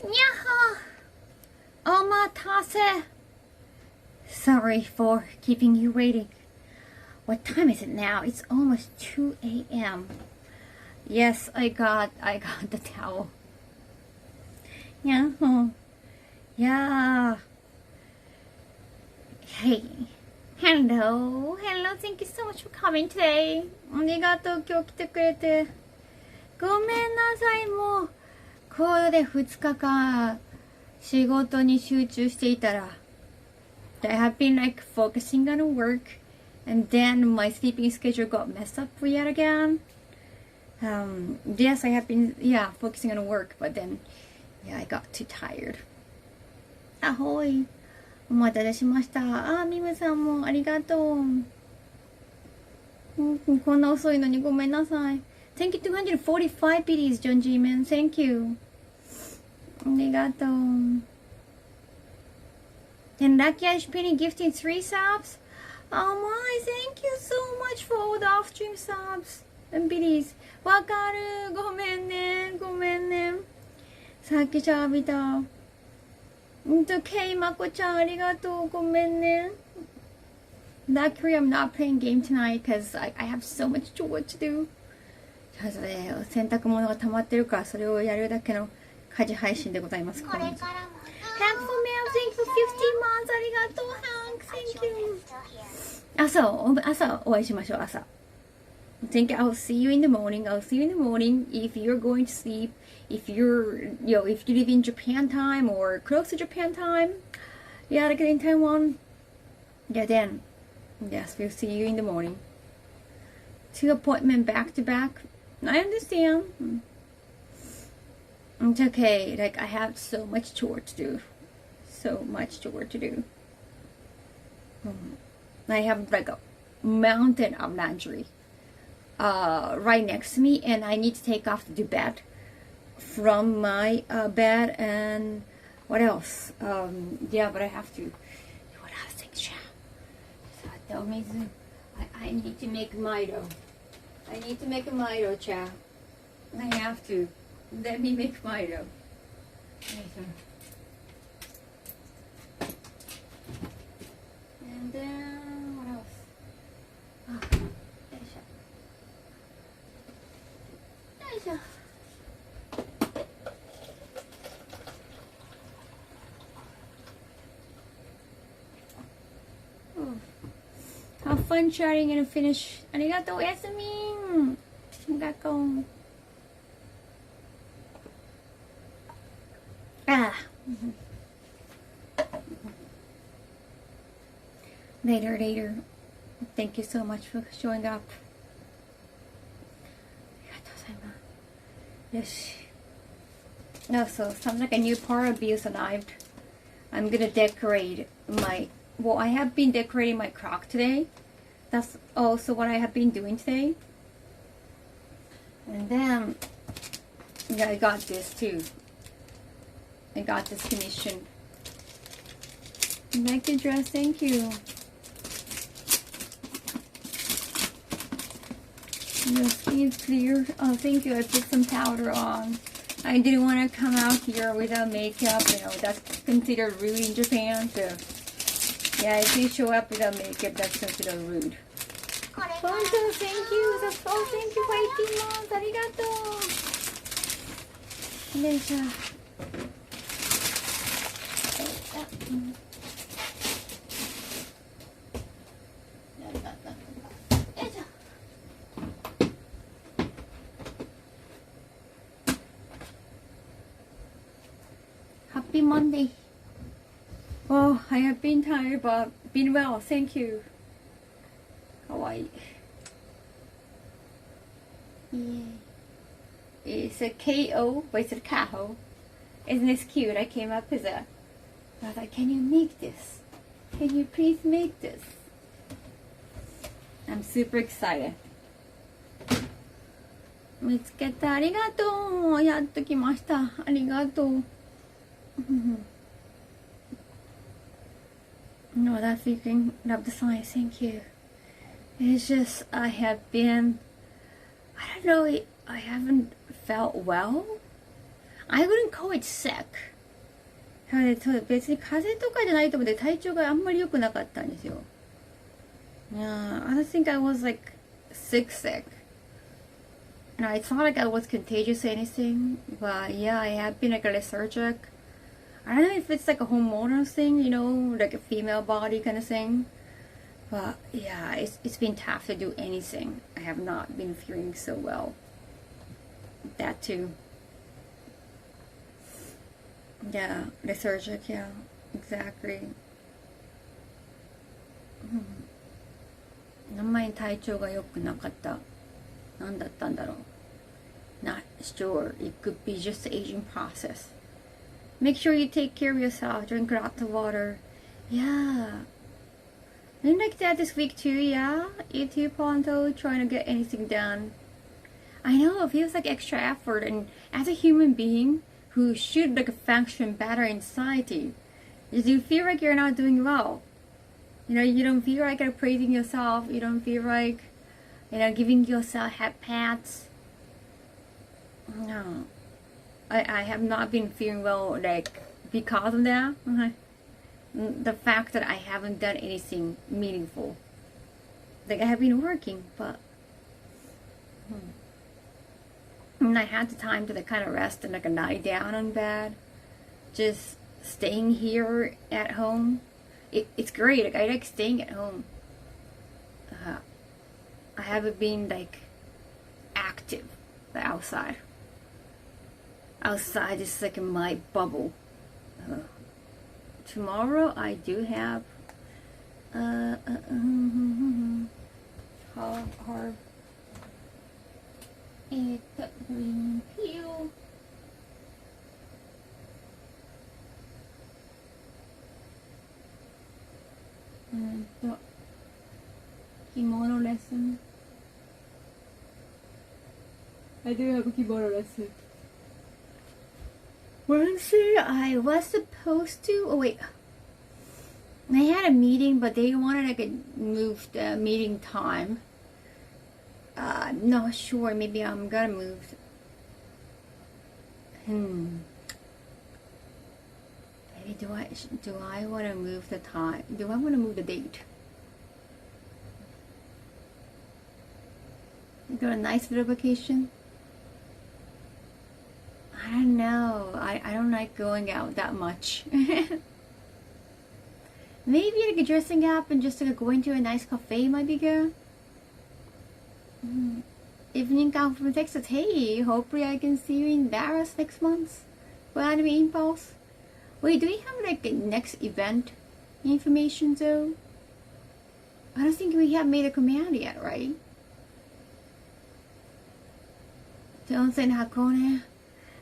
Yaha! Omatase! Sorry for keeping you waiting. What time is it now? It's almost 2 a.m. Yes, I got the towel. Yaha! Yeah. Hey. Hello. Thank you so much for coming today. ありがとう、今日来てくれて。ごめんなさい、もう。これで2日間仕事に集中していたら I have been like focusing on work and then my sleeping schedule got messed up yet again. Yes, I have been focusing on work, but then I got too tired. あほい、お待たせしました。ミムさんもありがとう。こんな遅いのにごめんなさい。Thank you 245 PDs, John G-Man. Thank you. ありがとう。And Lucky Ash Penny gifting 3 subs. Oh my, thank you so much for all the off-stream subs and PDs. わかる。ごめんね。さっきちゃびた。ケイマコちゃんありがとう。ごめんね。Luckily I'm not playing game tonight because I have so much chore to do. ちょっとね、洗濯物が溜まってるからそれをやるだけの家事配信でございます。これからも。Thank you for mail, thank you for 50 months. ありがとう、Hank. Thank you. 朝お会いしましょう、朝。Thank you. I'll see you in the morning. If you're going to sleep, if you live in Japan time or close to Japan time, like in Taiwan, then, yes, we'll see you in the morning. 2 appointments back to back. I understand. It's okay. Like I have so much chore to do. I have like a mountain of laundry right next to me, and I need to take off the bed from my bed. And what else? But I have to do a lot of things. I need to make Milo. Cha. I have to. Let me make Milo. And then, what else? Have fun chatting and finish. Arigatou, Yasmin. Gakko. Later. Thank you so much for showing up. Yes. So sounds like a new part of Bios arrived. I'm gonna decorate I have been decorating my crock today. That's also what I have been doing today. And then, I got this too. I got this commission. I like the dress, thank you. Your skin's clear. Oh, thank you. I put some powder on. I didn't want to come out here without makeup. That's considered rude in Japan. So, if you show up without makeup, that's considered rude. Bonzo, thank you. Thank you for 18 months. Arigato. Happy Monday. Oh, I have been tired, but been well. Thank you. Kawaii. Yeah. It's a K-O, but it's a Kaho. Isn't this cute? I came up with I was like, can you make this? Can you please make this? I'm super excited. 見つけた。ありがとう。やっと来ました。ありがとう。No, that freaking love the sign. Thank you. It's just I don't know, I haven't felt well. I wouldn't call it sick. はい、そう、別に風邪とかじゃないと思って、体調があんまり良くなかったんですよ。Yeah, I don't think I was like sick. And I thought like I was contagious or anything, but yeah, I have been like lethargic. I don't know if it's like a hormonal thing, you know, like a female body kind of thing. But yeah, it's been tough to do anything. I have not been feeling so well. That too. Yeah, lethargic, yeah, exactly. あんまり体調が良くなかった。何だったんだろう。Not sure. It could be just the aging process. Make sure you take care of yourself. Drink lots of water. Yeah. And like that this week too, yeah? You too, Ponto, trying to get anything done. I know, it feels like extra effort, and as a human being who should like function better in society, you feel like you're not doing well. You know, you don't feel like praising yourself, you don't feel like, you know, giving yourself head pats. No. I have not been feeling well, like, because of that. The fact that I haven't done anything meaningful. Like, I have been working, but and I had the time to like kind of rest and like a lie down on bed. Just staying here at home. It's great. Like, I like staying at home. I haven't been like active outside. Outside is like in my bubble. Tomorrow I do have hard green peel. And kimono lesson. I do have a kimono lesson. Wednesday, I was supposed to. Oh wait, I had a meeting, but they wanted like a move the meeting time. Not sure. Maybe I'm gonna move. Maybe do I want to move the time? Do I want to move the date? Go on a nice little vacation. I don't know. I don't like going out that much. Maybe like dressing up and just like going to a nice cafe might be good. Evening out from Texas. Hey, hopefully I can see you in Dallas next month for Anime Impulse. Wait, do we have like a next event information though? I don't think we have made a command yet, right? Onsen Hakone.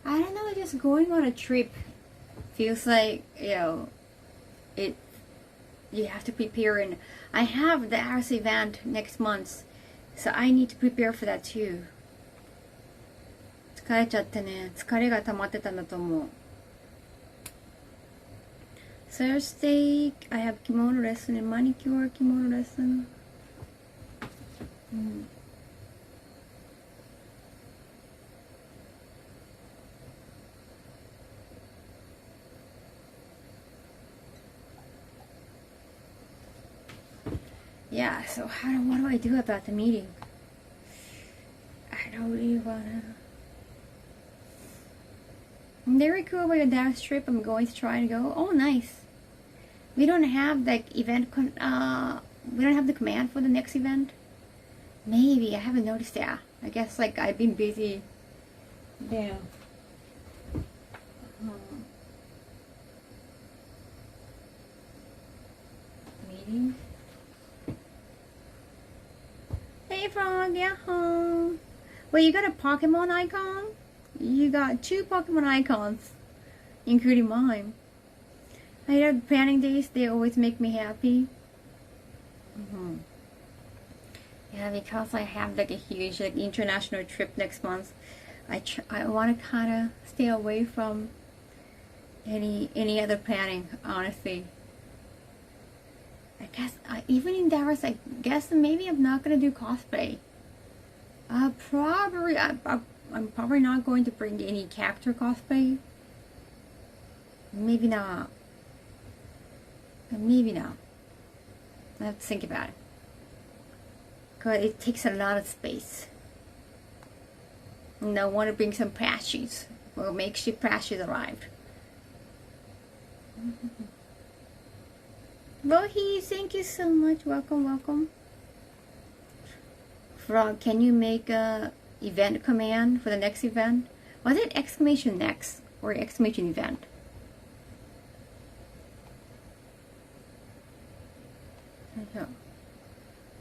I don't know, just going on a trip feels like, you know, you have to prepare, and I have the Aris event next month, so I need to prepare for that too. 疲れちゃってね、疲れが溜まってたんだと思う。Thursday, I have kimono lesson and manicure kimono lesson. Yeah, so what do I do about the meeting? I don't really wanna. Very cool about your Dallas trip. I'm going to try and go. Oh, nice. We don't have like event. We don't have the command for the next event. Maybe I haven't noticed that. I guess like I've been busy. Yeah. Meeting. Hey Frog, yeah. Wait, you got a Pokemon icon? You got 2 Pokemon icons, including mine. I love planning days. They always make me happy. Yeah, because I have like a huge like international trip next month. I want to kind of stay away from any other planning, honestly. I guess even in Dallas, I guess maybe I'm not gonna do cosplay. I'm probably not going to bring any character cosplay. maybe not. Maybe not. I have to think about it. Because it takes a lot of space. And I want to bring some parachutes. Well, makeshift parachutes arrived. Rohi, thank you so much. Welcome, welcome. Frog, can you make a event command for the next event? Was it exclamation next or exclamation event?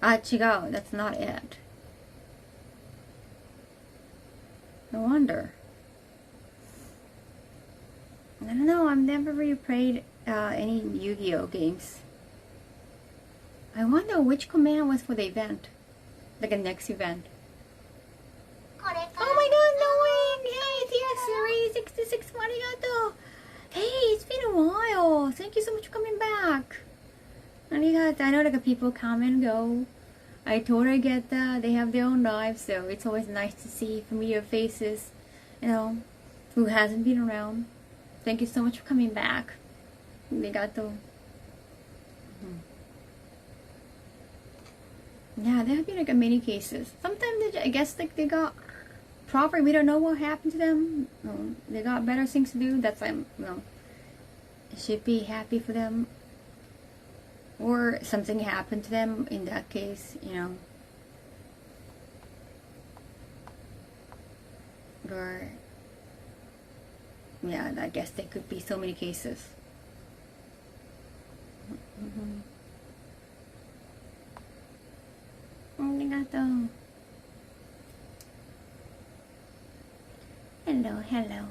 Ah, 違う. That's not it. No wonder. I don't know. I've never really played any Yu-Gi-Oh games. I wonder which command was for the event, like the next event. Oh my God, no way! Hey, it's here, 366. Arigato. Hey, it's been a while. Thank you so much for coming back. Arigato. I know like people come and go. I totally get that. They have their own lives, so it's always nice to see familiar faces, you know, who hasn't been around. Thank you so much for coming back. Arigato. Yeah, there have been like many cases. Sometimes I guess like they got proper. We don't know what happened to them. They got better things to do. That's like, should be happy for them. Or something happened to them in that case, you know. Or, yeah, I guess there could be so many cases. Arigato. Hello, hello.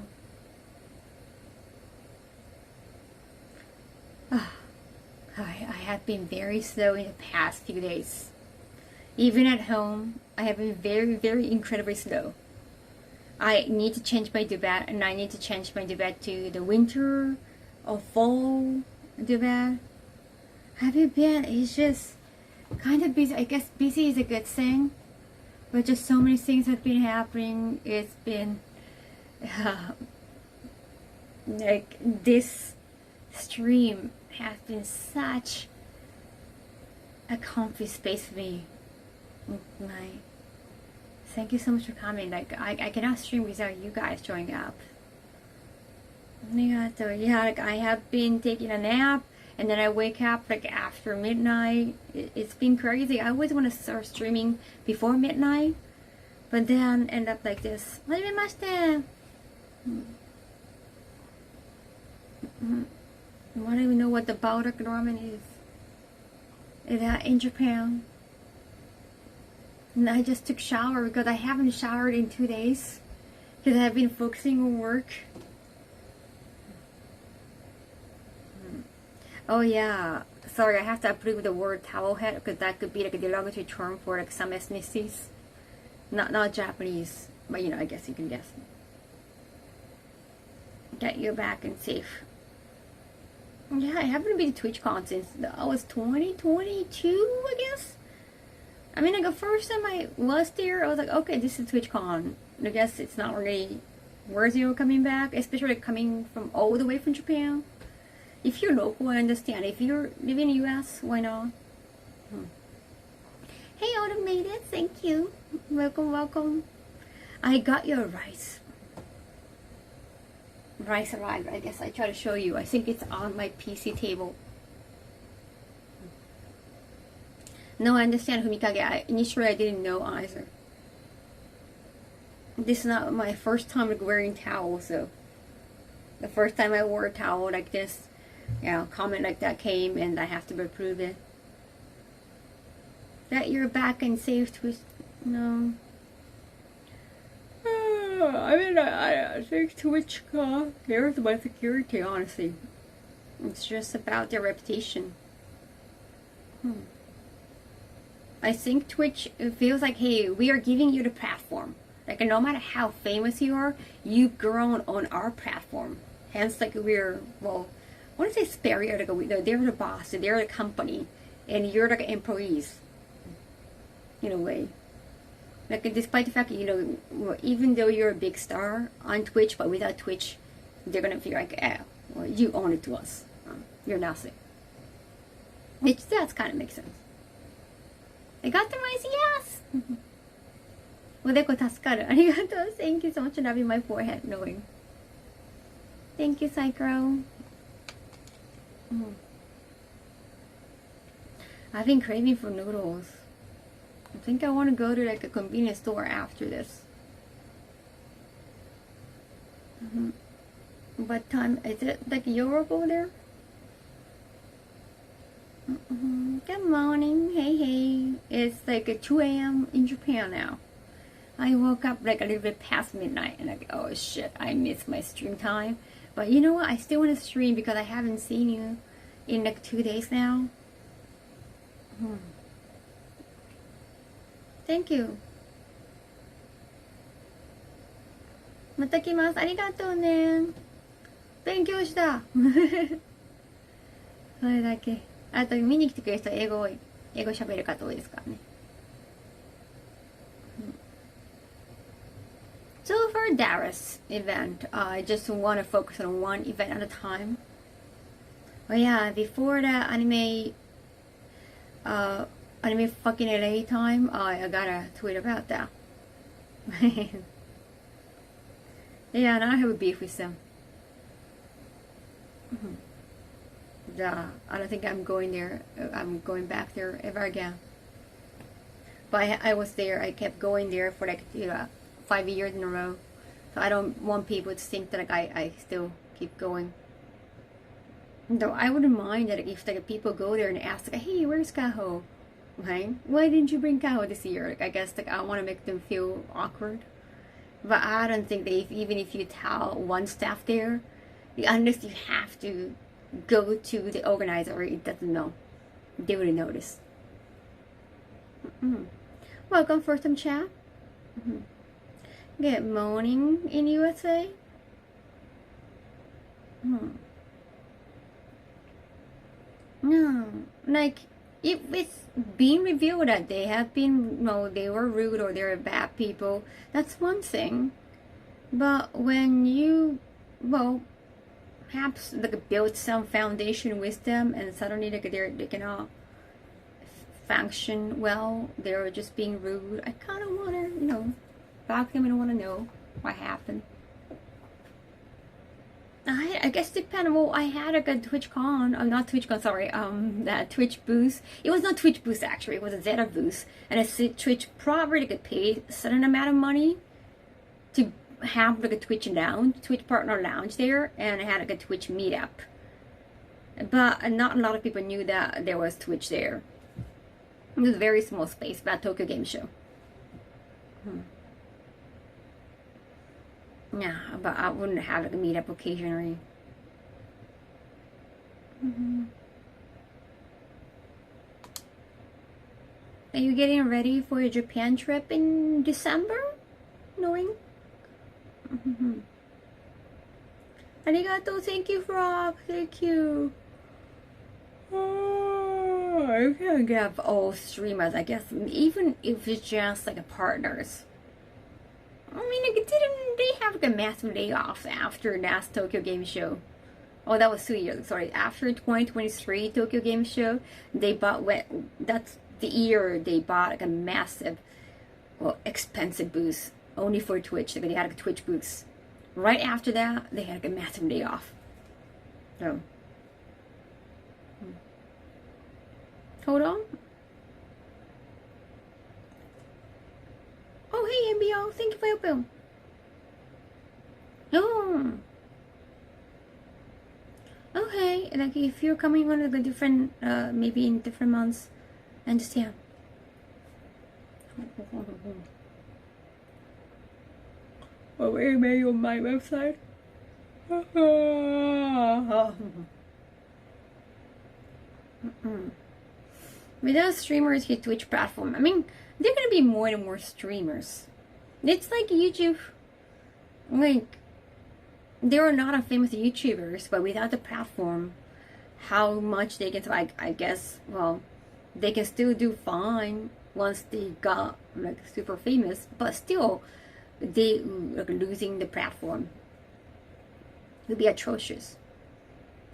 I have been very slow in the past few days. Even at home, I have been very, very incredibly slow. I need to change my duvet, and I need to change my duvet to the winter or fall duvet. Have you been? It's just kind of busy. I guess busy is a good thing, but just so many things have been happening. It's been like this stream has been such a comfy space for me. Thank you so much for coming. Like I cannot stream without you guys showing up. Yeah, like I have been taking a nap and then I wake up like after midnight. It's been crazy. I always want to start streaming before midnight, but then end up like this. Hajimemashite. I don't even know what the Baltic ramen is. It's in Japan. And I just took a shower because I haven't showered in 2 days because I've been focusing on work. Oh yeah, sorry, I have to approve the word towel head because that could be like a derogatory term for like some ethnicities. Not Japanese, but you know, I guess you can guess. Get you back and safe. Yeah, I haven't been to TwitchCon since that was 2022, I guess. I mean, like the first time I was there, I was like, okay, this is TwitchCon. I guess it's not really worth you coming back, especially coming from all the way from Japan. If you're local, I understand. If you're living in the US, why not? Hey, Automated, thank you. Welcome, welcome. I got your rice. Rice arrived. I guess I try to show you. I think it's on my PC table. No, I understand, Humikage. Initially, I didn't know either. This is not my first time like, wearing towels, so the first time I wore a towel like this, you know, comment like that came, and I have to approve it. That you're back and safe, twist. No. I mean, I think TwitchCon cares about security, honestly. It's just about their reputation. I think Twitch feels like, hey, we are giving you the platform. Like, no matter how famous you are, you've grown on our platform. Hence, like, we're, well, I want to say superior, like, they're the boss, they're the company, and you're like employees, in a way. Like, despite the fact that, you know, even though you're a big star on Twitch, but without Twitch, they're gonna feel like, Or you own it to us. You're nothing. Which does kind of make sense. I got the rice, yes! おでこ助かる。ありがとう。Thank you so much for rubbing my forehead, knowing. Thank you, Psycho. I've been craving for noodles. I think I want to go to like a convenience store after this. What time is it? Like Europe over there? Good morning. Hey. It's like 2 a.m. in Japan now. I woke up like a little bit past midnight and like, oh shit, I missed my stream time. But you know what? I still want to stream because I haven't seen you in like 2 days now. Thank you. また来ます。ありがとうね。勉強した。それだけ。あと見に来てくれる人は英語喋る方多いですからね。So for Darius event, I just want to focus on one event at a time. Oh yeah, before the anime fucking LA time, I got a tweet about that. Yeah, and I have a beef with them. I don't think I'm going there. I'm going back there ever again. But I was there. I kept going there for like 5 years in a row. So I don't want people to think that like I still keep going. Though I wouldn't mind that if like people go there and ask like, hey, where's Kaho? Right? Why didn't you bring Kaho this year? Like, I guess like I want to make them feel awkward. But I don't think that even if you tell one staff there, unless you have to go to the organizer or it doesn't know, they wouldn't notice. Welcome for some chat. Good morning in USA. No, like if it's being revealed that they have been, they were rude or they're bad people, that's one thing. But when you, perhaps like build some foundation with them and suddenly like they cannot function well, they're just being rude, I kind of want to, talk to them and want to know what happened. I guess depending. Well, I had like a TwitchCon, not TwitchCon, sorry, that Twitch booth. It was not Twitch booth actually, it was a Zeta booth, and I see Twitch probably like paid a certain amount of money to have like a Twitch partner lounge there, and I had like a Twitch meetup. But not a lot of people knew that there was Twitch there. It was a very small space, about Tokyo Game Show. Yeah, but I wouldn't have like a meetup occasionally. Are you getting ready for your Japan trip in December? Knowing? Arigato, thank you, Frog. Thank you. I can get all streamers, I guess, even if it's just like partners. I mean, like, didn't they have like a massive layoff after last Tokyo Game Show? Oh, that was 2 years. Sorry, after 2023 Tokyo Game Show, they bought. That's the year they bought like a massive, expensive booth only for Twitch. Like they had like a Twitch booth. Right after that, they had like a massive layoff. So, hold on. Oh, hey, MBO. Thank you for your bill. Oh. Okay. Like, if you're coming on like a different, maybe in different months, I understand. Oh, email on my website. Without streamers hit Twitch platform, I mean, there are gonna be more and more streamers. It's like YouTube. Like, there are not famous YouTubers, but without the platform, how much they can. So I guess, they can still do fine once they got like super famous, but still, they like losing the platform. It would be atrocious.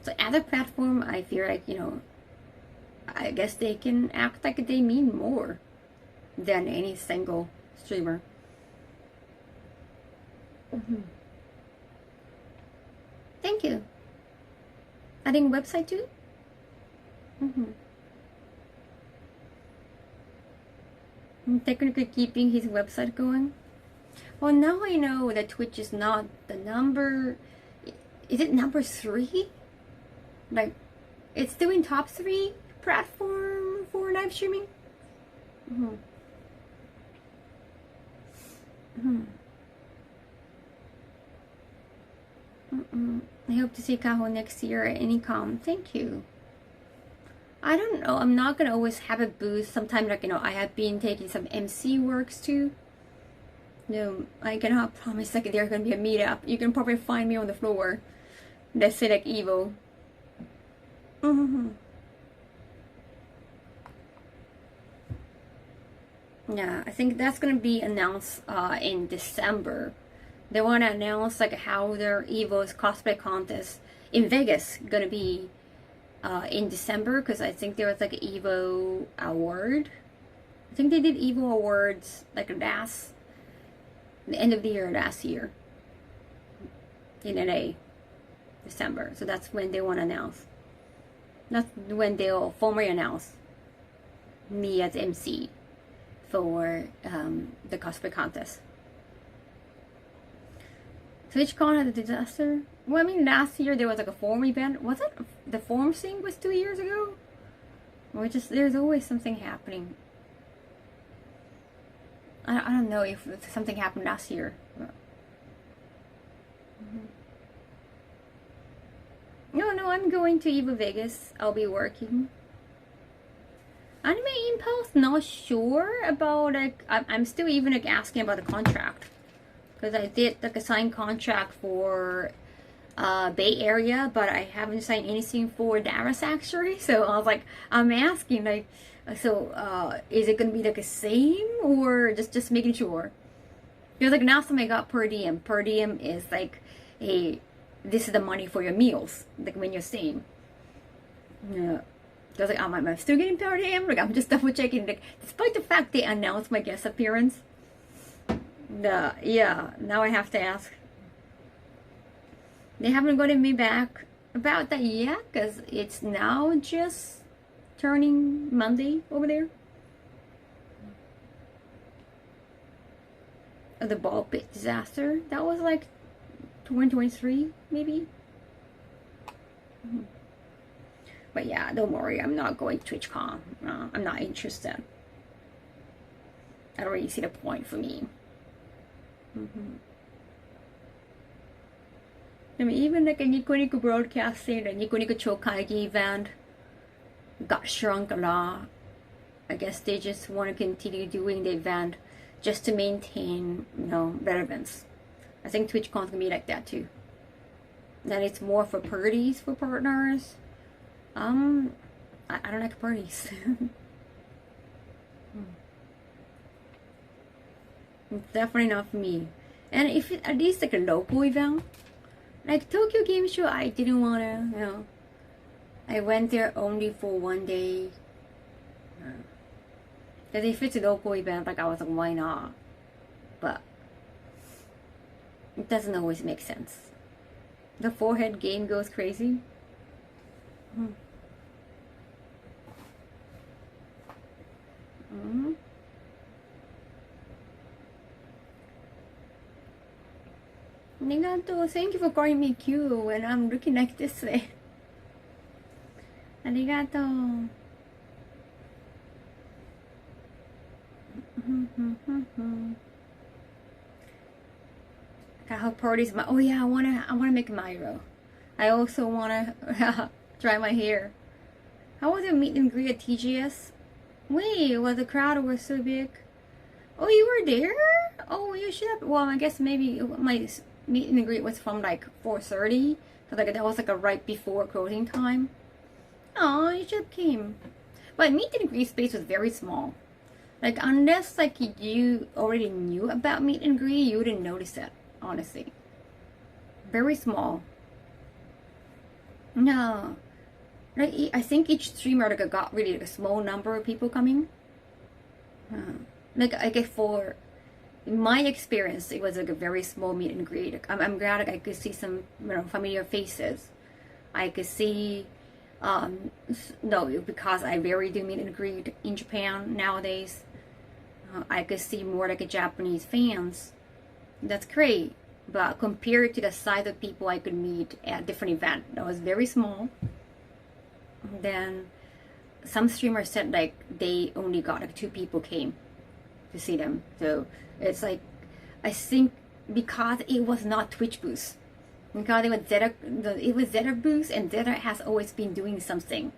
So other platform, I feel like, I guess they can act like they mean more than any single streamer. Thank you. Adding website too? Technically keeping his website going. Well, now I know that Twitch is not the number. Is it number 3? Like, it's still in top 3 platform for live streaming. I hope to see Kaho next year at Anycom. Thank you. I don't know. I'm not gonna always have a booth. Sometimes, like, I have been taking some MC works too. No, I cannot promise like there's gonna be a meetup. You can probably find me on the floor. Let's say like Evo. Yeah, I think that's gonna be announced in December. They want to announce like how their Evo's cosplay contest in Vegas gonna be in December, because I think there was like an Evo award. I think they did Evo awards like the end of the year last year in LA, December. So that's when they want to announce. That's when they'll formally announce me as MC for the cosplay contest. TwitchCon had a disaster. Well, I mean, last year there was like a forum event. Was it the forum thing was 2 years ago? Or there's always something happening. I don't know if something happened last year. No, I'm going to Evo Vegas. I'll be working. Anime Impulse, not sure about, like, I'm still even like asking about the contract. Because I did like a signed contract for Bay Area, but I haven't signed anything for Dallas actually. So I was like, I'm asking like, so is it gonna be like the same or just making sure? Because like last time I got per diem. Per diem is like, hey, this is the money for your meals, like when you're staying. Yeah. I was like, am I still getting per diem? Like I'm just double checking. Like despite the fact they announced my guest appearance. Yeah, now I have to ask. They haven't gotten me back about that yet, because it's now just turning Monday over there. The ball pit disaster, that was like 2023 maybe. But yeah, don't worry, I'm not going to TwitchCon. I'm not interested. I don't really see the point for me. I mean, even like a Nico Nico broadcasting, the Nico Nico Chokaigi event got shrunk a lot. I guess they just want to continue doing the event just to maintain, relevance. I think TwitchCon is gonna be like that too. That it's more for parties for partners. I don't like parties. It's definitely not for me. And if it, at least like a local event, like Tokyo Game Show, I didn't wanna, I went there only for one day. Because if it's a local event, like I was like, why not? But it doesn't always make sense. The forehead game goes crazy. Arigato. Thank you for calling me cute when I'm looking like this way. Arigato. Kaho parties. Oh yeah, I wanna make Myro. I also wanna dry my hair. How was your meet and greet at TGS? Wait, well the crowd was so big. Oh, you were there? Oh, you should have. Well, I guess maybe my meet and greet was from like 4:30, so like that was like a right before closing time. Oh, you should have came. But meet and greet space was very small. Like unless like you already knew about meet and greet, you wouldn't notice it. Honestly, very small. No. Like, I think each streamer like got really like a small number of people coming. Like I get for in my experience, it was like a very small meet and greet. Like, I'm glad like, I could see some familiar faces. I could see no, because I rarely do meet and greet in Japan nowadays. I could see more like a Japanese fans. That's great. But compared to the size of people I could meet at different events, that was very small. Then some streamers said like they only got like 2 people came to see them. So it's like, I think because it was not Twitch booth, because it was Zeta booth, and Zeta has always been doing something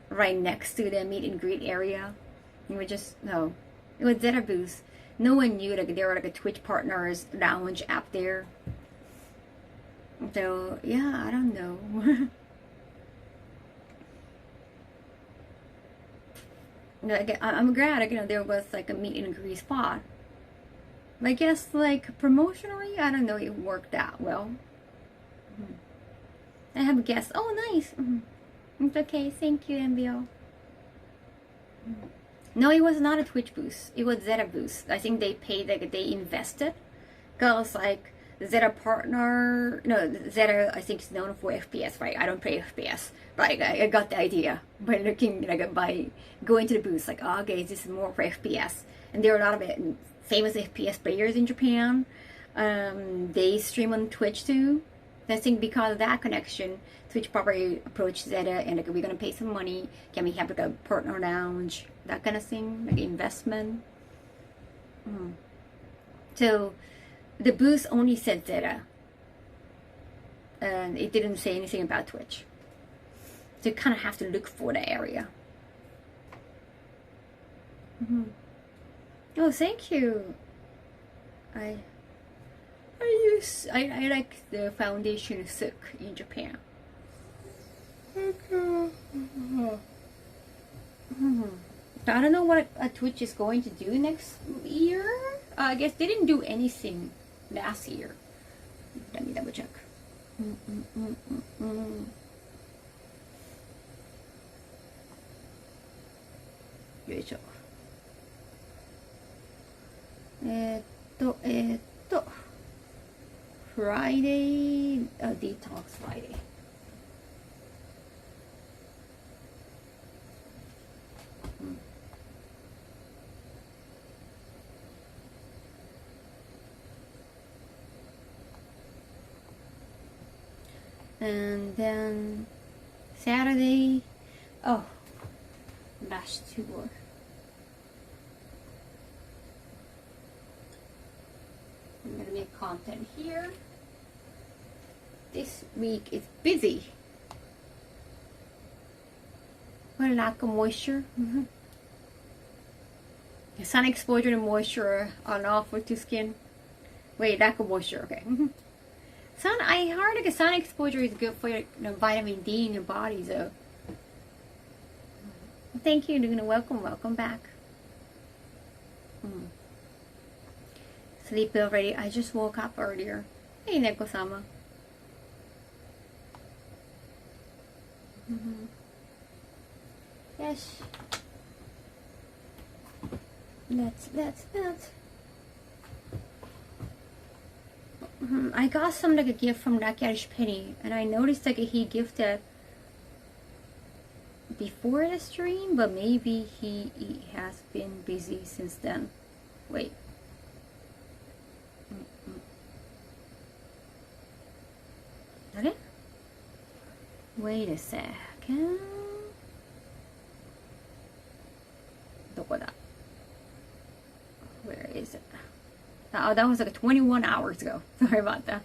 right next to the meet and greet area. It was just no, it was Zeta booth. No one knew like there were like a Twitch partners lounge up there. So yeah, I don't know. Like, I'm glad like, there was like a meet and greet spot. I guess like promotionally, I don't know, it worked out well. I have a guest. Oh, nice. It's okay. Thank you, MBO. No, it was not a Twitch booth. It was Zeta booth. I think they paid, like they invested. Because like Zeta partner, no, Zeta I think is known for FPS, right? I don't play FPS, but I got the idea by looking, like by going to the booth, like, oh, okay, this is more for FPS. And there are a lot of famous FPS players in Japan. They stream on Twitch too. I think because of that connection, Twitch probably approached Zeta and like, we're gonna pay some money. Can we have like a partner lounge, that kind of thing, like investment. So the booth only said Zeta, and it didn't say anything about Twitch. So you kind of have to look for the area. Oh, thank you. I like the foundation Silk in Japan. I don't know what Twitch is going to do next year. I guess they didn't do anything last year. Let me double check. Yoisho. Friday, Detox Friday. And then Saturday, oh, Bash Tour. I'm gonna make content here. This week is busy. What a lack of moisture. Sun exposure and moisture on off with your skin. Wait, lack of moisture, okay. Sun, I heard like sun exposure is good for your vitamin D in your body, so. Thank you, Luna. Welcome back. Sleepy already. I just woke up earlier. Hey, Neko-sama. Yes. That's. I got some like a gift from Lucky Penny, and I noticed like he gifted before the stream, but maybe he has been busy since then. Wait. Wait a second. どこだ? Where is it? Oh, that was like 21 hours ago. Sorry about that.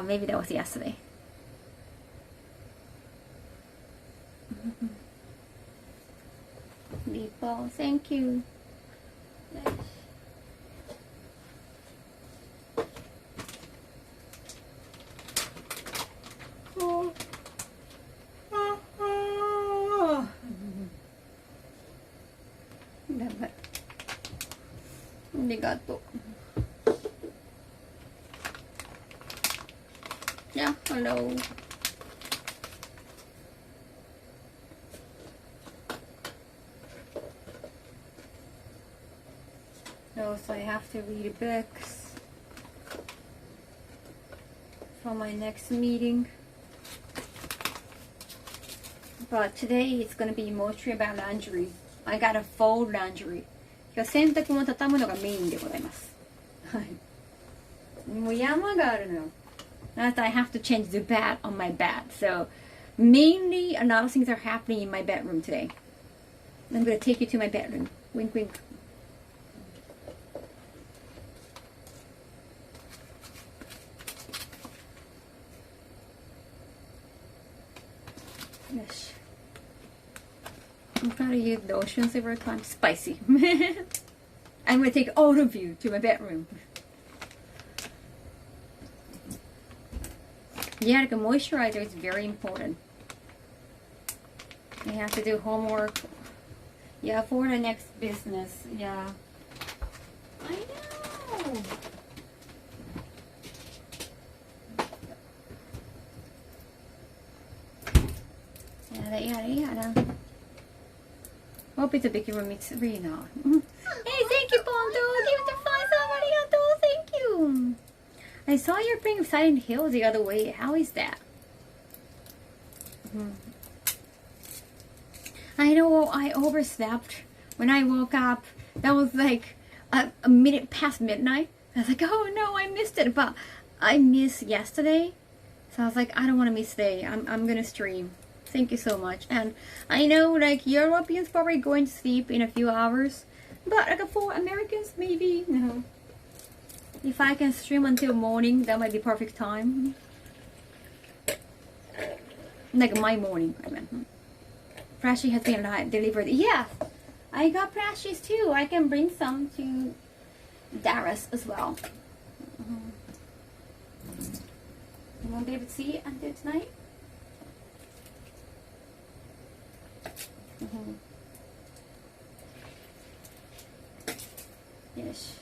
Maybe that was yesterday. Meatball, thank you. Nice. Oh. Arigato. Yeah, hello. also I have to read books for my next meeting. But today it's gonna be mostly about laundry. I gotta fold laundry. 今日洗濯も畳むのがメインでございます。はい。もう山があるのよ。That I have to change the bed on my bed. So mainly a lot of things are happening in my bedroom today. I'm gonna take you to my bedroom. Wink, wink. Yes. I'm trying to use the ocean several times. Spicy. I'm gonna take all of you to my bedroom. Yeah, like a moisturizer is very important. I have to do homework. Yeah, for the next business. Yeah. I know. Yada. Hope it's a big room. It's really not. Hey, thank you, Pondo. Give it to 5 arigato. Thank you. I saw you're playing Silent Hill the other way. How is that? I know I overslept. When I woke up, that was like a minute past midnight. I was like, oh no, I missed it. But I missed yesterday. So I was like, I don't want to miss today. I'm going to stream. Thank you so much. And I know like Europeans probably going to sleep in a few hours. But like for Americans, maybe, no. If I can stream until morning, that might be perfect time. Like my morning, I mean. Freshie has been delivered. Yeah, I got Freshie's too. I can bring some to Dallas as well. You won't be able to see it until tonight. Yes.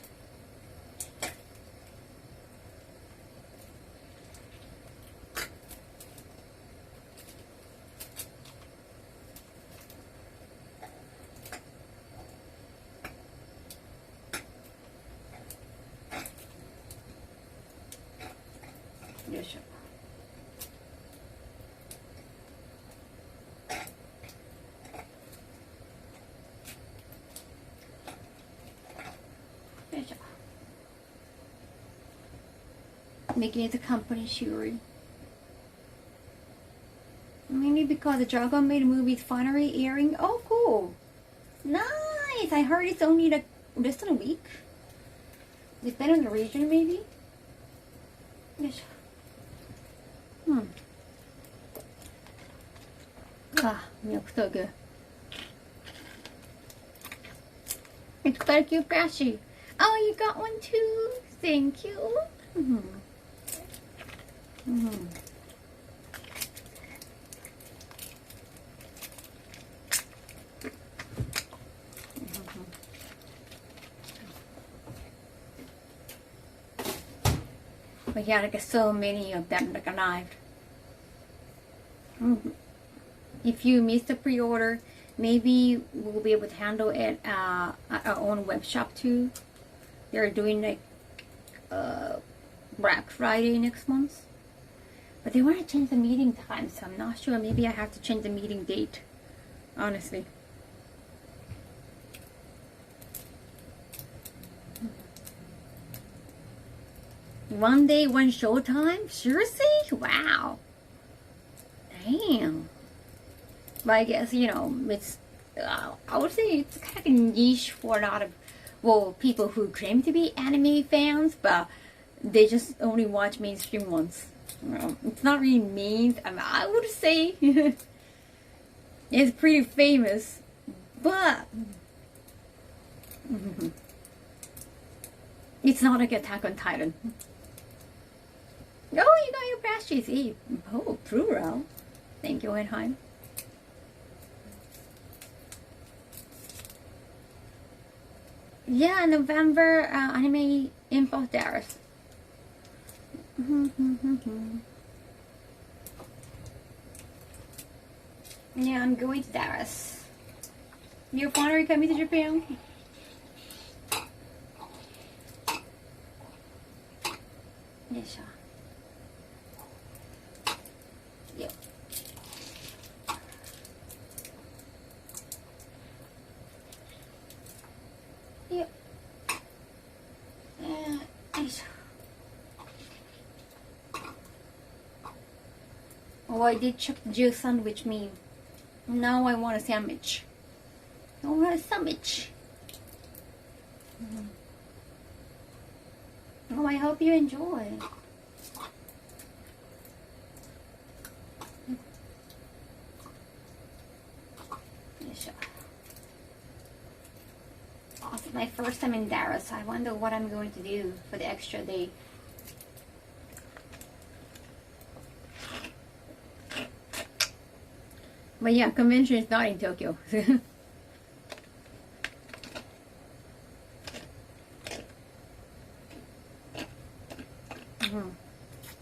Yes. Making it a company jewelry. Mainly because the Dragon Maid movie is finally airing. Oh, cool. Nice. I heard it's only like less than a week. Depending on the region, maybe. Yes. Ah, milk so good. It's quite a cute brushie. Oh, you got one too? Thank you. But yeah, like so many of them like arrived. If you missed the pre-order, maybe we'll be able to handle it at our own web shop too. They're doing like Black Friday next month. But they want to change the meeting time, so I'm not sure. Maybe I have to change the meeting date, honestly. One day, one show time? Seriously? Wow. Damn. But I guess, you know, it's, I would say it's kind of a niche for a lot of, well, people who claim to be anime fans, but they just only watch mainstream ones. You know, it's not really main, I mean, I would say it's pretty famous, but it's not like Attack on Titan. Oh, you got your pastries. Oh, plural. Thank you, Enheim. Yeah, November anime info there. Yeah, I'm going to Dallas. You're finally coming to Japan? Oh, I did check the Jill sandwich meme. Now I want a sandwich. I want a sandwich. Oh, I hope you enjoy. It's my first time in Dallas, so I wonder what I'm going to do for the extra day. But yeah, convention is not in Tokyo. And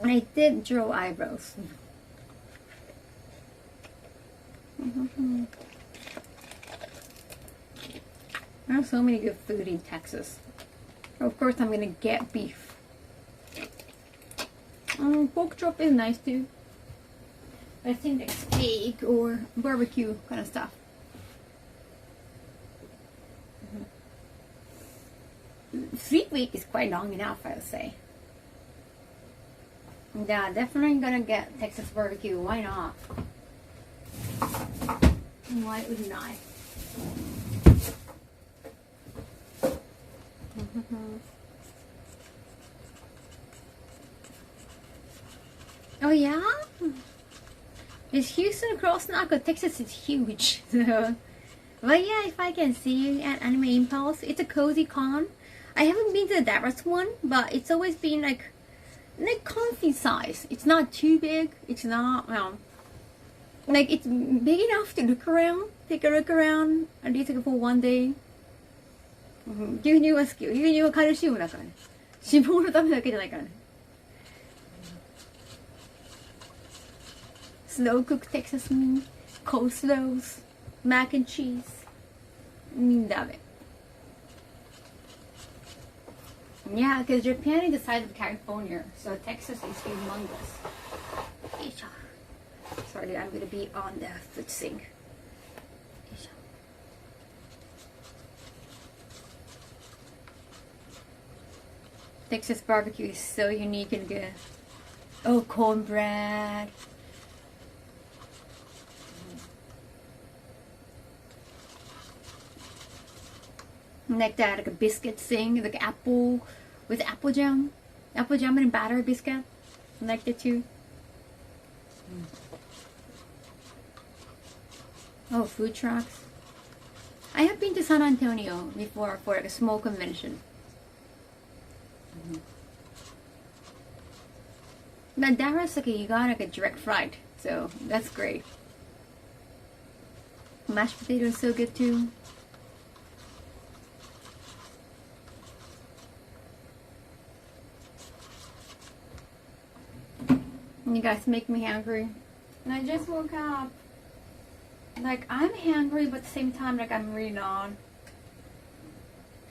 I did draw eyebrows. There's so many good food in Texas. Of course, I'm gonna get beef. Pork chop is nice too. I think like steak or barbecue kind of stuff. 3 weeks is quite long enough, I would say. Yeah, definitely gonna get Texas barbecue. Why not? Why wouldn't I? Oh yeah? Is Houston across now? Because Texas is huge. So. But yeah, if I can see you at Anime Impulse, it's a cozy con. I haven't been to the Dallas one, but it's always been like comfy size. It's not too big. It's not like it's big enough to look around, take a look around, at least like for one day. 牛乳は好きよ。牛乳はカルシウムだからね。脂肪のためだけじゃないからね。Slow cooked Texas meat, coleslaws, mac and cheese. ダメ。Yeah, because Japan is the size of California, so Texas is humongous. Sorry, I'm gonna be on the foot sink. Texas barbecue is so unique and good. Oh, cornbread. Like that, like a biscuit thing, like apple with apple jam and batter biscuit. I like that too. Oh, food trucks. I have been to San Antonio before for like a small convention. But Dallas, like you got like a direct flight, so that's great. Mashed potato is so good too. You guys make me hungry. And I just woke up. Like I'm hungry, but at the same time, like I'm really not.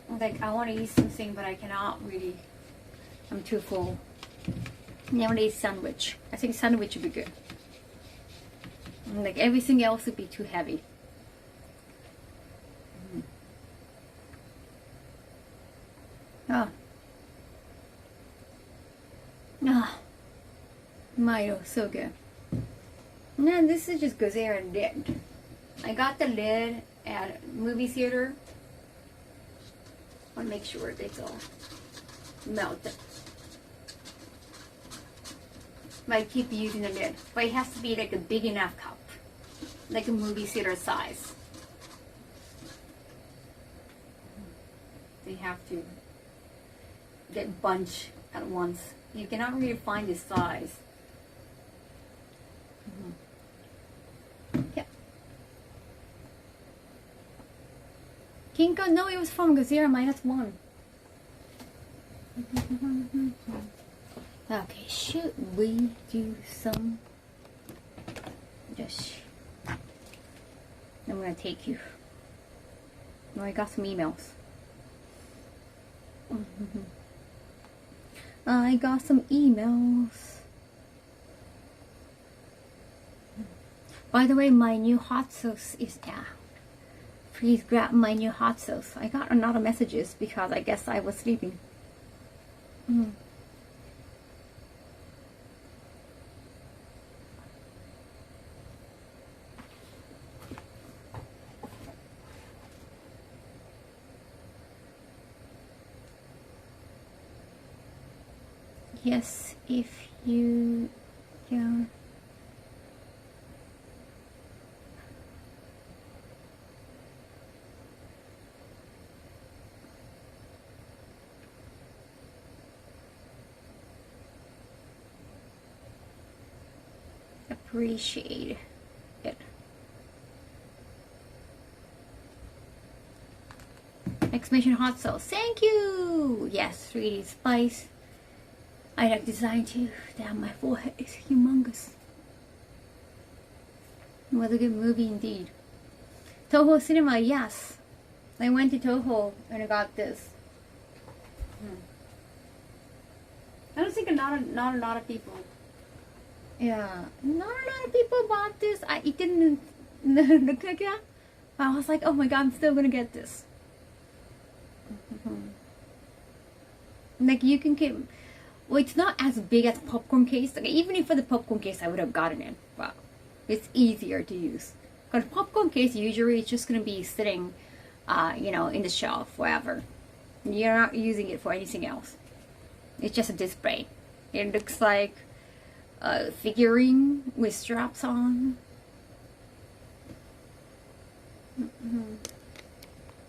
Like I want to eat something, but I cannot really. I'm too full. And I want to eat sandwich. I think sandwich would be good. And like everything else would be too heavy. Ah. Ah. Milo, so good. No, this is just Gozera lid. I got the lid at movie theater. I want to make sure it's all melted. But I keep using the lid. But it has to be like a big enough cup. Like a movie theater size. So you have to get a bunch at once. You cannot really find this size. Yeah. Kinko, no, it was from Gazera -1. Okay, should we do some? Just. I'm gonna take you. No, I got some emails. I got some emails. By the way, my new hot sauce is please grab my new hot sauce. I got a lot of messages because I guess I was sleeping. Yes, if you can. Appreciate it. Exclamation hot sauce. Thank you. Yes, 3D spice. I like design too. Damn, my forehead is humongous. What a good movie indeed. Toho Cinema, yes. I went to Toho and I got this. I don't think not a lot of people. Yeah, not a lot of people bought this. It didn't look like that. I was like, oh my god, I'm still gonna get this. Like you can get, well, it's not as big as popcorn case. Like even if for the popcorn case, I would have gotten it. Wow, it's easier to use. Because popcorn case usually it's just gonna be sitting, you know, in the shelf, wherever. You're not using it for anything else. It's just a display. It looks like a figurine with straps on.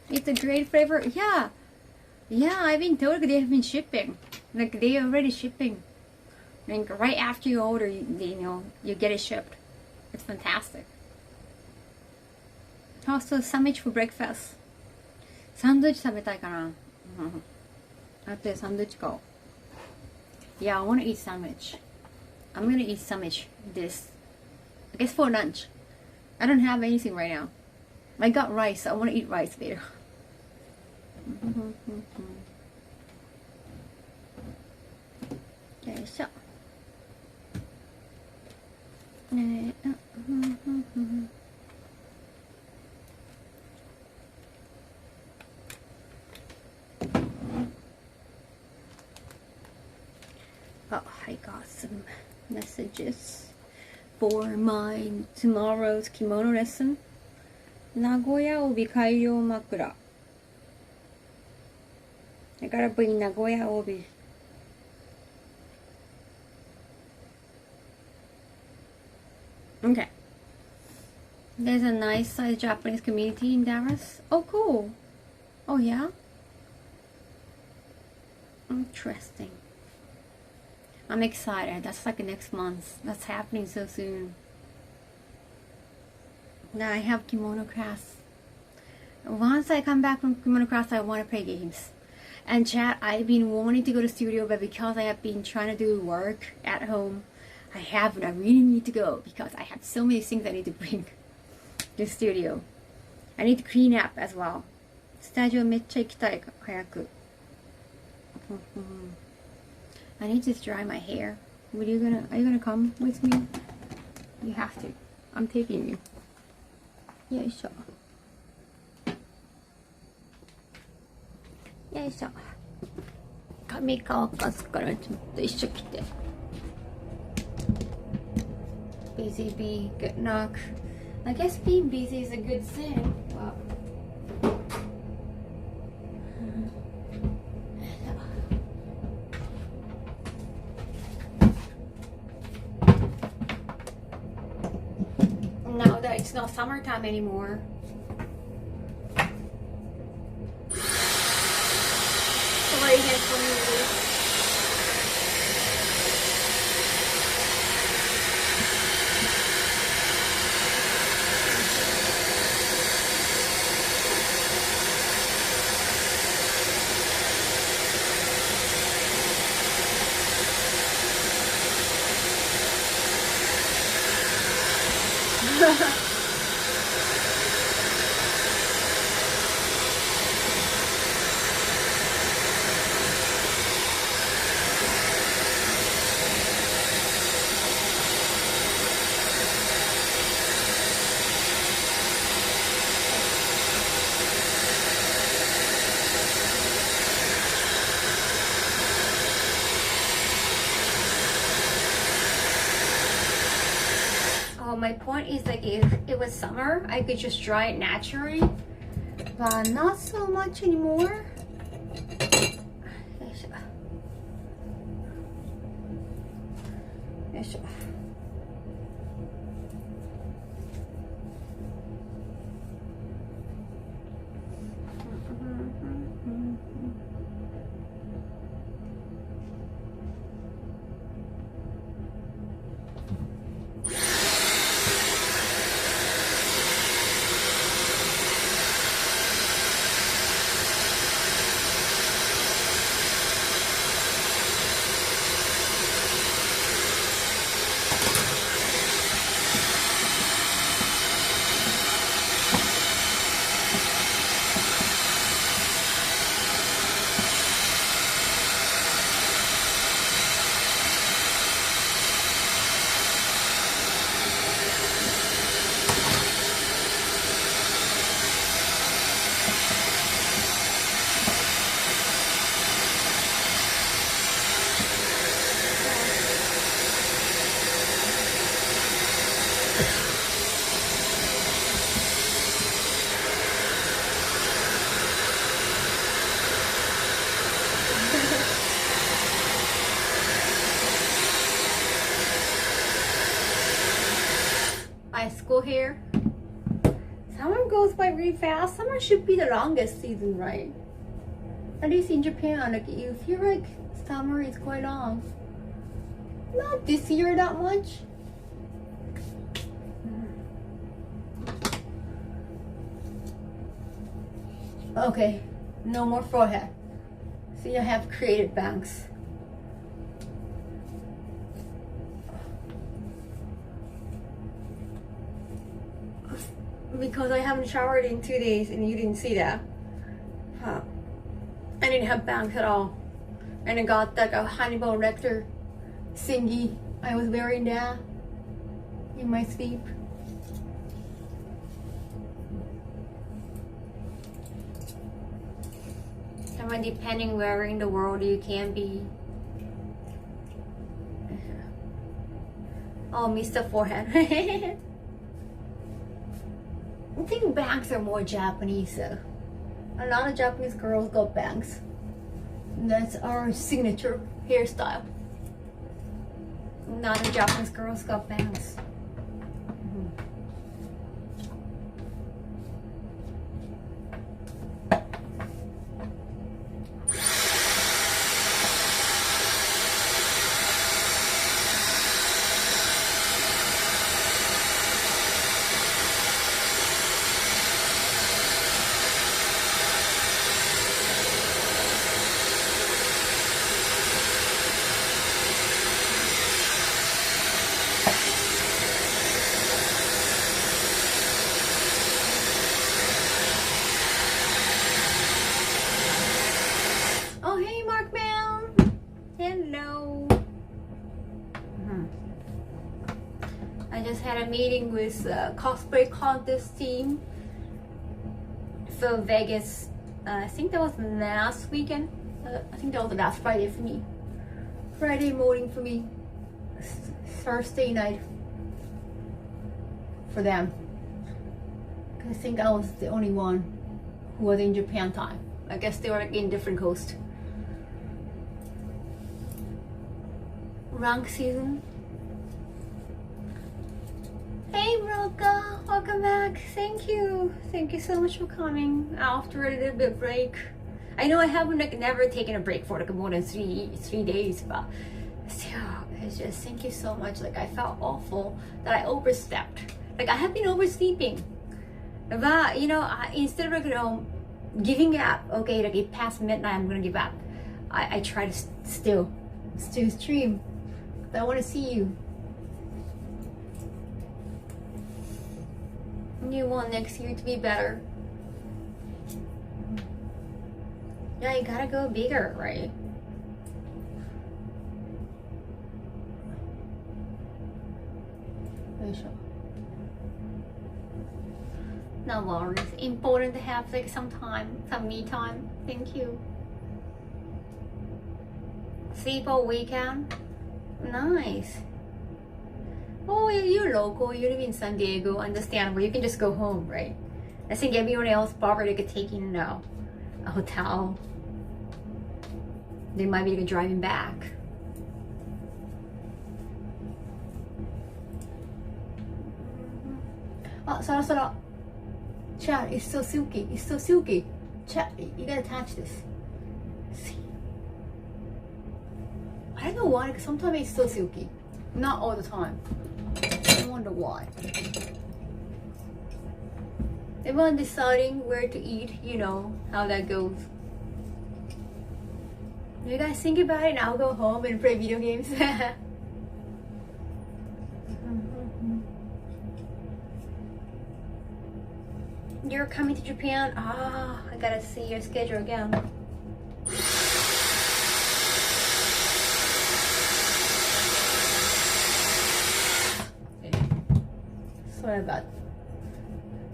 It's a great flavor. Yeah, I've been told they have been shipping. Like they already shipping. Like right after you order, you know, you get it shipped. It's fantastic. Also, sandwich for breakfast. サンドイッチ食べたいかな。あとでサンドイッチ買おう。Yeah, I want to eat sandwich. I'm gonna eat sandwich this. I guess for lunch. I don't have anything right now. I got rice, so I want to eat rice later. Okay, so. Oh, I got some messages for my tomorrow's kimono lesson. Nagoya obi kairyo makura. I gotta bring Nagoya obi. Okay. There's a nice sized Japanese community in Dallas. Oh, cool. Oh, yeah? Interesting. I'm excited. That's like next month. That's happening so soon. Now I have kimono class. Once I come back from kimono class, I want to play games. And chat, I've been wanting to go to studio, but because I have been trying to do work at home, I haven't. I really need to go because I have so many things I need to bring to the studio. I need to clean up as well. Studio めっちゃ行きたい早く。I need to dry my hair. Are you gonna come with me? You have to. I'm taking you. よいしょ。よいしょ。髪乾かすからちょっと一緒来て。Busy bee, good knock. I guess being busy is a good thing. Wow. Now that it's not summertime anymore. Sorry again for me. My point is like if it was summer, I could just dry it naturally, but not so much anymore. よいしょ。School here. Summer goes by really fast. Summer should be the longest season, right? At least in Japan, like you feel like summer is quite long. Not this year that much. Okay, no more forehead. See, I have created bangs. Because I haven't showered in 2 days and you didn't see that. I didn't have bangs at all. And I got like a Hannibal Lecter thingy. I was wearing that in my sleep. And when depending where in the world you can be. Oh, Mr. Forehead. I think bangs are more Japanese though. A lot of Japanese girls got bangs. And that's our signature hairstyle. A lot of Japanese girls got bangs. Meeting with cosplay contest team for Vegas. I think that was last weekend. I think that was the last Friday for me. Friday morning for me. Thursday night for them. I think I was the only one who was in Japan time. I guess they were in different coast. Rank season. Hey Roka, welcome back. Thank you so much for coming after a little bit break. I know I haven't never taken a break for more than three days, but still, it's just thank you so much. Like I felt awful that I overslept. Like I have been oversleeping, but instead of giving up, okay, like it past midnight, I'm gonna give up. I try to still stream. I want to see you. You want next year to be better. Yeah, you gotta go bigger, right? No worries. Important to have like some me time. Thank you. Sleep all weekend. Nice. Oh, you're local. You live in San Diego. Understandable. You can just go home, right? I think everyone else probably could take in a hotel. They might be driving back. Ah, sara sara. Chat, it's so silky. It's so silky. Chat, you gotta touch this. See? I don't know why, because sometimes it's so silky. Not all the time. I wonder why. Everyone deciding where to eat, you know how that goes. You guys think about it and I'll go home and play video games. You're coming to Japan? Ah, I gotta see your schedule again.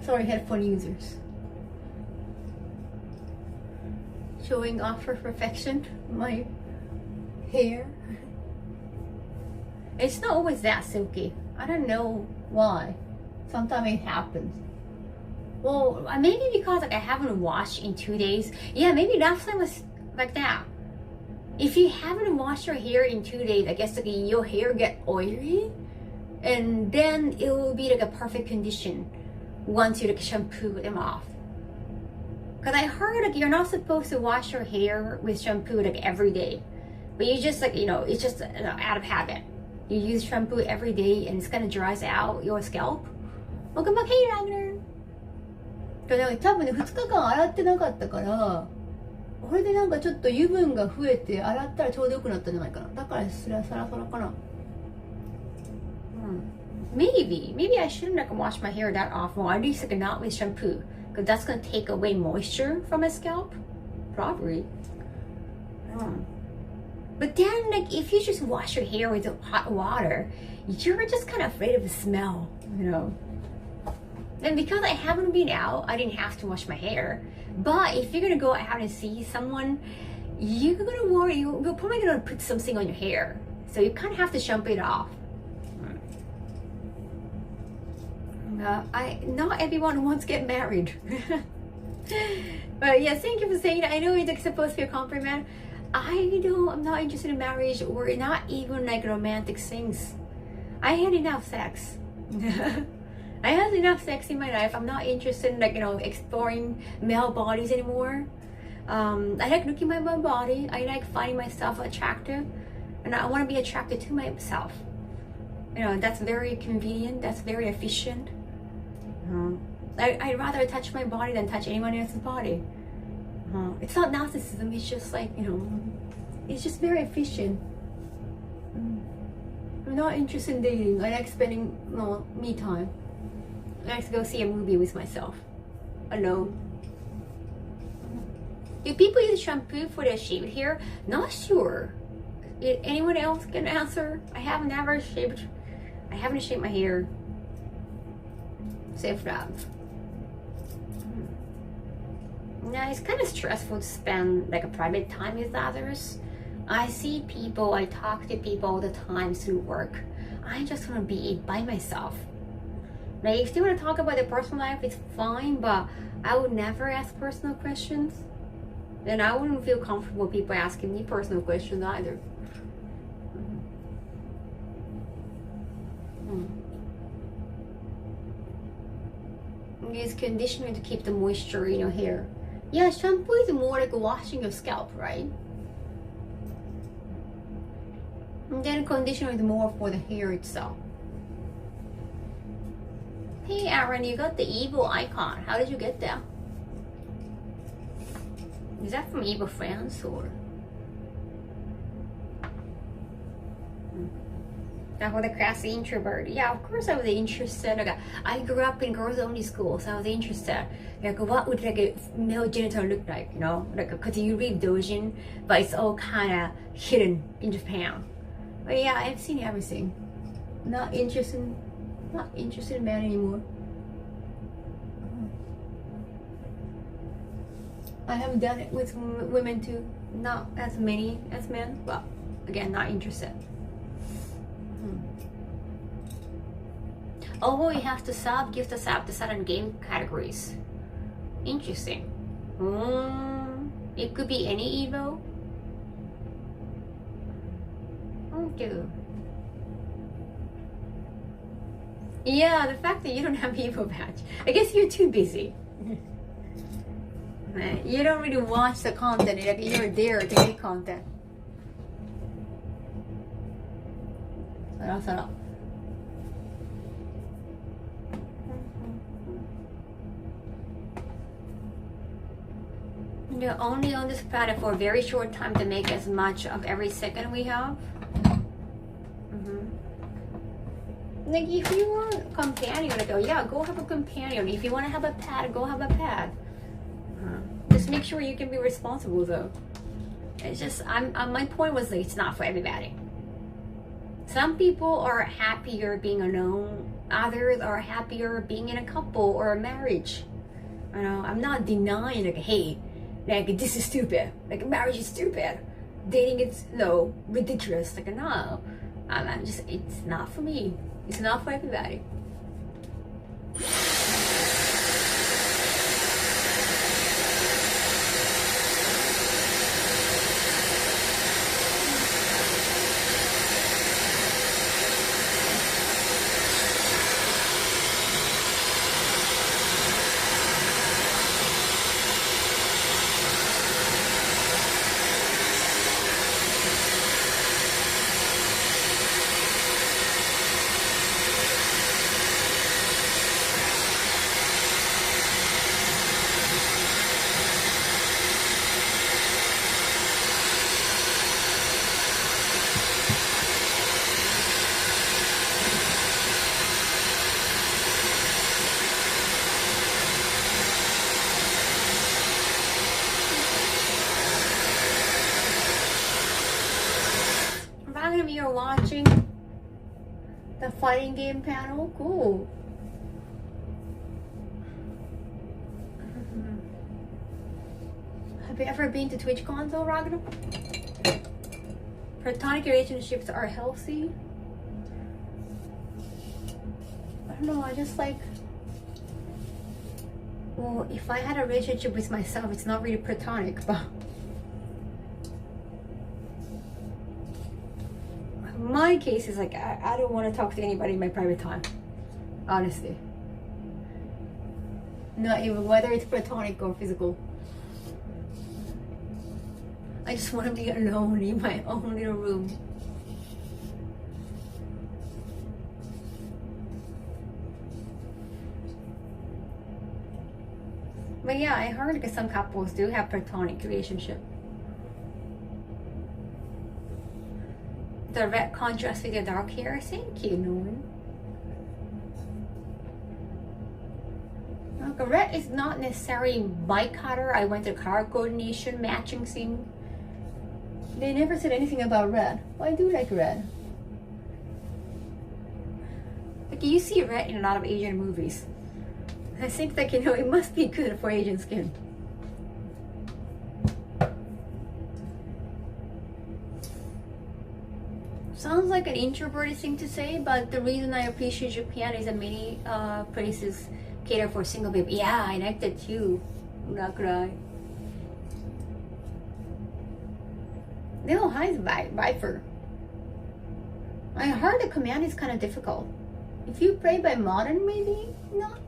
Sorry headphone users. Showing off for perfection my hair. It's not always that silky. I don't know why. Sometimes it happens. Well, maybe because like I haven't washed in 2 days. Yeah, maybe last time was like that. If you haven't washed your hair in 2 days, I guess like your hair get oily, and then it will be like a perfect condition once you like shampoo them off. Cause I heard like you're not supposed to wash your hair with shampoo like every day, but you just like it's just out of habit. You use shampoo every day and it's kind of dries out your scalp. Welcome back, hey Ragnar. 多分ね2日間洗ってなかったから、これでなんかちょっと油分が増えて洗ったらちょうど良くなったんじゃないかな。だからサラサラかな。Maybe I shouldn't like wash my hair that often, or at least like not with shampoo, because that's gonna take away moisture from my scalp. Probably. But then like if you just wash your hair with hot water, you're just kind of afraid of the smell, you know. And because I haven't been out, I didn't have to wash my hair. But if you're gonna go out and see someone, you're gonna worry, you're probably gonna put something on your hair. So you kind of have to shampoo it off. Not everyone wants to get married. But yeah, thank you for saying that. I know it's like supposed to be a compliment. I'm not interested in marriage or not even like romantic things. I had enough sex. I had enough sex in my life. I'm not interested in like exploring male bodies anymore. I like looking at my body. I like finding myself attractive, and I want to be attracted to myself. That's very convenient. That's very efficient. I'd rather touch my body than touch anyone else's body. It's not narcissism. It's just like it's just very efficient. I'm not interested in dating. I like spending me time. I like to go see a movie with myself, alone. Do people use shampoo for their shaved hair? Not sure. Anyone else can answer? I haven't shaved my hair. Save that. Now it's kind of stressful to spend like a private time with others. I talk to people all the time through work. I just want to be by myself. Like if they want to talk about their personal life, it's fine, but I would never ask personal questions. Then I wouldn't feel comfortable people asking me personal questions either. Use conditioner to keep the moisture in your hair. Yeah, shampoo is more like washing your scalp, right? And then conditioner is more for the hair itself. Hey Aaron, you got the evil icon. How did you get that? Is that from Evil Friends or? For the classy introvert. Yeah, of course I was interested. Like, I grew up in girls only school, so I was interested. Like, what would like a male genital look like? Like because you read Dojin, but it's all kind of hidden in Japan. But yeah, I've seen everything. Not interested in men anymore. I have done it with women too. Not as many as men, but again, not interested. Oh, you have to gift a sub to certain game categories. Interesting. It could be any Evo. Okay. Yeah, the fact that you don't have Evo badge. I guess you're too busy. You don't really watch the content. Like you're there to make content. そろそろ。You're only on this planet for a very short time to make as much of every second we have. Like if you want a companion, like, oh yeah, go have a companion. If you want to have a pet, go have a pet. Just make sure you can be responsible though. It's just, my point was like, it's not for everybody. Some people are happier being alone. Others are happier being in a couple or a marriage. You know, I'm not denying like, hey, like this is stupid. Like marriage is stupid. Dating is ridiculous. Like no, I'm just, it's not for me. It's not for everybody. You're watching the fighting game panel. Cool. Have you ever been to Twitch console, Ragnar? Platonic relationships are healthy. I don't know, I just like, well, if I had a relationship with myself, it's not really platonic, but my case is like, I don't want to talk to anybody in my private time, honestly. Not even whether it's platonic or physical. I just want to be alone in my own little room. But yeah, I heard that some couples do have platonic relationship. The red contrast with your dark hair. Thank you, Norman. Like, red is not necessarily my color. I went to color coordination matching thing. They never said anything about red. Well, I do like red. Like you see red in a lot of Asian movies. I think that, you know, it must be good for Asian skin. Sounds like an introverted thing to say, but the reason I appreciate Japan is that many places cater for single people. Yeah, I like that too. I'm not cry. They don't hide Viper. I heard the command is kind of difficult. If you play by modern, maybe not.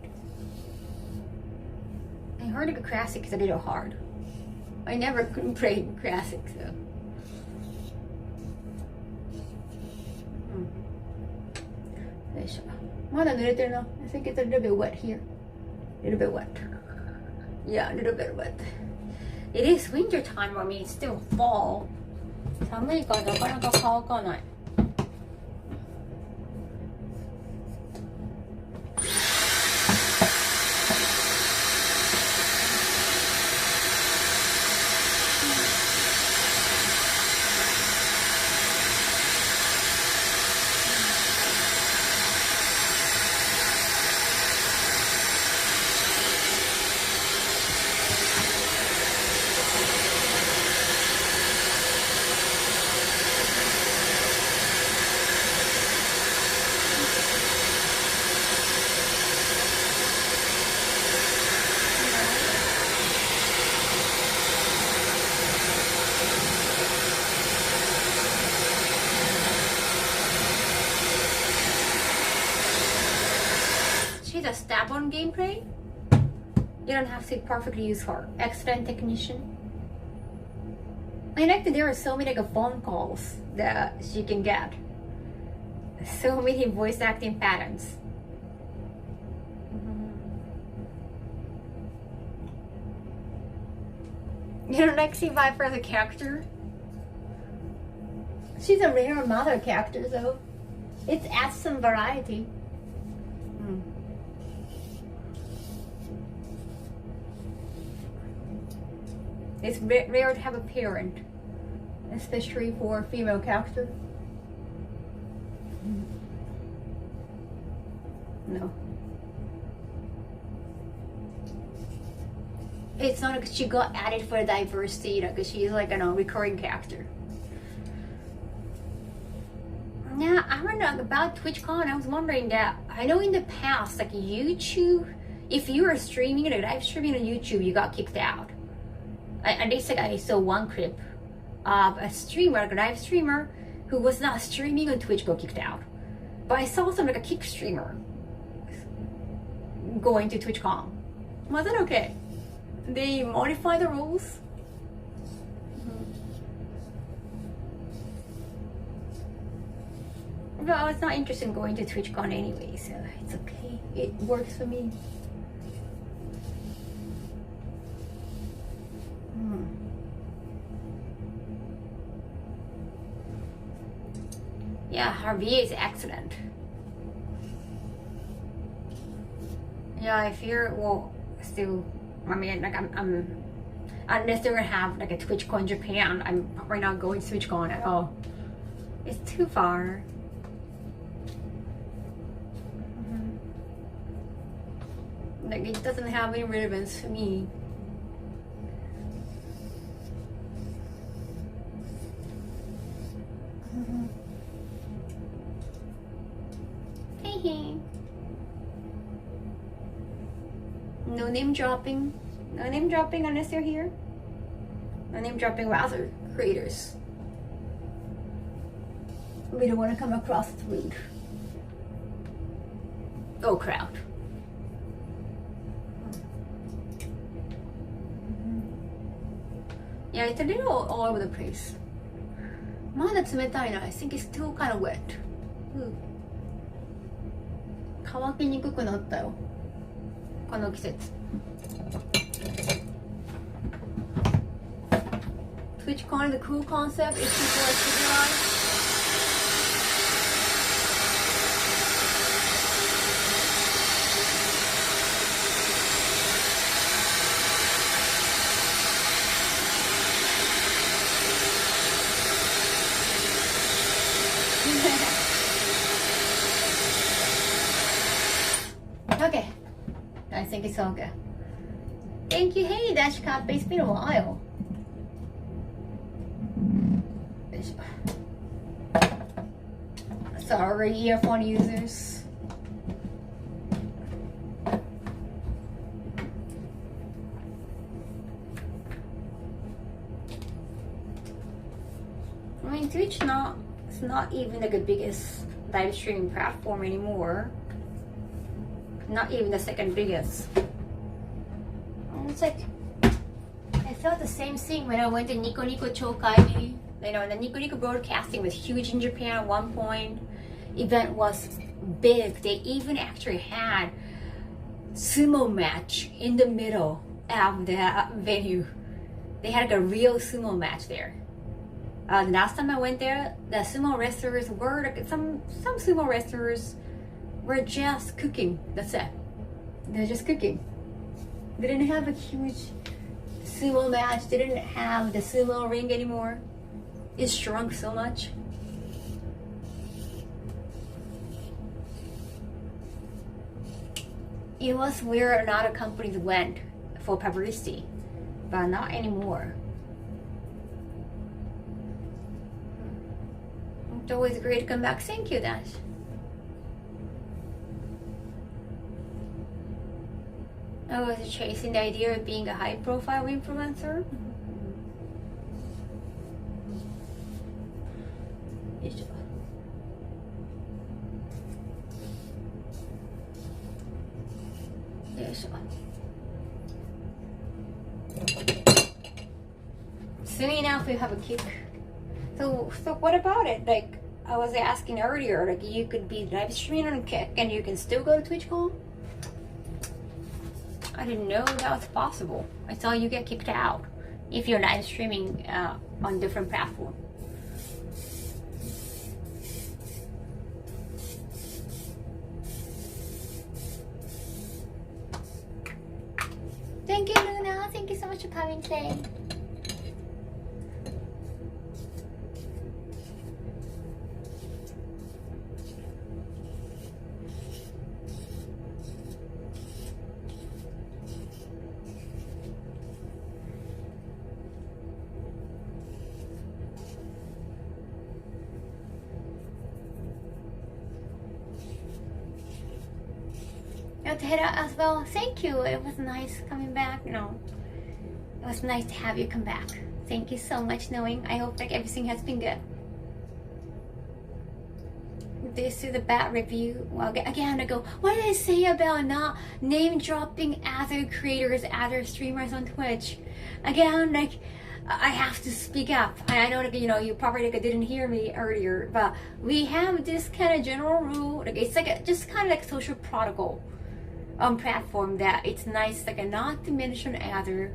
I heard the classic is a little hard. I never couldn't play classic, so. I think it's a little bit wet here. A little bit wet. Yeah, a little bit wet. It is winter time. I mean, it's still fall. 寒いからなかなか乾かない。stubborn gameplay, you don't have to perfectly use her. Excellent technician. I like that there are so many like phone calls that she can get. So many voice acting patterns. You don't like C5 as a character? She's a rare mother character though. It adds some variety. It's rare to have a parent, especially for a female character. No. It's not like she got added for diversity, like she's like a recurring character. Yeah, I don't know about TwitchCon. I was wondering that. I know in the past, like YouTube, if you were streaming, like live streaming on YouTube, you got kicked out. At least like I saw one clip of a streamer, like a live streamer, who was not streaming on Twitch got kicked out. But I saw some like a kick streamer going to TwitchCon. Was it okay? They modify the rules. But I was not interested in going to TwitchCon anyway, so it's okay. It works for me. Yeah, her VA is excellent. Yeah, I fear well still. I mean, like I'm unless they're gonna have like a TwitchCon Japan, I'm probably not going to TwitchCon at all. It's too far. Like it doesn't have any relevance for me. Hey. No name dropping. No name dropping unless you're here. No name dropping with other creators. We don't want to come across as rude. Oh, crowd. Yeah, it's a little all over the place. まだ冷たいな。I think it's still kind of wet. 乾きにくくなったよ。この季節。TwitchCon is a cool concept if people are civilized. Okay, I think it's all good. Thank you. Hey, Dash Cafe. It's been a while. Sorry, earphone users. I mean, Twitch it's not even like the biggest live streaming platform anymore. Not even the second biggest. And it's like I felt the same thing when I went to Nico Nico Chokai. You know, the Nico Nico broadcasting was huge in Japan at one point. Event was big. They even actually had sumo match in the middle of the venue. They had like a real sumo match there. The last time I went there, the sumo wrestlers were like some sumo wrestlers were just cooking. That's it. They're just cooking. They didn't have a huge sumo match. They didn't have the sumo ring anymore. It shrunk so much. It was where a lot of companies went for publicity, but not anymore. It's always great to come back. Thank you, Dash. I was chasing the idea of being a high-profile influencer. よいしょ。Soon enough, we have a kick. So what about it? Like I was asking earlier, like you could be live streaming on Kick and you can still go to TwitchCon. I didn't know that was possible. I saw you get kicked out if you're live streaming on different platform. Thank you, Luna. Thank you so much for coming today. To head out as well. Thank you. It was nice coming back. No, it was nice to have you come back. Thank you so much, knowing. I hope like everything has been good. This is a bad review. Well, again, I go, what did I say about not name dropping other creators, other streamers on Twitch? Again, like I have to speak up. I know, like, you know, you probably like didn't hear me earlier, but we have this kind of general rule. Like it's like just kind of like social protocol on platform that it's nice like not to mention other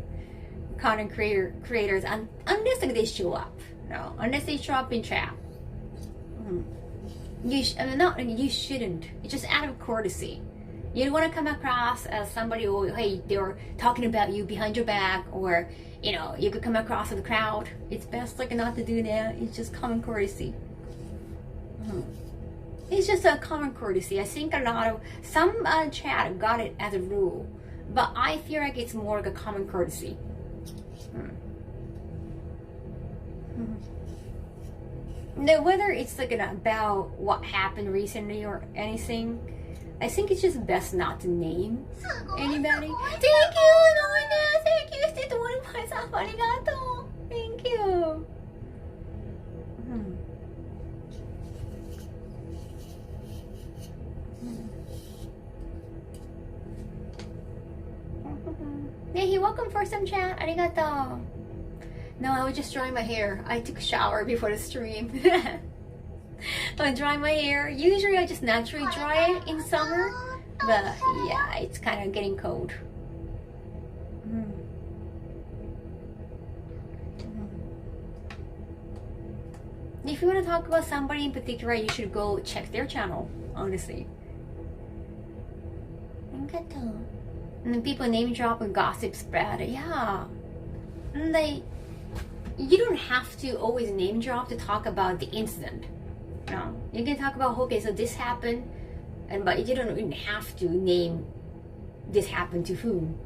content creators unless like they show up, no, unless they show up in chat. You shouldn't. It's just out of courtesy. You don't want to come across as somebody who, hey, they were talking about you behind your back, or you know, you could come across as the crowd. It's best like not to do that. It's just common courtesy. It's just a common courtesy. I think a lot of some chat got it as a rule, but I feel like it's more like a common courtesy. Now, whether it's like about what happened recently or anything, I think it's just best not to name anybody. Thank you, Noina. Thank you. Thank you. Hey, welcome for some chat. Arigato. No, I was just drying my hair. I took a shower before the stream. I dry my hair. Usually I just naturally dry it in summer, but yeah, it's kind of getting cold. If you want to talk about somebody in particular, you should go check their channel, honestly. And then people name drop and gossip spread. Yeah. And you don't have to always name drop to talk about the incident. No. You can talk about, okay, so this happened, but you don't even have to name this happened to whom.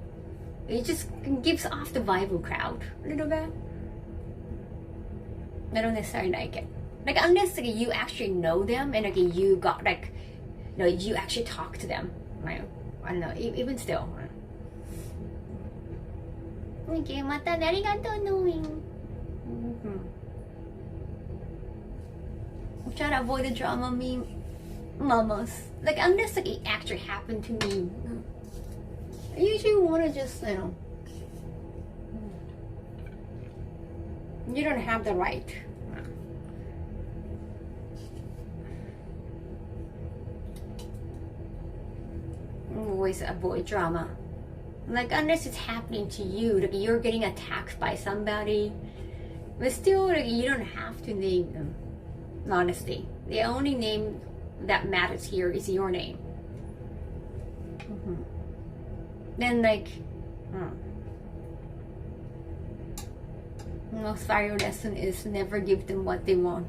It just gives off the vibe of crowd a little bit. I don't necessarily like it. Like unless like, you actually know them and like you got like, you know, you actually talk to them. Right? I don't know, even still. Okay, mata arigatou, knowing. I'm trying to avoid the drama meme mamas. Like unless like it actually happened to me. I usually wanna just, you know, you don't have the right. Always avoid drama. Like unless it's happening to you, like you're getting attacked by somebody, but still like, you don't have to name them. Honestly, the only name that matters here is your name. Then like most value lesson is never give them what they want.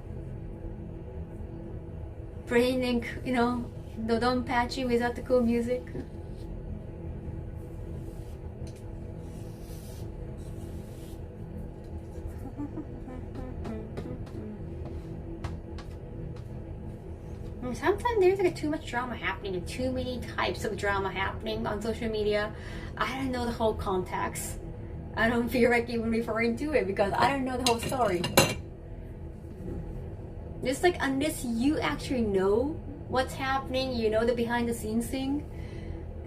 Playing, you know, the Don Patchy without the cool music. Sometimes there's like too much drama happening and too many types of drama happening on social media. I don't know the whole context. I don't feel like even referring to it because I don't know the whole story. It's like unless you actually know what's happening, you know the behind the scenes thing,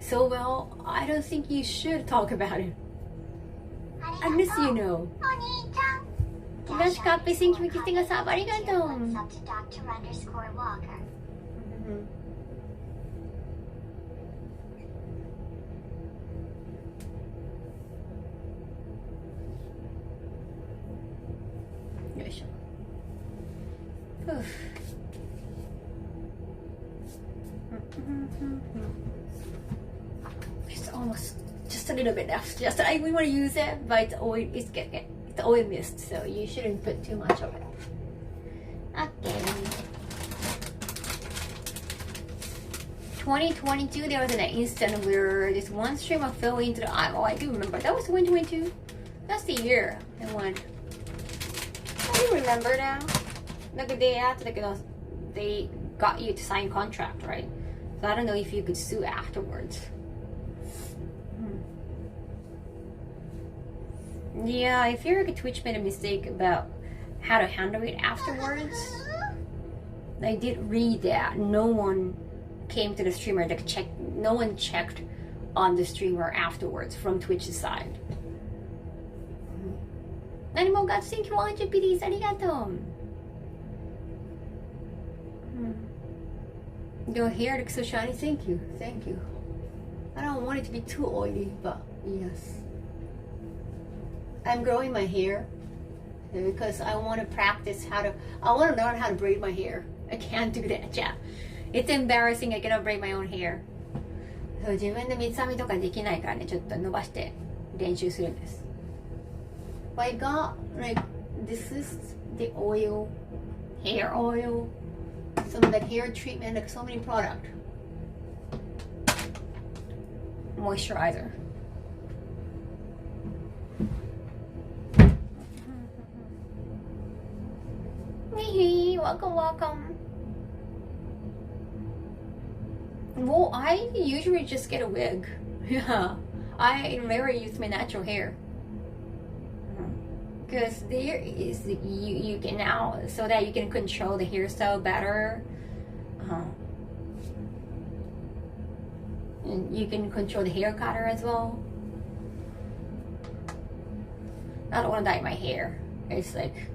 so well, I don't think you should talk about it. Unless you know. Dash copy, thank you for gifting us up. Arigato. It's almost just a little bit left. Just we want to use it, but it's oil mist, so you shouldn't put too much of it. Okay. 2022, there was an instant where this one streamer fell into the eye. Oh, I do remember. That was 2022. That's the year I went. I do remember now. Like they had they got you to sign contract, right? So I don't know if you could sue afterwards. Yeah, I feel like Twitch made a mistake about how to handle it afterwards. I did read that no one came to the streamer, no one checked on the streamer afterwards from Twitch's side. Nanimo got thank you 100 biddies, arigato. Your hair looks so shiny, thank you. I don't want it to be too oily, but yes. I'm growing my hair because I want to practice I want to learn how to braid my hair. I can't do that, yeah. It's embarrassing, I cannot braid my own hair. そう、自分で三つ編みとかできないからね、ちょっと伸ばして練習するんです。But I got, like, this is the oil, hair oil, some of that hair treatment, like so many products. Moisturizer. Hey, welcome. Well, I usually just get a wig. Yeah, I never use my natural hair. Because there is, you can now, so that you can control the hairstyle better. And you can control the hair cutter as well. I don't want to dye my hair. It's like,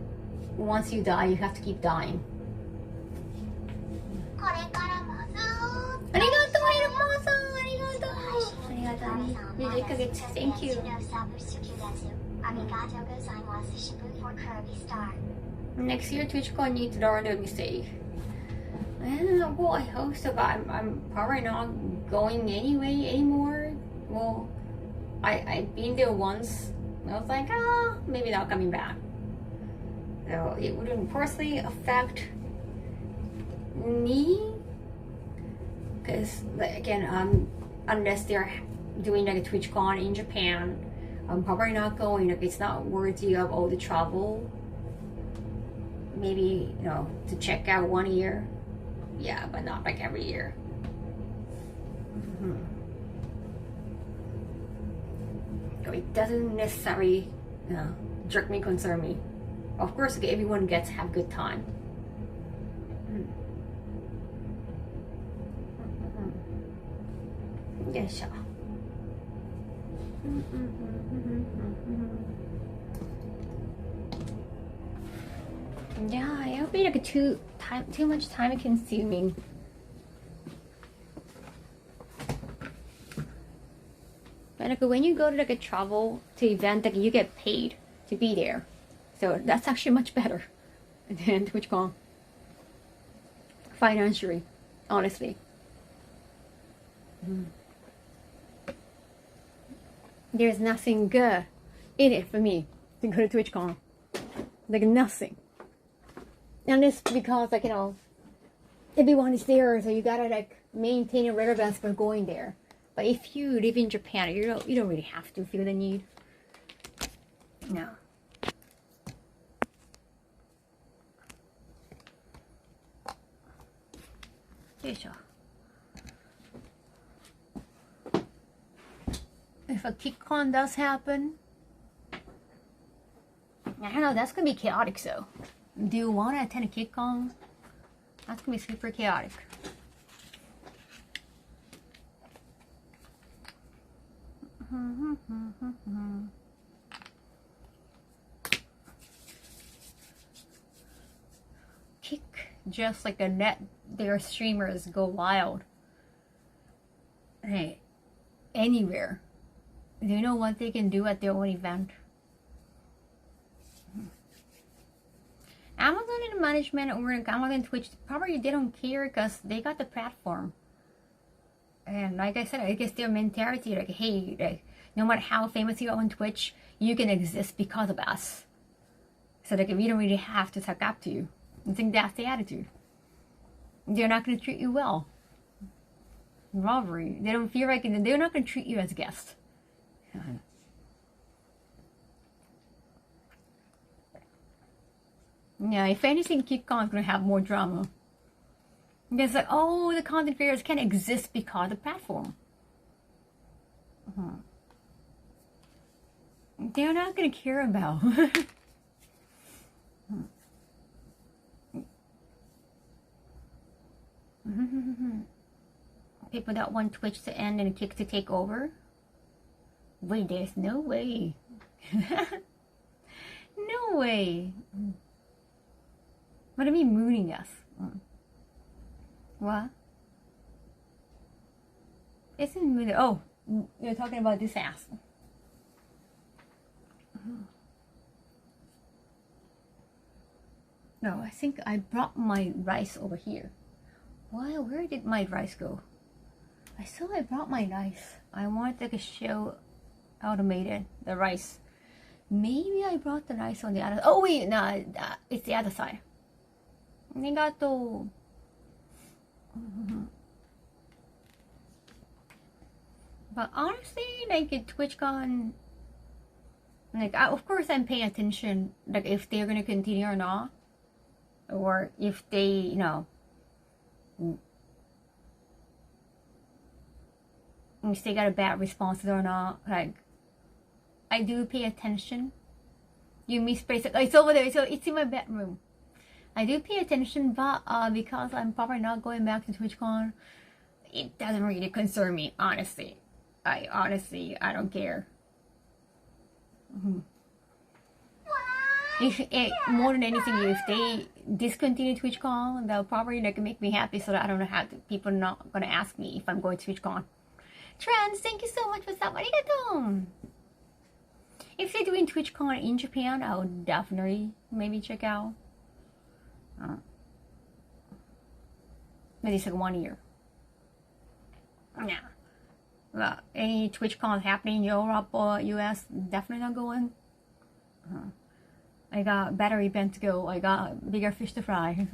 once you dye, you have to keep dyeing. Thank you. Next year, TwitchCon needs to learn the mistake. Well, I hope so, but I'm probably not going anymore. Well, I've been there once. I was like, maybe not coming back. So it wouldn't personally affect me, because again, unless they're doing like a TwitchCon in Japan, I'm probably not going. Like, it's not worthy of all the travel. Maybe, to check out 1 year. Yeah, but not like every year. It doesn't necessarily jerk me, concern me. Of course, okay, everyone gets to have a good time. Yes. Yeah, it would be like too much time consuming. But like when you go to like a travel to event, like you get paid to be there, so that's actually much better than TwitchCon financially, honestly. There's nothing good in it for me to go to TwitchCon. Like nothing. And it's because like everyone is there, so you gotta like maintain a relevance for going there. But if you live in Japan, you don't really have to feel the need. No. If a KickCon does happen, I don't know, that's gonna be chaotic. So, do you want to attend a KickCon? That's gonna be super chaotic. Kick just like a net. Their streamers go wild. Hey, anywhere. Do you know what they can do at their own event? Amazon and management or Amazon Twitch, probably they don't care because they got the platform. And like I said, I guess their mentality, like, hey, like, no matter how famous you are on Twitch, you can exist because of us. So like, we don't really have to suck up to you. I think that's the attitude. They're not going to treat you well. Robbery. They don't feel like they're not going to treat you as a guest. Yeah, if anything, KickCon's going to have more drama. Because like, oh, the content creators can exist because of the platform. They're not going to care about. People that want Twitch to end and Kick to take over. Wait, there's no way. No way. What do you mean mooning us? What? Isn't mooning? Oh, you're talking about this ass. No, I think I brought my rice over here. Why? Where did my rice go? I saw I brought my rice. I wanted to show automated the rice. Maybe I brought the rice on the other. Oh wait, no, it's the other side. Arigato. But honestly, like at TwitchCon, like of course I'm paying attention, like if they're gonna continue or not, or if they, you know, if they got a bad response or not. Like I do pay attention. You misplaced it. It's over there. So it's in my bedroom. I do pay attention, but because I'm probably not going back to TwitchCon, it doesn't really concern me, honestly. I don't care. If more than anything, if they discontinue TwitchCon, they'll probably like make me happy, so that I don't know how to, people are not gonna ask me if I'm going to TwitchCon. Trans, thank you so much for sub. Arigato. If they're doing TwitchCon in Japan, I would definitely maybe check out. Maybe it's like 1 year. Yeah. Well, any TwitchCon happening in Europe or US, definitely not going. I got better event to go. I got bigger fish to fry.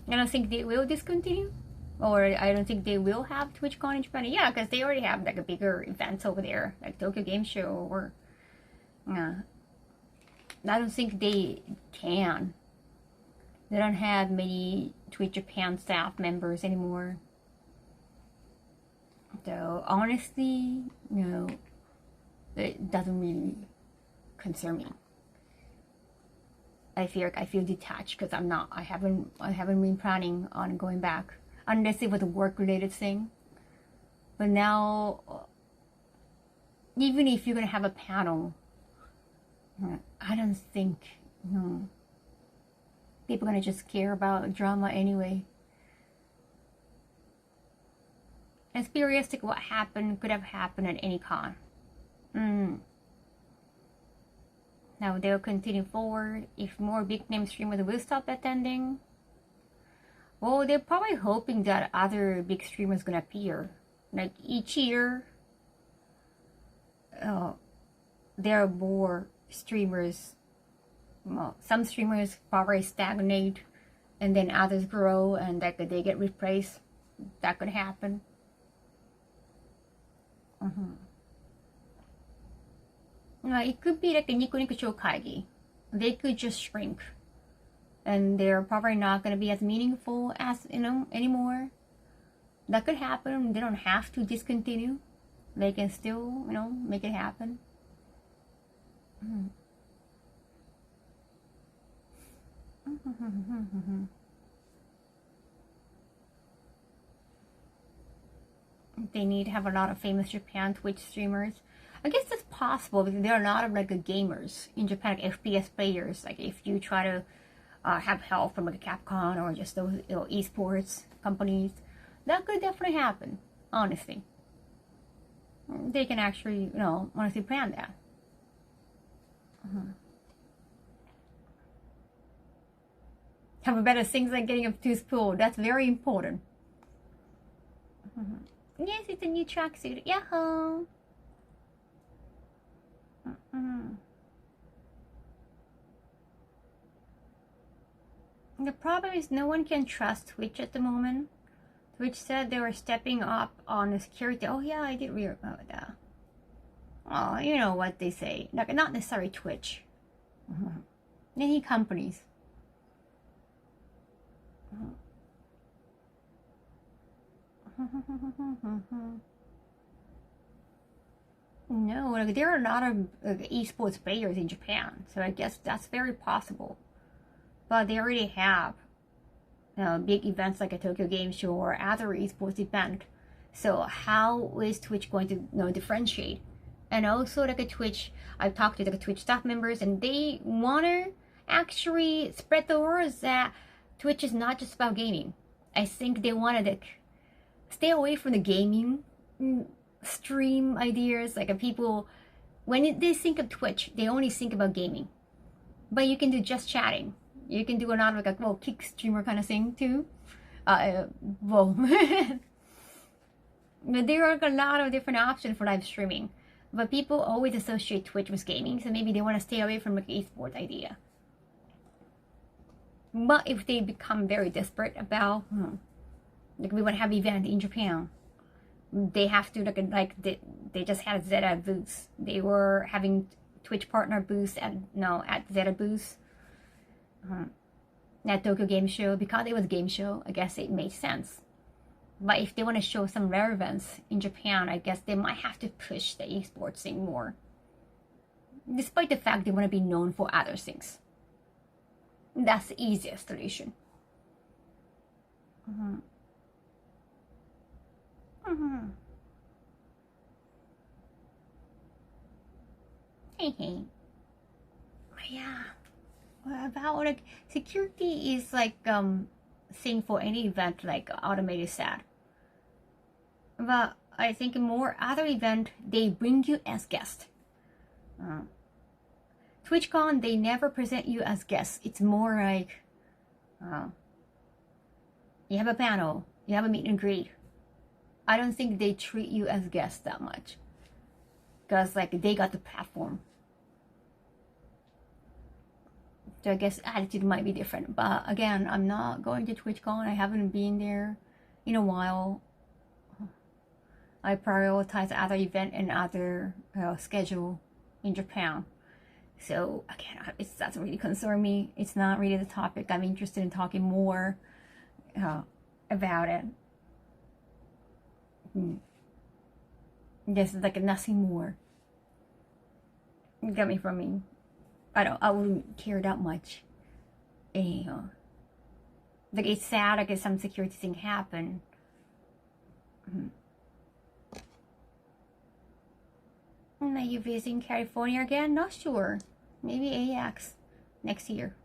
I don't think they will discontinue, or I don't think they will have TwitchCon in Japan. Yeah, because they already have like a bigger events over there, like Tokyo Game Show, or I don't think they can. They don't have many Twitch Japan staff members anymore. So honestly, you know, it doesn't really concern me. I feel detached because I haven't been planning on going back unless it was a work related thing. But now, even if you're gonna have a panel, I don't think people are gonna just care about drama anyway. Let's be realistic. What happened could have happened at any con. Now they'll continue forward. If more big name streamers will stop attending, well, they're probably hoping that other big streamers gonna appear. Like each year, there are more streamers. Well, some streamers probably stagnate, and then others grow, and like they get replaced. That could happen. It could be like a Nico Nico Chokaigi. They could just shrink, and they're probably not going to be as meaningful as anymore. That could happen. They don't have to discontinue. They can still make it happen. they need to have a lot of famous Japan Twitch streamers. I guess that's possible because there are a lot of like gamers in Japan, like FPS players. Like if you try to have help from like a Capcom or just those esports companies, that could definitely happen. Honestly, they can actually honestly plan that. Have a better things like getting up to school. That's very important. Yes, it's a new tracksuit. Yahoo! The problem is no one can trust Twitch at the moment. Twitch said they were stepping up on the security. Oh yeah, I did read about that. Oh, you know what they say. Like, not necessarily Twitch. Many companies. No, like there are a lot of esports players in Japan, so I guess that's very possible. But they already have big events like a Tokyo Game Show or other esports event. So how is Twitch going to differentiate? And also like a Twitch, I've talked to the Twitch staff members, and they want to actually spread the words that Twitch is not just about gaming. I think they want to stay away from the gaming stream ideas. Like people, when they think of Twitch, they only think about gaming. But you can do just chatting. You can do another like a kick streamer kind of thing too. Well, there are a lot of different options for live streaming. But people always associate Twitch with gaming, so maybe they want to stay away from like esports idea. But if they become very desperate about, like we want to have event in Japan, they have to they just had Zeta booths. They were having Twitch partner booths at Zeta booths. At Tokyo Game Show, because it was a game show, I guess it made sense. But if they want to show some relevance in Japan, I guess they might have to push the esports thing more. Despite the fact they want to be known for other things. That's the easiest solution. Hey. Yeah. About like security is like thing for any event like automated set. But I think more other event they bring you as guest. TwitchCon they never present you as guests. It's more like you have a panel, you have a meet and greet. I don't think they treat you as guests that much, because like they got the platform. So I guess attitude might be different. But again, I'm not going to TwitchCon. I haven't been there in a while. I prioritize other event and other schedule in Japan. So again, it doesn't really concern me. It's not really the topic. I'm interested in talking more about it. There's like nothing more. Get me from me. I wouldn't care that much. Anyhow. Like it's sad, like some security thing happened. Are you visiting California again? Not sure. Maybe AX next year.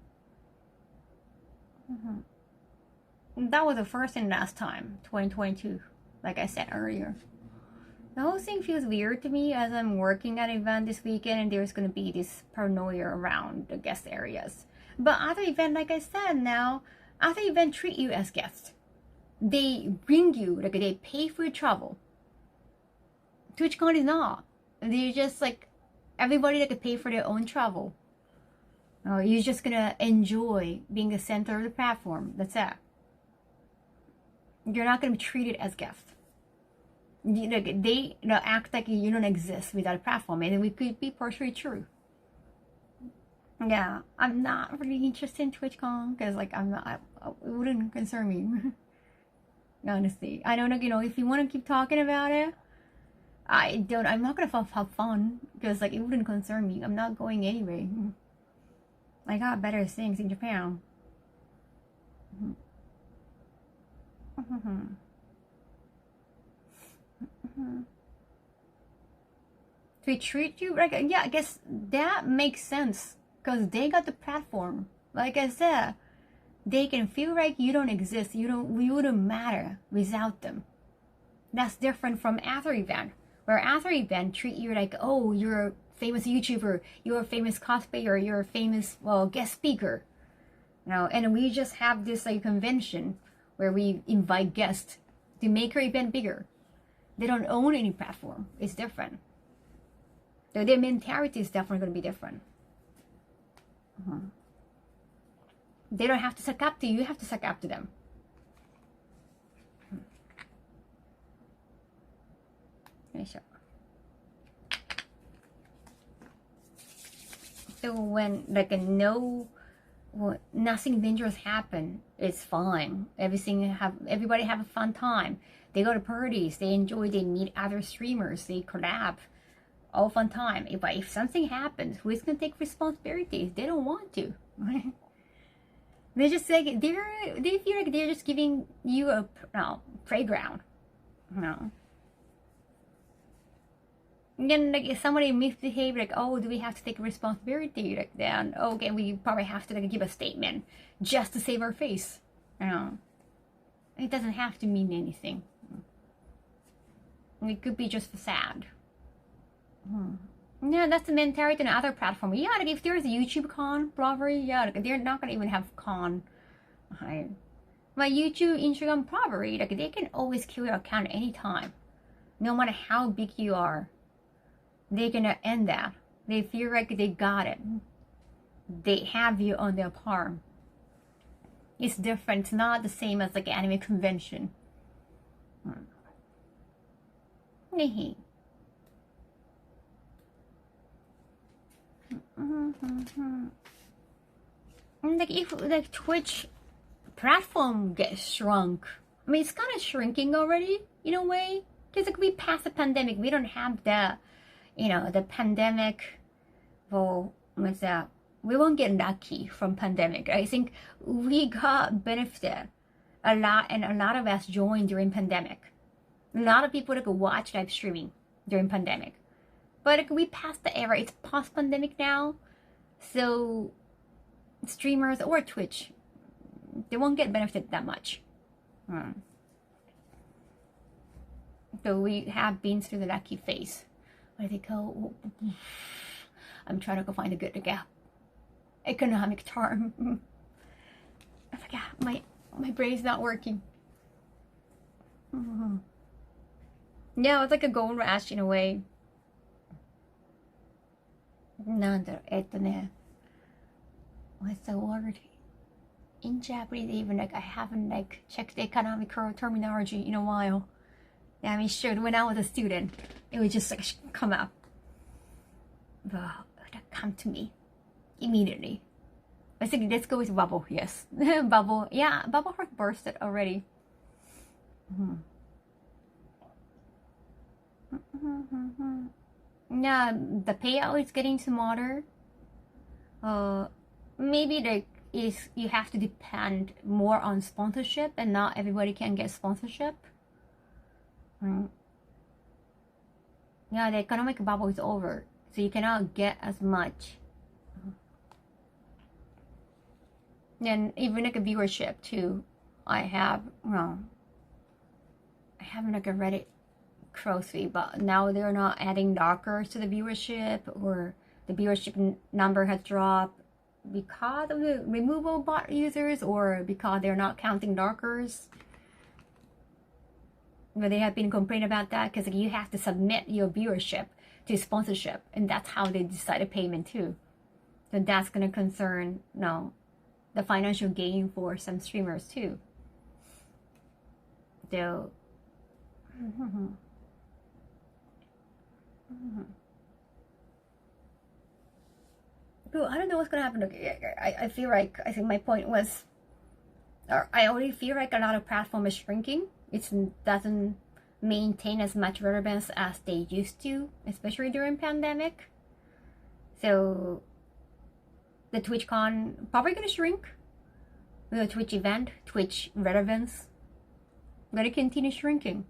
That was the first and last time, 2022, like I said earlier. The whole thing feels weird to me as I'm working at an event this weekend and there's going to be this paranoia around the guest areas. But other event, like I said now, other event treat you as guests. They bring you, like they pay for your travel. TwitchCon is not. They're just like, everybody that could pay for their own travel. You're just going to enjoy being the center of the platform. That's it. You're not going to be treated as guests. They act like you don't exist without a platform, and it could be partially true. Yeah, I'm not really interested in TwitchCon because like it wouldn't concern me. Honestly, I don't know. If you want to keep talking about it, I'm not gonna have fun because like it wouldn't concern me. I'm not going anyway. I got better things in Japan. To treat you like, yeah, I guess that makes sense because they got the platform. Like I said, they can feel like you don't exist. You wouldn't matter without them. That's different from other event, where other event treat you like, oh, you're a famous YouTuber, you're a famous cosplayer, you're a famous, well, guest speaker. You know, and we just have this like convention where we invite guests to make our event bigger. They don't own any platform. It's different. So their mentality is definitely going to be different. They don't have to suck up to you. You have to suck up to them. So when like nothing dangerous happen, it's fine. Everybody have a fun time. They go to parties, they enjoy, they meet other streamers, they collab, all fun time. If something happens, who's gonna take responsibility? They don't want to. They just like they feel like they're just giving you a playground. And then like if somebody misbehaves, like, oh, do we have to take responsibility? Like then okay, we probably have to like give a statement just to save our face. It doesn't have to mean anything. It could be just facade. Yeah, that's the mentality in other platform. Yeah, like if there's a YouTube con, probably, yeah, like they're not gonna even have con. My YouTube, Instagram, probably, like they can always kill your account anytime. No matter how big you are. They're gonna end that. They feel like they got it. They have you on their palm. It's different. It's not the same as like anime convention. And like if like Twitch platform gets shrunk, I mean it's kind of shrinking already in a way. Because like we passed the pandemic, we don't have the, the pandemic. Well, what's that? We won't get lucky from pandemic. I think we got benefited a lot, and a lot of us joined during pandemic. A lot of people like watch live streaming during pandemic, but like we passed the era. It's post pandemic now, so streamers or Twitch, they won't get benefited that much. So we have been through the lucky phase. Where they go, I'm trying to go find a good gap. Economic term. I forgot, my brain's not working. Yeah, it's like a gold rush in a way. What's the word? In Japanese even, like I haven't like checked the economic terminology in a while. Yeah, I mean, sure, when I was a student, it would just like come up. But it would come to me immediately. I think let's go with bubble, yes. Bubble, yeah, bubble has bursted already. Yeah, the payout is getting smaller. Maybe like you have to depend more on sponsorship, and not everybody can get sponsorship. Yeah, the economic bubble is over, so you cannot get as much. Then even like a viewership too. I have like a Reddit closely, but now they're not adding darkers to the viewership, or the viewership number has dropped because of the removal bot users, or because they're not counting darkers. But they have been complaining about that because you have to submit your viewership to sponsorship, and that's how they decide a payment too. So that's gonna concern the financial gain for some streamers too. So I don't know what's gonna happen. I feel like, I think my point was, I already feel like a lot of platform is shrinking. It doesn't maintain as much relevance as they used to, especially during pandemic. So the TwitchCon probably gonna shrink. The Twitch event, Twitch relevance, gonna continue shrinking.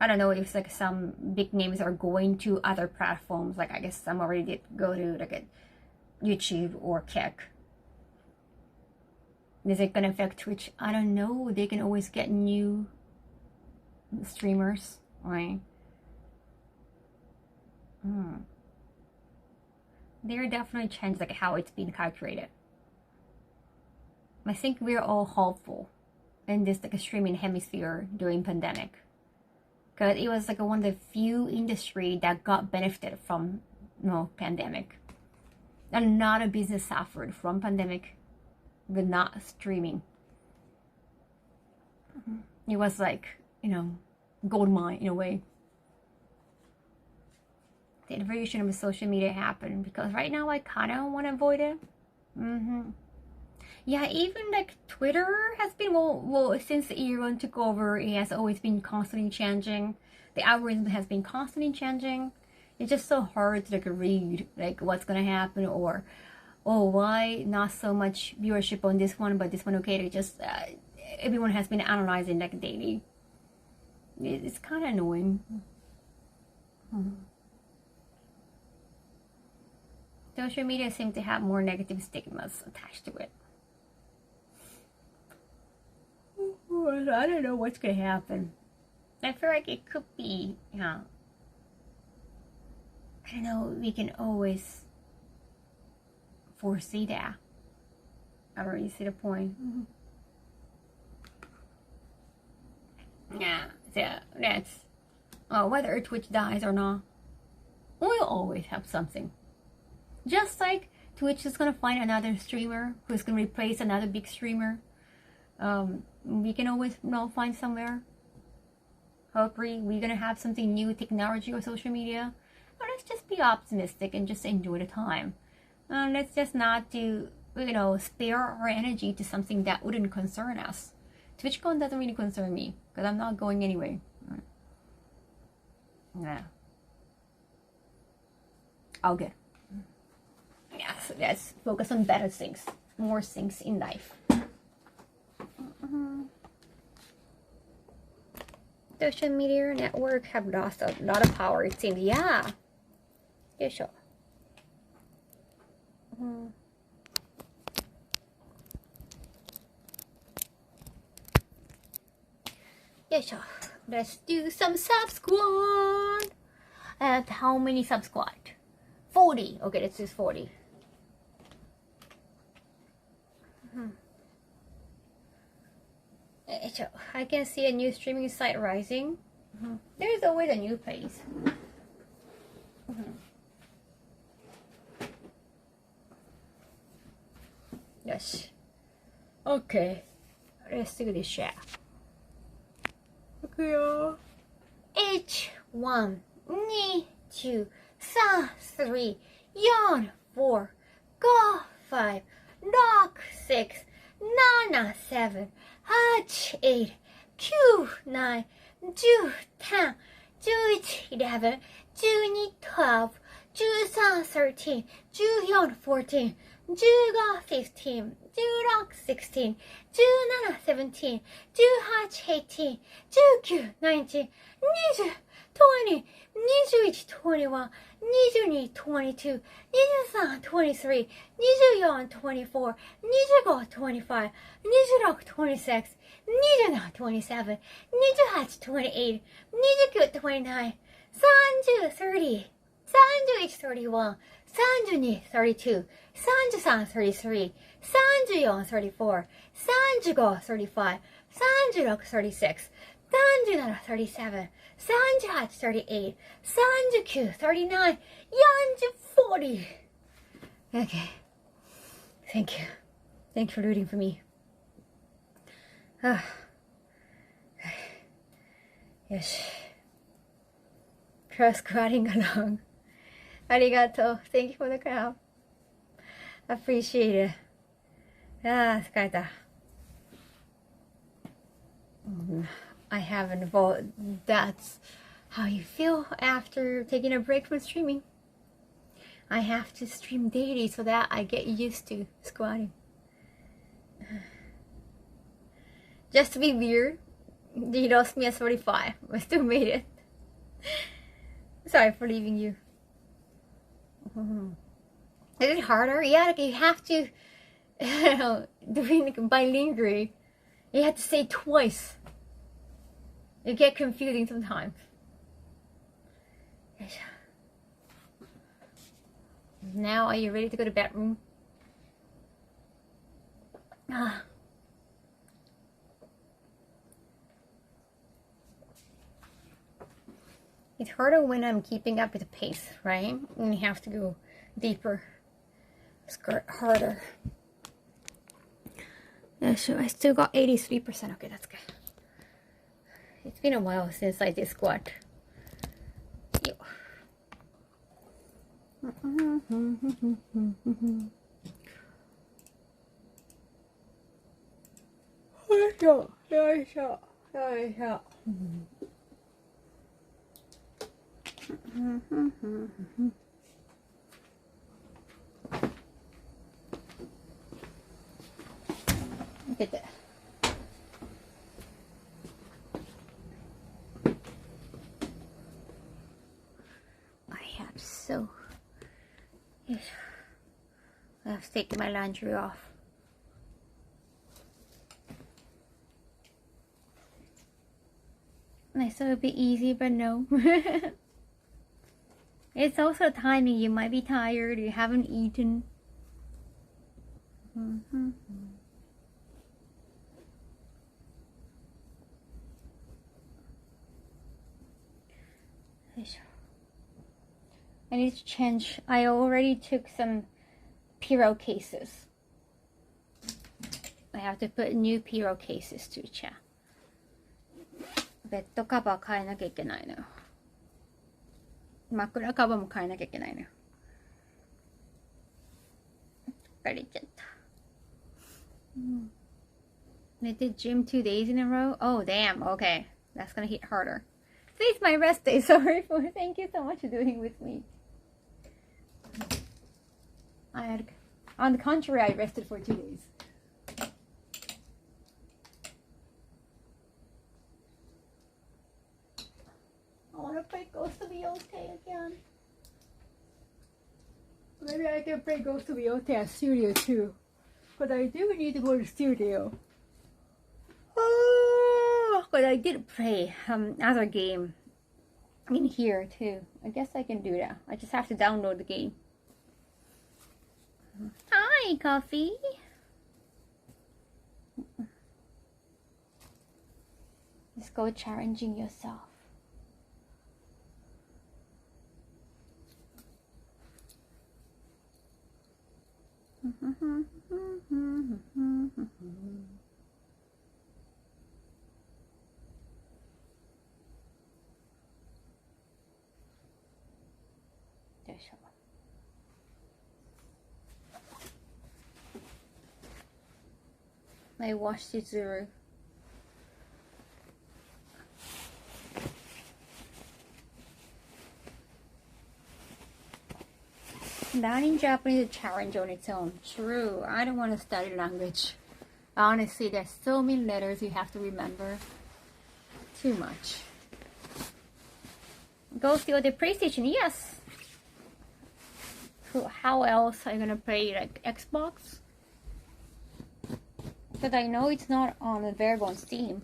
I don't know if like some big names are going to other platforms. Like I guess some already did go to like a YouTube or Kick. Is it gonna affect Twitch? I don't know. They can always get new streamers, right? They're definitely changed like how it's been calculated. I think we're all hopeful in this like a streaming hemisphere during pandemic, because it was like one of the few industry that got benefited from pandemic, and not a business suffered from pandemic with not streaming. It was like gold mine in a way. The evolution of social media happened because right now I kind of want to avoid it. Yeah, even like Twitter has been well since Elon took over. It has always been constantly changing. The algorithm has been constantly changing. It's just so hard to like read like what's gonna happen, or why not so much viewership on this one but this one okay. They just everyone has been analyzing like daily. It's kind of annoying. Social media seems to have more negative stigmas attached to it. I don't know what's gonna happen. I feel like it could be, I don't know, we can always foresee that. I don't really see the point. Yeah, so that's whether Twitch dies or not, we'll always have something. Just like Twitch is gonna find another streamer who's gonna replace another big streamer. We can always find somewhere. Hopefully we're gonna have something new, technology or social media. But let's just be optimistic and just enjoy the time. Let's just not do spare our energy to something that wouldn't concern us. TwitchCon doesn't really concern me because I'm not going anyway. Yeah. Okay. Yes, let's focus on better things, more things in life. Social media network have lost a lot of power, it seems. Yeah. Yeah, sure. Yeah, sure. Let's do some sub squad. And how many sub squad? 40. Okay, let's do 40. So I can see a new streaming site rising. There's always a new place. Yes. Okay. Let's do this share. Okay. H 1, 2, 3, 4, 5, 6, 7, 8, 9, 10, 11, 12, 13, 14, 15, 16, 17, 18, 19, 20, 21, 21, 22, 23, 24, 25, 26, 27, 28, 29, 30, 31, 31, 32, 33, 34, 35, 36, 37, 37, 38, 39, 40. Okay. Thank you. Thanks for rooting for me. Yes. Cross squatting along. Arigato. Thank you for the clap. Appreciate it. 疲れた。I haven't voted. That's how you feel after taking a break from streaming. I have to stream daily so that I get used to squatting. Just to be weird, they lost me at 45. I still made it. Sorry for leaving you. Is it harder? Yeah, like you have to, doing bilingual, you have to say twice. It get confusing sometimes. Now, are you ready to go to bedroom? It's harder when I'm keeping up with the pace, right? And you have to go deeper. Skirt harder. Yeah, so I still got 83%. Okay, that's good. It's been a while since I did squat. Yo. Look at that. I have to take my laundry off. I thought it would be easy, but no. It's also timing. You might be tired. You haven't eaten. I need to change. I already took some pillowcases. I have to put new pillowcases to check. ベッドカバー変えなきゃいけないのよ。枕カバーも変えなきゃいけないのよ。疲れちゃった。I did gym 2 days in a row. Oh damn. Okay, that's gonna hit harder. Today's my rest day. Sorry for. Thank you so much for doing with me. On the contrary, I rested for 2 days. I want to play Ghost of Yotei again. Maybe I can play Ghost of Yotei at studio too. But I do need to go to studio. But I did play other game in here too. I guess I can do that. I just have to download the game. Hi, Coffee. Just go challenging yourself. I washed it through. Learning Japanese is a challenge on its own. True. I don't want to study language. Honestly, there's so many letters you have to remember. Too much. Go steal the PlayStation. Yes. How else are you gonna play, like Xbox? Because I know it's not available on Steam.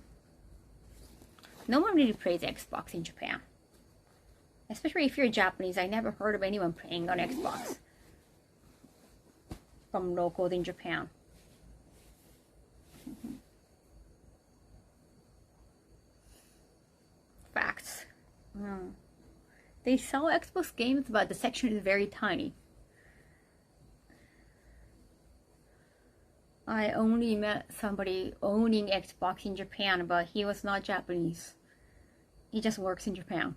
No one really plays Xbox in Japan. Especially if you're Japanese. I never heard of anyone playing on Xbox from locals in Japan. Facts. They sell Xbox games, but the section is very tiny. I only met somebody owning Xbox in Japan, but he was not Japanese. He just works in Japan.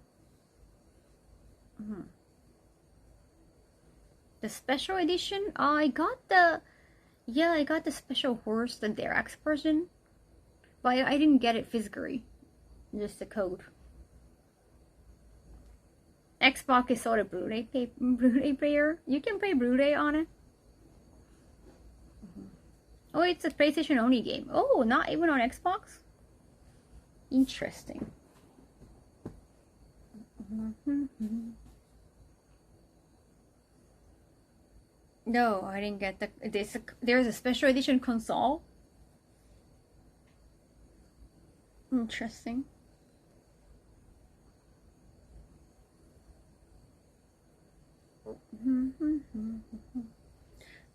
The special edition, I got the special horse, the deluxe version, but I didn't get it physically, just the code. Xbox is sort of Blu-ray player. You can play Blu-ray on it. Oh, it's a PlayStation only game. Oh, not even on Xbox? Interesting. No, I didn't get there's a special edition console. Interesting.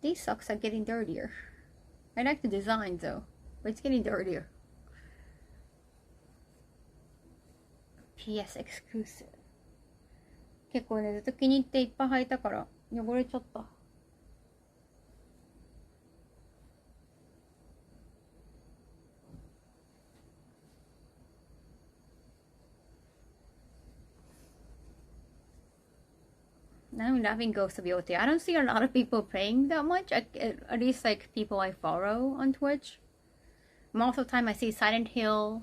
These socks are getting dirtier. I like the design though, but it's getting dirtier. PS exclusive. 結構ね、ずっと気に入っていっぱい履いたから汚れちゃった。I'm loving Ghost of Yoti. I don't see a lot of people playing that much. At least like people I follow on Twitch. Most of the time I see Silent Hill.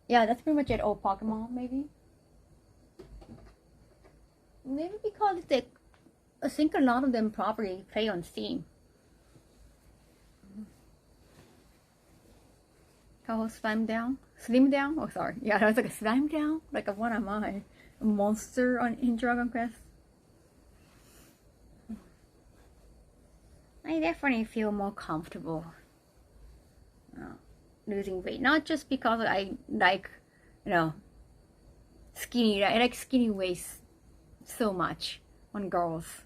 Yeah, that's pretty much it. Oh, Pokemon maybe. Maybe because I think a lot of them probably play on Steam. Kaho Slim Down? Slim Down? Oh, sorry. Yeah, that was like a Slime Down? Like, what am I? A monster in Dragon Quest? I definitely feel more comfortable losing weight. Not just because I like, skinny. I like skinny waist so much on girls.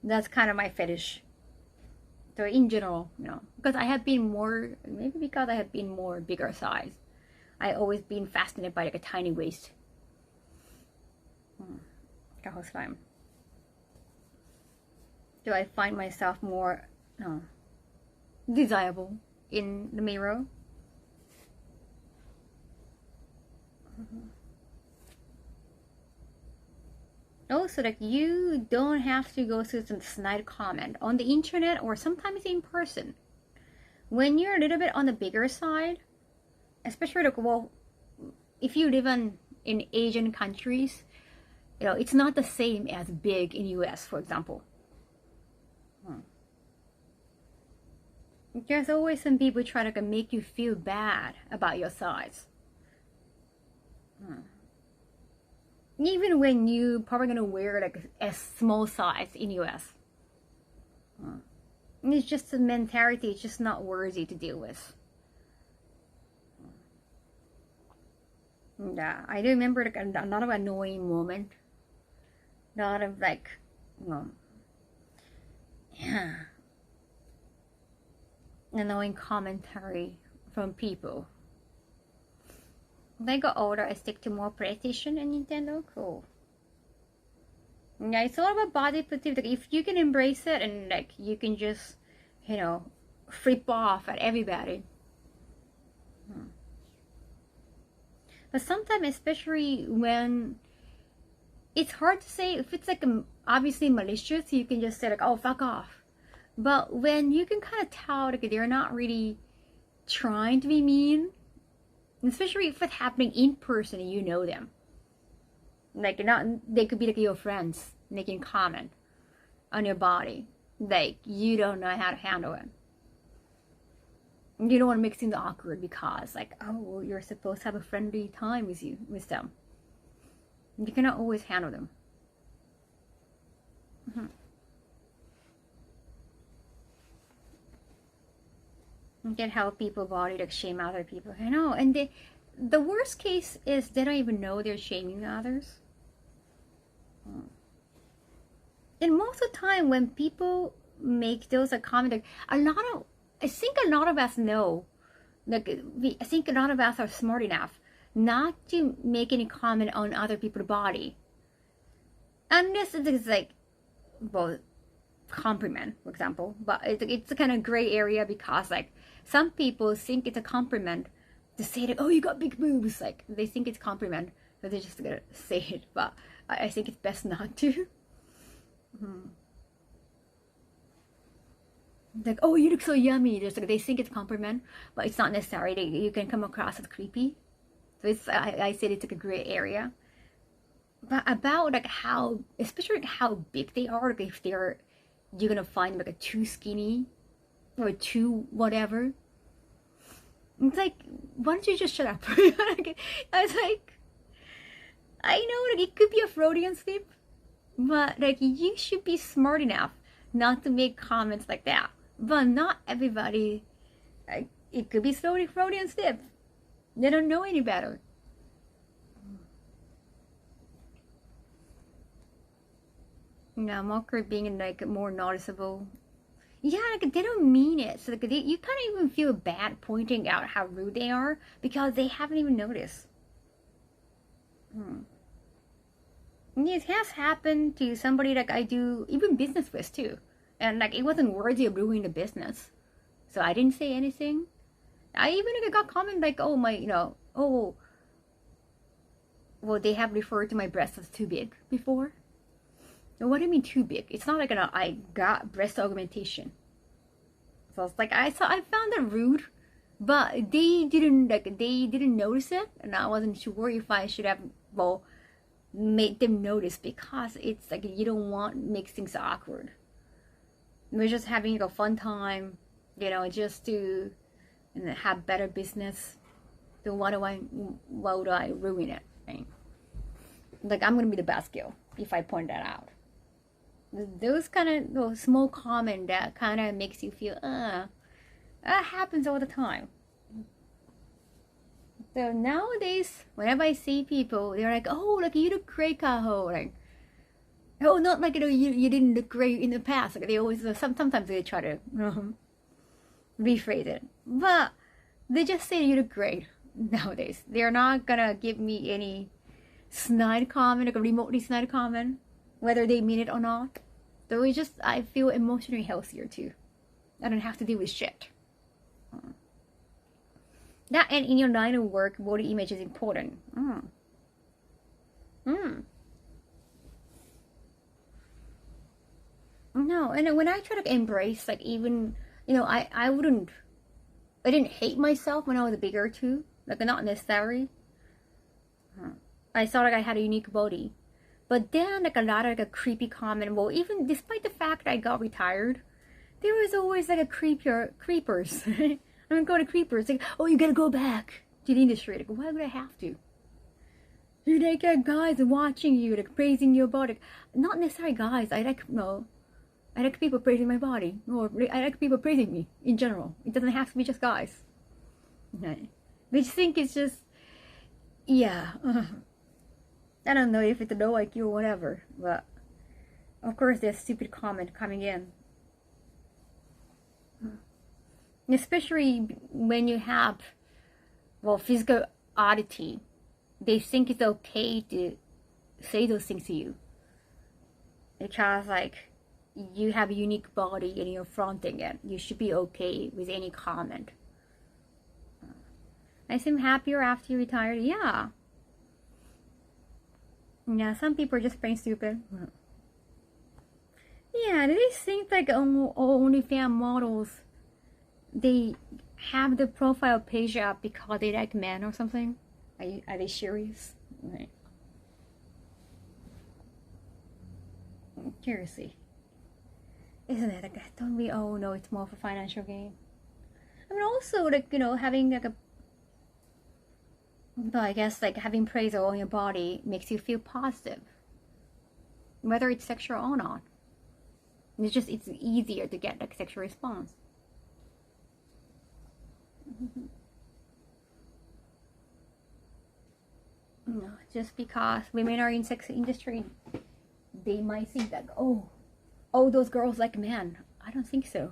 That's kind of my fetish. So in general, because I have been more, maybe because I have been more bigger size. I always been fascinated by like a tiny waist. Kaho slime. Do I find myself more desirable in the mirror? Also, like, you don't have to go through some snide comment on the internet or sometimes in person. When you're a little bit on the bigger side, especially like, well, if you live in Asian countries, it's not the same as big in US, for example. There's always some people try to make you feel bad about your size. Even when you probably gonna wear like a small size in US. It's just a mentality, it's just not worthy to deal with. Yeah, I do remember like a lot of annoying moment. A lot of like, annoying commentary from people. When I got older, I stick to more PlayStation and Nintendo. Cool. Yeah, it's all about body positivity. If you can embrace it and like you can just, flip off at everybody. But sometimes, especially when it's hard to say, if it's like obviously malicious, you can just say like, oh, fuck off. But when you can kind of tell like they're not really trying to be mean, especially if it's happening in person and you know them. Like they could be like your friends making comment on your body. Like you don't know how to handle it. You don't want to mix in the awkward because like, oh, well, you're supposed to have a friendly time with them. You cannot always handle them. Get how people body like shame other people. I know, and the worst case is they don't even know they're shaming others. And most of the time, when people make those comments, like I think a lot of us know, like I think a lot of us are smart enough not to make any comment on other people's body, unless it's like, well, compliment, for example. But it's a kind of gray area because like some people think it's a compliment to say that, oh, you got big boobs. Like they think it's a compliment, so they're just gonna say it. But I think it's best not to. Like, oh, you look so yummy. Just like they think it's a compliment, but it's not necessarily. You can come across as creepy. So it's I said it's like a gray area. But about like how, especially like how big they are, like if you're gonna find like a too skinny or too whatever. It's like, why don't you just shut up? I was like, I know like it could be a Freudian slip, but like you should be smart enough not to make comments like that. But not everybody. Like, it could be Freudian slip. They don't know any better. Yeah, mockery being like more noticeable. Yeah, like they don't mean it. So like you can't even feel bad pointing out how rude they are because they haven't even noticed. It has happened to somebody like I do even business with too. And like it wasn't worthy of ruining the business. So I didn't say anything. I even like, got comment like, oh my, oh, well, they have referred to my breast as too big before. What do you mean too big? It's not like I got breast augmentation. So it's like I found that rude, but they didn't notice it, and I wasn't sure if I should have made them notice because it's like you don't want make things awkward. We're just having a fun time, just to have better business. So why would I ruin it? Right? Like I'm gonna be the best girl if I point that out. Those kind of small comment that kind of makes you feel that happens all the time. So nowadays whenever I see people, they're like, oh, like you look great, Kaho. Like, oh, not like you didn't look great in the past. Like they always sometimes they try to rephrase it, but they just say you look great nowadays. They're not gonna give me any snide comment, like a remotely snide comment, whether they mean it or not. So it's just I feel emotionally healthier too. I don't have to deal with shit. That and in your line of work, body image is important. No, and when I try to embrace, like even I didn't hate myself when I was bigger too. Like not necessary. I thought like I had a unique body. But then like a lot of like a creepy comment, well even despite the fact that I got retired, there was always like a creepers. I'm gonna go to creepers, like, oh you gotta go back to the industry. Like why would I have to? You're like guys watching you, like praising your body. Not necessarily guys, I like people praising my body, or I like people praising me in general. It doesn't have to be just guys. Okay. They just think it's just, yeah. I don't know if it's a low IQ or whatever, but of course there's stupid comment coming in. Especially when you have, physical oddity. They think it's okay to say those things to you. Because like, you have a unique body and you're fronting it. You should be okay with any comment. I seem happier after you retired. Yeah. Yeah, some people are just plain stupid. Yeah, they think like OnlyFans models, they have the profile page up because they like men or something. Are they serious? Right. Seriously. Isn't it? Like, don't we all know it's more for financial gain? I mean, also, like, having like I guess like having praise on your body makes you feel positive, whether it's sexual or not. It's easier to get like sexual response. Just because women are in sex industry, they might think that oh those girls like men. I don't think so.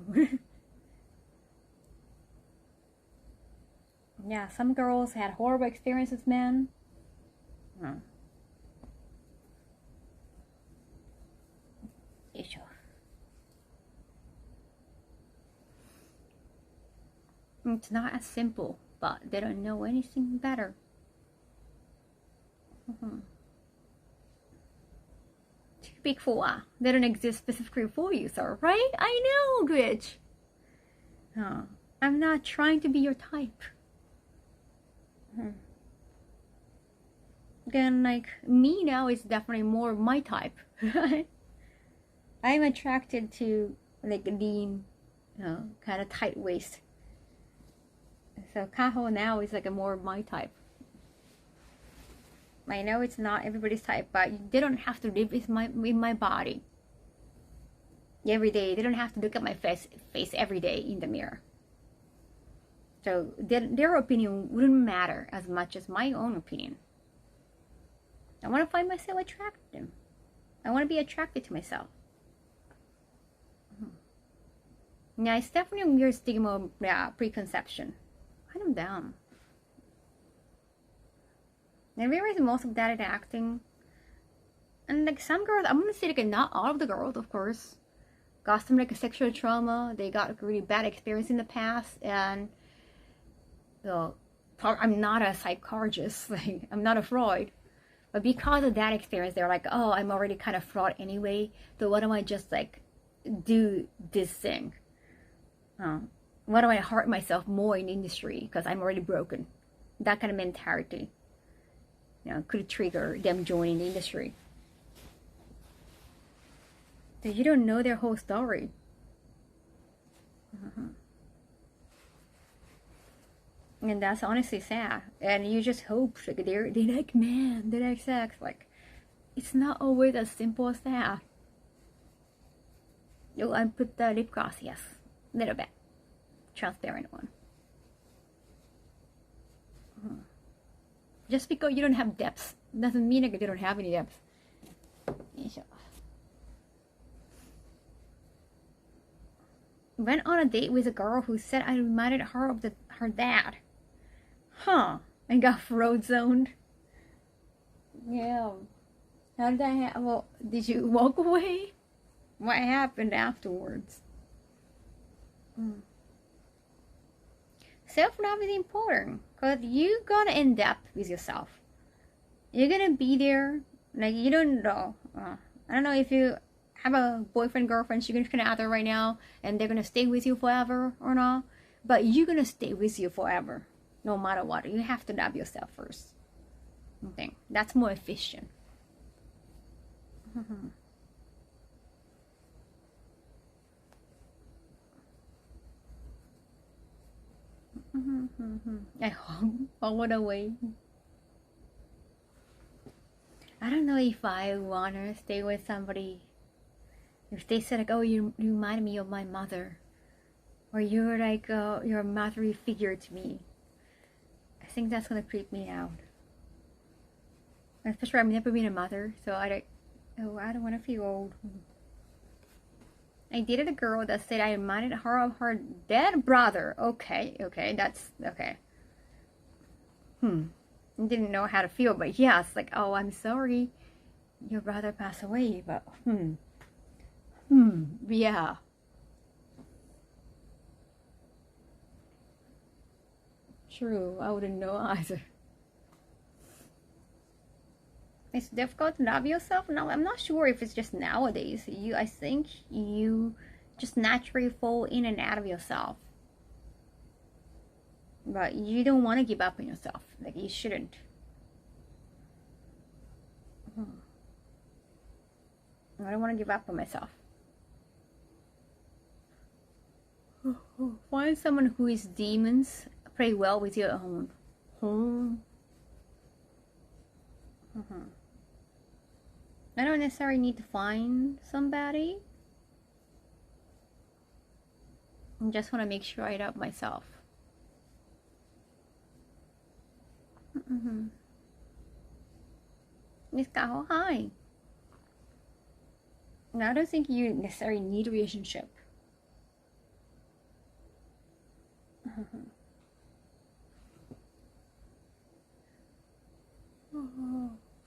Yeah, some girls had horrible experiences with men. It's not as simple, but they don't know anything better. Too big for they don't exist specifically for you, sir, right? I know, Glitch. I'm not trying to be your type. Again, like me now is definitely more my type. I'm attracted to like lean, kind of tight waist. So Kaho now is like a more my type. I know it's not everybody's type, but they don't have to live in my body every day. They don't have to look at my face every day in the mirror. So their opinion wouldn't matter as much as my own opinion. I want to find myself attractive. I want to be attracted to myself. Yeah, it's definitely a weird stigma, preconception. I'm down. And I realize most of that is acting. And like some girls, I'm gonna say like not all of the girls, of course, got some like a sexual trauma. They got a really bad experience in the past, and I'm not a psychologist, like I'm not a Freud, but because of that experience, they're like, oh, I'm already kind of fraud anyway. So why don't I just like do this thing? Why do I hurt myself more in the industry because I'm already broken? That kind of mentality, could trigger them joining the industry. So you don't know their whole story. And that's honestly sad. And you just hope like they like man, they like sex. Like it's not always as simple as that. Oh, I put the lip gloss, yes, a little bit, transparent one. Just because you don't have depths doesn't mean like you don't have any depths. Went on a date with a girl who said I reminded her of her dad. And got road zoned. Yeah. How did that happen? Well, did you walk away? What happened afterwards? Self-love is important because you're gonna end up with yourself. You're gonna be there. Like you don't know. I don't know if you have a boyfriend, girlfriend, significant other right now, and they're gonna stay with you forever or not. But you're gonna stay with you forever. No matter what, you have to love yourself first. Okay, that's more efficient. I hope all the way. I don't know if I wanna stay with somebody. If they said like, "Oh, you remind me of my mother," or "You're like you're a motherly figure to me," I think that's gonna creep me out. Especially I've never been a mother, so I don't want to feel old. I dated a girl that said I reminded her of her dead brother. Okay, that's okay. I didn't know how to feel, but yes, like, oh, I'm sorry, your brother passed away, but yeah. True, I wouldn't know either. It's difficult to love yourself. No, I'm not sure if it's just nowadays. I think you just naturally fall in and out of yourself. But you don't want to give up on yourself. Like you shouldn't. I don't want to give up on myself. Find someone who is demons. Play well with your own. I don't necessarily need to find somebody. I just want to make sure I love myself. Miss Kaho, hi. Now, I don't think you necessarily need a relationship.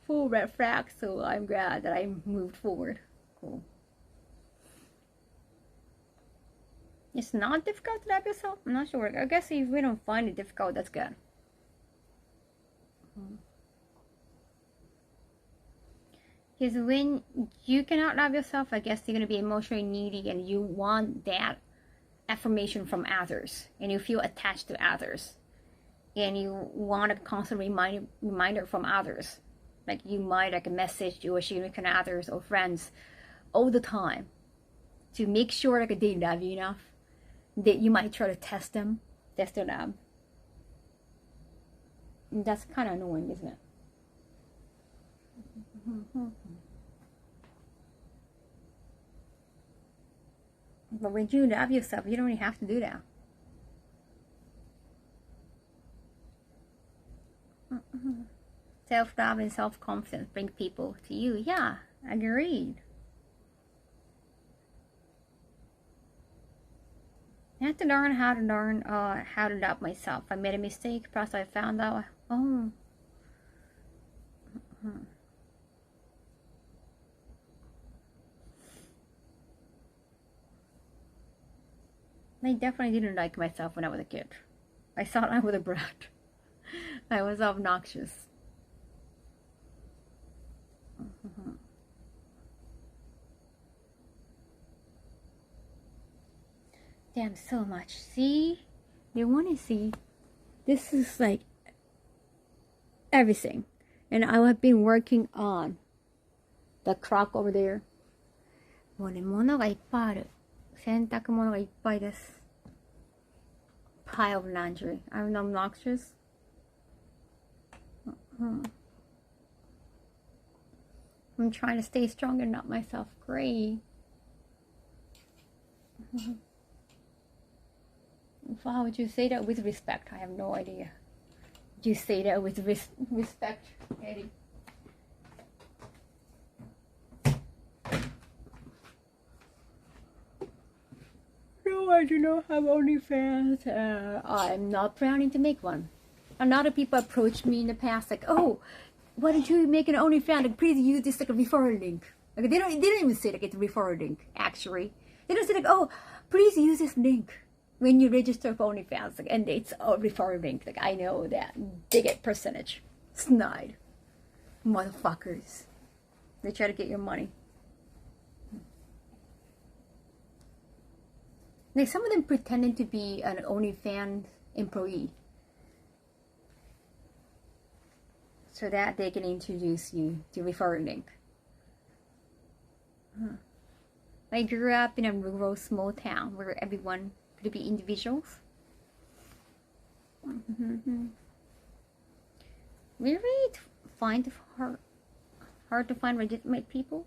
Full red flag, so I'm glad that I moved forward. Cool. It's not difficult to love yourself? I'm not sure. I guess if we don't find it difficult, that's good. Because when you cannot love yourself, I guess you're going to be emotionally needy and you want that affirmation from others. And you feel attached to others. And you want a constant reminder from others. Like you might like message your significant others or friends all the time to make sure like they love you enough. That you might try to test their love. And that's kind of annoying, isn't it? But when you love yourself, you don't even have to do that. Self-love and self-confidence bring people to you. Yeah, agreed. I have to learn how to love myself. I made a mistake, plus I found out, oh. I definitely didn't like myself when I was a kid. I thought I was a brat. I was obnoxious. Damn, so much. See? You want to see? This is like everything. And I have been working on the clock over there. もうね、物がいっぱいある。洗濯物がいっぱいです。Pile of laundry. I'm obnoxious. I'm trying to stay strong and not myself. Great. How would you say that with respect? I have no idea. You say that with respect, Eddie. No, I do not have OnlyFans. I'm not planning to make one. A lot of people approached me in the past like, oh, why don't you make an OnlyFans? Like, please use this like a referral link. Like, they don't even say like it's a referral link, actually. They don't say like, oh, please use this link when you register for OnlyFans. Like, and it's a referral link. Like, I know that they get percentage. Snide. Motherfuckers. They try to get your money. Like, some of them pretending to be an OnlyFans employee so that they can introduce you to referral link. I grew up in a rural small town where everyone could be individuals. Really find it hard to find legitimate people?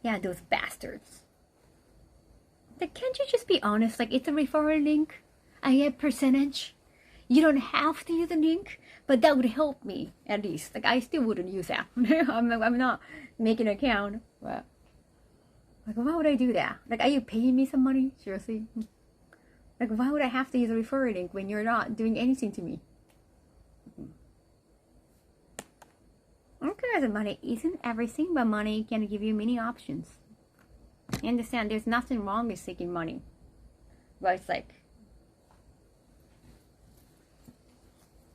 Yeah, those bastards. Like, can't you just be honest? Like, it's a referral link. I get percentage. You don't have to use the link, but that would help me at least. Like, I still wouldn't use that. I'm not making an account. But, like, why would I do that? Like, are you paying me some money? Seriously? Like, why would I have to use a referral link when you're not doing anything to me? Okay, the money isn't everything, but money can give you many options. I understand there's nothing wrong with seeking money, but it's like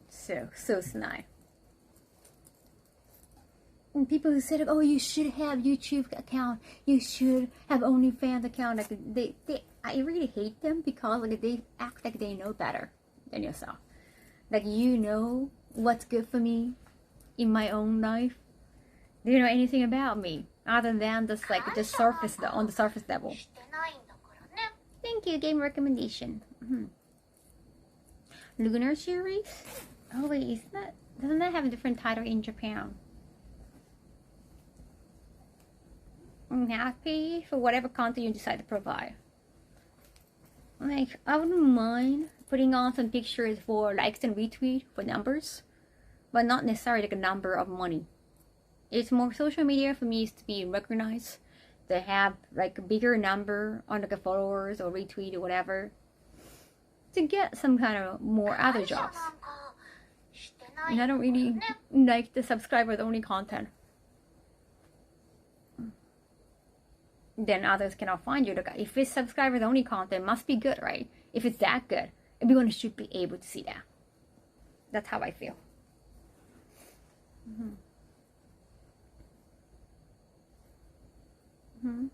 so snide. And people who say like, oh, you should have YouTube account, you should have OnlyFans account, like I really hate them because like they act like they know better than yourself. Like, you know what's good for me in my own life. Do you know anything about me other than just like the surface, on the surface level? Thank you, game recommendation. Lunar series? Oh wait, doesn't that have a different title in Japan? I'm happy for whatever content you decide to provide. Like, I wouldn't mind putting on some pictures for likes and retweet for numbers, but not necessarily like a number of money. It's more social media for me is to be recognized, to have like a bigger number on like a followers or retweet or whatever, to get some kind of more other jobs. And I don't really like the subscribers only content. Then others cannot find you. Like, if it's subscribers only content, it must be good, right? If it's that good, everyone should be able to see that. That's how I feel. Do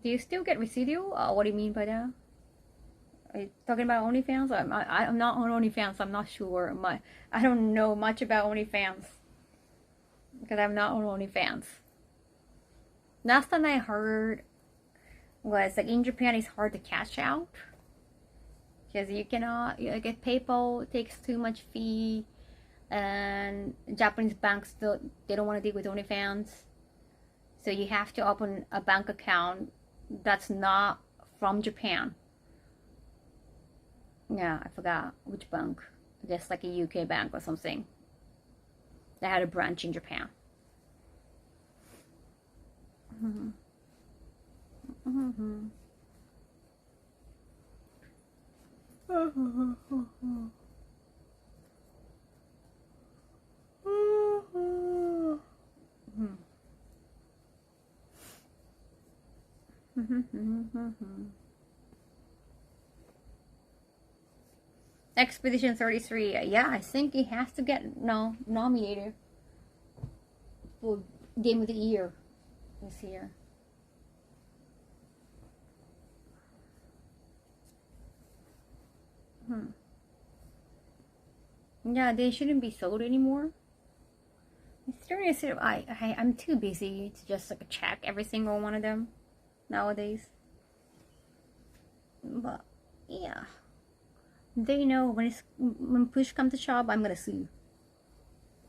you still get residual? What do you mean by that? Are you talking about OnlyFans? I'm not on OnlyFans, so I'm not sure. I don't know much about OnlyFans because I'm not on OnlyFans. Last time I heard was like in Japan it's hard to cash out because you cannot, like, if PayPal takes too much fee, and Japanese banks they don't want to deal with OnlyFans, so you have to open a bank account that's not from Japan. Yeah, I forgot which bank. I guess like a UK bank or something. They had a branch in Japan. Mm-hmm. Mm-hmm. Expedition 33. Yeah, I think it has to get nominated for Game of the Year this year. Yeah, they shouldn't be sold anymore. Seriously, I'm too busy to just like check every single one of them nowadays. But yeah, they know when push comes to shove, I'm gonna sue.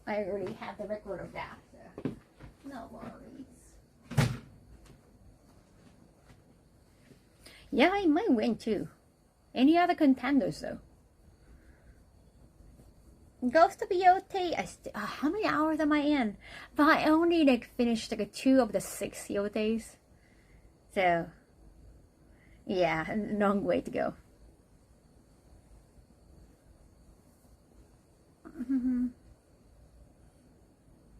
I already have the record of that, so no worries. Yeah, I might win too. Any other contenders though? Ghost of Yote, how many hours am I in? But I only like finished like 2 of the 6 Yotes. So yeah, a long way to go.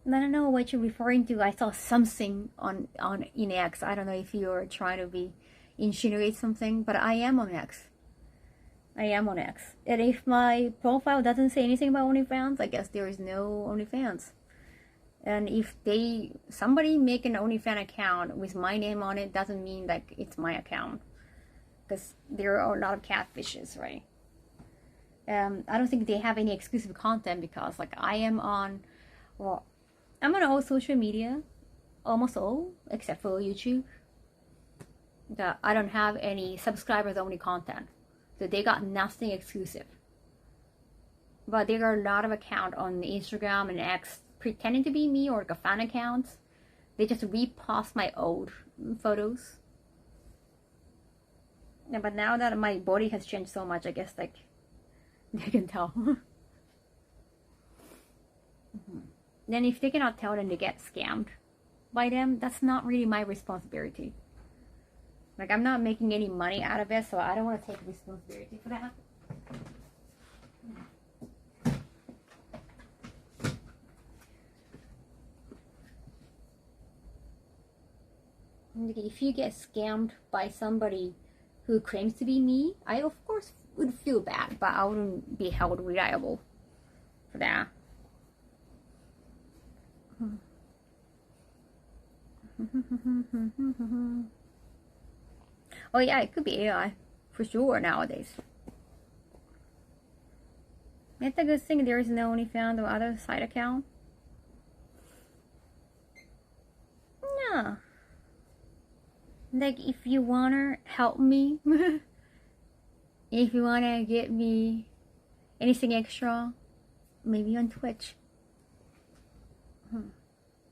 I don't know what you're referring to. I saw something on in X. I don't know if you're trying to insinuate something, but I am on X. I am on X. And if my profile doesn't say anything about OnlyFans, I guess there is no OnlyFans. And if somebody make an OnlyFans account with my name on it, doesn't mean like it's my account. Because there are a lot of catfishes, right? I don't think they have any exclusive content because like I'm on all social media, almost all, except for YouTube. I don't have any subscribers only content. So they got nothing exclusive. But there are a lot of accounts on Instagram and X pretending to be me or like a fan accounts. They just repost my old photos. Yeah, but now that my body has changed so much, I guess like they can tell. Then if they cannot tell, then they get scammed by them. That's not really my responsibility. Like, I'm not making any money out of it, so I don't want to take responsibility for that. If you get scammed by somebody who claims to be me, I of course would feel bad, but I wouldn't be held reliable for that. Oh yeah, it could be AI for sure nowadays. It's a good thing there is no OnlyFans or other side account. No. Like if you wanna help me, if you wanna get me anything extra, maybe on Twitch.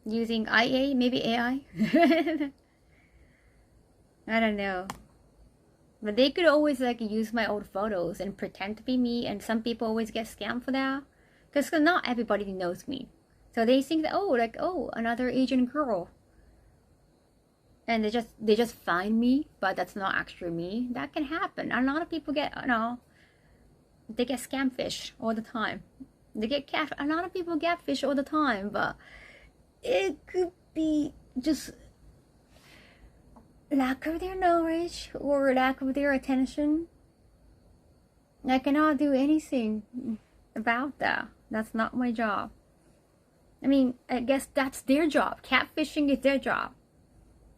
Using IA, maybe AI. I don't know. But they could always like use my old photos and pretend to be me, and some people always get scammed for that. Because not everybody knows me. So they think that, oh, another Asian girl. And they just find me, but that's not actually me. That can happen. A lot of people get, they get scamfish all the time. A lot of people get fish all the time, but it could be just lack of their knowledge or lack of their attention. I cannot do anything about that. That's not my job. I mean, I guess that's their job. Catfishing is their job.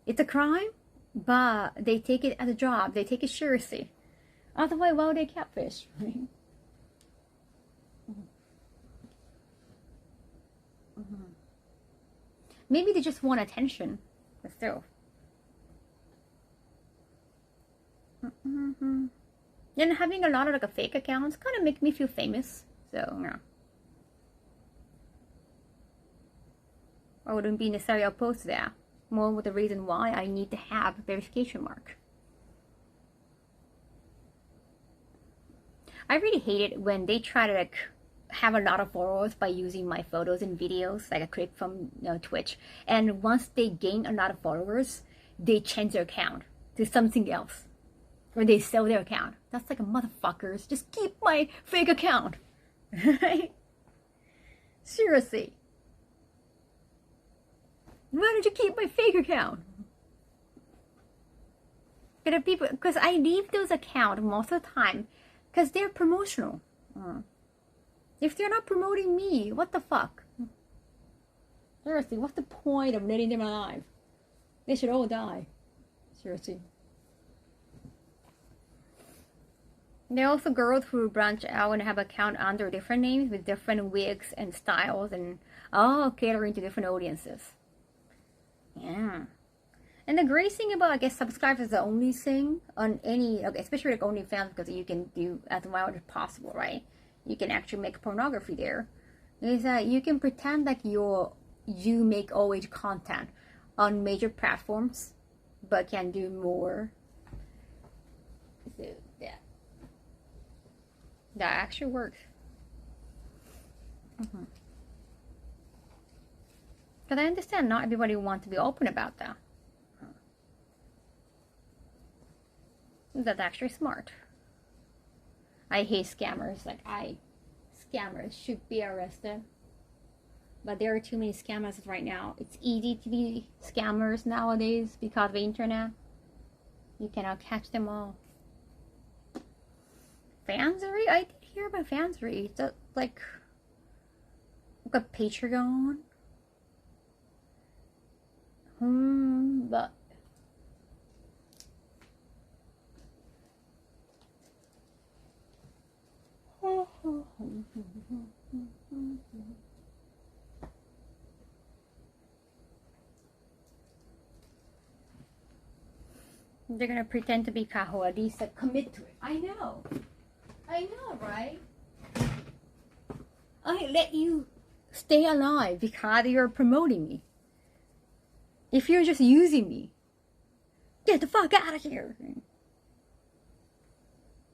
It's a crime, but they take it as a job. They take it seriously. Otherwise, why would they catfish? Maybe they just want attention, but still. Then having a lot of like a fake accounts kind of make me feel famous. So yeah. I wouldn't be necessarily opposed to that. More with the reason why I need to have a verification mark. I really hate it when they try to like have a lot of followers by using my photos and videos, like a clip from Twitch. And once they gain a lot of followers, they change their account to something else, or they sell their account. That's like a motherfuckers. Just keep my fake account, right? Seriously. Why don't you keep my fake account? Because I leave those accounts most of the time because they're promotional. If they're not promoting me, what the fuck? Seriously, what's the point of letting them alive? They should all die. Seriously. There are also girls who branch out and have account under different names with different wigs and styles and all catering to different audiences. Yeah. And the great thing about, I guess, subscribers is the only thing on any, especially like OnlyFans, because you can do as wild as possible, right? You can actually make pornography there. Is that you can pretend like you make always content on major platforms, but can do more. So yeah, that actually works. Because I understand not everybody wants to be open about that. That's actually smart. I hate scammers. Scammers should be arrested. But there are too many scammers right now. It's easy to be scammers nowadays because of the internet. You cannot catch them all. Fansery? I did hear about Fansery. It's like a Patreon. But they're gonna pretend to be Kaho, at least commit to it. I know, right? I let you stay alive because you're promoting me. If you're just using me, get the fuck out of here.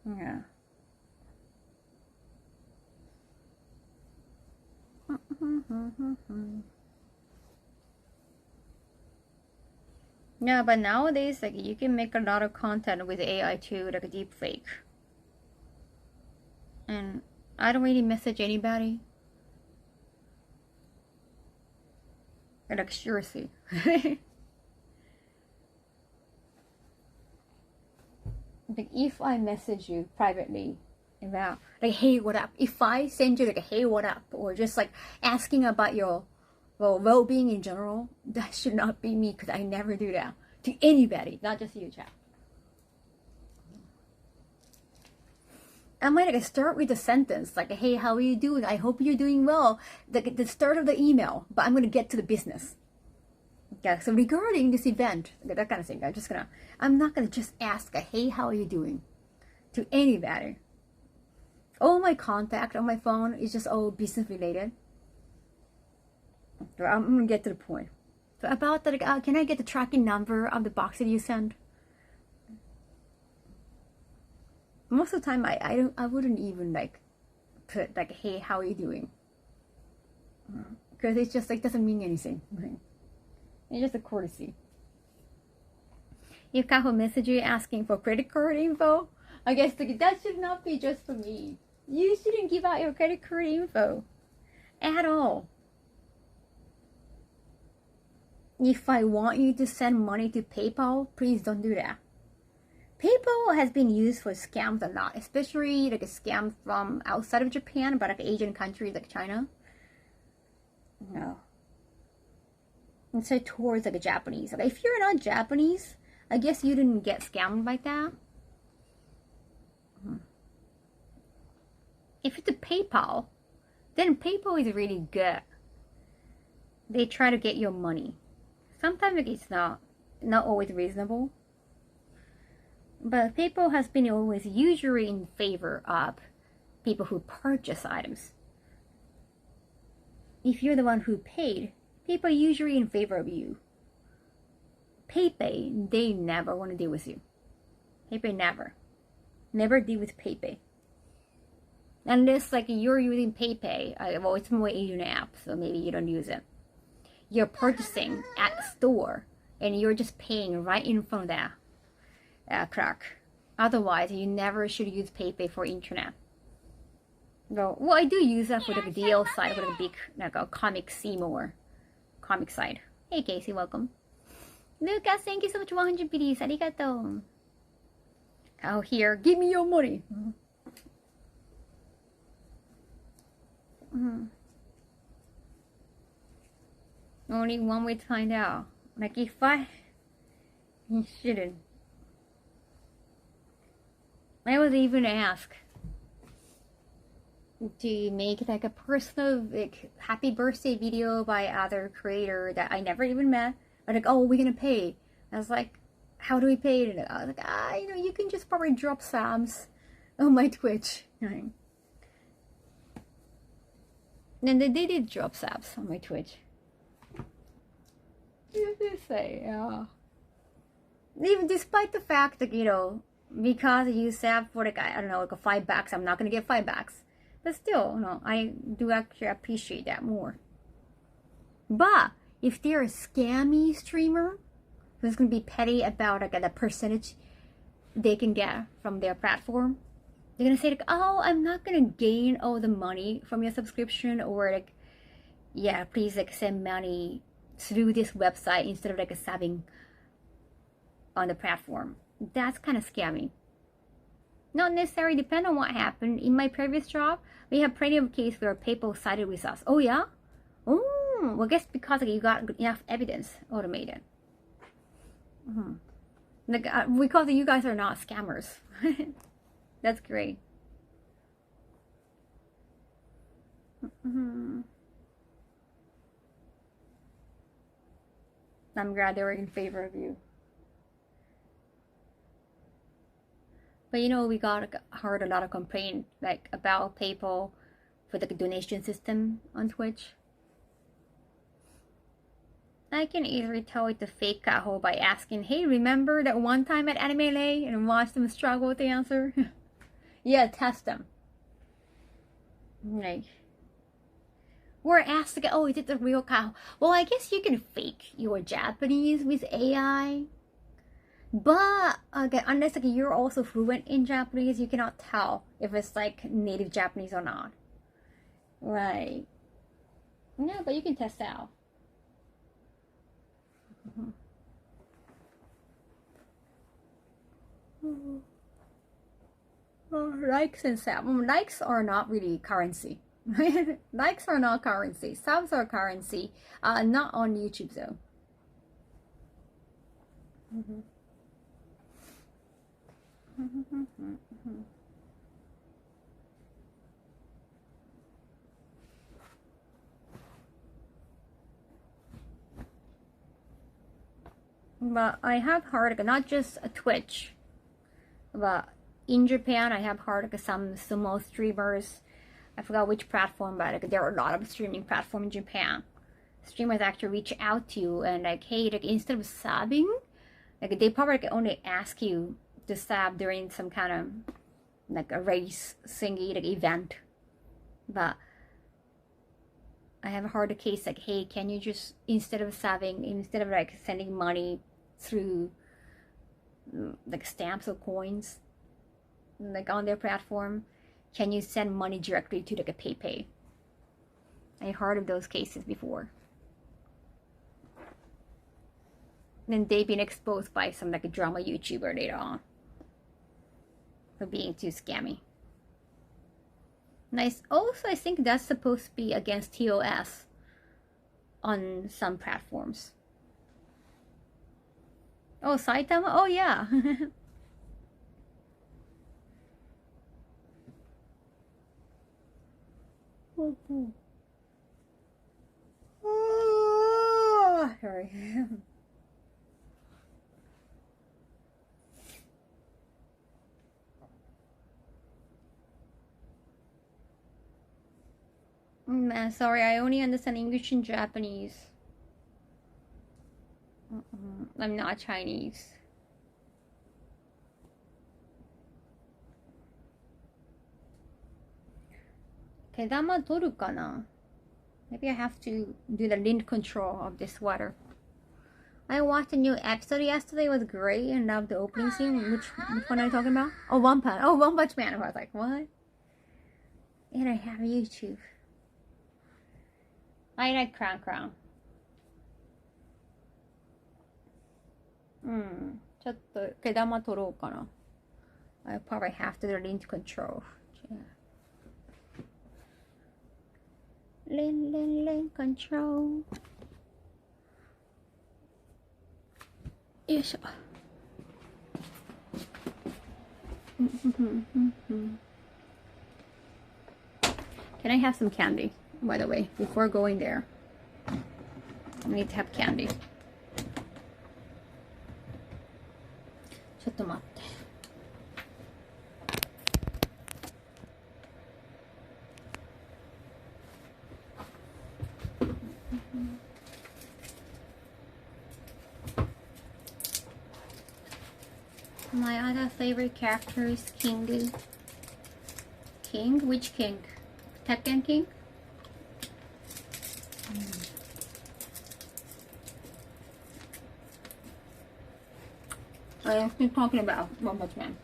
Yeah. Yeah, but nowadays, like, you can make a lot of content with AI too, like a deep fake. And I don't really message anybody. Like, seriously. Like, if I message you privately about, like, hey, what up? If I send you, like, a hey, what up? Or just, like, asking about your, well-being in general, that should not be me, because I never do that to anybody, not just you, chat. I might, like, start with a sentence, like, hey, how are you doing? I hope you're doing well. The start of the email, but I'm going to get to the business. Yeah, so regarding this event, that kind of thing, I'm not going to just ask, hey, how are you doing? To anybody. All my contact on my phone is just all business related. So I'm going to get to the point. So about that, like, can I get the tracking number of the box that you sent? Most of the time, I wouldn't even, like, put, like, hey, how are you doing? Because it's just, like, doesn't mean anything. Right? It's just a courtesy. If Kaho message you asking for credit card info, I guess, like, that should not be just for me. You shouldn't give out your credit card info at all. If I want you to send money to PayPal, please don't do that. PayPal has been used for scams a lot, especially like a scam from outside of Japan, but like Asian countries like China. No. And so towards like a Japanese. Like, if you're not Japanese, I guess you didn't get scammed like that. If it's a PayPal, then PayPal is really good. They try to get your money. Sometimes like, it's not always reasonable. But PayPal has been always usually in favor of people who purchase items. If you're the one who paid, People are usually in favor of you. PayPay, they never want to deal with you. PayPay never deal with PayPay. Unless like you're using PayPay, well, it's more Asian app, so maybe you don't use it. You're purchasing at the store, and you're just paying right in front of that clerk. Otherwise, you never should use PayPay for internet. Well, I do use that for the DL side, for the big like a comic Seymour comic side. Hey Casey, welcome. Lucas, thank you so much. 100 biddies, arigato. Oh, here, give me your money. Only one way to find out. Like if you shouldn't. I would even ask to make like a personal like happy birthday video by other creator that I never even met. Or like, oh, we're gonna pay. I was like, how do we pay? And I was like, you can just probably drop subs on my Twitch. And then they did drop subs on my Twitch. What did they say? Even despite the fact that, because you sub for like, I don't know, like $5, I'm not gonna get $5. But still, I do actually appreciate that more. But if they're a scammy streamer who's gonna be petty about like the percentage they can get from their platform, they're gonna say like, oh, I'm not gonna gain all the money from your subscription, or like, yeah, please like send money through this website instead of like subbing on the platform. That's kind of scammy. Not necessarily depend on what happened. In my previous job, we have plenty of cases where people sided with us. Oh yeah? Oh, well, I guess because you got enough evidence automated. Like, because you guys are not scammers. That's great. I'm glad they were in favor of you. But we heard a lot of complaint like about PayPal for the donation system on Twitch. I can easily tell it's a fake Kaho by asking, hey, remember that one time at Anime Lay, and watch them struggle with the answer? Yeah, test them. Like, or ask like, oh, is it the real Kaho? Well, I guess you can fake your Japanese with AI. But again, unless like you're also fluent in Japanese, you cannot tell if it's like native Japanese or not. Right. No, but you can test out. Likes and subs. Likes are not really currency. Likes are not currency. Subs are currency. Not on YouTube though. But I have heard like, not just a Twitch, but in Japan I have heard like, some sumo streamers. I forgot which platform, but like, there are a lot of streaming platforms in Japan. Streamers actually reach out to you and like, hey, like instead of subbing, like they probably like, only ask you to sub during some kind of like a race thingy like event. But I have heard a case like, hey, can you just instead of subbing, instead of like sending money through like stamps or coins like on their platform, can you send money directly to like a PayPay? I heard of those cases before. Then they've been exposed by some like a drama YouTuber later on for being too scammy. Nice. Also, I think that's supposed to be against TOS on some platforms. Oh, Saitama? Oh, yeah. Oh, sorry. Sorry, I only understand English and Japanese. I'm not Chinese. Kedama toru kana? Maybe I have to do the lint control of this sweater. I watched a new episode yesterday. It was great and loved the opening scene. Which one are you talking about? Oh, One Punch. Oh, One Punch Man. I was like, what? And I have YouTube. I like Crown Crown. ちょっと毛玉取ろうかな. I probably have to do the lint control. Yeah. Lint control. よいしょ. Can I have some candy, by the way, before going there? I need to have candy. ちょっと待って. My other favorite character is King. King? Which King? Tekken King? I've been talking about One Punch Man.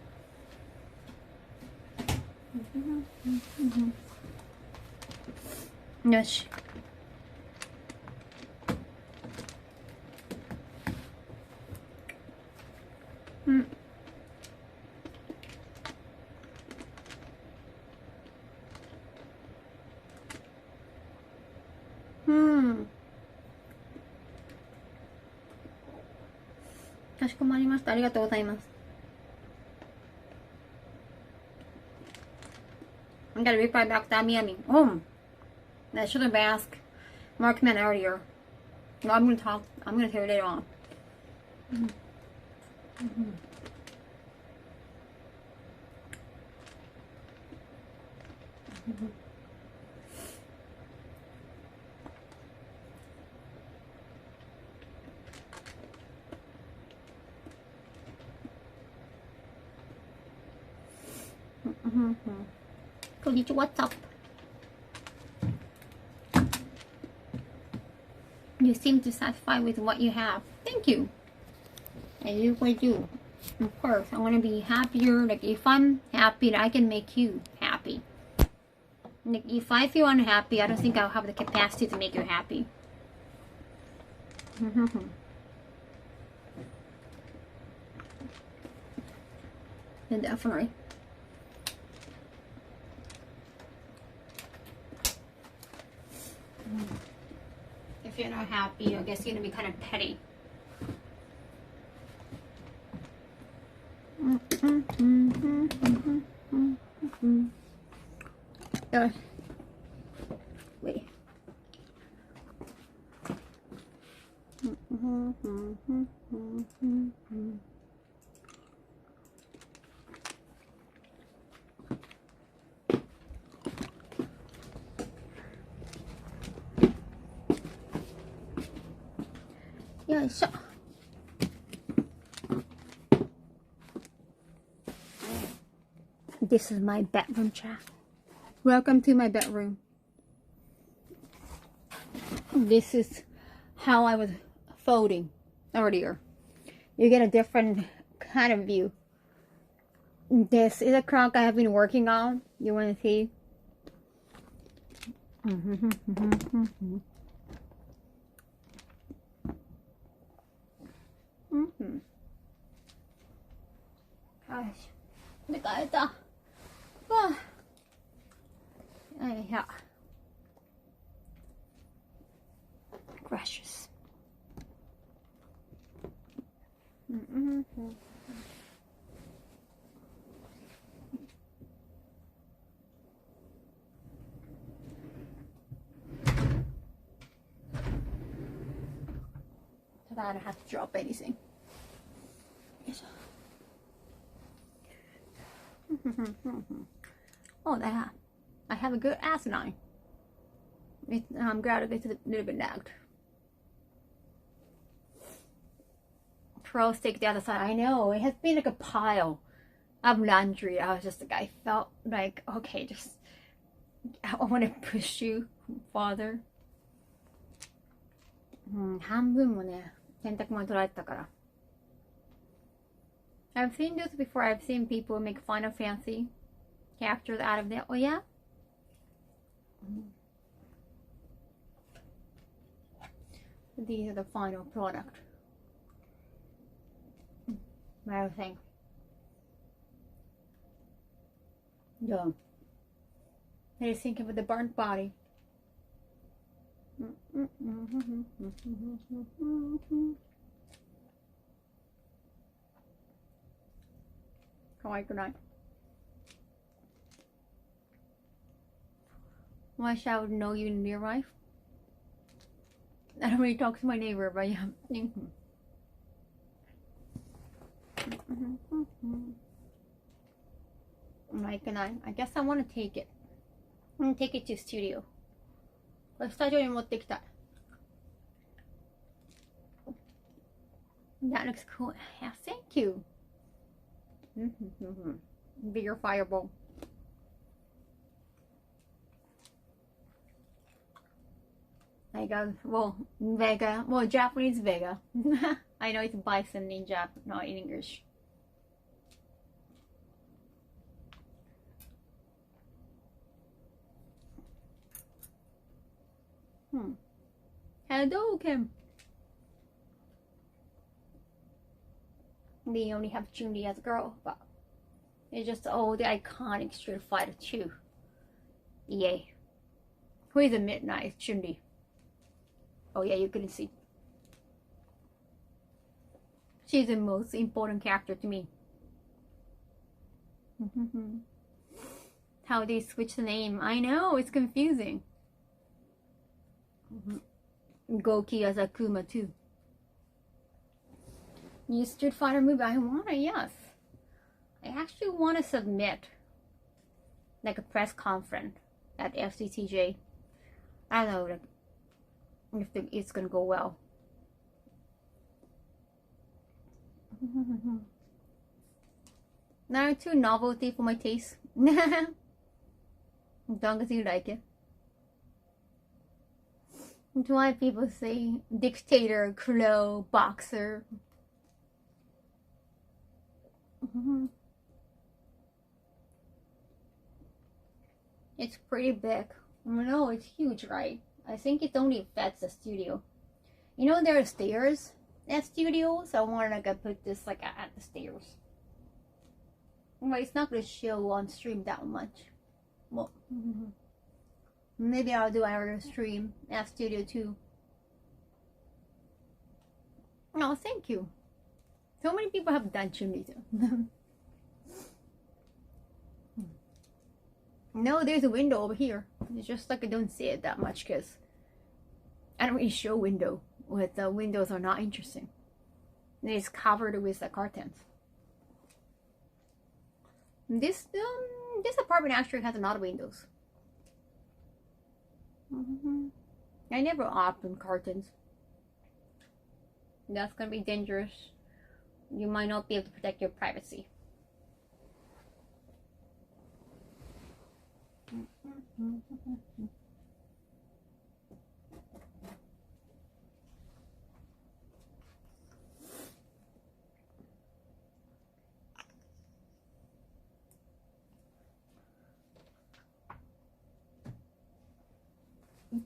Yes. Kashikomarimashita. Arigatou gozaimasu. I gotta reply back to Amiyami. Oh, I should have asked Markman earlier. No, I'm gonna tell you later on. Konnichiwa, what's up? You seem to satisfied with what you have. Thank you. I do what I do. Of course, I want to be happier. Like, if I'm happy, I can make you happy. Like, if I feel unhappy, I don't think I'll have the capacity to make you happy. Yeah, definitely. If you're not happy, I guess you're gonna be kind of petty. Wait. Yoisho. This is my bedroom, chat. Welcome to my bedroom. This is how I was folding earlier. You get a different kind of view. This is a crock I have been working on. You want to see? Gosh, 疲れた。Yeah. Gracious. I don't have to drop anything. Yes. Oh, I have a good asinine. I'm glad it's a little bit nagged. Pearls take the other side. I know, it has been like a pile of laundry. I was just like, I felt like, okay, just, I want to push you farther. 半分もね、洗濯物取られてたから。I've seen this before. I've seen people make Final Fantasy characters out of that. Oh yeah? These are the final product. I think. Yeah. I was thinking with the burnt body. Alright, good night. Wish I would know you in real life. I don't really talk to my neighbor, but yeah. Alright, good night. I guess I want to take it. I'm going to take it to studio. スタジオに持ってきたい。That looks cool. Yeah, thank you. Bigger fireball. I got, well, Vega. Well, Japanese Vega. I know it's bison in Jap, not in English. Hello, Kim. We only have Chun-Li as a girl, but it's just the iconic Street Fighter 2. Yay. Who is a midnight Chun-Li? Oh yeah, you couldn't see. She's the most important character to me. How they switch the name. I know, it's confusing. Goki as Akuma too. New Street Fighter movie. I wanna, yes. I actually wanna submit like a press conference at FCTJ. I don't know, like if it's gonna go well. Not too novelty for my taste. As long as you like it. That's why people say dictator, crow, boxer. It's pretty big. No, it's huge, right? I think it only fits the studio. You know there are stairs at studio, so I wanted to put this like at the stairs. Well, it's not gonna show on stream that much. Well, maybe I'll do our stream at studio too. Oh, thank you. So many people have done Chun-Li too. No, there's a window over here. It's just like I don't see it that much because I don't really show window. With the windows are not interesting. And it's covered with the curtains. This apartment actually has a lot of windows. I never open curtains. That's gonna be dangerous. You might not be able to protect your privacy.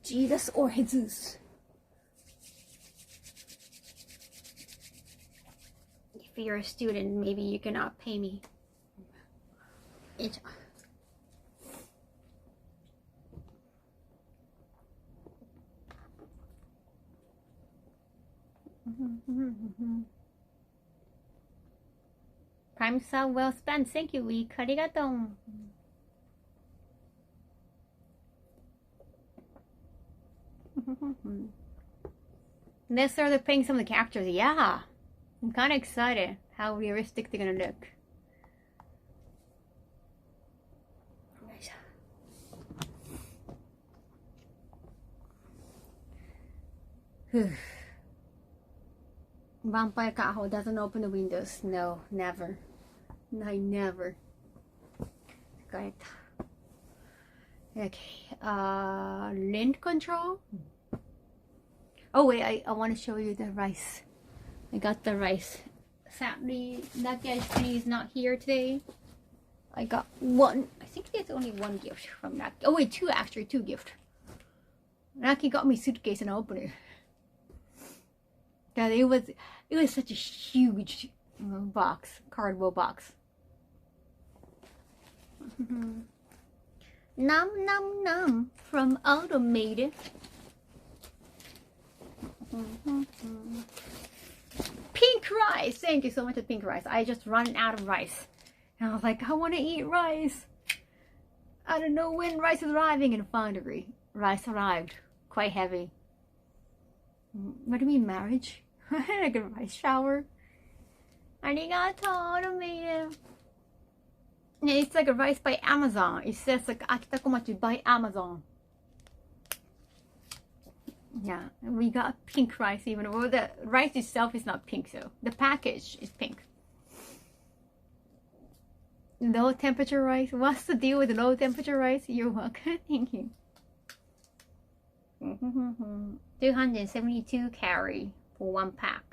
Jesus or Jesus. If you're a student, maybe you cannot pay me. Prime sub well spent. Thank you, Week. Arigato. Let's start playing some of the characters. Yeah, I'm kind of excited how realistic they're gonna look. Vampire Kaho doesn't open the windows. No, never. I never. Got it. Okay. Lint control. Oh wait, I want to show you the rice. I got the rice. Sadly, Nakia is not here today. I got one. I think there's only one gift from Naki. Oh wait, two actually, two gifts. Naki got me suitcase and I opened it. God, it was such a huge box, cardboard box. Num num num from Automated. Pink rice. Thank you so much for pink rice. I just ran out of rice. And I was like, I want to eat rice. I don't know when rice is arriving, and finally, rice arrived. Quite heavy. What do you mean, marriage? Like a rice shower. Arigato, Automated. It's like a rice by Amazon. It says like Akita Komachi by Amazon. Yeah, we got pink rice even though the rice itself is not pink, so the package is pink. Low temperature rice. What's the deal with low temperature rice? You're welcome. Thank you. 272 calories for one pack.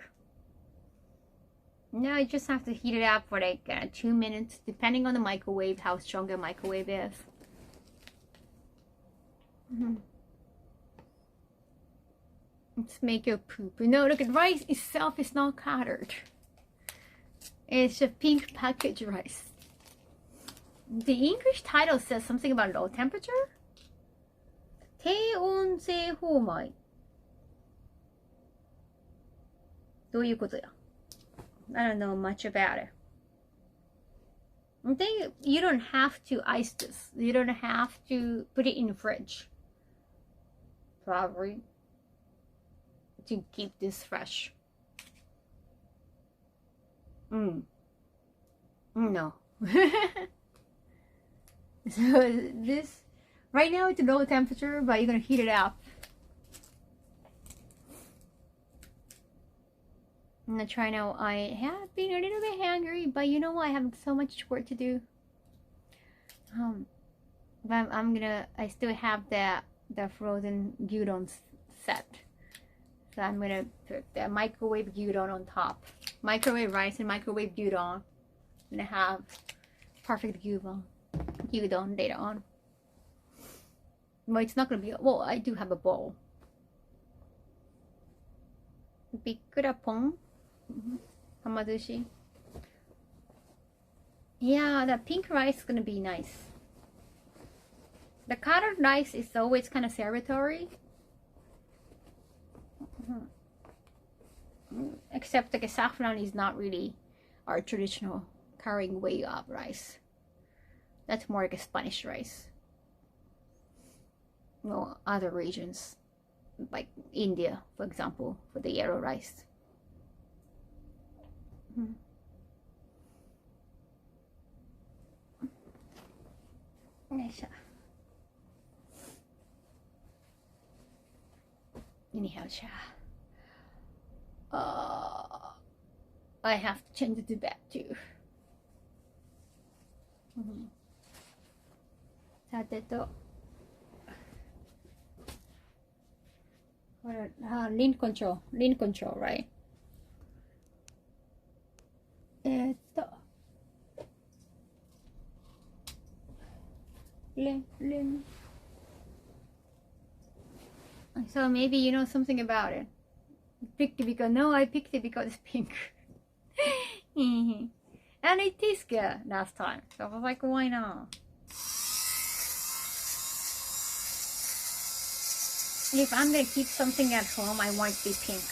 No, you just have to heat it up for like 2 minutes, depending on the microwave, how strong the microwave is. Let's make your poop. No, look at rice itself is not colored. It's a pink package rice. The English title says something about low temperature. 低温性放米。どういうことや? I don't know much about it. I think you don't have to ice this. You don't have to put it in the fridge. Probably. To keep this fresh. No. So this right now it's low temperature, but you're gonna heat it up. I'm gonna try now. I have been a little bit hungry, but you know what? I have so much work to do. But I still have the frozen gyudon set. So I'm gonna put the microwave gyudon on top. Microwave rice and microwave gyudon. I'm gonna have perfect gyudon later on. Well, it's not gonna be. Well, I do have a bowl. Bikurapon. Hamadushi. Yeah, the pink rice is gonna be nice. The colored rice is always kind of celebratory. Except like a saffron is not really our traditional carrying way of rice. That's more like a Spanish rice. Well, other regions like India, for example, for the yellow rice. Anyhow, I have to change the bed too. さてと、lint control, right? lint. So maybe you know something about it. Picked it because I picked it because it's pink. And it tastes good last time. So I was like, why not? If I'm gonna keep something at home, I want it to be pink.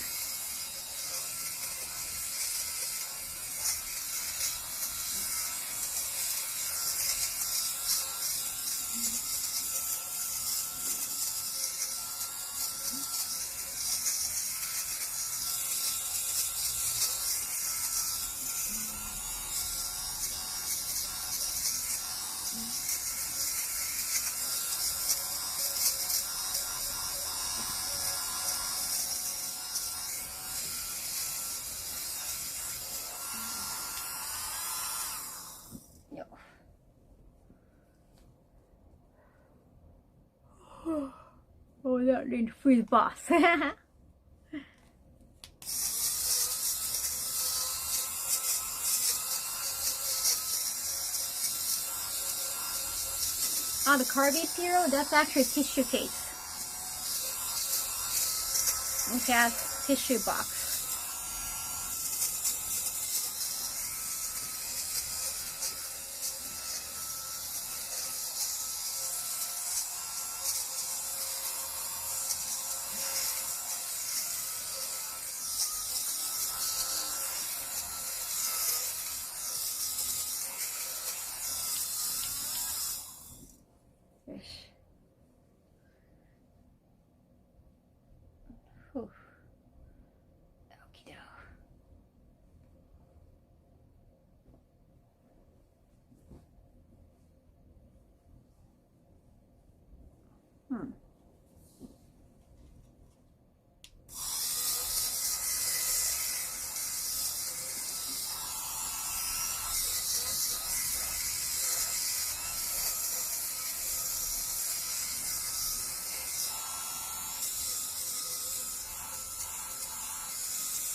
not in free boss. Oh, the Carby Piro, that's actually a tissue case. Okay, that's tissue box. Whew. Okie doke.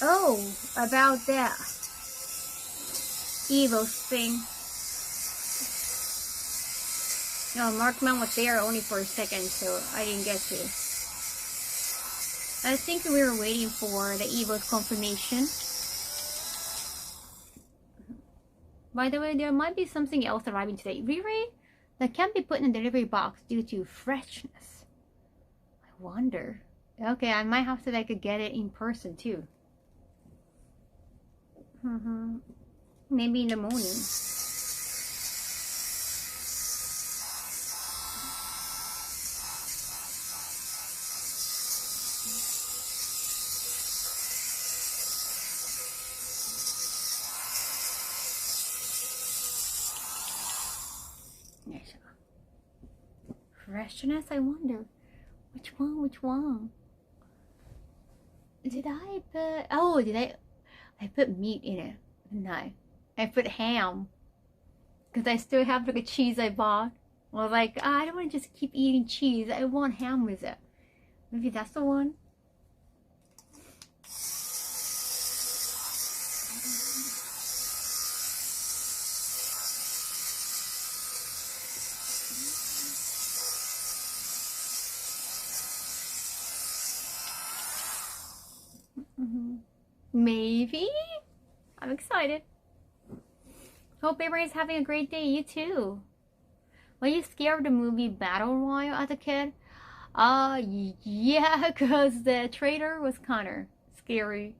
Oh, about that evil thing. No, Markman was there only for a second, so I didn't get to. I think we were waiting for the evil's confirmation. By the way, there might be something else arriving today. Riri, that can't be put in a delivery box due to freshness. I wonder. Okay, I might have to like get it in person too. Maybe in the morning. Yes. Freshness, I wonder. Which one? Did I put... Oh, I put meat in it. No. I put ham. Because I still have like a cheese I bought. I was like, I don't want to just keep eating cheese. I want ham with it. Maybe that's the one. Maybe? I'm excited. Hope everybody's having a great day. You too. Were you scared of the movie Battle Royale as a kid? Yeah, because the trailer was kind of scary.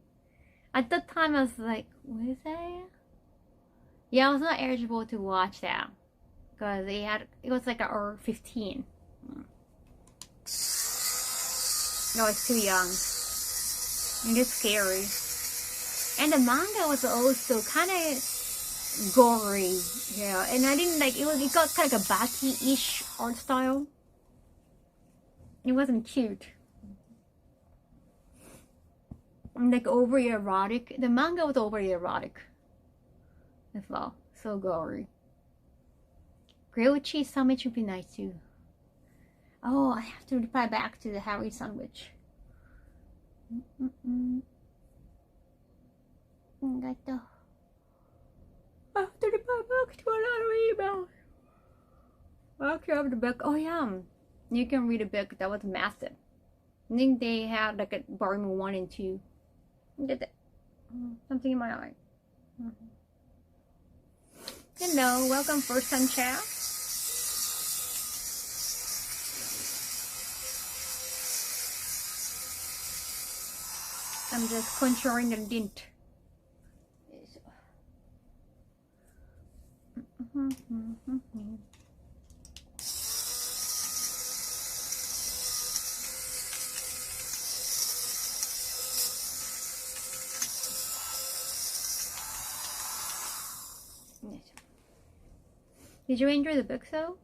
At that time, I was like, what is that? Yeah, I was not eligible to watch that. Because it was like a R15. I was too young. And it's scary. And the manga was also kind of gory, yeah. And I didn't like it. It got kind of like a Baki-ish art style. It wasn't cute. And like overly erotic. The manga was overly erotic as well. So gory. Grilled cheese sandwich would be nice too. Oh, I have to reply back to the Harry sandwich. I have to reply back to another email. Okay, I have the book. Oh yeah, you can read a book that was massive. I think they had like a volume 1 and 2. Did it? Something in my eye. Hello, welcome first time chat. I'm just controlling the dent. Did you enjoy the book though?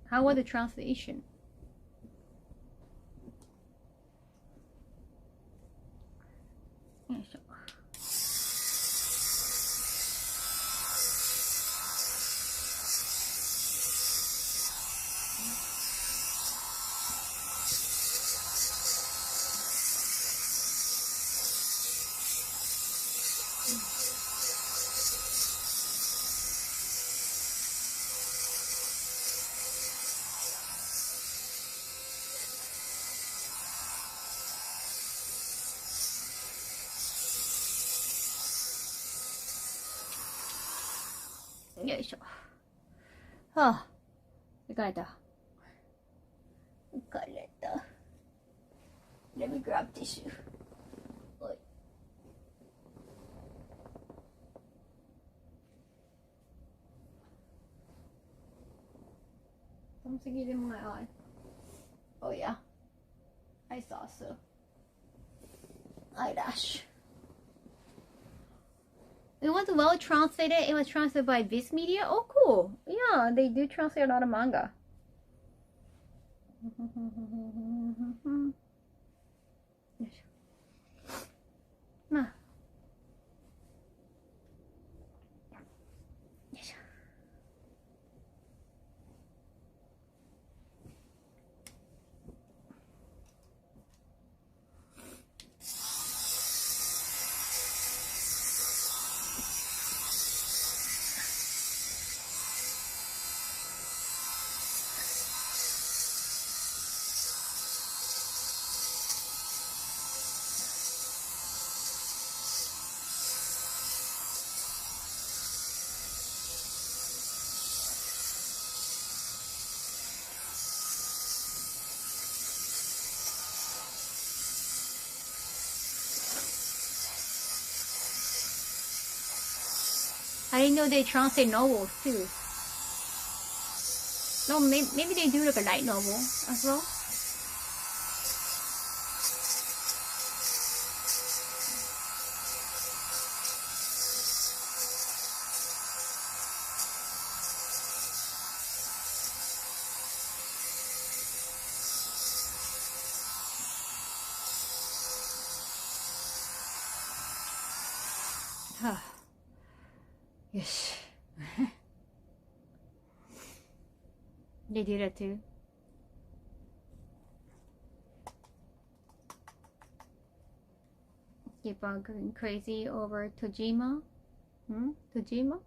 How was the translation? よいしょ。はあ、疲れた。疲れた。Let me grab tissue. おい。Something in my eye. Oh yeah, I saw so. Eyelash. It was well translated. It was translated by Viz Media. Oh, cool. Yeah, they do translate a lot of manga. Nah. I didn't know they translate novels too. No, maybe they do like a light novel as well. Yes. They do that too. Keep on going crazy over Tojima. Tojima?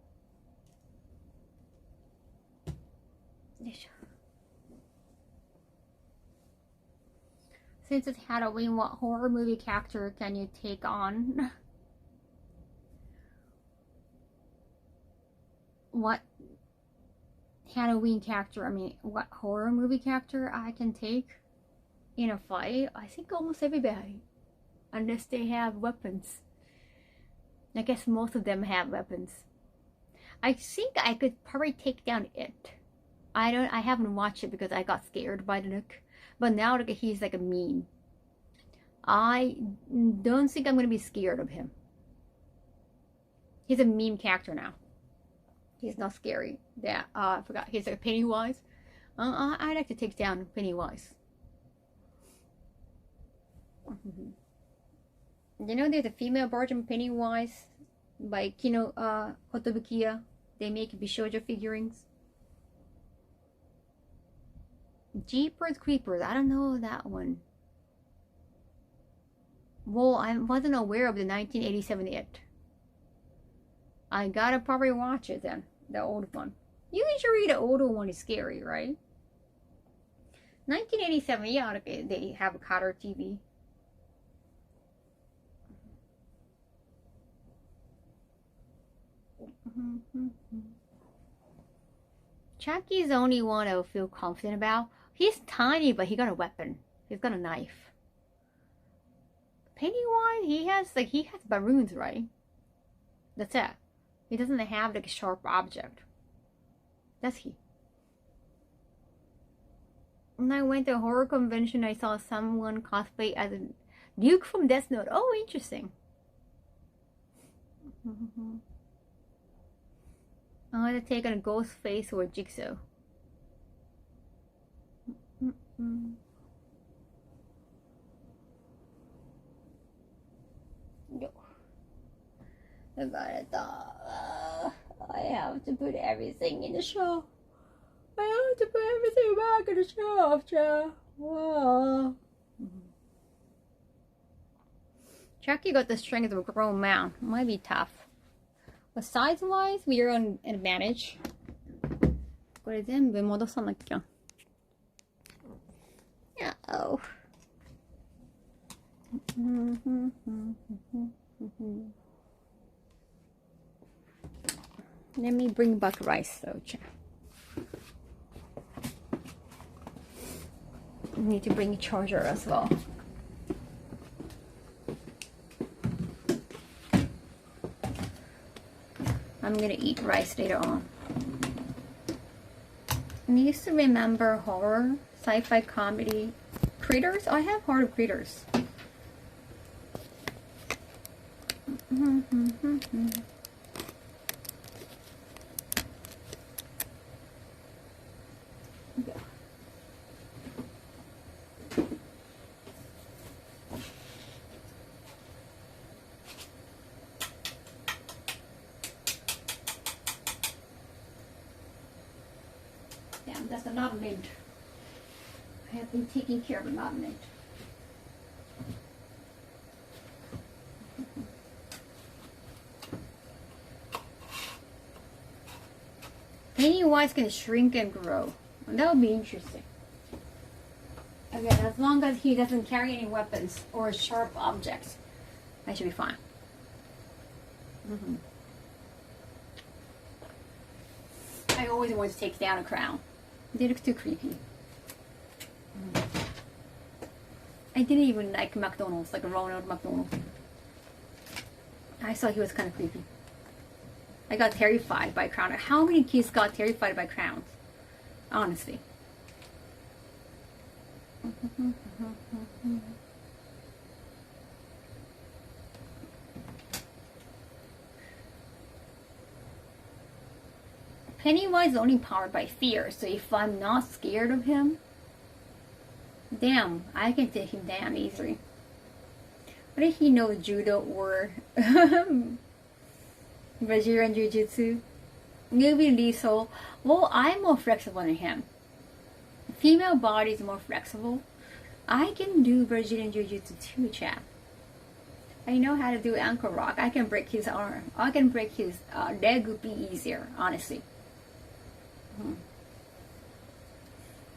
Since it's Halloween, what horror movie character can you take on? What Halloween character, what horror movie character I can take in a fight? I think almost everybody, unless they have weapons. I guess most of them have weapons. I think I could probably take down It. I haven't watched it because I got scared by the look, but now look, he's like a meme. I don't think I'm gonna be scared of him. He's a meme character now. He's not scary. Yeah, I forgot. He's like a Pennywise. I'd like to take down Pennywise. You know, there's a female version of Pennywise by Kino Kotobukiya. They make Bishoujo figurines. Jeepers Creepers. I don't know that one. Well, I wasn't aware of the 1987 It. I gotta probably watch it then. The old one. Usually the older one is scary, right? 1987, yeah, they have a color TV. Chucky's the only one I feel confident about. He's tiny, but he got a weapon. He's got a knife. Pennywise, he has balloons, right? That's it. He doesn't have like a sharp object. Does he? When I went to a horror convention, I saw someone cosplay as a Duke from Death Note. Oh, interesting. I want to take on a ghost face or a jigsaw. I have to put everything in the shelf. I have to put everything back in the shelf, Joe. Whoa. Chucky got the strength of a grown man. Might be tough. But size-wise, we are on an advantage. これ全部戻さなきゃ。Uh-oh. Let me bring back rice though, chat. I need to bring a charger as well. I'm gonna eat rice later on. I used to remember horror, sci-fi comedy, critters. I have heard of critters. Damn, that's a lot of mint. I have been taking care of a lot of mint. Pennywise can shrink and grow. That would be interesting. Again, as long as he doesn't carry any weapons or sharp objects, I should be fine. I always wanted to take down a crown. They look too creepy. I didn't even like McDonald's, like Ronald McDonald. I thought he was kind of creepy. I got terrified by crown. How many kids got terrified by crowns? Honestly. Pennywise is only powered by fear, so if I'm not scared of him, damn, I can take him down easily. What if he knows judo or Brazilian Jiu-Jitsu? Maybe lethal. Well, I'm more flexible than him. Female body is more flexible. I can do Brazilian Jiu-Jitsu too, chap. I know how to do ankle rock. I can break his arm. I can break his leg would be easier, honestly.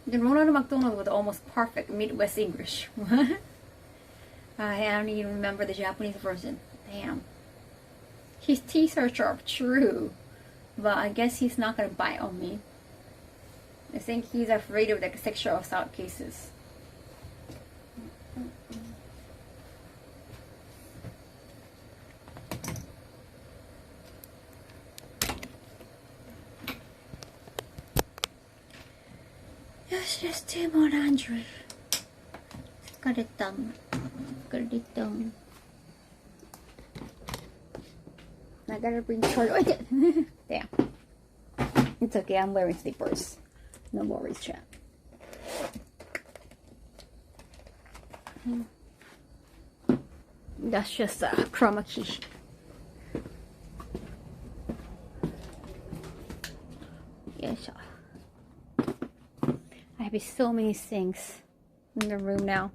The Ronald McDonald was almost perfect Midwest English. I don't even remember the Japanese version. Damn. His teeth are sharp, true. But I guess he's not gonna bite on me. I think he's afraid of like sexual assault cases. Just two more laundry. Got it done. Got it done. I gotta bring charger. Damn. It's okay, I'm wearing slippers. No worries, chat. That's just a chroma key. Yes. I have so many things in the room now.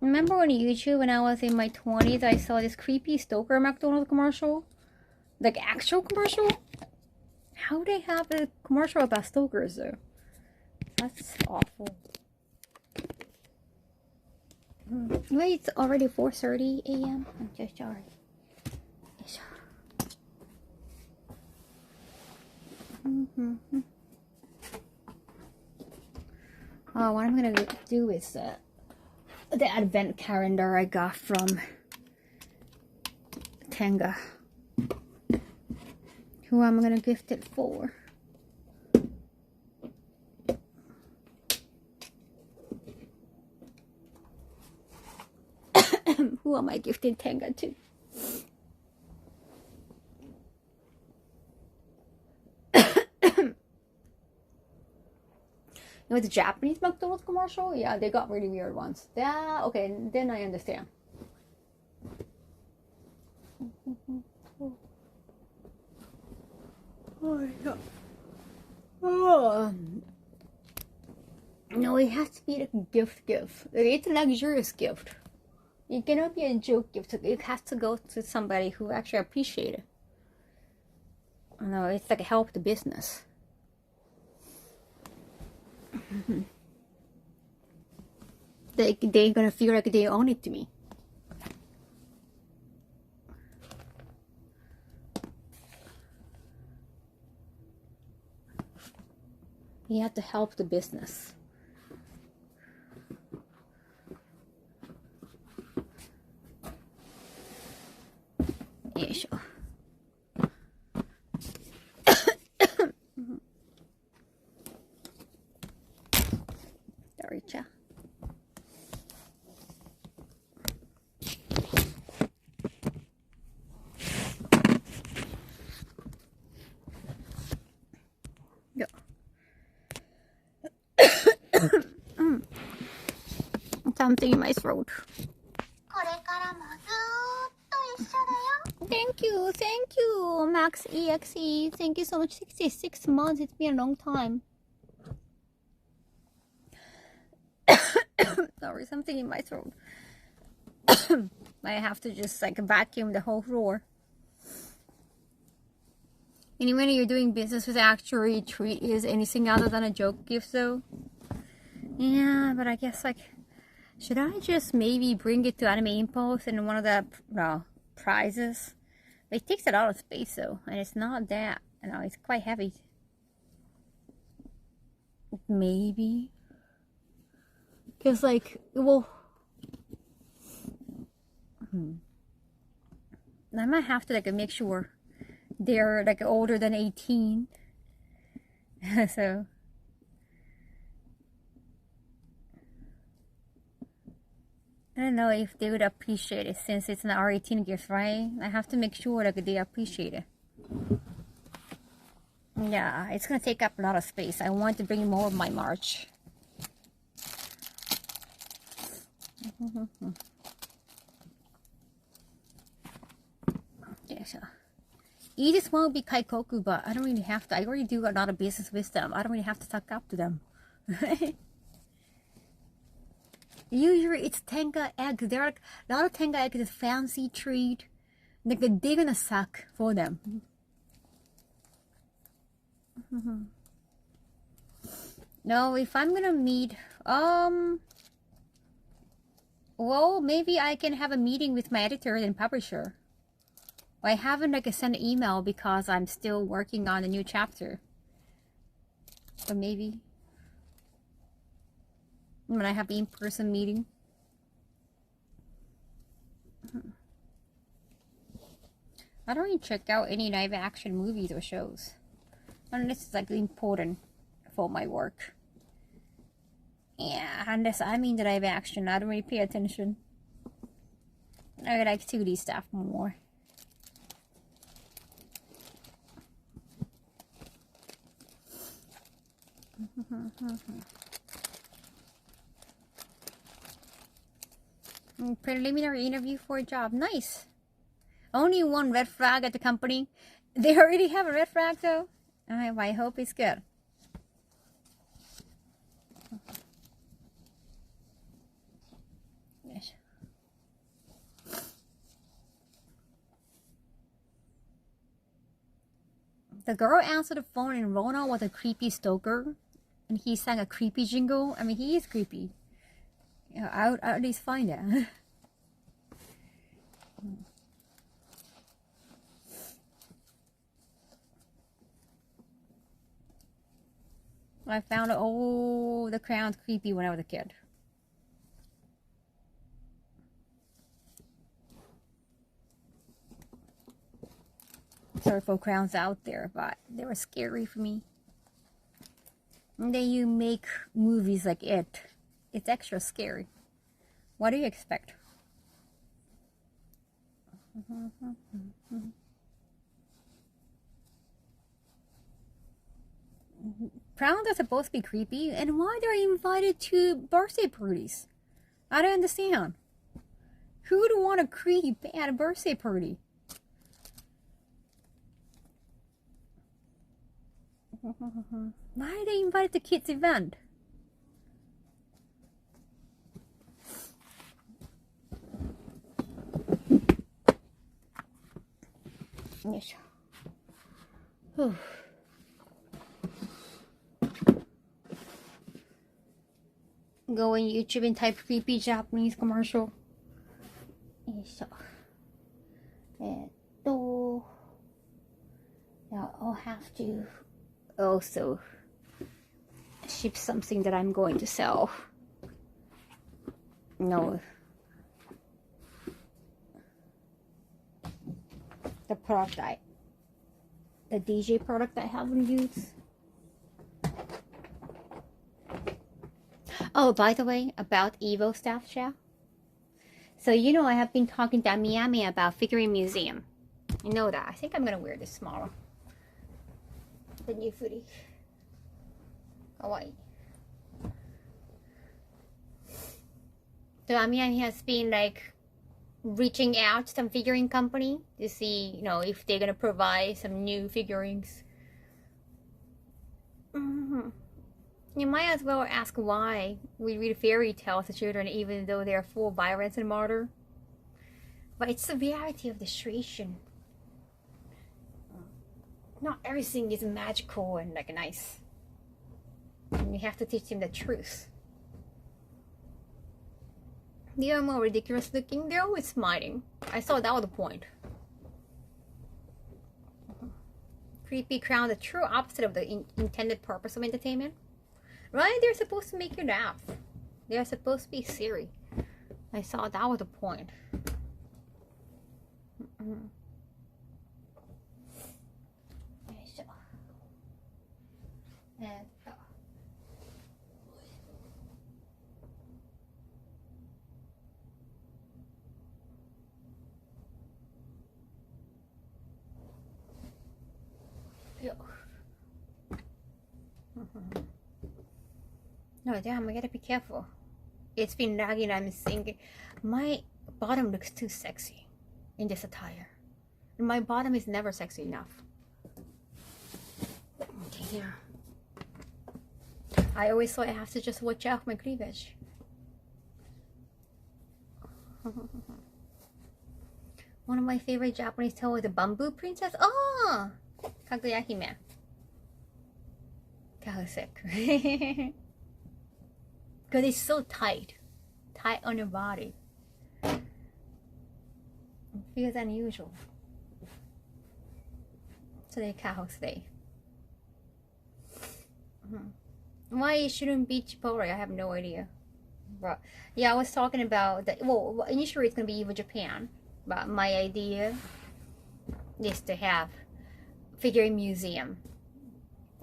Remember on YouTube when I was in my 20s, I saw this creepy Stoker McDonald's commercial? Like actual commercial? How would they have a commercial about Stokers though? That's awful. Wait, it's already 4:30 a.m. I'm so sorry. Oh, what I'm gonna do is the advent calendar I got from Tenga. Who I'm gonna gift it for? Who am I gifting Tenga to? It was a Japanese McDonald's commercial? Yeah, they got really weird ones. Yeah, okay, then I understand. Oh my god. Oh. No, it has to be like a gift. It's a luxurious gift. It cannot be a joke gift. It has to go to somebody who actually appreciates it. No, it's like help the business. They're gonna feel like they own it to me. He had to help the business. Sorry,Something in my throat. Thank you, Max EXE. Thank you so much. 66 months. It's been a long time. Sorry, something in my throat. I have to just like vacuum the whole floor. And when you're doing business with actually treat is anything other than a joke gift though? Yeah, but I guess like, should I just maybe bring it to Anime Impulse and one of the prizes? It takes a lot of space though, and it's not that, it's quite heavy. Maybe. Because like, well, I might have to like make sure they're like older than 18. So I don't know if they would appreciate it since it's an R18 gift, right? I have to make sure like they appreciate it. Yeah, it's gonna take up a lot of space. I want to bring more of my March. Yeah, so Edith won't be Kaikoku, but I don't really have to. I already do a lot of business with them. I don't really have to suck up to them. Usually it's Tenga eggs. There are like, a lot of Tenga eggs is fancy treat. Like they're gonna suck for them. No, if I'm gonna meet, well, maybe I can have a meeting with my editor and publisher. I haven't like sent an email because I'm still working on a new chapter. So maybe when I have the in-person meeting. I don't really check out any live action movies or shows unless it's like important for my work. Yeah, unless I'm in the live action, I don't really pay attention. I like 2D stuff more. Preliminary interview for a job. Nice. Only one red flag at the company. They already have a red flag though. I hope it's good. Yes. The girl answered the phone and Rona was a creepy stalker. And he sang a creepy jingle. I mean, he is creepy. Yeah, I would at least find that. I found the Crown's creepy when I was a kid. Sorry for Crowns out there, but they were scary for me. And then you make movies like it. It's extra scary. What do you expect? Crowns are supposed to be creepy, and why they're invited to birthday parties? I don't understand. Who would want to creep at a birthday party? Why are they invited to kids' event? Yes. Go on YouTube and type creepy Japanese commercial. Yes. Yeah, I'll have to also ship something that I'm going to sell. No. The product the DJ product I haven't used. Oh, by the way, about Evo stuff, Shao. So you know I have been talking to Miami about figurine museum. You know that. I think I'm gonna wear this tomorrow. The new footy. Hawaii. So Miami has been like reaching out to some figurine company to see, you know, if they're gonna provide some new figurines. You might as well ask why we read fairy tales to children even though they are full of violence and murder. But it's the reality of the situation. Not everything is magical and like nice. And you have to teach them the truth. They are more ridiculous looking. They're always smiling. I thought that was the point. Creepy clown, the true opposite of the intended purpose of entertainment. Right? They're supposed to make you laugh. They're supposed to be silly. I thought that was the point. And no, damn, I gotta be careful. It's been lagging. I'm thinking my bottom looks too sexy in this attire. And my bottom is never sexy enough. Okay, yeah. I always thought I have to just watch out for my cleavage. One of my favorite Japanese tales is the Bamboo Princess. Oh! Kaguya-hime. Kaho sick. Because it's so tight. Tight on your body. It feels unusual. Today, Kaho's day. Why it shouldn't be Chipotle? I have no idea. But yeah, I was talking about that. Well, initially it's gonna be Evo Japan, but my idea is to have figurine museum.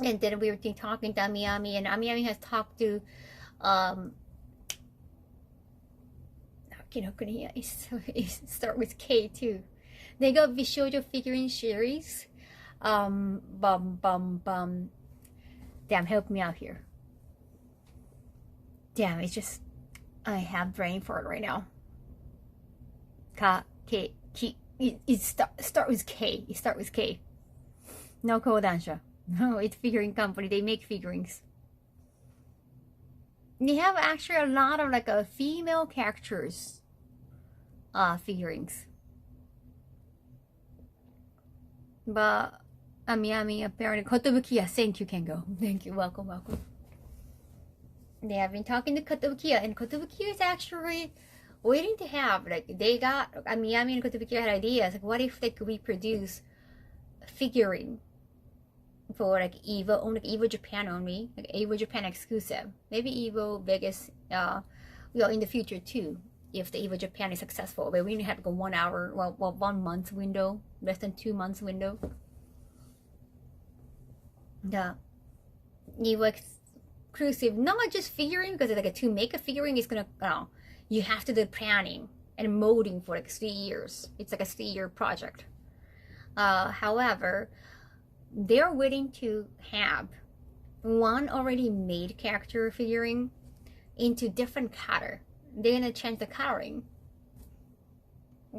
And then we were talking to Amiyami, and Amiyami has talked to it start with K too. They got Bishoujo figurine series. Damn, help me out here. Damn, it's just I have brain fart right now. It start with K. It start with K. No Kodansha. No, it's figurine company. They make figurines. They have actually a lot of like a female characters figurines. But Miami apparently Kotobukiya, thank you, Kengo. Thank you, welcome. They have been talking to Kotobukiya, and Kotobukiya is actually waiting to have, like, they got Miami and Kotobukiya had ideas, like what if they could reproduce figurine for like Evo, only Evo Japan only, like Evo Japan exclusive. Maybe Evo Vegas, in the future too, if the Evo Japan is successful. But we only have like a 1 hour, 1 month window, less than 2 months window. The Evo exclusive, not just figuring, because like to make a figuring is gonna, you have to do planning and molding for like 3 years. It's like a 3-year project. However, they're willing to have one already made character figuring into different color. They're gonna change the coloring.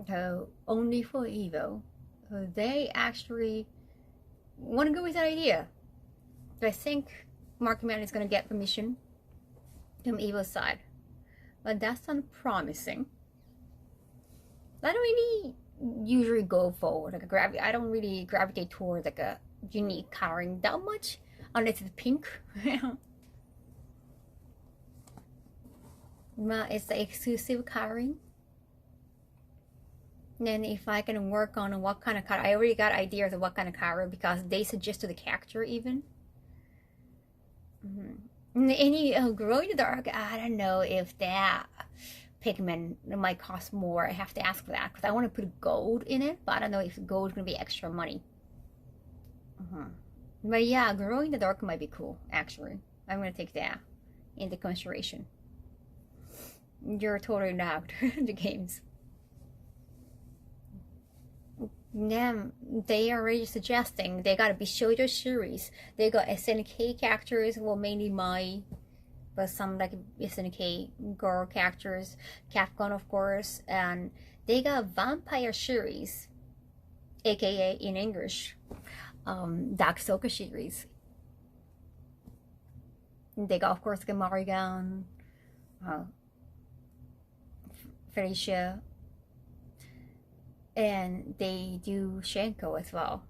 So only for Evo. So they actually want to go with that idea. So I think Markman is gonna get permission from Evo's side, but that's unpromising. I don't really usually go for like a I don't really gravitate towards like a unique coloring that much, unless it's pink. But it's the exclusive coloring. Then if I can work on what kind of color, I already got ideas of what kind of color because they suggested the character even. Any glow in the dark, I don't know if that pigment might cost more. I have to ask for that because I want to put gold in it, but I don't know if gold is going to be extra money. But yeah, glow in the dark might be cool, actually. I'm going to take that into consideration. You're totally not the games. Yeah, they are already suggesting they got a Bishoujo series. They got SNK characters, well, mainly Mai, but some like SNK girl characters, Capcom of course, and they got Vampire series, aka in English, Dark Soka series. They got of course the Morrigan, Felicia, and they do Shenko as well.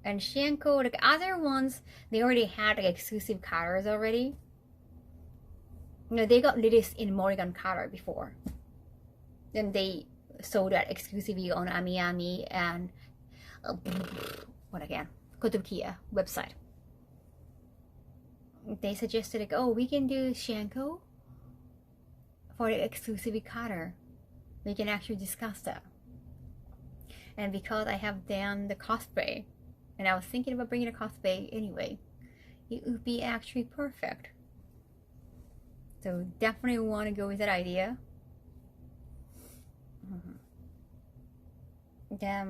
And Shenko, like other ones, they already had like exclusive colors already. You know, they got released in Morrigan color before. Then they sold that exclusively on AmiAmi and what again? Kotobukiya website. They suggested like, oh, we can do Shenko for the exclusive color. We can actually discuss that. And because I have done the cosplay, and I was thinking about bringing a cosplay anyway, it would be actually perfect. So definitely want to go with that idea. I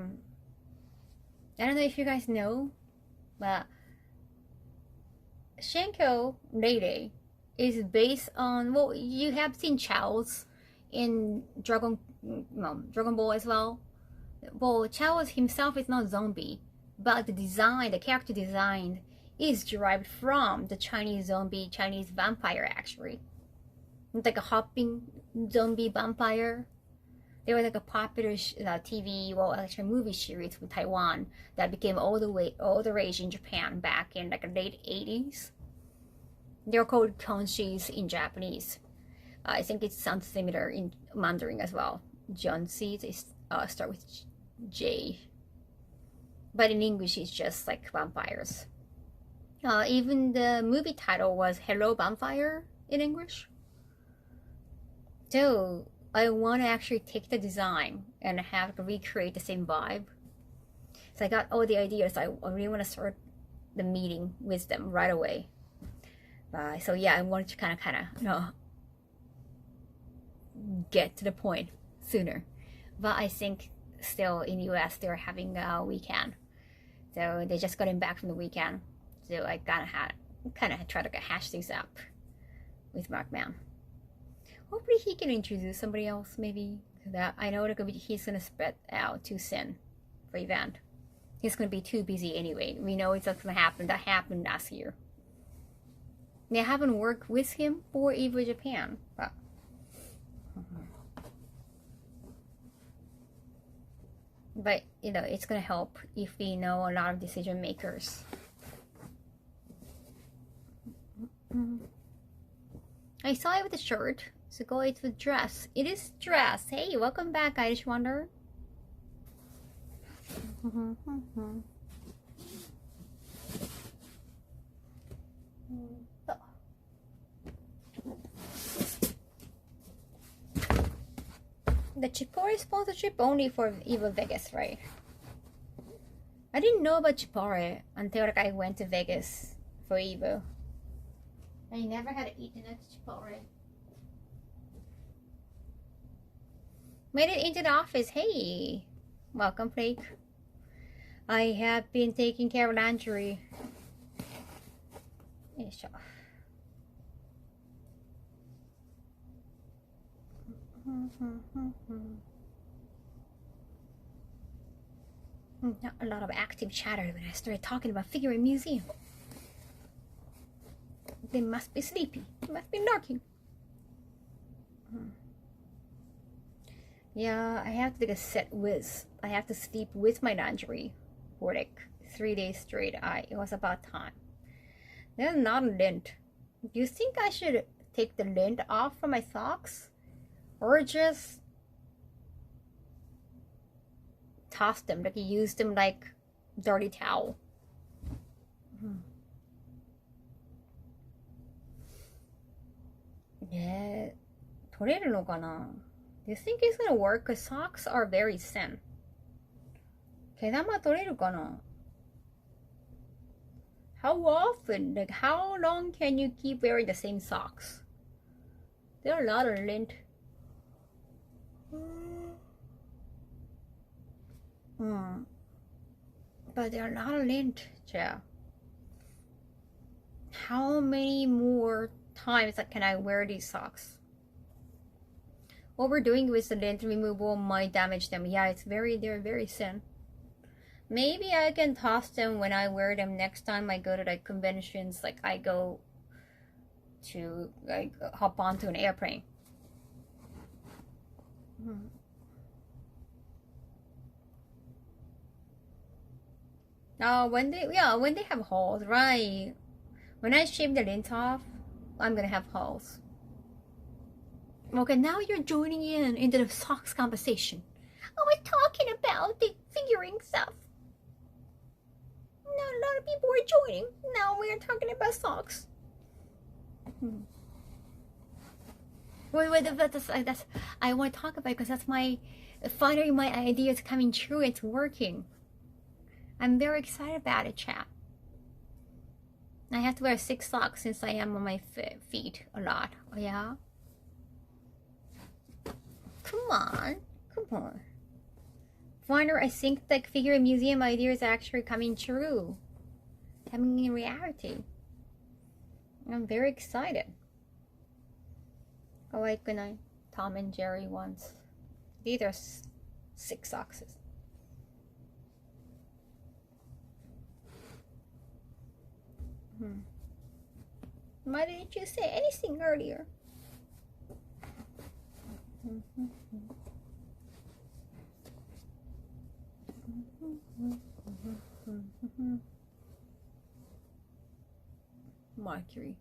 don't know if you guys know, but Shenko Lady is based on, well, you have seen Chao's in Dragon Ball as well. Well, Chao himself is not a zombie, but the design, the character design, is derived from the Chinese zombie, Chinese vampire actually. It's like a hopping zombie vampire. There was like a popular TV, well, actually movie series from Taiwan that became all the rage in Japan back in like the late 80s. They're called Konshis in Japanese. I think it sounds similar in Mandarin as well. Jeonsi, they start with J. But in English, it's just like vampires. Even the movie title was Hello Vampire in English. So I want to actually take the design and have to recreate the same vibe. So I got all the ideas. I really want to start the meeting with them right away. So yeah, I wanted to kind of, get to the point sooner. But I think still in US they're having a weekend, so they just got back from the weekend. So I kind of try to hash things up with Markman. Hopefully he can introduce somebody else maybe. That I know he's gonna spread out too thin for event. He's gonna be too busy anyway. We know it's not gonna happen. That happened last year. They haven't worked with him for EVO Japan, but it's gonna help if we know a lot of decision makers. I saw it with the shirt, so go it's with dress. It is dress. Hey, welcome back, Irish Wonder. The Chipotle sponsorship only for EVO Vegas, right? I didn't know about Chipotle until I went to Vegas for EVO. I never had eaten at Chipotle. Made it into the office. Hey, welcome, Flake. I have been taking care of laundry. Not a lot of active chatter when I started talking about figurine museum. They must be sleepy. They must be narking. Yeah, I have to take a set with. I have to sleep with my laundry for like 3 days straight. It was about time. There's not a lint. Do you think I should take the lint off from my socks? Or just toss them, like you use them like dirty towel. ね、取れるのかな? Do you think it's gonna work? Because socks are very thin. 毛玉取れるかな? How often? Like, how long can you keep wearing the same socks? There are a lot of lint. But there are a lot of lint, yeah. How many more times can I wear these socks? Overdoing with the lint removal might damage them. Yeah, they're very thin. Maybe I can toss them when I wear them next time I go to like conventions, like I go to like hop onto an airplane. When they have holes, right? When I shave the lint off, I'm gonna have holes. Okay, now you're joining in into the socks conversation. Oh, we're talking about the figuring stuff. Now a lot of people are joining. Now we are talking about socks. That's I want to talk about it because that's finally my idea is coming true. It's working. I'm very excited about it, chat. I have to wear 6 socks since I am on my feet a lot. Oh, yeah? Come on. Wonder, I think the figure museum idea is actually coming true. Coming in reality. I'm very excited. I like when Tom and Jerry ones. These are 6 socks. Why didn't you say anything earlier? Mercury.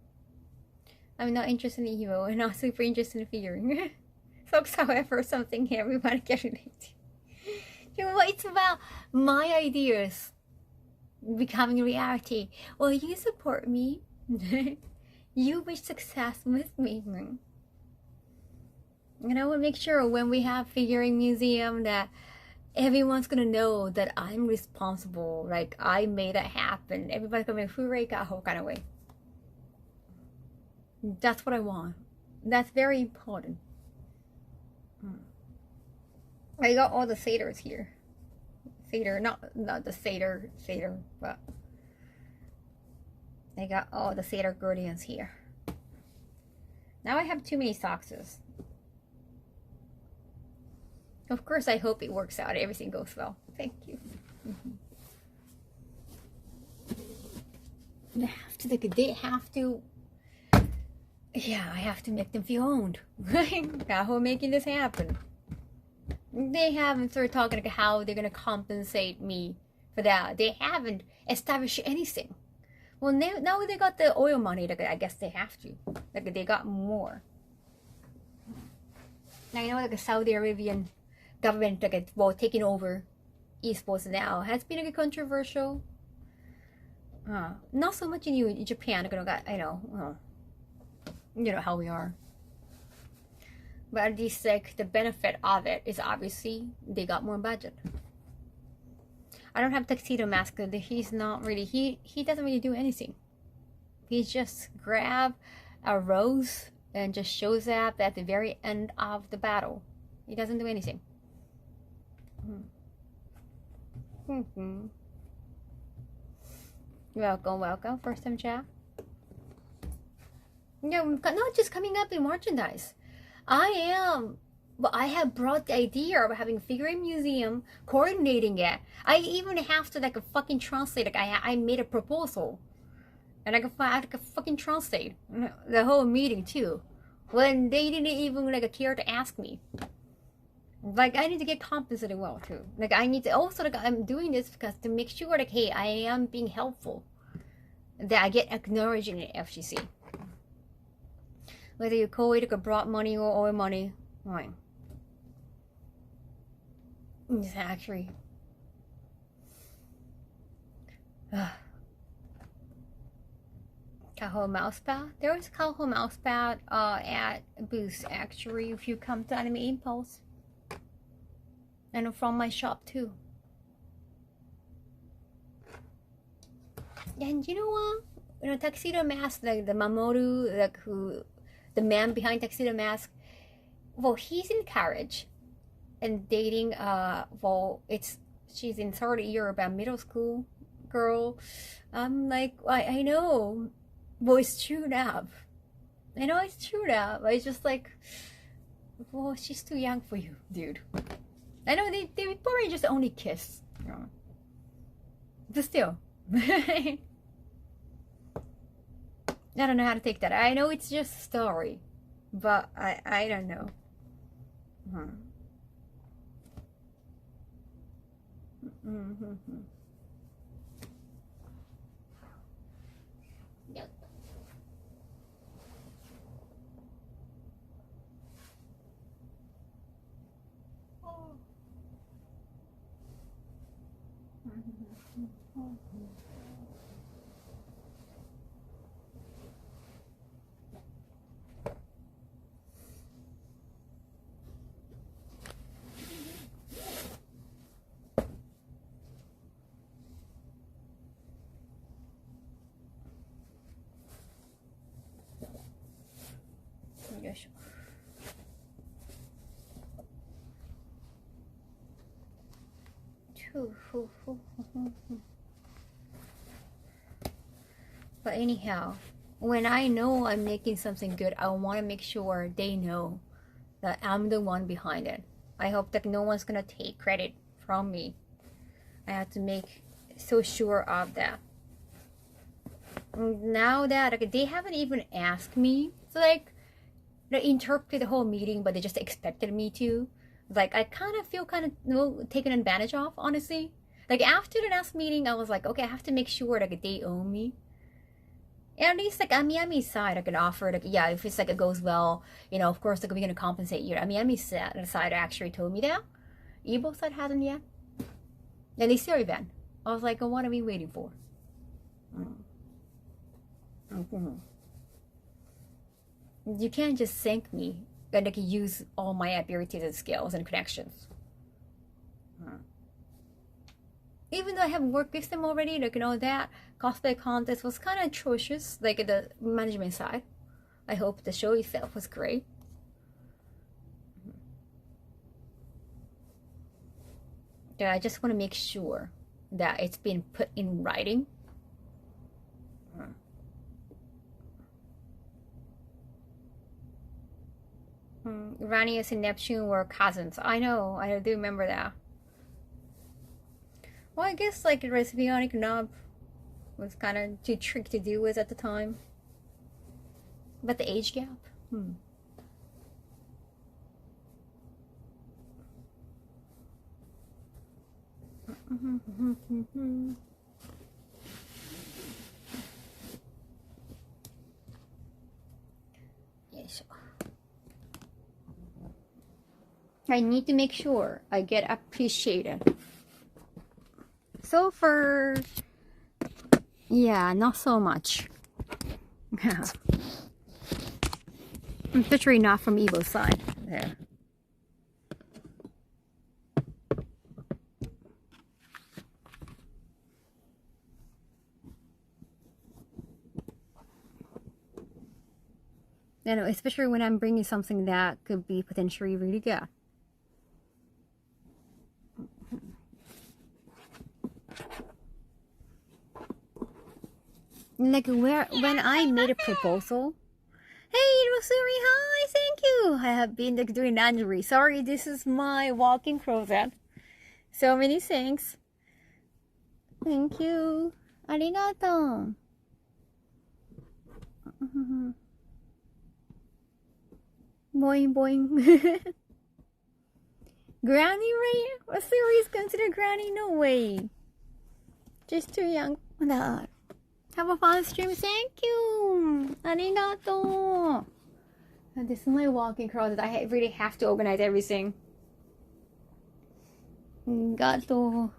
I'm not interested in hero and not super interested in figuring. Socks, however, something everybody can relate to. You know what? It's about my ideas becoming reality. Will you support me? You wish success with me. And I will make sure when we have figuring museum that everyone's gonna know that I'm responsible. Like I made it happen. Everybody's gonna be hooray Kaho kind of way. That's what I want. That's very important. I got all the satyrs here. Satyr, not the satyr, but I got all the satyr guardians here. Now I have too many socks. Of course, I hope it works out. Everything goes well. Thank you. They have to. Yeah, I have to make them feel owned. Kaho making this happen. They haven't started talking about how they're gonna compensate me for that. They haven't established anything. Well, now they got the oil money. Like I guess they have to. Like they got more. Now you know, like the Saudi Arabian government, like taking over esports now has been like controversial. Not so much in Japan. You know how we are. But at least like the benefit of it is obviously they got more budget. I don't have Tuxedo Mask. He's not really, he doesn't really do anything. He just grab a rose and just shows up at the very end of the battle. He doesn't do anything. Welcome, first time chat. Not just coming up in merchandise. But I have brought the idea of having a figurine museum, coordinating it. I even have to like a fucking translate. Like I made a proposal, and I could fucking translate the whole meeting too, when they didn't even like care to ask me. Like I need to get compensated well too. Like I need to also like I'm doing this because to make sure like hey I am being helpful, that I get acknowledged in the FGC. Whether you call it like brought money or oil money, fine. It's actually Kaho mousepad. There is Kaho mousepad at Boost actually if you come to Anime Impulse. And from my shop too. And you know what? You know, Tuxedo Mask, like the Mamoru, like the man behind Tuxedo Mask. Well, he's in college and dating. Well, she's in third year about middle school girl. I'm like, I know. Well, it's true up. I know it's true up. It's just like, well, she's too young for you, dude. I know they probably just only kiss. You know. But still. I don't know how to take that. I know it's just a story. But I don't know. Yep. But anyhow, when I know I'm making something good, I want to make sure they know that I'm the one behind it. I hope that no one's gonna take credit from me. I have to make so sure of that. Now that like, they haven't even asked me, so like they interrupted the whole meeting, but they just expected me to. Like I kind of feel taken advantage of, honestly. Like after the last meeting, I was like, okay, I have to make sure like they owe me. At least like Miami's side, I could offer like, yeah, if it's like it goes well, you know, of course like we're gonna compensate you. Miami's side actually told me that. Evo side hasn't yet. And they still event. I was like, oh, what are we waiting for? You can't just thank me and like use all my abilities and skills and connections. Even though I have worked with them already, like you know that cosplay contest was kind of atrocious, like the management side. I hope the show itself was great. Yeah, I just want to make sure that it's been put in writing. Ranius and Neptune were cousins. I know, I do remember that. Well, I guess like the Resbionic Knob was kind of too tricky to deal with at the time. But the age gap? Yes. I need to make sure I get appreciated. So far, yeah, not so much. Especially not from Evo's side. There. And especially when I'm bringing something that could be potentially really good. Like when I made a proposal. Hey, Rosuri, hi, thank you. I have been like doing laundry. Sorry, this is my walk-in closet. So many things. Thank you. Arigato. Boing boing. Granny, right? Rosuri is considered granny? No way. Just too young for that. Have a fun stream. Thank you. Arigato. This is my walk-in closet. I really have to organize everything. Arigato.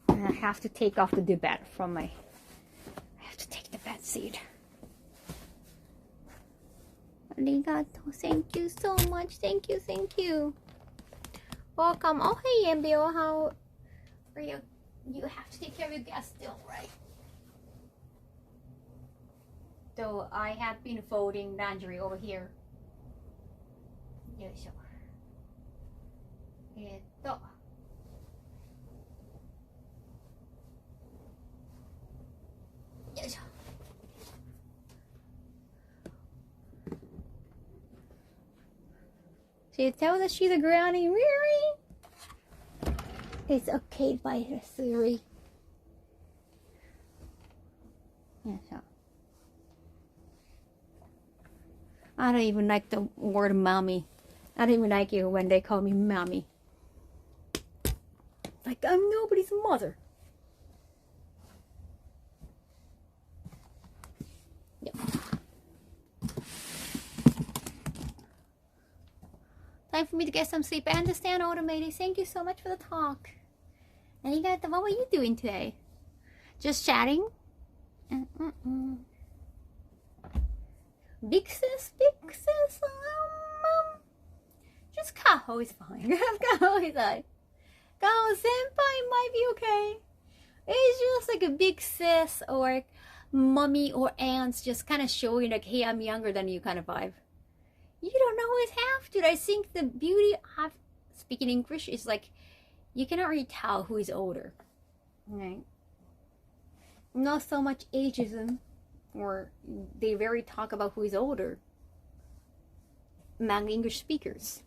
I have to take off the bed from my... I have to take the beds seed. Arigato. Thank you so much. Thank you, thank you. Welcome. Oh, hey, Embio. How are you? You have to take care of your guests still, right? So I have been folding laundry over here. Yoisho. Yoisho. She tells us she's a granny. Really? It's okay by her theory. Yoisho. I don't even like the word mommy. I don't even like it when they call me mommy. Like I'm nobody's mother. Yep. Time for me to get some sleep. I understand, automated. Thank you so much for the talk. And you got what were you doing today? Just chatting? Big sis, just Kaho is fine. Kaho is like, Kaho senpai might be okay. It's just like a big sis or mommy or aunts just kind of showing like, hey, I'm younger than you kind of vibe. You don't always have to. I think the beauty of speaking English is like, you cannot really tell who is older. Right? Not so much ageism. Or they very talk about who is older among English speakers.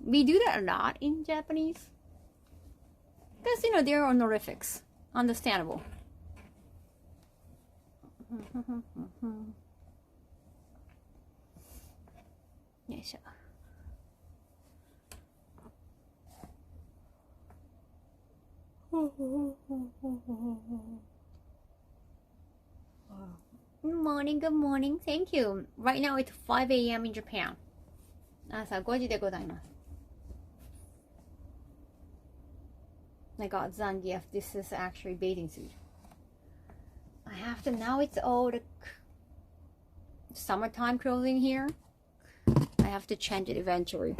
We do that a lot in Japanese. Because, you know, they're honorifics. Understandable. Yoisho. Good morning, good morning. Thank you. Right now it's 5 a.m. in Japan. 朝5時でございます。I got Zangief. This is actually bathing suit. I have to, now it's all the summertime clothing here. I have to change it eventually.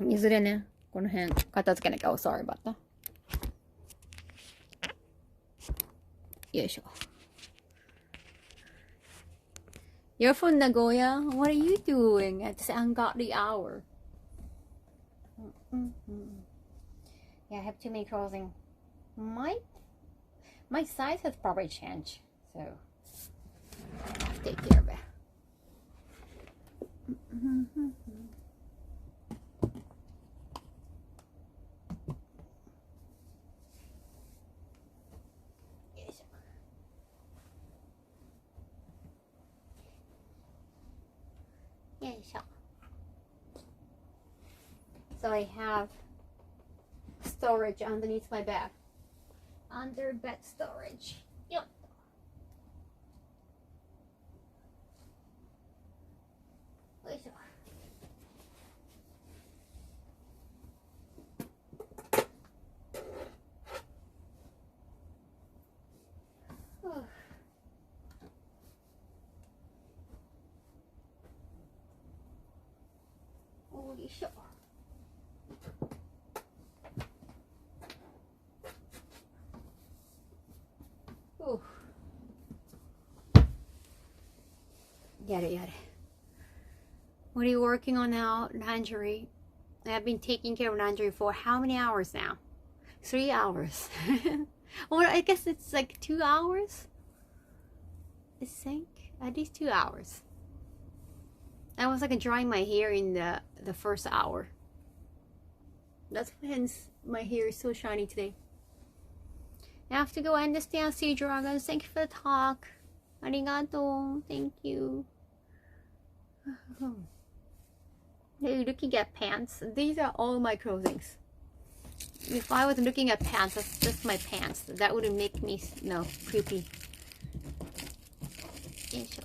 いずれね、この辺片付けなきゃ。Oh, sorry about that. よいしょ。You're from Nagoya? What are you doing at this ungodly hour? Yeah, I have too many clothing. My size has probably changed, so I have to take care of it. So I have storage underneath my bed. Under bed storage. Yep. Holy shit. Yada. What are you working on now? Laundry. I've been taking care of laundry for how many hours now? 3 hours. Well, I guess it's like 2 hours. I think at least 2 hours. I was like drying my hair in the first hour. That's hence my hair is so shiny today. I have to go understand Sea Dragons. Thank you for the talk. Arigato. Thank you. Hey, looking at pants. These are all my clothing. If I was looking at pants, that's just my pants. That wouldn't make me creepy. Yeah, sure.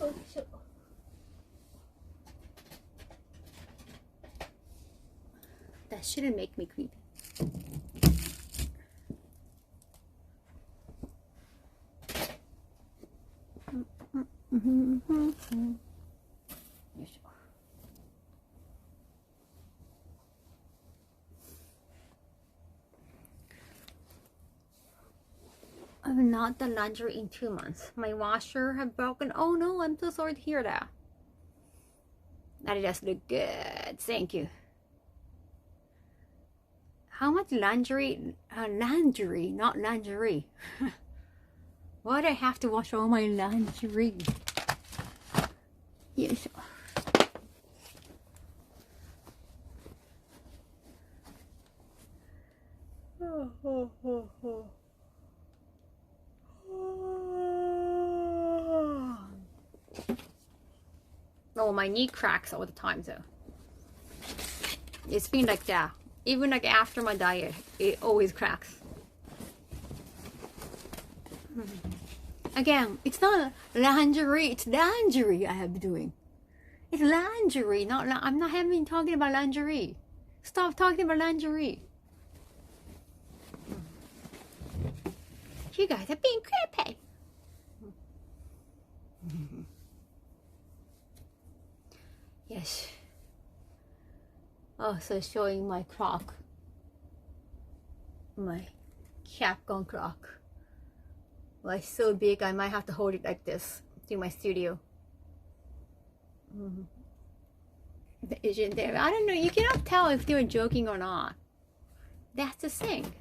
Oh, sure. That shouldn't make me creepy. not done laundry in 2 months. My washer have broken. Oh no, I'm so sorry to hear that. That does look good. Thank you. How much laundry? Laundry, not lingerie. Why do I have to wash all my laundry? Yes. Oh, my knee cracks all the time though. It's been like that. Even like after my diet, it always cracks. Again, it's not lingerie, it's lingerie I have been doing. It's lingerie, not I'm not having talking about lingerie. Stop talking about lingerie. You guys are being creepy. Yes. Oh, so showing my crock. My Capcom crock. Well, it's so big I might have to hold it like this to my studio. Isn't there? I don't know. You cannot tell if they're joking or not. That's the thing.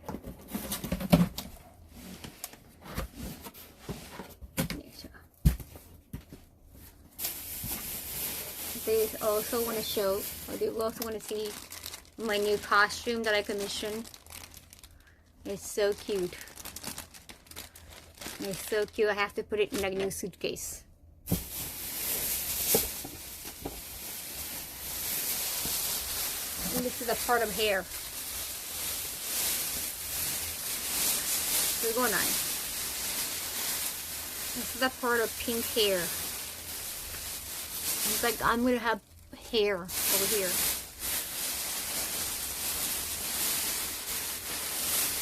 They also want to show, or they also want to see my new costume that I commissioned. It's so cute. It's so cute. I have to put it in a new suitcase. And this is a part of hair. This is a part of pink hair. It's like I'm gonna have hair over here.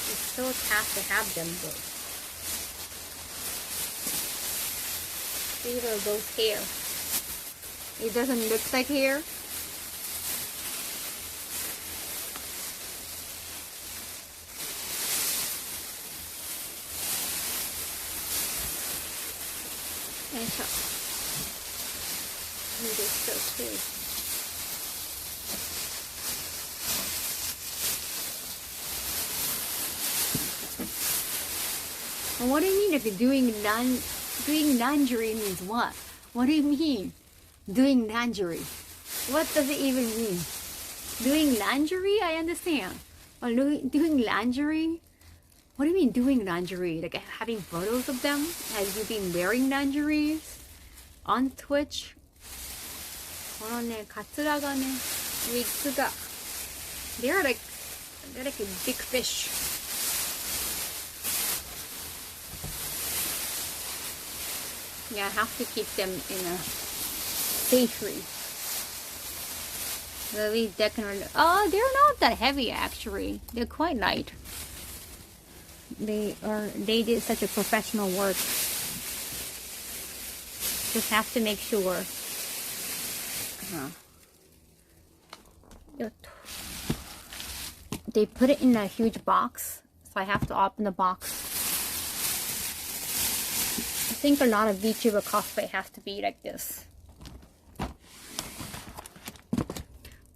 It's so tough to have them though. These are those hair. It doesn't look like hair. And so it is so cute. And what do you mean if you're doing laundry means what? What do you mean? Doing laundry. What does it even mean? Doing laundry? I understand. Or doing laundry? What do you mean doing lingerie? Like having photos of them? Have you been wearing lingerie on Twitch? このね、カツラがね、ウィッグが they're like a big fish. Yeah, I have to keep them in a safety. Really decorative. Oh, they're not that heavy actually. They're quite light. They did such a professional work. Just have to make sure. They put it in a huge box, so I have to open the box. I think a lot of VTuber cosplay has to be like this.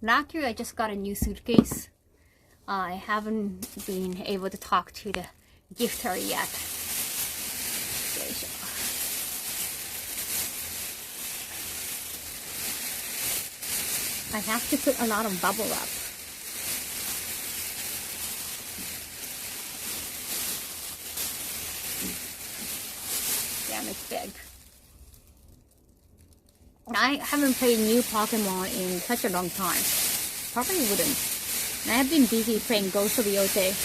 Last year I just got a new suitcase. I haven't been able to talk to the gifter yet. I have to put a lot of bubble wrap. Damn, it's big. I haven't played new Pokemon in such a long time. Probably wouldn't. I have been busy playing Ghost of Yote.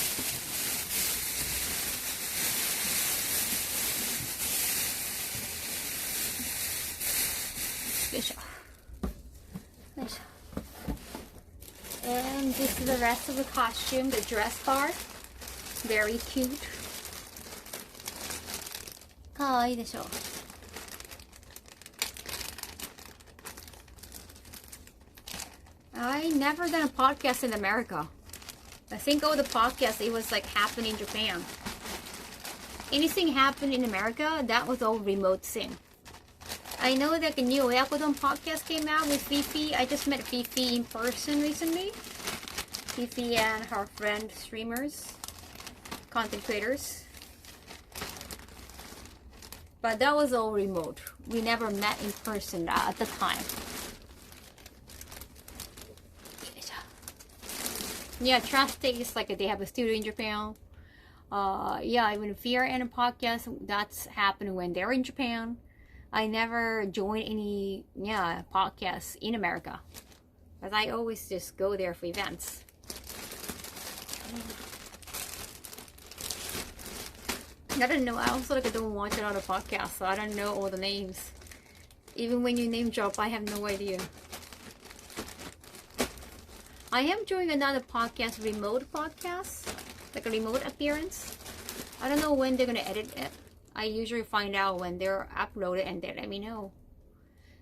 And this is the rest of the costume, the dress bar. Very cute. かわいいでしょ。I never done a podcast in America. I think all the podcasts, it was like happening in Japan. anything happened in America, that was all remote thing. I know that the new Oyakodon podcast came out with Fifi. I just met Fifi in person recently. Fifi and her friend streamers, content creators. But that was all remote. We never met in person at the time. Yeah, Trash Take is like they have a studio in Japan. Yeah, even Fear and a podcast, that's happened when they're in Japan. I never joined any podcasts in America, but I always just go there for events. I don't know. I also don't watch a lot of podcasts, so I don't know all the names. Even when you name drop, I have no idea. I am doing another podcast, remote podcast, like a remote appearance. I don't know when they're gonna edit it. I usually find out when they're uploaded and they let me know.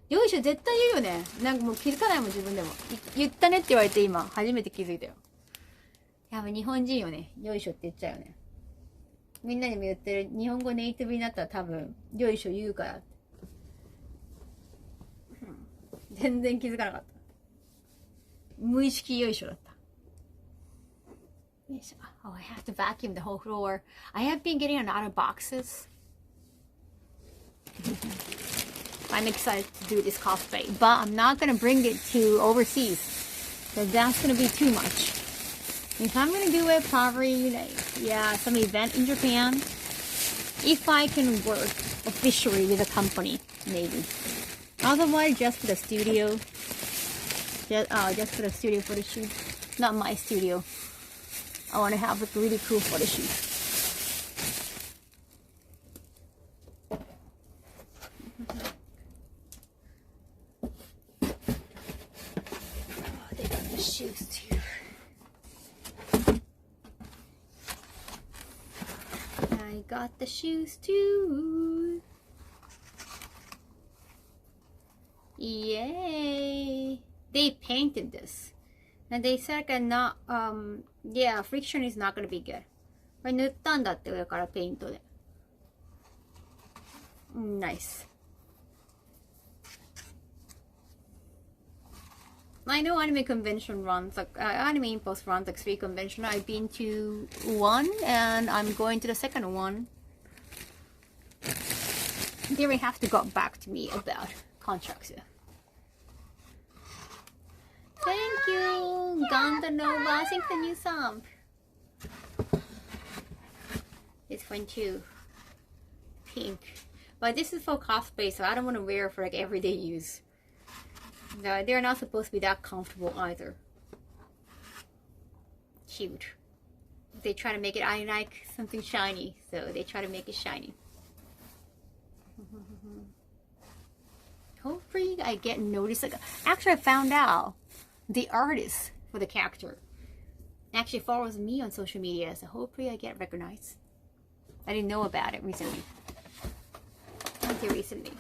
よいしょ、絶対言うよね。なんかもう気づかないもん、自分でも。言ったねって言われて今、初めて気づいたよ。やっぱ日本人よね。よいしょって言っちゃうよね。みんなにも言ってる。日本語ネイティブになったら多分、よいしょ言うから。全然気づかなかった。無意識よいしょだった。よいしょ。Oh, I have to vacuum the whole floor. I have been getting a lot of boxes. I'm excited to do this cosplay, but I'm not gonna bring it to overseas. So that's gonna be too much. If I'm gonna do it, probably some event in Japan. If I can work officially with a company, maybe. Otherwise, just for the studio. Just for the studio photo shoot. Not my studio. I want to have a really cool photo shoot. They got the shoes too. I got the shoes too. Yay! They painted this. And they said not, friction is not going to be good. これ塗ったんだって上からペイントで。Nice. I know anime convention runs, like anime impulse runs like 3 convention. I've been to 1 and I'm going to the second one. They will have to go back to me about contracts. Thank you, Ganda Nova. Thanks for the new song. This one too. Pink. But this is for cosplay, so I don't want to wear it for like everyday use. No, they're not supposed to be that comfortable either. Cute. They try to make it, I like something shiny, so they try to make it shiny. Hopefully I get noticed. Like, actually, I found out the artist for the character actually follows me on social media, so hopefully I get recognized. I didn't know about it recently. Until recently.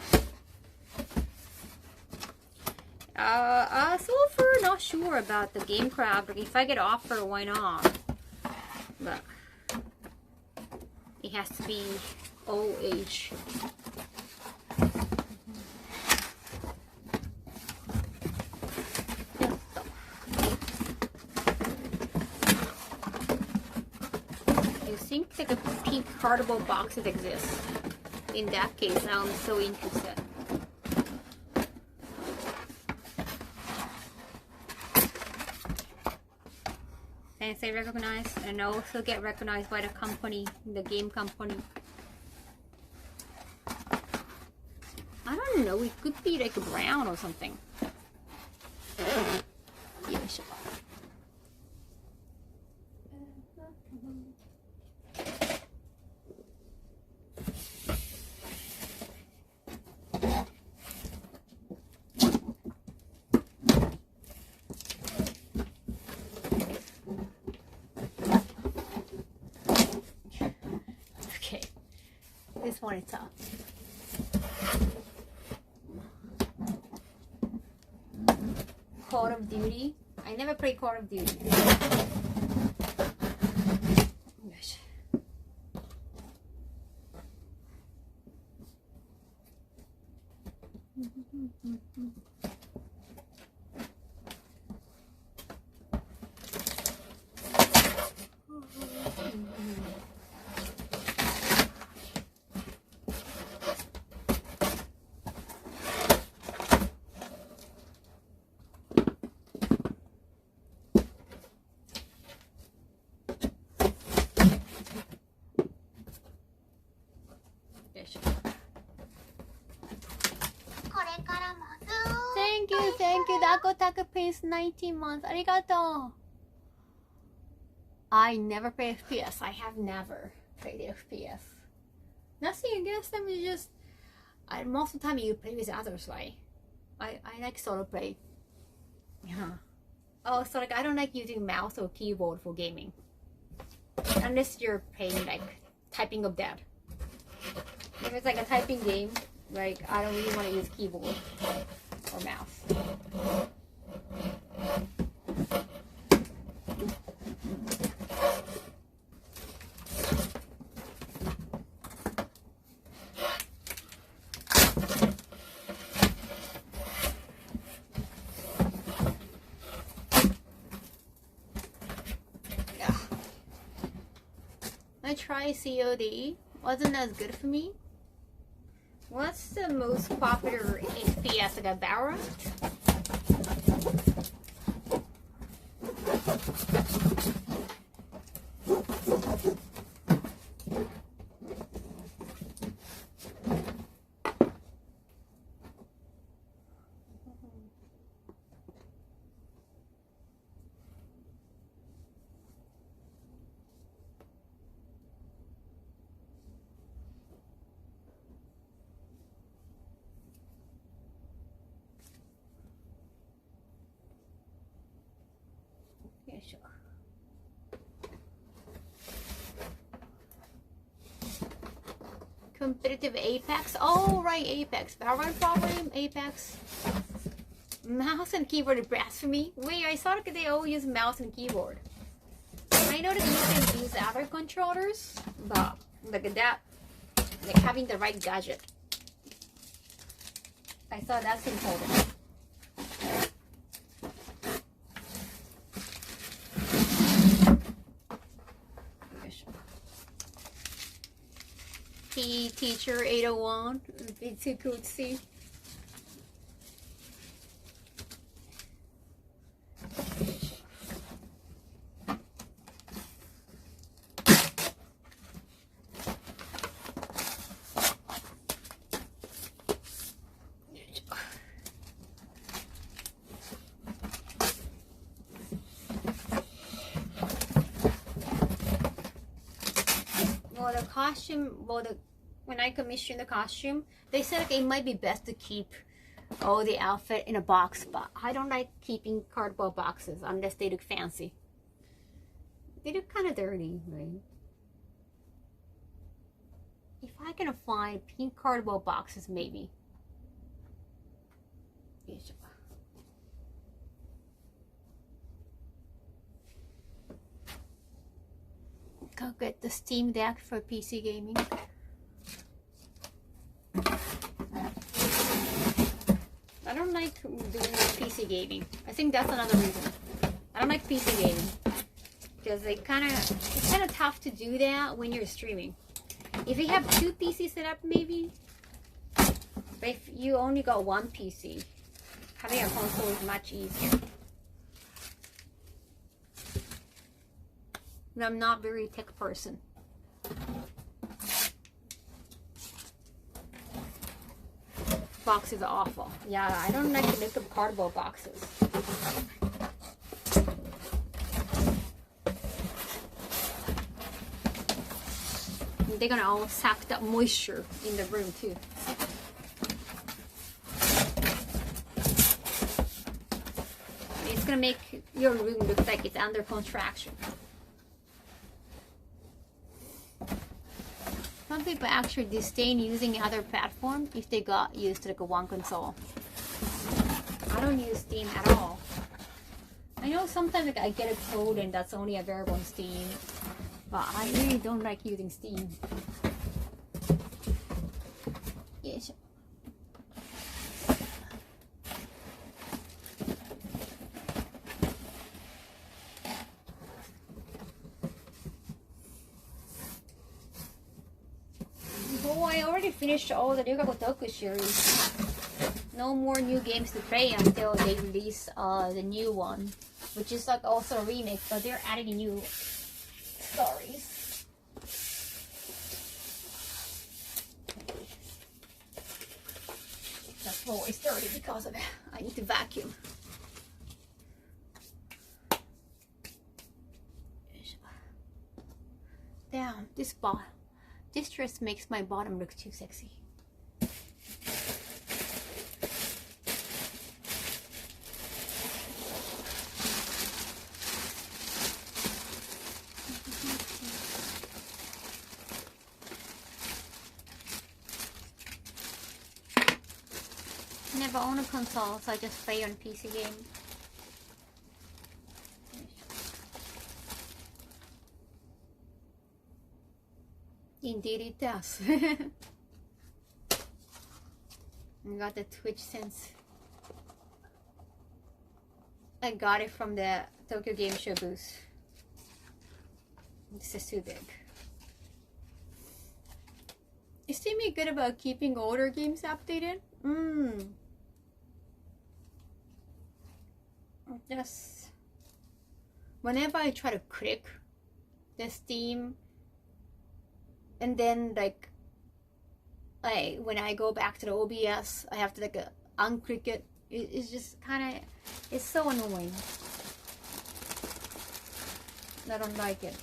So far not sure about the game craft. If I get offered, why not? But it has to be old age. Think like a pink cardboard boxes exist. In that case, now I'm so interested. And say recognized, and also get recognized by the company, the game company. I don't know, it could be like brown or something. Yeah, sure. This one is up. Call of Duty. I never played Call of Duty. Thank you, Dako Taka Prince 19 months. Arigato. I never play FPS. I have never played FPS. Nothing against them, it's just most of the time you play with others, right? I like solo play. Yeah. Oh, so like I don't like using mouse or keyboard for gaming. Unless you're playing like typing of that. If it's like a typing game, like I don't really want to use keyboard or mouse. Yeah. I tried COD, wasn't as good for me. What's the most popular FPS? Like a Valorant? Yeah, sure. Competitive Apex. Oh, right, Apex. Valorant probably, Apex. Mouse and keyboard is blasphemy. Wait, I thought they all use mouse and keyboard. I know that you can use other controllers, but like that, like having the right gadget. I thought that's important. PE teacher 801. Be too cool to see. Well, the costume, when I commissioned the costume, they said like, it might be best to keep all the outfit in a box, but I don't like keeping cardboard boxes unless they look fancy. They look kind of dirty, right? If I can find pink cardboard boxes, maybe. Go get the Steam Deck for PC gaming. I don't like doing PC gaming. I think that's another reason. I don't like PC gaming because it's kind of tough to do that when you're streaming. If you have two PCs set up, maybe. But if you only got one PC, having a console is much easier. And I'm not very tech person. Boxes are awful. Yeah, I don't like to make up cardboard boxes. And they're gonna all suck that moisture in the room too. It's gonna make your room look like it's under construction. Some people actually disdain using other platform if they got used to like a one console. I don't use Steam at all. I know sometimes like I get a code and that's only available on Steam, but I really don't like using Steam. Yes. finished all the Ryuga Gotoku series. No more new games to play until they release the new one, which is like also a remake, but they're adding new stories. The floor is dirty because of it. I need to vacuum. Damn, this dress makes my bottom look too sexy. I never own a console, so I just play on PC game. Indeed it does. I got the Twitch sense. I got it from the Tokyo Game Show booth. This is too big. Is Timmy good about keeping older games updated? Just whenever I try to click the Steam, and then like when I go back to the OBS, I have to like unclick it. It's just kind of, it's so annoying. I don't like it.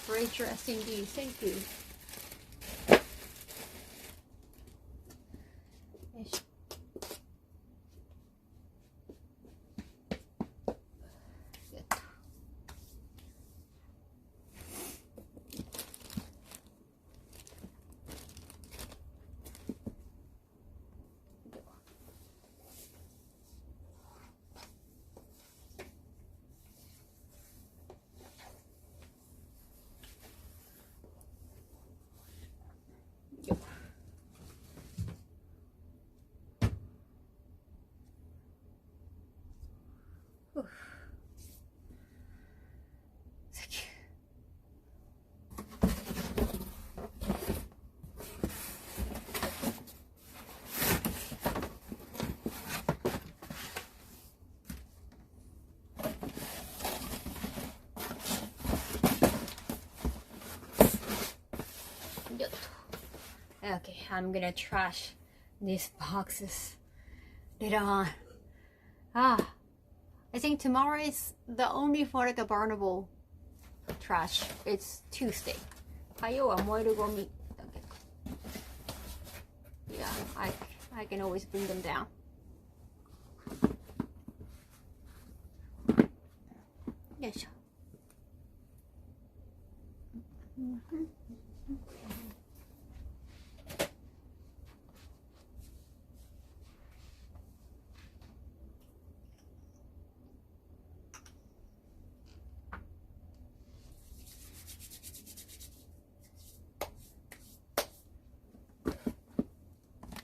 Great dress indeed. Thank you. Okay, I'm gonna trash these boxes later on. I think tomorrow is the only for like a burnable trash. It's Tuesday. 火曜は燃えるゴミだけど。Yeah, I can always bring them down. Yes.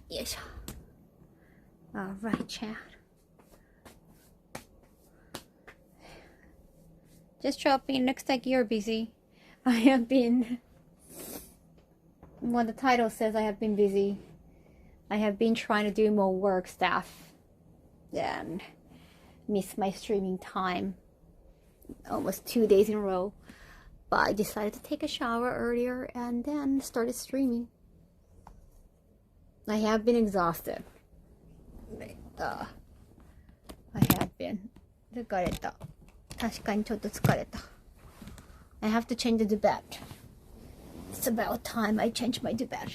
Yes. All right, chat. Just dropping. Looks like you're busy. I have been. Well, the title says I have been busy. I have been trying to do more work stuff and miss my streaming time almost 2 days in a row. But I decided to take a shower earlier and then started streaming. I have been exhausted. I have been. 疲れた。確かにちょっと疲れた。I have to change the bed. It's about time I change my bed.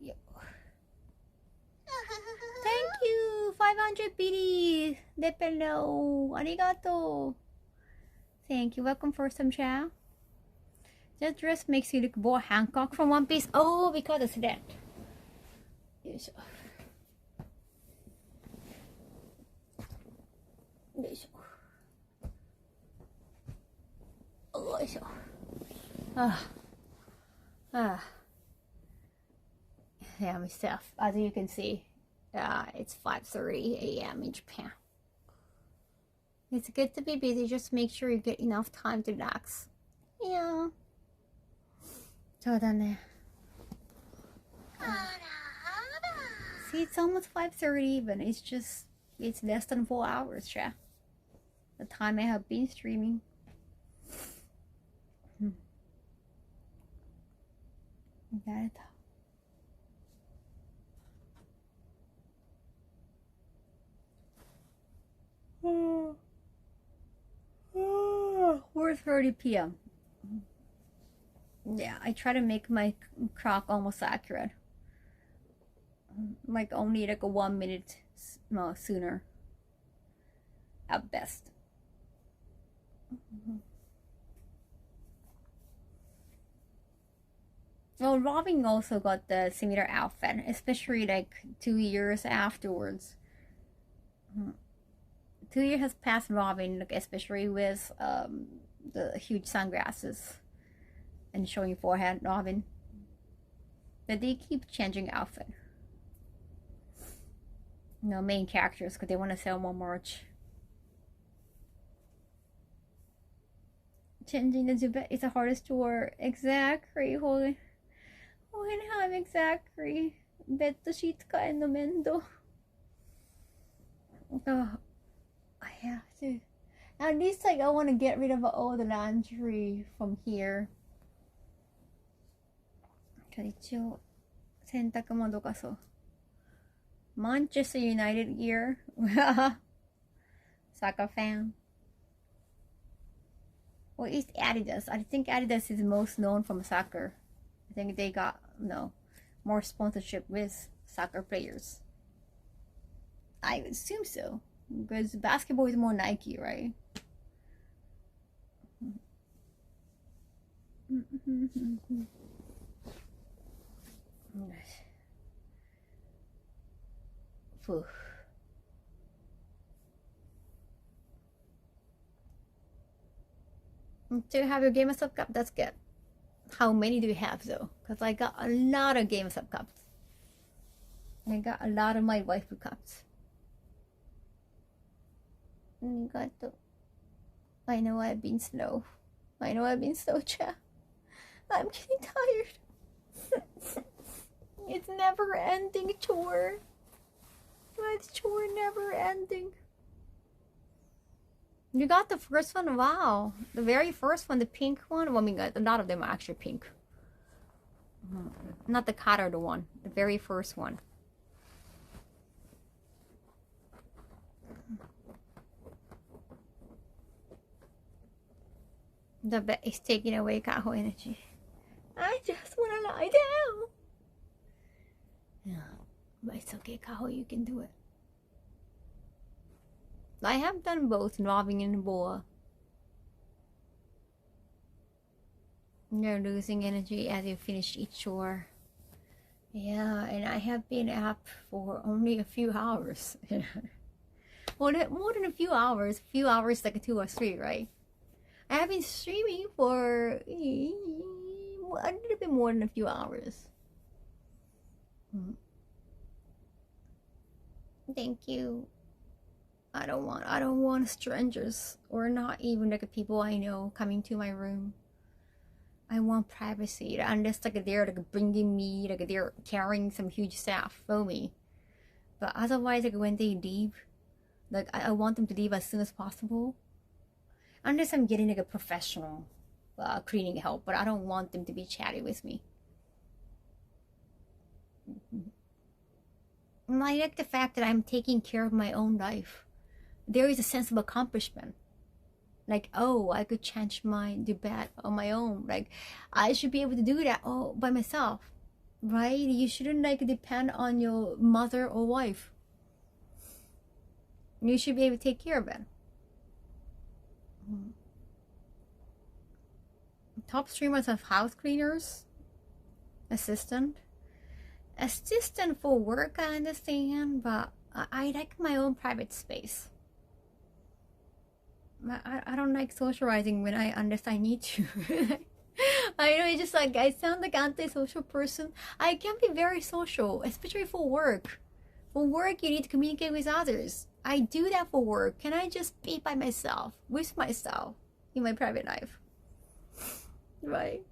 Yo. Thank you! 500 biddies! Depelo! Arigato! Thank you. Welcome for some chow. That dress makes you look more Hancock from One Piece. Oh, because of that. Yes. Yes. Oh, yes. Yeah, myself. As you can see, It's 5:30 a.m. in Japan. It's good to be busy. Just make sure you get enough time to relax. Yeah. そうだね. See, it's almost 5:30, but it's less than 4 hours, yeah. The time I have been streaming. That. Oh. 4:30 p.m. Yeah, I try to make my clock almost accurate. Like only like a 1 minute sooner at best. Well, Robin also got the similar outfit, especially like 2 years afterwards. 2 years has passed Robin, like especially with the huge sunglasses and showing forehead Robin. But they keep changing outfit. Main characters, because they want to sell more merch. Changing the Zubat is the hardest chore. Exactly. Holy ham, exactly. Bed sheet kain no mendo. Oh, I have to. At least like I want to get rid of all the laundry from here. 一応洗濯物がそう。Manchester United gear. Soccer fan. Well, it's Adidas. I think Adidas is most known from soccer. I think they got more sponsorship with soccer players. I would assume so, because basketball is more Nike, right? Whew. Do you have your Game of Sub cup? That's good. How many do you have though? Because I got a lot of Game of Sub cups. I got a lot of my waifu cups. I know I've been slow. Chat. I'm getting tired. It's never ending chore. It's chore never ending. You got the first one? Wow. The very first one, the pink one. Well, I mean, a lot of them are actually pink. Not the colored one. The very first one. The bed is taking away Kaho energy. I just want to lie down. Yeah, but it's okay, Kaho. You can do it. I have done both Robin and Boa. You're losing energy as you finish each chore. Yeah, and I have been up for only a few hours. Well, more than a few hours. A few hours, like 2 or 3, right? I have been streaming for a little bit more than a few hours. Thank you. I don't want strangers or not even like people I know coming to my room. I want privacy, unless like they're like bringing me, like they're carrying some huge stuff for me. But otherwise, like when they leave, like I want them to leave as soon as possible. Unless I'm getting like a professional cleaning help, but I don't want them to be chatty with me. And I like the fact that I'm taking care of my own life. There is a sense of accomplishment. Like, oh, I could change the bed on my own. Like, I should be able to do that all by myself, right? You shouldn't like depend on your mother or wife. You should be able to take care of it. Top streamers have house cleaners, assistant for work. I understand, but I like my own private space. I don't like socializing when I understand I need to. I know, it's just like I sound like anti-social person. I can be very social, especially for work. For work, you need to communicate with others. I do that for work. Can I just be by myself, with myself, in my private life? Right?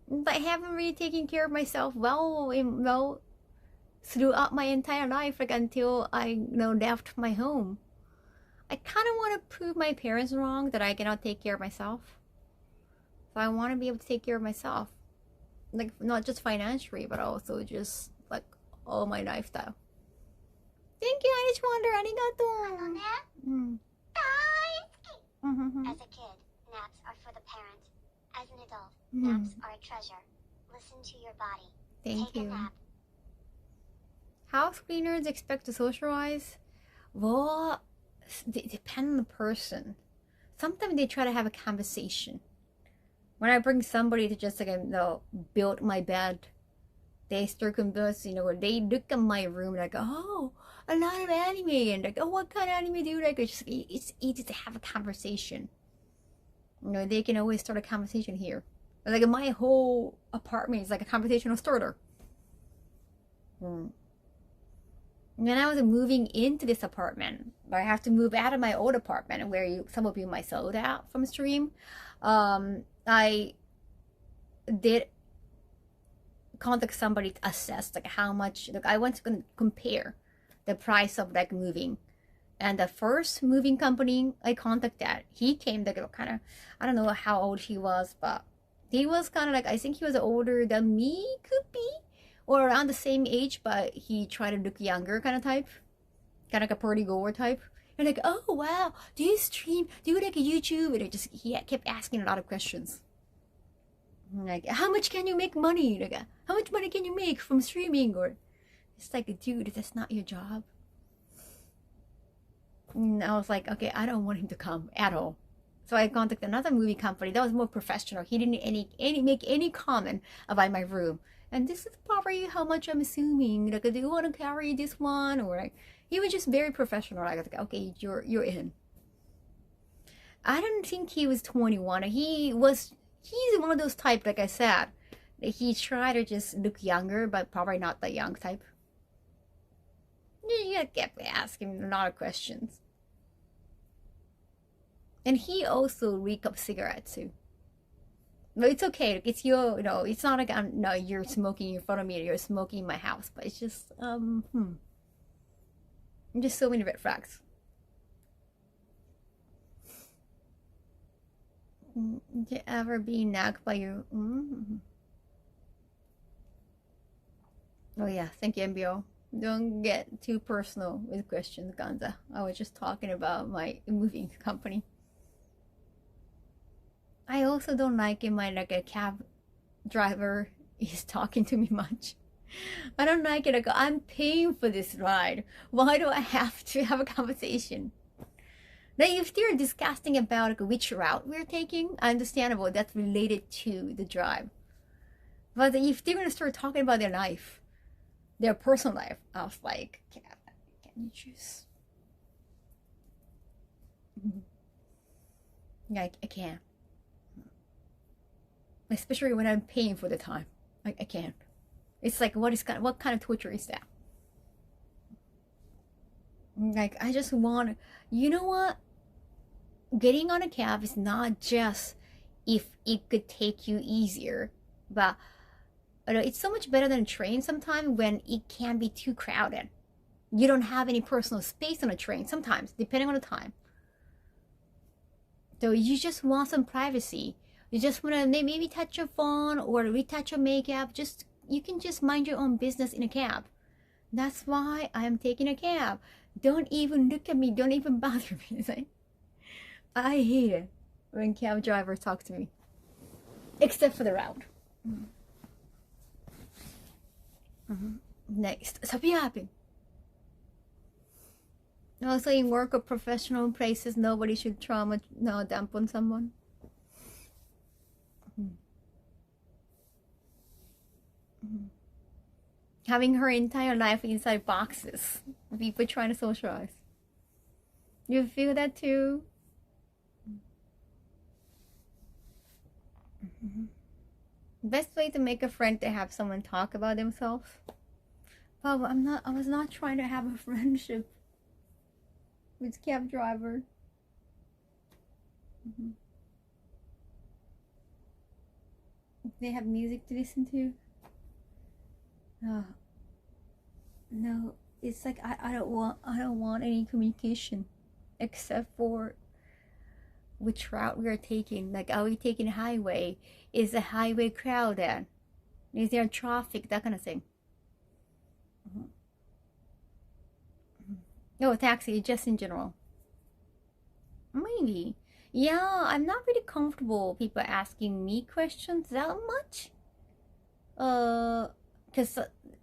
But I haven't really taken care of myself well throughout my entire life, like until I left my home. I kind of want to prove my parents wrong that I cannot take care of myself. So I want to be able to take care of myself, like not just financially, but also just like all my lifestyle. Thank you, Irish Wonder. Arigato. As a kid, naps are for the parent. As an adult, naps are a treasure. Listen to your body. Thank Take you. a nap. House cleaners expect to socialize? Well, they depend on the person. Sometimes they try to have a conversation. When I bring somebody to just build my bed, they circumvent, they look at my room like, oh, a lot of anime, and like, oh, what kind of anime do you like? It's easy to have a conversation. They can always start a conversation here. Like my whole apartment is like a conversational starter. When I was moving into this apartment, I have to move out of my old apartment where some of you might saw that from stream. I did contact somebody to assess like how much. Like I want to compare the price of like moving, and the first moving company I contacted, he came like kind of, I don't know how old he was, but he was kind of like, I think he was older than me, could be, or around the same age, but he tried to look younger kind of type, kind of like a party goer type. And like, oh wow, do you stream? Do you like a YouTube? And he kept asking a lot of questions. Like, how much can you make money? Like, how much money can you make from streaming? Or it's like, dude, that's not your job. And I was like, okay, I don't want him to come at all. So I contacted another movie company that was more professional. He didn't make any comment about my room. And this is probably how much I'm assuming. Like, do you want to carry this one? Or like, he was just very professional. I was like, okay, you're in. I don't think he was 21. He's one of those type, like I said, that he tried to just look younger, but probably not the young type. You kept asking a lot of questions. And he also reeked of cigarettes too. But it's okay. It's your, it's not like you're smoking in front of me or you're smoking in my house. But it's just, just so many red flags. Did you ever be nagged by your... Oh yeah, thank you, MBO. Don't get too personal with questions, Ganza. I was just talking about my moving company. I also don't like it when like a cab driver is talking to me much. I don't like it. Like, I'm paying for this ride. Why do I have to have a conversation? Now, if they're discussing about like, which route we're taking, understandable. That's related to the drive. But if they're gonna start talking about their life, their personal life, I was like, can you choose? Like, I can't. Especially when I'm paying for the time. I can't. It's like, what kind of torture is that? Like, I just want, you know what? Getting on a cab is not just if it could take you easier, but it's so much better than a train sometimes when it can be too crowded. You don't have any personal space on a train sometimes, depending on the time. So you just want some privacy. You just want to maybe touch your phone or retouch your makeup. You can just mind your own business in a cab. That's why I'm taking a cab. Don't even look at me. Don't even bother me. Like, I hate it when cab drivers talk to me. Except for the route. Next. Sabi happen. Also, in work or professional places, nobody should dump on someone. Having her entire life inside boxes. People trying to socialize. You feel that too? Best way to make a friend to have someone talk about themselves. But I was not trying to have a friendship with cab driver. They have music to listen to. No, it's like I don't want any communication except for which route we are taking. Like, are we taking highway? Is the highway crowded? Is there traffic? That kind of thing. No, taxi, just in general. Maybe. Yeah, I'm not really comfortable people asking me questions that much. Because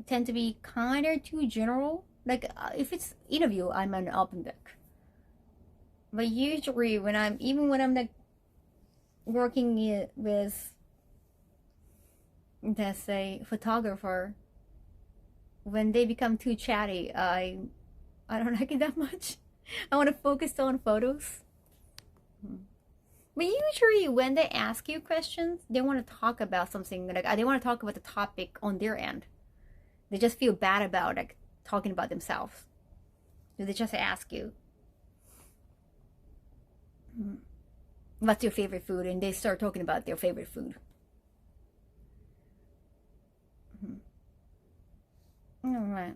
tend to be kind of too general. Like, if it's interview, I'm an open book. But usually, when I'm like working with, let's say, photographer, when they become too chatty, I don't like it that much. I want to focus on photos. But usually, when they ask you questions, they want to talk about something, like they want to talk about the topic on their end. They just feel bad about like talking about themselves. So they just ask you, "What's your favorite food?" And they start talking about their favorite food. All right.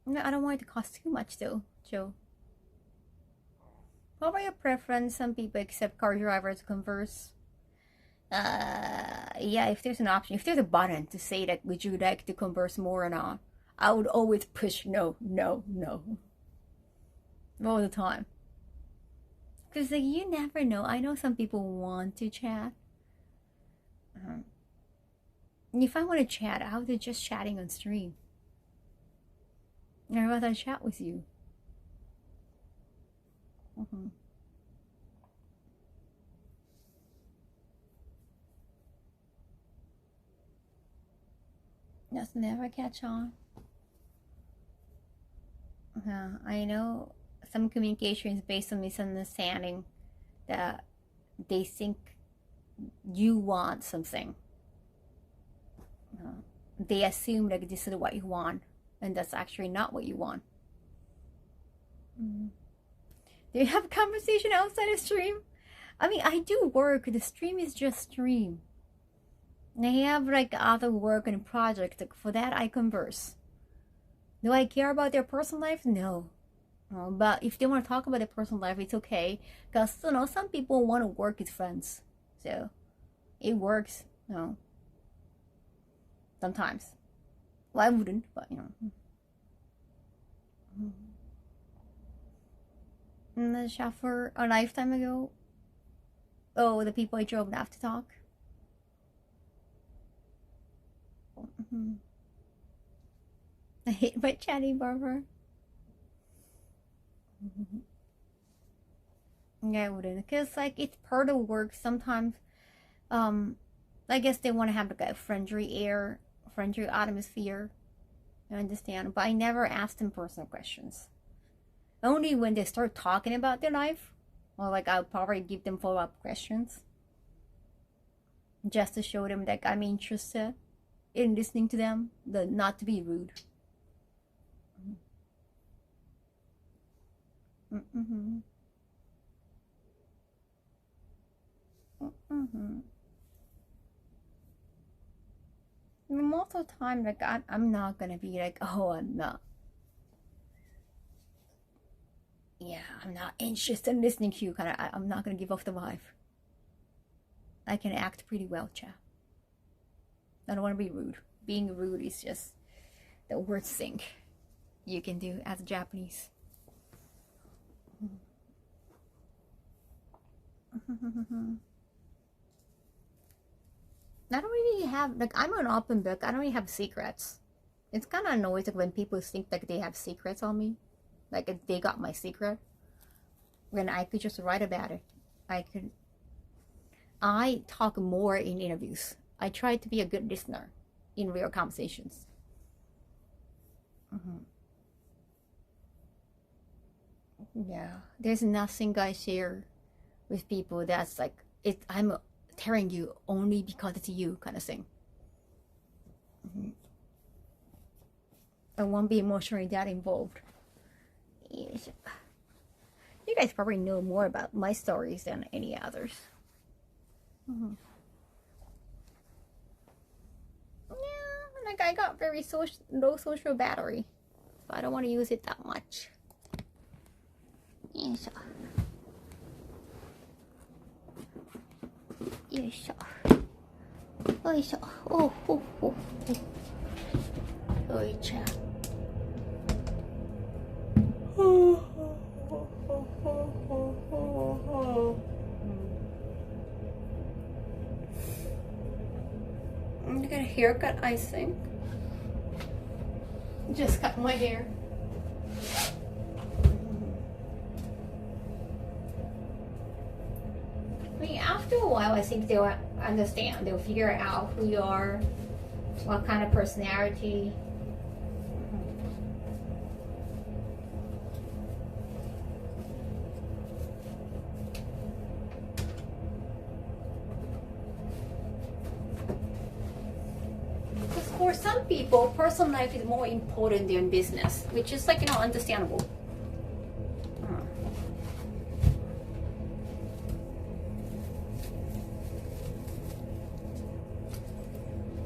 No, I don't want it to cost too much though, Joe. What about your preference? Some people accept car drivers to converse. Yeah, if there's an option, if there's a button to say that, would you like to converse more or not? I would always push no, no, no. All the time. Because like, you never know. I know some people want to chat. If I want to chat, I would be just chatting on stream. I'd rather chat with you. Just never catch on. I know some communication is based on misunderstanding that they think you want something. They assume like this is what you want, and that's actually not what you want. Do you have conversation outside of stream? I mean, I do work. The stream is just stream. I have like other work and project. Like, for that, I converse. Do I care about their personal life? No. But if they want to talk about their personal life, it's okay. Because, some people want to work with friends. So, it works, sometimes. Well, I wouldn't, but, And the chauffeur, a lifetime ago, oh, the people I drove have to talk. I hate my chatty barber. Yeah, I wouldn't, because like it's part of work. Sometimes, I guess they want to have like a friendly air, friendly atmosphere. I understand, but I never ask them personal questions. Only when they start talking about their life, or like I'll probably give them follow-up questions, just to show them that I'm interested in listening to them, not to be rude. Most of the time, like I'm not gonna be like, oh, I'm not. Yeah, I'm not interested in listening to you. Kind of, I'm not gonna give off the vibe. I can act pretty well, chat. I don't want to be rude. Being rude is just the worst thing you can do as a Japanese. I don't really have, like, I'm an open book. I don't really have secrets. It's kind of annoying when people think like they have secrets on me, like if they got my secret, when I could just write about it. I talk more in interviews. I try to be a good listener in real conversations. Yeah, there's nothing I share with people that's like I'm tearing you only because it's you kind of thing. I won't be emotionally that involved. Yes. You guys probably know more about my stories than any others. Yeah, like I got very low social battery, so I don't want to use it that much. Yes. Yes. Yes. Oh, oh, oh, oh. Yes. I got a haircut, I think. Just cut my hair. I mean, after a while, I think they'll understand. They'll figure out who you are, what kind of personality. For some people, personal life is more important than business, which is like, understandable.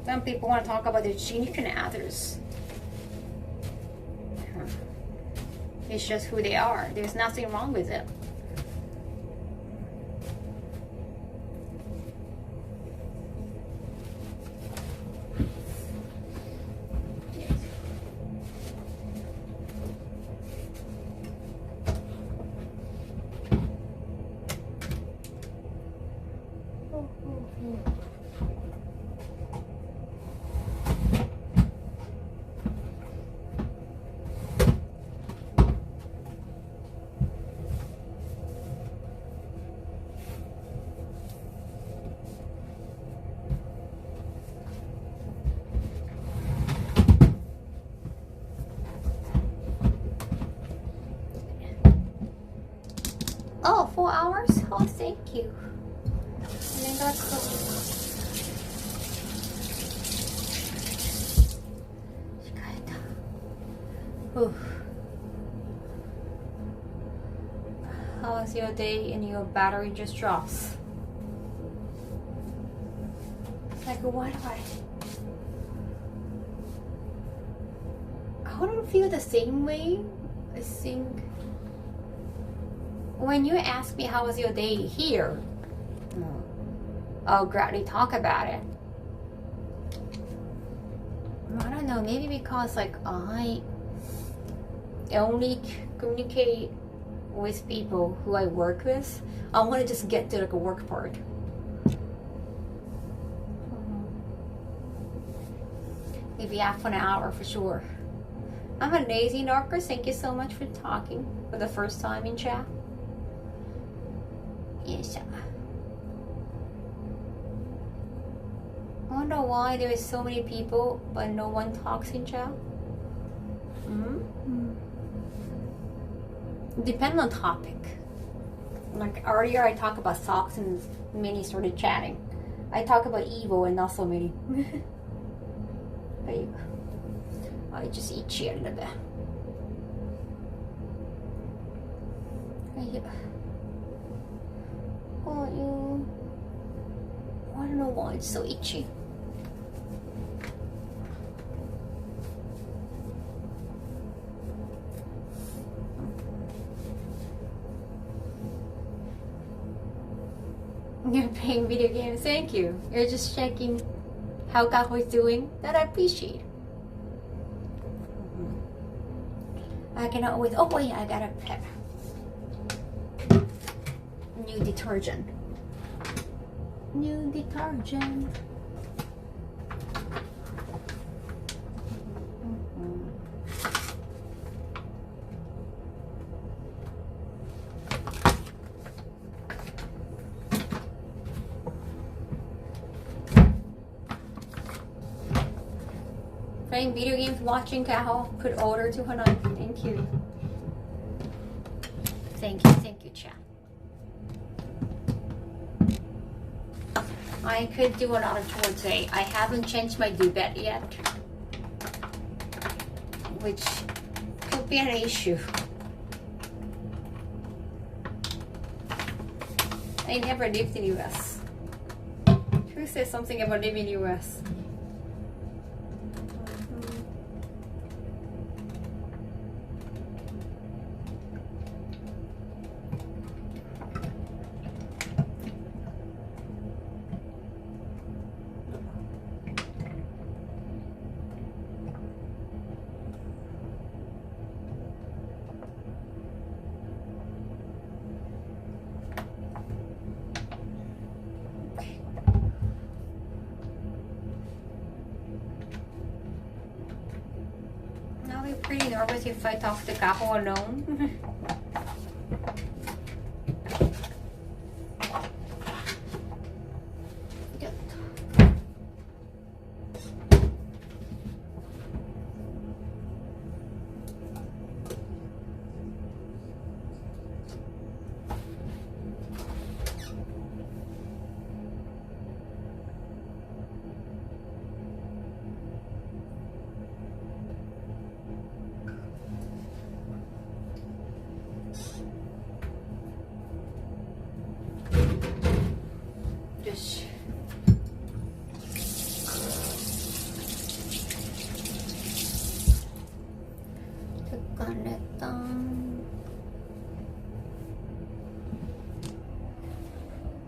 Some people want to talk about their significant others. It's just who they are. There's nothing wrong with it. Oh, 4 hours? Oh, thank you. How was your day and your battery just drops? Like, why do I don't feel the same way. I think when you ask me how was your day here, I'll gladly talk about it. I don't know, maybe because like I only communicate with people who I work with. I want to just get to like a work part. Maybe half an hour for sure. I'm a lazy narcissist. Thank you so much for talking for the first time in chat. Yes. I wonder why there is so many people but no one talks in chat. Depend on topic. Like earlier I talked about socks and many started chatting. I talk about evil and not so many. I just itchy a little bit. Oh, I don't know why it's so itchy. You're playing video games, thank you. You're just checking how Kaho is doing. That I appreciate. I can always, oh wait, I got a pet. New detergent. New detergent. Playing video games, watching Kaho, put order to Hanoi. Thank you. Thank you, chat. I could do a lot of chores today. I haven't changed my duvet yet, which could be an issue. I never lived in US. Who says something about living in US? Pretty nervous if I talk to Kaho alone.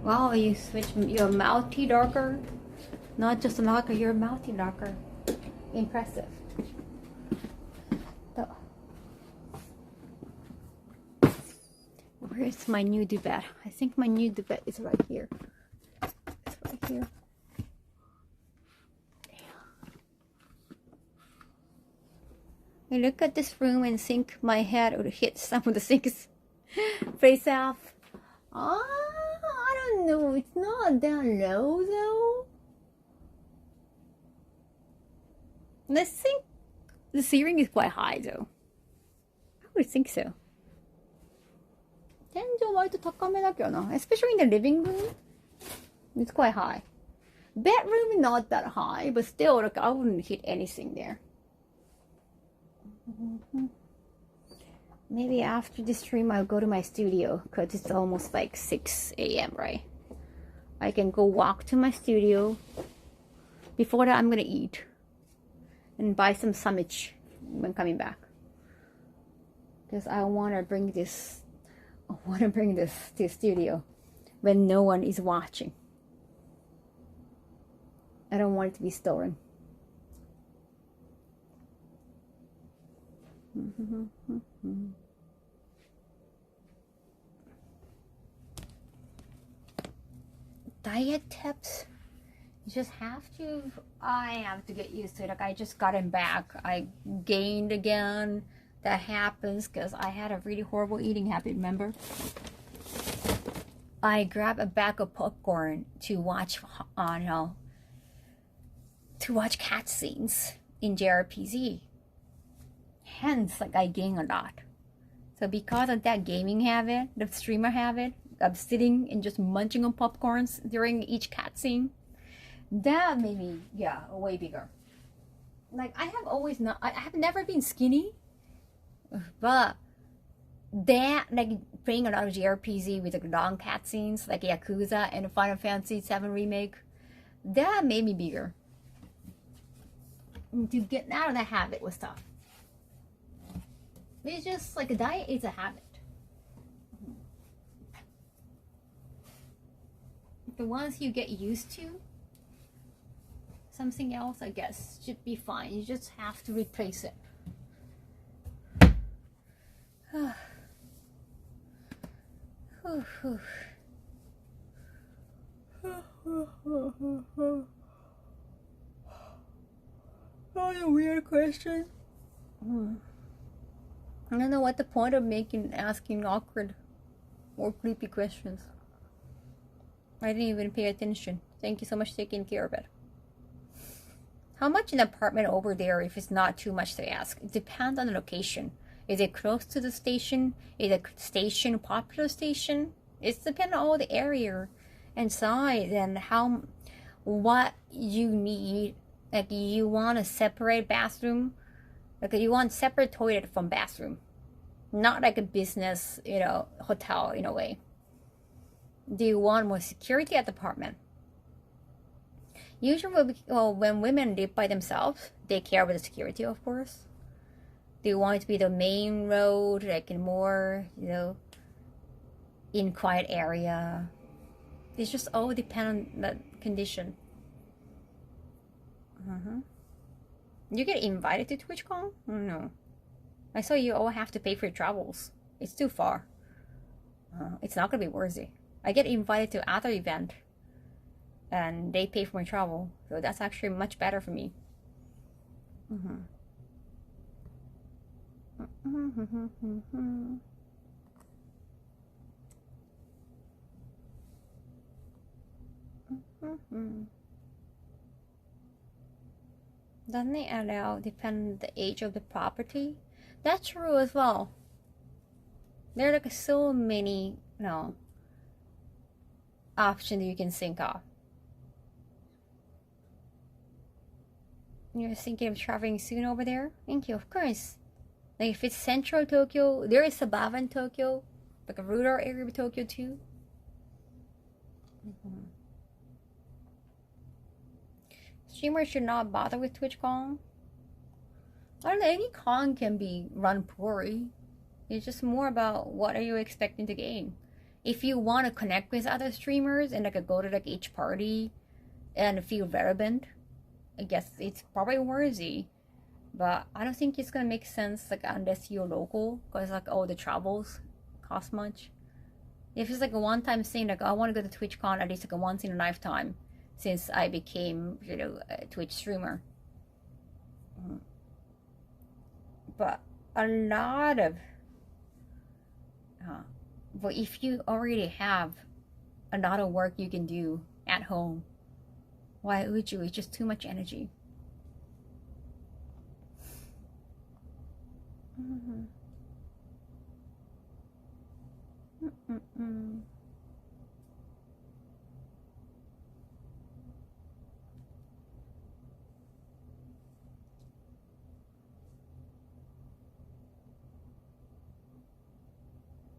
Wow, you switch your mouthy darker. Not just a marker, you're mouthy darker. Impressive. Where's my new duvet? I think my new duvet is right here. It's right here. I look at this room and think my head would hit some of the sinks face off. I don't know. It's not that low though. I think the ceiling is quite high though. I would think so. 天井割と高めだけどな。Especially in the living room. It's quite high. Bedroom not that high, but still, like, I wouldn't hit anything there. Maybe after this stream, I'll go to my studio because it's almost like 6 a.m. right? I can go walk to my studio. Before that, I'm gonna eat and buy some sandwich when coming back because I want to bring this. I want to bring this to the studio when no one is watching. I don't want it to be stolen. Diet tips. You just have to. I have to get used to it. Like I just got him back. I gained again. That happens because I had a really horrible eating habit. Remember? I grabbed a bag of popcorn to watch to watch cat scenes in JRPG. Hence, like I gain a lot. So because of that gaming habit, the streamer habit of sitting and just munching on popcorns during each cat scene, that made me way bigger. Like I have never been skinny, but that like playing a lot of JRPG with the long cat scenes like Yakuza and Final Fantasy VII Remake, that made me bigger. To get out of that habit was tough. It's just like a diet is a habit. The ones you get used to, something else I guess should be fine. You just have to replace it. Oh, a weird question. I don't know what the point of asking awkward or creepy questions. I didn't even pay attention. Thank you so much for taking care of it. How much an apartment over there if it's not too much to ask? It depends on the location. Is it close to the station? Is the station a popular station? It depends on all the area and size and how what you need. Like you want a separate bathroom, like you want separate toilet from bathroom, not like a business, hotel in a way. Do you want more security at the apartment? Usually, when women live by themselves, they care about the security, of course. Do you want it to be the main road, like in more, in quiet area? It's just all depend on the condition. You get invited to TwitchCon? No. I saw you all have to pay for your travels. It's too far. It's not gonna be worthy. I get invited to other event, and they pay for my travel, so that's actually much better for me. Doesn't it allow depend the age of the property? That's true as well. There are like so many, options you can think of. You're thinking of traveling soon over there? Thank you, of course. Like if it's central Tokyo, there is suburban Tokyo, like a rural area of Tokyo too. Streamers should not bother with TwitchCon. I don't know, any con can be run poorly. It's just more about what are you expecting to gain. If you want to connect with other streamers and like go to like each party and feel relevant, I guess it's probably worthy. But I don't think it's gonna make sense like unless you're local, because like all the travels cost much. If it's like a one-time thing, like I want to go to TwitchCon at least like a once in a lifetime, since I became a Twitch streamer. But a lot of but if you already have a lot of work you can do at home, why would you? It's just too much energy.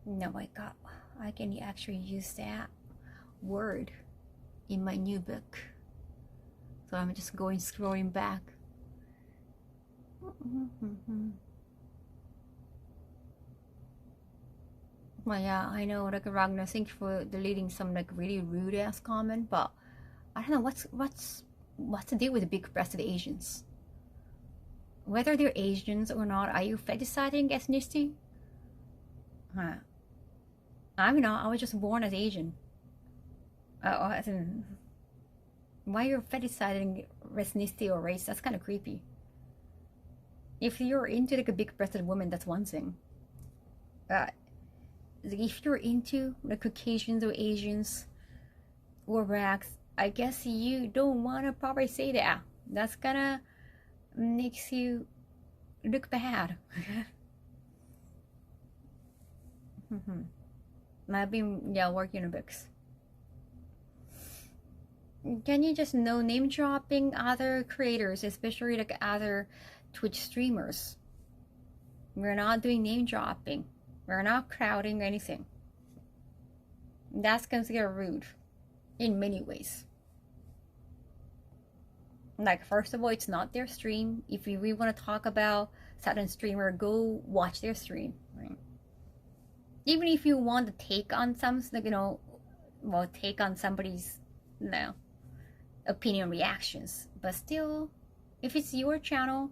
No, I can actually use that word in my new book. So I'm just scrolling back. Well, yeah, I know, like Ragnar, thank you for deleting some like really rude ass comment, but I don't know what's the deal with the big-breasted Asians. Whether they're Asians or not, are you fetishizing ethnicity? I'm not. I was just born as Asian. Why you're fetishizing ethnicity or race? That's kind of creepy. If you're into like a big-breasted woman, that's one thing. If you're into like Caucasians or Asians or blacks, I guess you don't want to probably say that. That's gonna makes you look bad. I've been working on books. Can you just name dropping other creators, especially like other Twitch streamers? We're not doing name dropping. We're not crowding anything. That's considered rude in many ways. Like, first of all, it's not their stream. If you really want to talk about certain streamer, go watch their stream, right? Even if you want to take on something, take on somebody's, opinion reactions. But still, if it's your channel,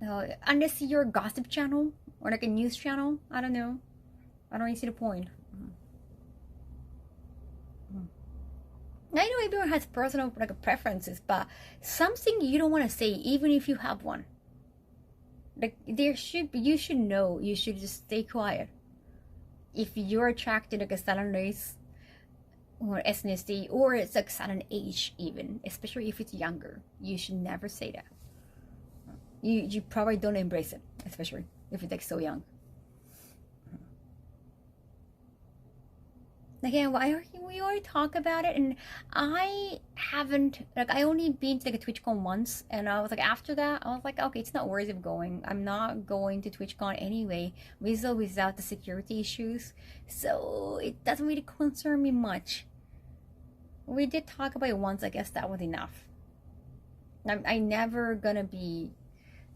unless you're a gossip channel or like a news channel, I don't know. I don't really see the point. I know everyone has personal preferences, but something you don't want to say, even if you have one. Like you should know. You should just stay quiet. If you're attracted to a certain race or ethnicity, or it's like certain age, even, especially if it's younger, you should never say that. You probably don't embrace it, especially if it's like so young. Again, we already talked about it, and I haven't, like, I only been to like a TwitchCon once, and I was like, after that, I was like, okay, it's not worth of going. I'm not going to TwitchCon anyway, with or without the security issues, so it doesn't really concern me much. We did talk about it once, I guess that was enough. I never gonna be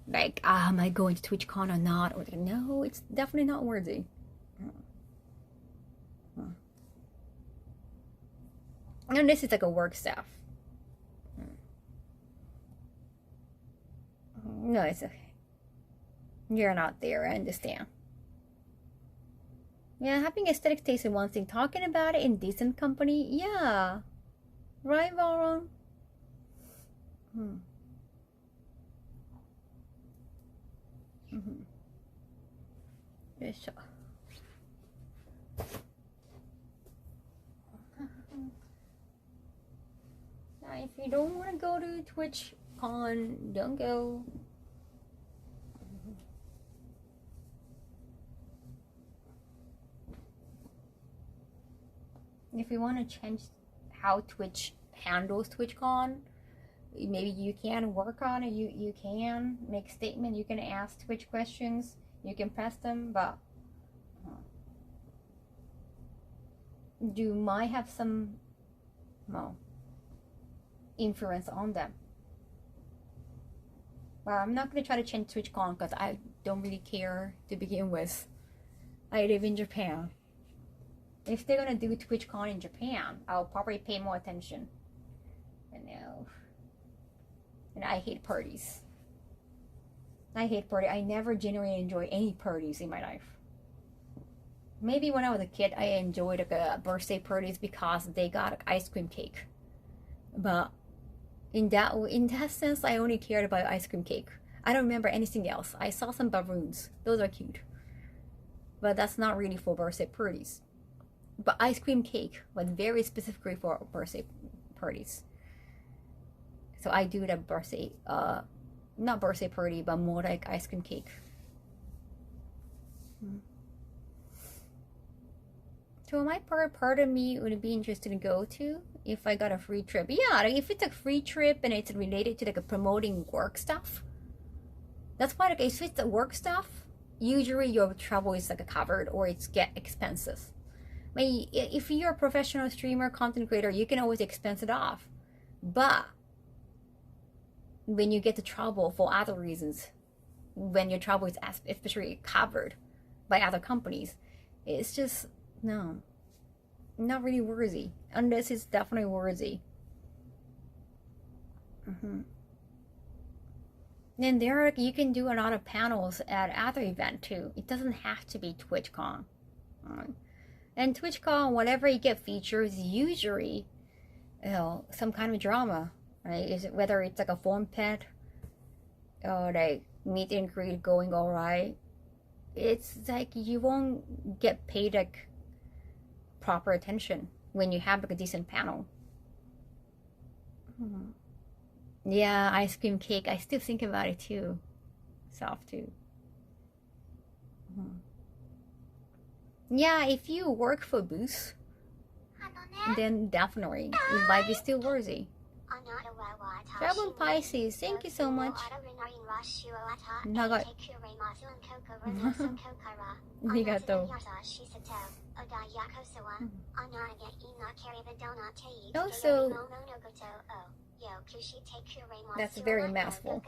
like, am I going to TwitchCon or not? Or like, no, it's definitely not worthy. And this is like a work stuff. No, it's okay. You're not there, I understand. Yeah, having aesthetic taste is one thing. Talking about it in decent company, yeah. Right, Varon? Yes, sir. Now, if you don't want to go to TwitchCon, don't go. If you want to change how Twitch handles TwitchCon, maybe you can work on it. You can make statement. You can ask Twitch questions. You can press them, but you might have some influence on them. Well, I'm not gonna try to change TwitchCon because I don't really care to begin with. I live in Japan. If they're gonna do TwitchCon in Japan, I'll probably pay more attention. You know. And I hate parties. I never genuinely enjoy any parties in my life. Maybe when I was a kid, I enjoyed like birthday parties because they got like, ice cream cake. But in that sense, I only cared about ice cream cake. I don't remember anything else. I saw some balloons. Those are cute. But that's not really for birthday parties. But ice cream cake was very specifically for birthday parties. So I do the birthday, not birthday party, but more like ice cream cake. So my part of me would be interested to go to if I got a free trip. Yeah, like if it's a free trip and it's related to like a promoting work stuff. That's why like if it's the work stuff, usually your travel is like covered or it's get expenses. If you're a professional streamer, content creator, you can always expense it off. But when you get to travel for other reasons, when your travel is especially covered by other companies, it's just, no, not really worthy. Unless it's definitely worthy. Then there are, you can do a lot of panels at other events too. It doesn't have to be TwitchCon. And TwitchCon, whatever you get features, usually, some kind of drama, right? Is it whether it's like a form pet or like meet and greet going all right? It's like you won't get paid like proper attention when you have like a decent panel. Yeah, ice cream cake. I still think about it too. Soft too. Yeah, if you work for booths, then definitely it might be still worthy. Dragon Pisces, thank you so much. Nagai. Arigatou. Also, that's very masterful.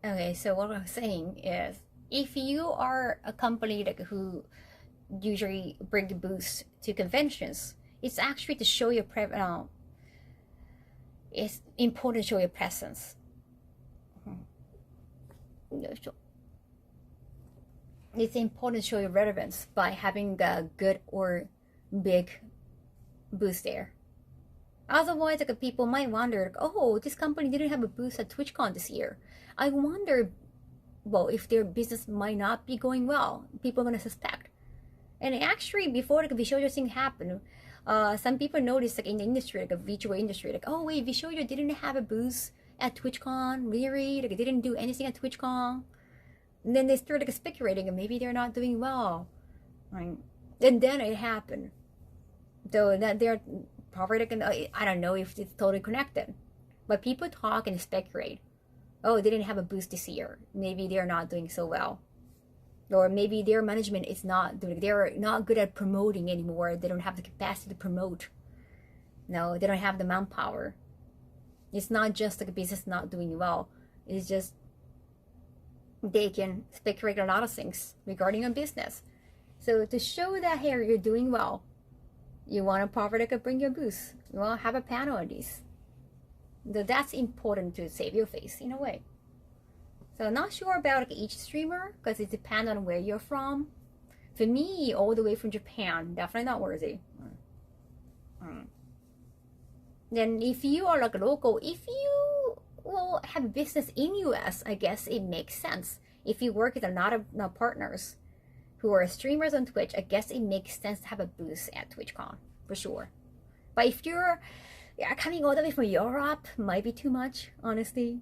Okay, so what I'm saying is, if you are a company like who usually bring booths to conventions, it's actually to show your it's important to show your presence. It's important to show your relevance by having a good or big booth there. Otherwise, like people might wonder, like, oh, this company didn't have a booth at TwitchCon this year. I wonder, well, if their business might not be going well, people are gonna suspect. And actually, before like the Vishojo thing happened, some people noticed like in the industry, like a virtual industry, like, oh wait, Vishojo didn't have a booth at TwitchCon, really? Like they didn't do anything at TwitchCon. And then they start like speculating, and maybe they're not doing well, right? And then it happened. So that they're probably like, I don't know if it's totally connected, but people talk and speculate. Oh, they didn't have a boost this year. Maybe they're not doing so well, or maybe their management is not doing. They're not good at promoting anymore. They don't have the capacity to promote. No, they don't have the manpower. It's not just like a business not doing well. It's just they can speculate a lot of things regarding a business. So to show that here you're doing well, you want to probably like bring your boost. You want to have a panel on this. So that's important to save your face in a way. So not sure about like each streamer because it depends on where you're from. For me, all the way from Japan, definitely not worthy. Then if you are like a local, if you will have a business in US, I guess it makes sense. If you work with a lot of partners who are streamers on Twitch, I guess it makes sense to have a booth at TwitchCon for sure. But if you're coming all the way from Europe, might be too much, honestly.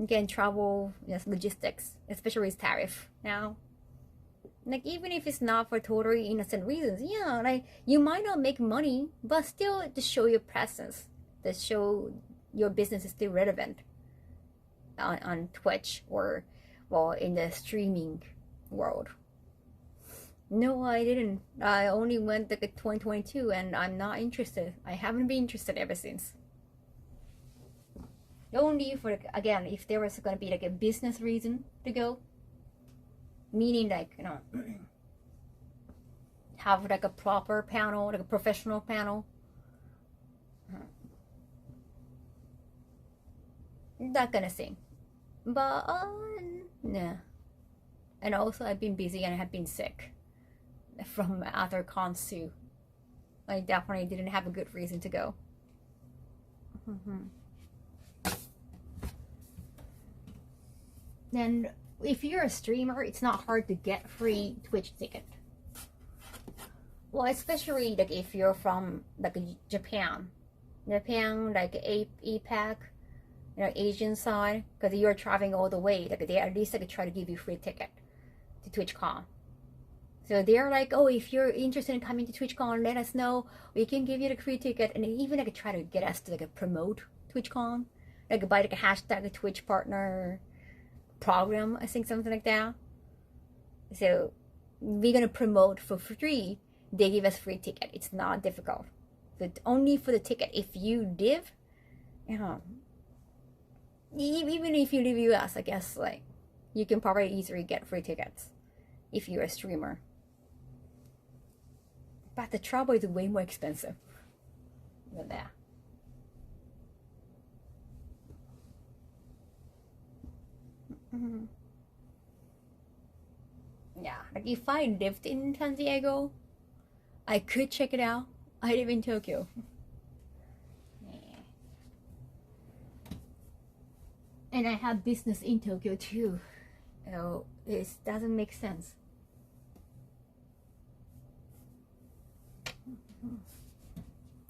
Again, travel, yes, logistics, especially with tariff now. Like even if it's not for totally innocent reasons, yeah, like you might not make money, but still to show your presence, to show your business is still relevant on Twitch or well in the streaming world. No, I didn't. I only went like 2022 and I'm not interested. I haven't been interested ever since. Only for again, if there was gonna be like a business reason to go. Meaning like, you know, have like a proper panel, like a professional panel. That kind of thing. But, nah. And also I've been busy and I have been sick from other cons too. I definitely didn't have a good reason to go. Then if you're a streamer, it's not hard to get free Twitch ticket. Well, especially like if you're from like Japan, like APAC, you know, Asian side, because you're traveling all the way. Like they at least like try to give you free ticket to TwitchCon. So they're like, oh, if you're interested in coming to TwitchCon, let us know. We can give you the free ticket, and even like try to get us to like promote TwitchCon, like by like a hashtag Twitch partner program, I think something like that. So we're gonna promote for free. They give us free ticket. It's not difficult, but only for the ticket. If you live, you know, even if you live US, I guess like you can probably easily get free tickets if you're a streamer. But the travel is way more expensive than that. Yeah, like if I lived in San Diego, I could check it out. I live in Tokyo. And I have business in Tokyo too. So it doesn't make sense.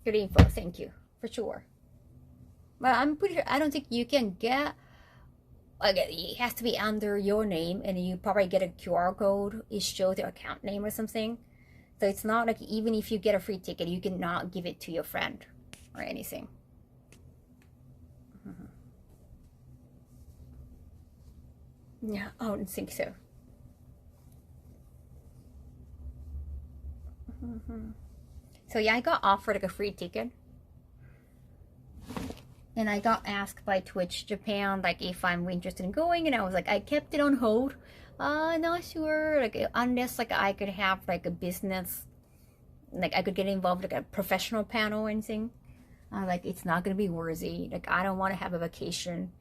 Good info, thank you, for sure. But I'm pretty sure, I don't think you can get, like, it has to be under your name, and you probably get a QR code. It shows your account name or something. So it's not like even if you get a free ticket, you cannot give it to your friend or anything. Yeah, I don't think so. So yeah, I got offered like a free ticket, and I got asked by Twitch Japan like if I'm interested in going, and I was like, I kept it on hold. Not sure, like unless like I could have like a business, like I could get involved like a professional panel or anything. Like it's not gonna be worthy. Like I don't want to have a vacation.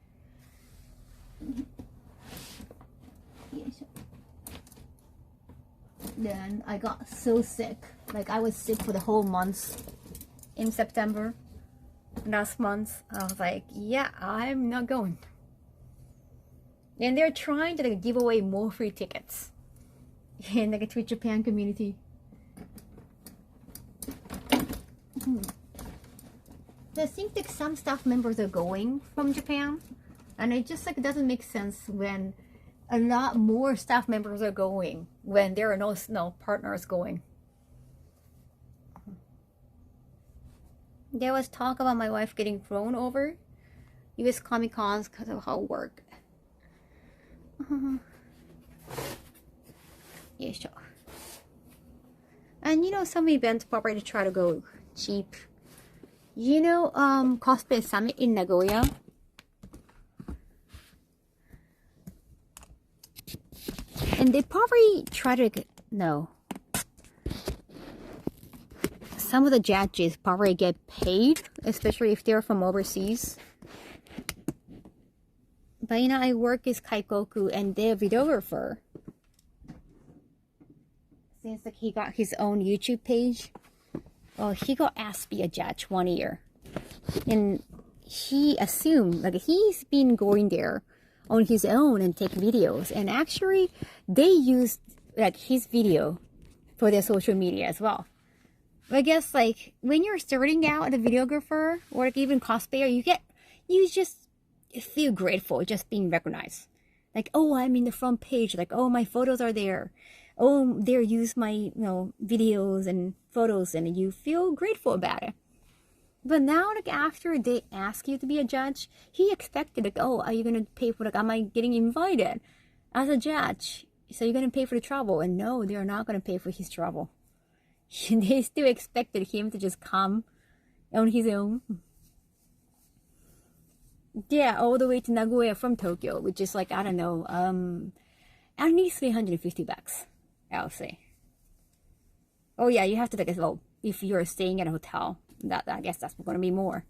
Then I got so sick. Like I was sick for the whole month in September. Last month, I was like, yeah, I'm not going. And they're trying to like give away more free tickets in like a Twitch Japan community. So I think like some staff members are going from Japan, and it just like doesn't make sense when a lot more staff members are going when there are no partners going. There was talk about my wife getting thrown over US Comic Cons because of her work. And you know, some events probably try to go cheap. You know, Cosplay Summit in Nagoya. And they probably try to some of the judges probably get paid, especially if they're from overseas. But you know, I work as Kaikoku and their videographer. Since like he got his own YouTube page, well, he got asked to be a judge 1 year, and he assumed like he's been going there on his own and take videos, and actually they used like his video for their social media as well. I guess like when you're starting out as a videographer or like even cosplayer, you just feel grateful just being recognized. Like, oh, I'm in the front page. Like, oh, my photos are there. Oh, they use my videos and photos, and you feel grateful about it. But now, like after they ask you to be a judge, he expected like, oh, are you gonna pay for like, am I getting invited as a judge? So you're gonna pay for the travel? And no, they are not gonna pay for his travel. They still expected him to just come on his own. Yeah, all the way to Nagoya from Tokyo, which is like, I don't know, at least $350, I'll say. Oh yeah, you have to like, well, if you're staying at a hotel, that I guess that's going to be more.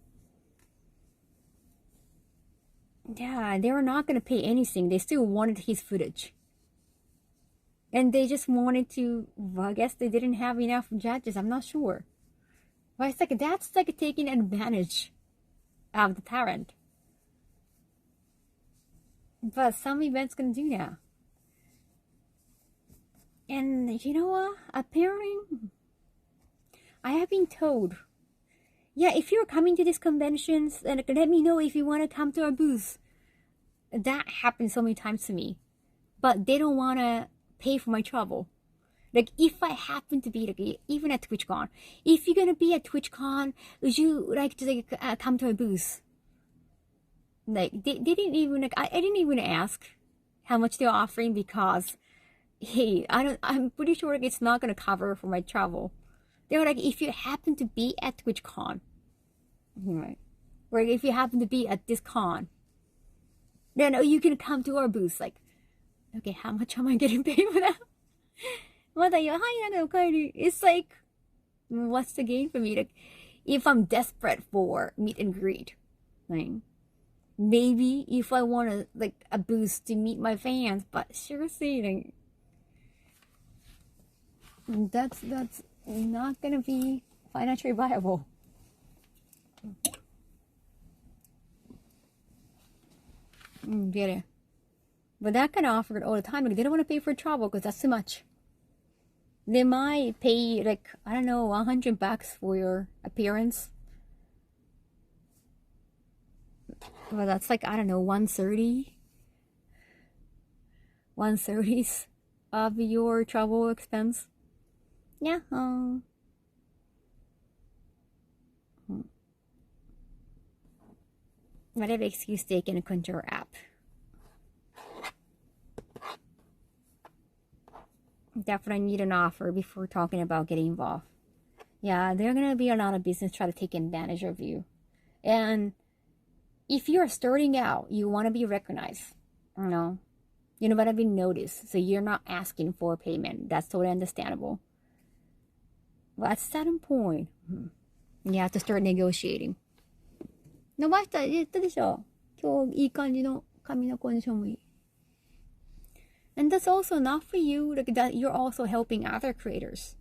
Yeah, they were not going to pay anything. They still wanted his footage. And they just wanted to, well, I guess they didn't have enough judges. I'm not sure. But it's like, that's like taking advantage of the talent. But some events can do that. And you know what? Apparently, I have been told, yeah, if you're coming to these conventions, and let me know if you want to come to our booth. That happened so many times to me. But they don't want to pay for my travel. Like, if I happen to be, like, even at TwitchCon, if you're going to be at TwitchCon, would you like to like, come to our booth? Like, they didn't even, like, I didn't even ask how much they're offering because, hey, I'm pretty sure like, it's not going to cover for my travel. They were like, if you happen to be at TwitchCon, right? Or if you happen to be at this con, then you can come to our booth. Like, okay, how much am I getting paid for that? It's like, what's the gain for me? Like, if I'm desperate for meet and greet, like, maybe if I want a boost to meet my fans, but seriously, like, that's not gonna be financially viable. Get it? But that kind of offered all the time. Like, they don't want to pay for travel because that's too much. They might pay like, I don't know, $100 for your appearance. Well, that's like, I don't know, 130s of your travel expense. Yeah. Whatever excuse they can conjure app. Definitely need an offer before talking about getting involved. Yeah, there are gonna be a lot of business try to take advantage of you. And if you're starting out, you want to be recognized. You want to be noticed. So you're not asking for payment. That's totally understandable. But at a certain point, you have to start negotiating. 伸ばした言ったでしょ。今日いい感じの髪のコンディションもいい。And that's also not for you, like that you're also helping other creators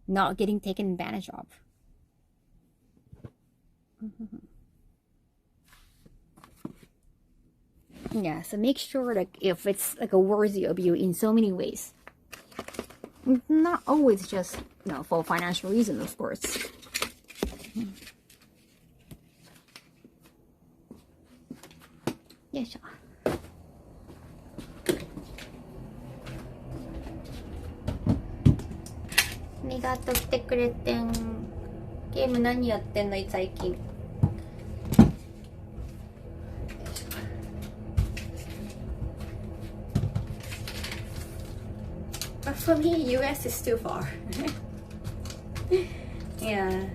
not getting taken advantage of. Yeah, so make sure like if it's like a worthy of you in so many ways. Not always just for financial reasons, of course. Yes. がとう来てくれてん。ゲーム何やってんの最近。But for me, US is too far. Yeah.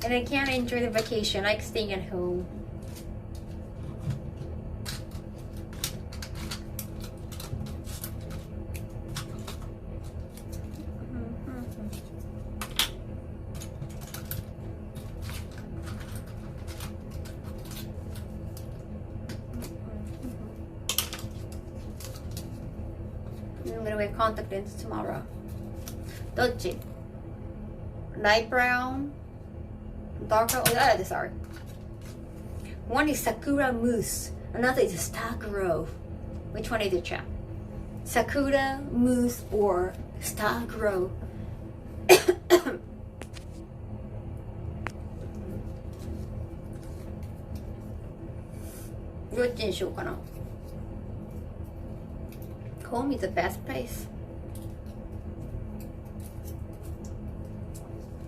And I can't enjoy the vacation, I like staying at home. I'm gonna wear contact lenses tomorrow. どっち? Light brown, darker. Oh, sorry. One is Sakura Mousse. Another is Star Grove. Which one is it, chap? Sakura Mousse or Star Grove? どっちにしようかな。Home is the best place.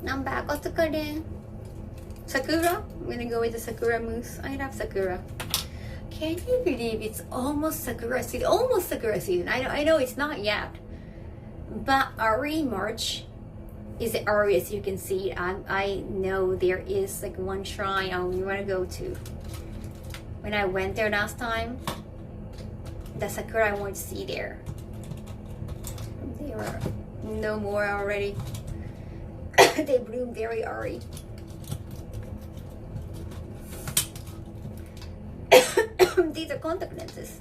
I'm back. Sakura? I'm gonna go with the Sakura mousse. I love Sakura. Can you believe it's almost Sakura season? Almost Sakura season. I know it's not yet. But early March is the earliest you can see. I know there is like one shrine I want to go to. When I went there last time, the Sakura I want to see there. They are no more already. They bloom very early. These are contact lenses.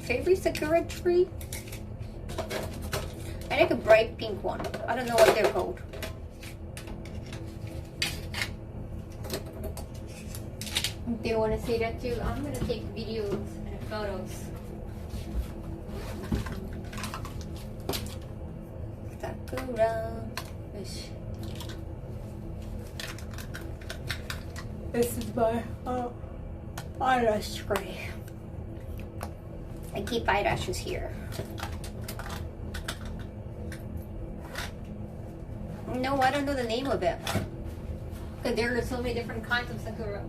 Favorite Sakura tree? I like a bright pink one. I don't know what they're called. Do you want to see that too? I'm going to take videos and photos. Sakura. This is my eyelash spray. I keep eyelashes here. No, I don't know the name of it. Because there are so many different kinds of Sakura.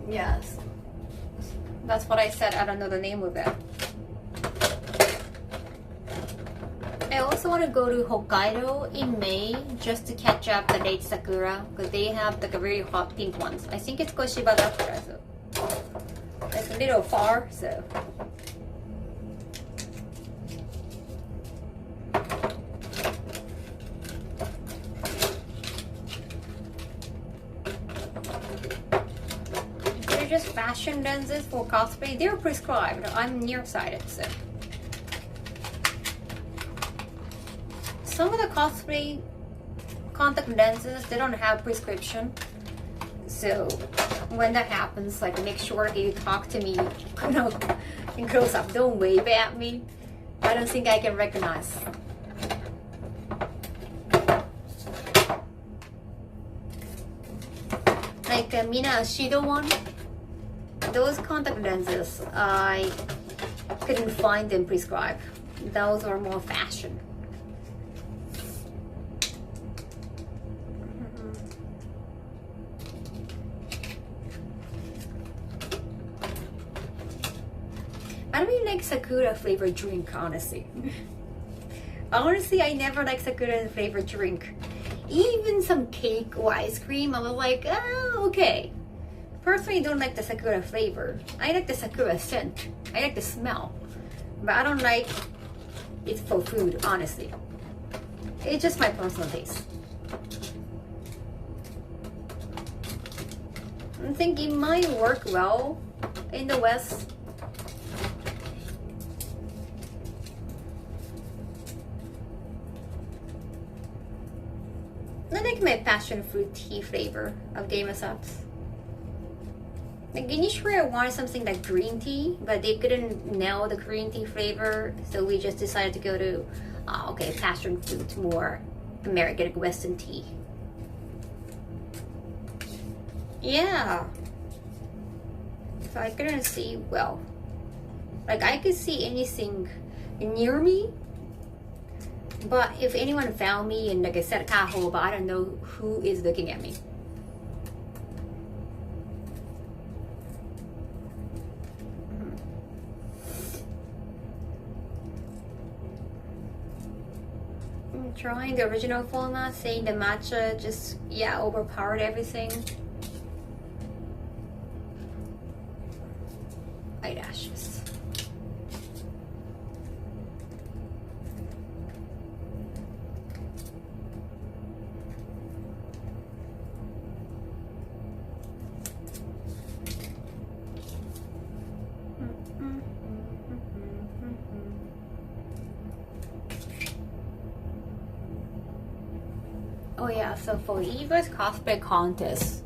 Yes. That's what I said. I don't know the name of it. I also want to go to Hokkaido in May just to catch up the late Sakura. Because they have like a very hot pink ones. I think it's called Shibazakura. So it's a little far, so. They're just fashion lenses for cosplay. They're prescribed. I'm nearsighted, so. Some of the cosplay contact lenses, they don't have prescription. So when that happens, like make sure that you talk to me, you know, in close up. Don't wave at me. I don't think I can recognize. Like Mina Shido one, those contact lenses, I couldn't find them prescribed. Those are more fashion. I don't really like Sakura flavored drink, honestly. Honestly, I never like Sakura flavored drink. Even some cake or ice cream, I was like, oh, okay. Personally, I don't like the Sakura flavor. I like the Sakura scent. I like the smell. But I don't like it for food, honestly. It's just my personal taste. I think it might work well in the West. I like my passion fruit tea flavor of Game of Subs. Like initially I wanted something like green tea, but they couldn't nail the green tea flavor, so we just decided to go to passion fruit, more American, like Western tea. Yeah. So I couldn't see well. Like I could see anything near me, but if anyone found me and like I said Kaho, but I don't know who is looking at me. I'm trying the original format, saying the matcha just overpowered everything. Eyelashes. Oh yeah, so for Eva's cosplay contest,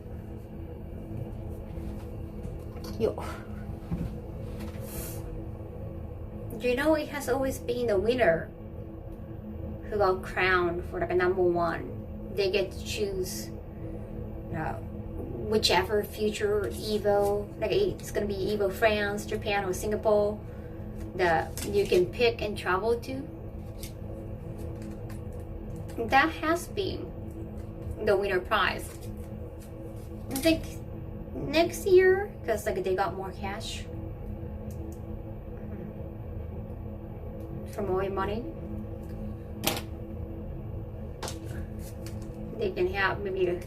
you know it has always been the winner who got crowned for like a #1. They get to choose whichever future Evo, like it's gonna be Evo France, Japan, or Singapore, that you can pick and travel to. That has been the winner prize. I think next year, because like they got more cash for more money, they can have maybe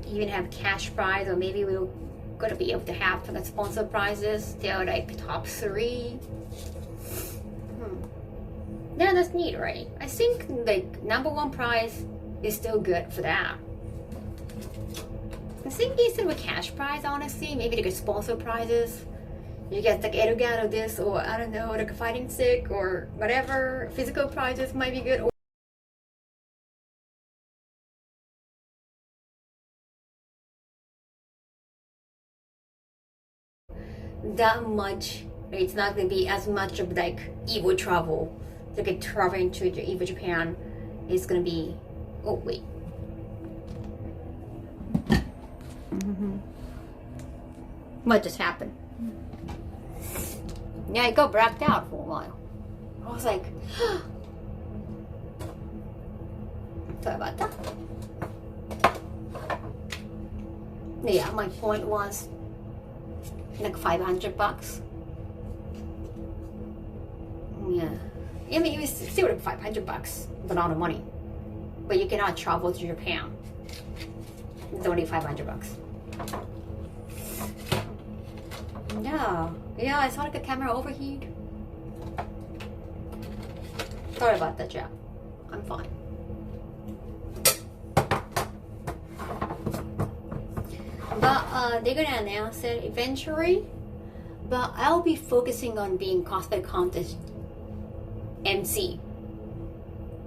even have cash prize, or maybe we're gonna be able to have the sponsor prizes. They're like top 3. Yeah, that's neat, right? I think like #1 prize is still good for that. I think instead of a cash prize, honestly, maybe like a sponsor prizes. You get like Erugato this, or I don't know, like a fighting stick or whatever. Physical prizes might be good. That much, it's not gonna be as much of like Evo travel. Like traveling to Evo Japan is gonna be. Oh wait. What just happened? Yeah, it got blacked out for a while. I was like, sorry about that. Yeah, my point was like $500. Yeah, I mean it was still like $500, but a lot of money. But you cannot travel to Japan. It's only $500. Yeah, I saw like a camera overheat. Sorry about that, Jack. I'm fine. But they're gonna announce it eventually. But I'll be focusing on being cosplay contest MC.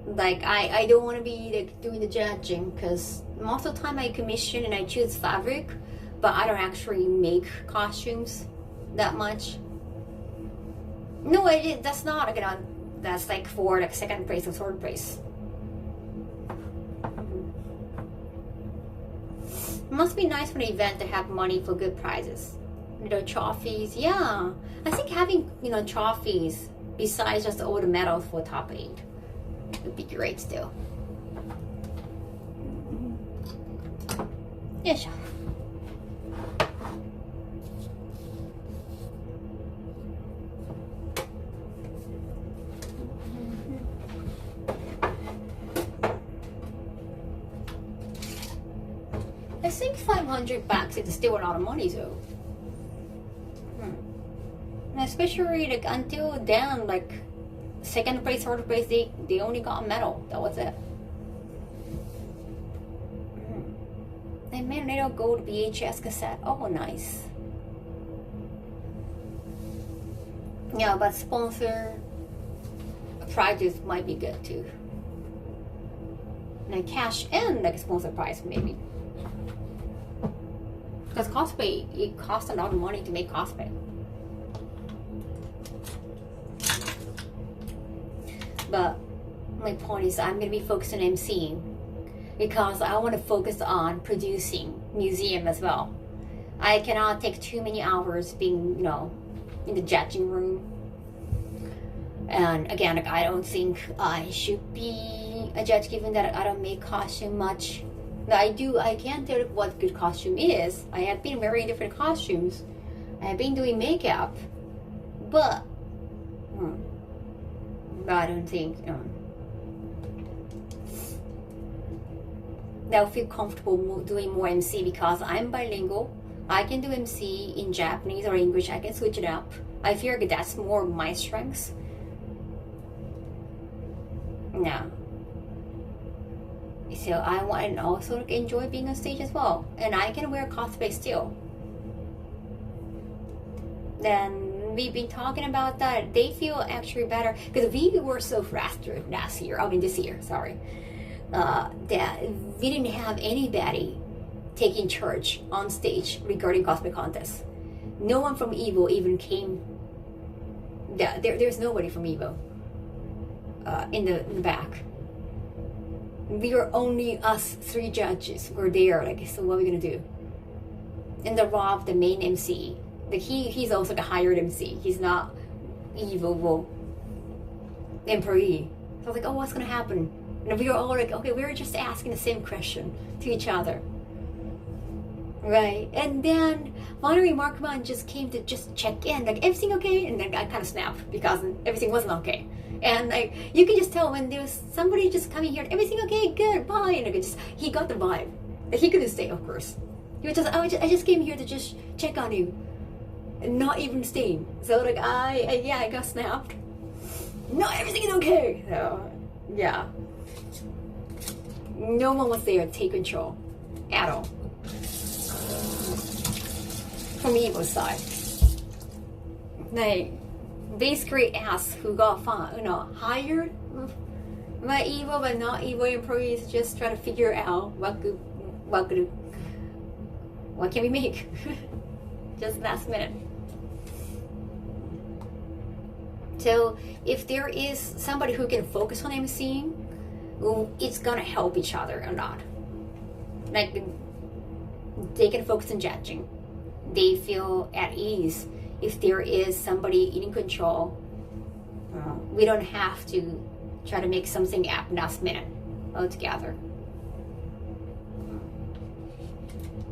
Like I don't want to be like doing the judging, because most of the time I commission and I choose fabric, but I don't actually make costumes that much. No, that's not like that's like for like second place or third place. It must be nice for an event to have money for good prizes. Little trophies, yeah. I think having trophies besides just all the medals for top 8 would be great still. Yes. I think $500 is still a lot of money though. And especially like until then, like second place, third place, they only got a medal. That was it. And man, little gold VHS cassette. Oh, nice. Yeah, but sponsor prizes might be good too. And cash and like sponsor prize maybe. Because cosplay, it costs a lot of money to make cosplay. But my point is, I'm gonna be focused on MCing because I want to focus on producing museum as well. I cannot take too many hours being, in the judging room. And again, I don't think I should be a judge given that I don't make costume much. I can't tell what good costume is. I have been wearing different costumes. I have been doing makeup. But I don't think I'll feel comfortable doing more MC because I'm bilingual. I can do MC in Japanese or English. I can switch it up. I feel like that's more my strengths. No. So I want to also enjoy being on stage as well. And I can wear cosplay still. Then we've been talking about that. They feel actually better because we were so frustrated this year, sorry. That we didn't have anybody taking charge on stage regarding cosplay contests. No one from EVO even came. There's nobody from EVO in the back. We were only us 3 judges were there. So what are we gonna do? And the Rob, the main MC, he's also the hired MC. He's not EVO employee. So I was like, oh, what's gonna happen? And we were all like, okay, we were just asking the same question to each other. Right? And then finally Markman just came to just check in, everything okay? And then I kind of snapped because everything wasn't okay. And you can just tell when there was somebody just coming here, everything okay, good, bye. And he got the vibe. He couldn't stay, of course. He was just, I just came here to just check on you. And not even staying. So I got snapped. No, everything is okay. So, yeah. No one was there to take control at all. From Evo's side. Basically asked who got hired by Evo but not Evo employees, just try to figure out what can we make. Just last minute. So if there is somebody who can focus on MCing, it's gonna help each other a lot. They can focus on judging. They feel at ease. If there is somebody in control, we don't have to try to make something up last minute altogether.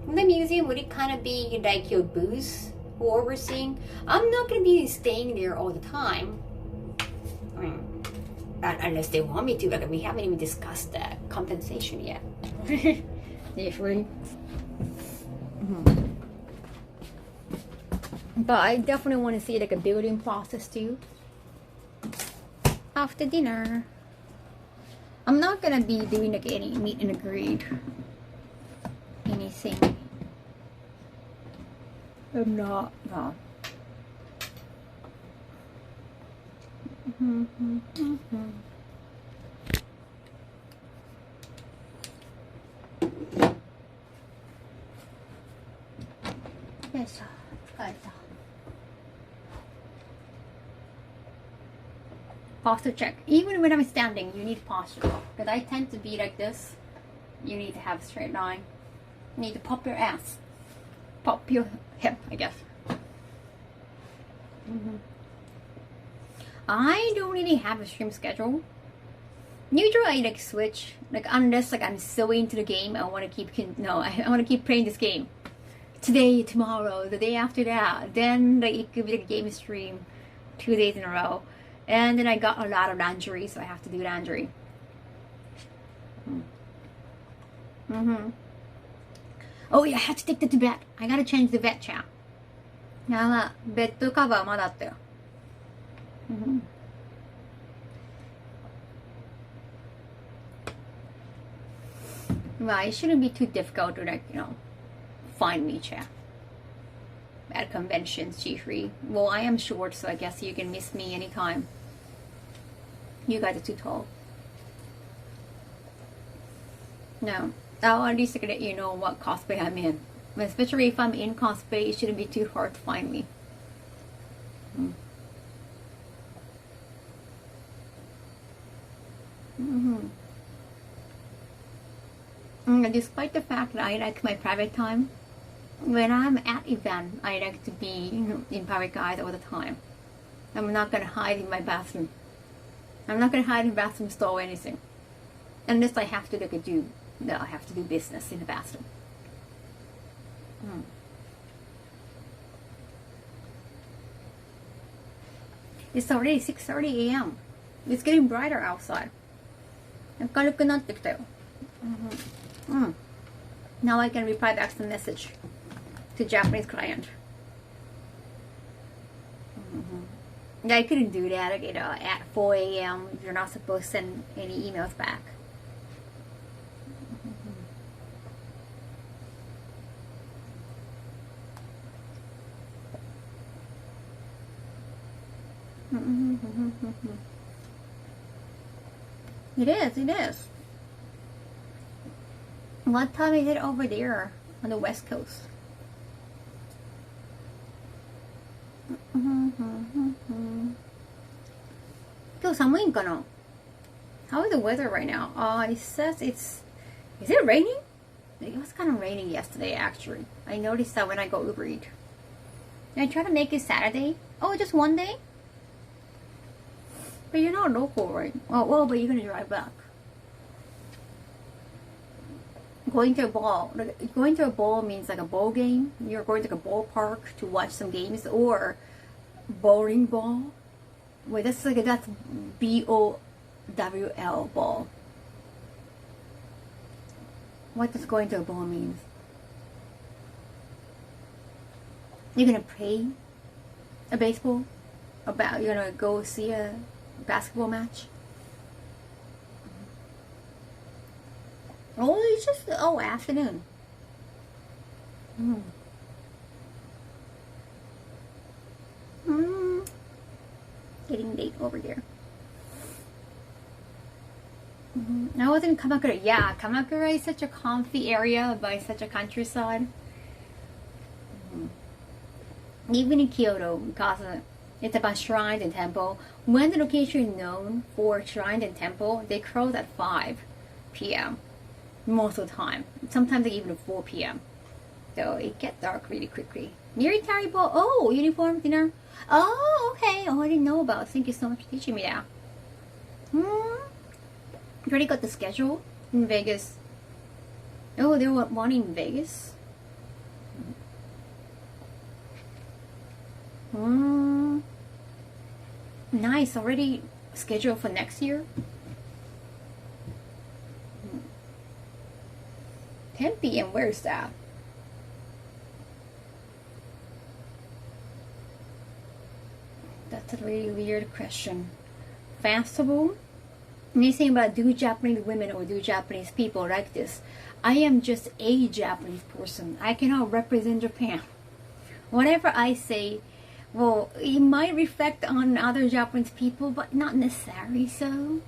The museum would it kind of be like your booth or overseeing? I'm not going to be staying there all the time. Unless they want me to. We haven't even discussed that compensation yet. Usually. But I definitely want to see a building process too. After dinner. I'm not gonna be doing any meet and greet. Anything. I'm not. No. Yes, posture check. Even when I'm standing, you need posture. Because I tend to be like this. You need to have a straight line. You need to pop your ass. Pop your hip, I guess. I don't really have a stream schedule. Usually I switch. Unless I'm so into the game, I want to keep I want to keep playing this game. Today, tomorrow, the day after that. Then it could be a game stream 2 days in a row. And then I got a lot of laundry, so I have to do laundry. Oh yeah, I have to take that to bed. I gotta change the bed chat. Now, bed cover まだあったよ。Well, it shouldn't be too difficult to find me chat. At conventions, G3. Well, I am short, so I guess you can miss me anytime. You guys are too tall. No. At least I can let you know what cosplay I'm in. Especially if I'm in cosplay, it shouldn't be too hard to find me. Despite the fact that I like my private time, when I'm at event, I like to be in public eyes all the time. I'm not gonna hide in my bathroom. I'm not gonna hide in the bathroom stall or anything, unless I have to do business in the bathroom. It's already 6:30 a.m. It's getting brighter outside. 明るくなってきたよ。Now I can reply back to the message to Japanese client. I couldn't do that, at 4 a.m. You're not supposed to send any emails back. It is. What time is it over there on the West Coast? How is the weather right now? It says is it raining? It was kind of raining yesterday, actually. I noticed that when I go Uber Eats. I try to make it Saturday. Oh, just one day? But you're not local, right? Oh, well, but you're gonna drive back. Going to a ball means like a ball game. You're going to a ballpark to watch some games, or bowling ball. Wait, that's BOWL ball. What does going to a ball mean? You're gonna play a baseball? You're gonna go see a basketball match? Oh, it's just afternoon. Getting late over there. I was in Kamakura. Yeah, Kamakura is such a comfy area by such a countryside. Even in Kyoto, because it's about shrines and temple. When the location is known for shrines and temple, they close at 5 p.m. most of the time. Sometimes even at 4 p.m. So it gets dark really quickly. Military ball. Oh, uniform dinner. Oh, okay. Oh, I didn't know about. Thank you so much for teaching me that. You already got the schedule in Vegas. Oh, there was one in Vegas. Nice. Already scheduled for next year. 10 p.m. Where's that? That's a really weird question. Festival? Anything about do Japanese women or do Japanese people like this? I am just a Japanese person. I cannot represent Japan. Whatever I say, well, it might reflect on other Japanese people, but not necessarily so.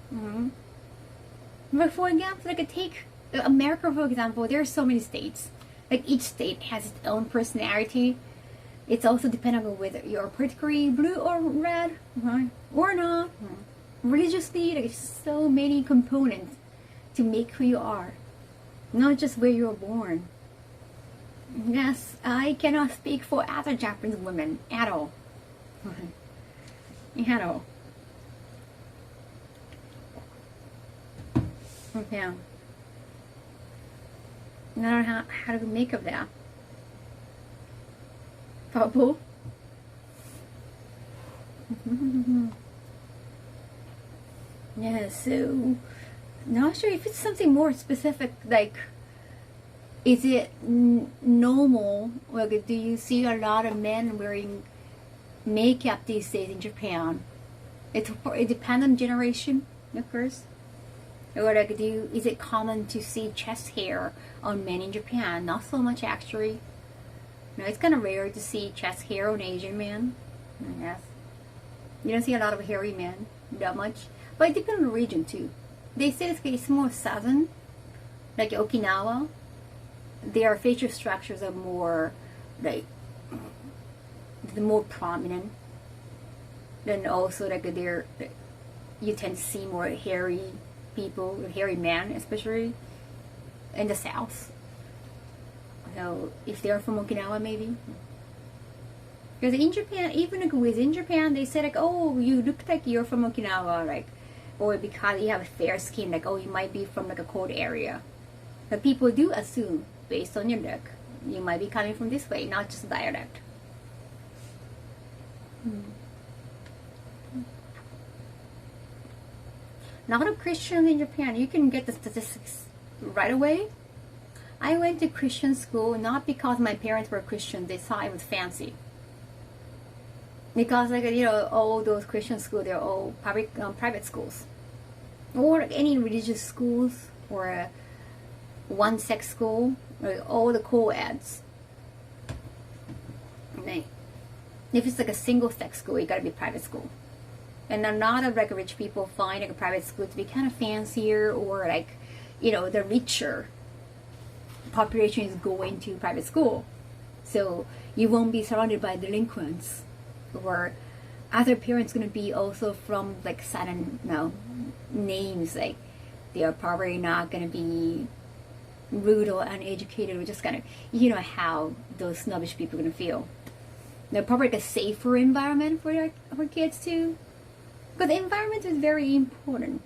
But for example, take America, for example. There are so many states. Like each state has its own personality. It's also dependent on whether you're particularly blue or red, or not. Religiously, there's so many components to make who you are, not just where you were born. Yes, I cannot speak for other Japanese women at all. At all. Okay. I don't know how to make of that. Bubble. Yeah, so not sure if it's something more specific, like is it normal? Like, do you see a lot of men wearing makeup these days in Japan? It depends on generation, of course. Or like, is it common to see chest hair on men in Japan? Not so much actually. No, it's kind of rare to see chest hair on Asian men. Yes, you don't see a lot of hairy men that much. But it depends on the region too. They say it's more southern, like Okinawa. their facial structures are more like the more prominent. Then also like you tend to see more hairy people, hairy men, especially in the South. So if they're from Okinawa, maybe. Because in Japan, even like within Japan, they say like, oh, you look like you're from Okinawa, like, or because you have fair skin, like, oh, you might be from like a cold area. But people do assume, based on your look, you might be coming from this way, not just dialect. A lot of Christians in Japan, you can get the statistics right away. I went to Christian school not because my parents were Christian, they thought it was fancy. Because like, you know, all those Christian schools, they're all private schools. Or like any religious schools, or a one-sex school, or all the co-eds. If it's like a single-sex school, you gotta be private school. And a lot of like rich people find like a private school to be kind of fancier, or like, you know, the richer population is going to private school. So you won't be surrounded by delinquents, or other parents going to be also from like certain names, like they are probably not going to be rude or uneducated, or just kind of, you know, how those snobbish people are going to feel. They're probably like a safer environment for kids too, because the environment is very important.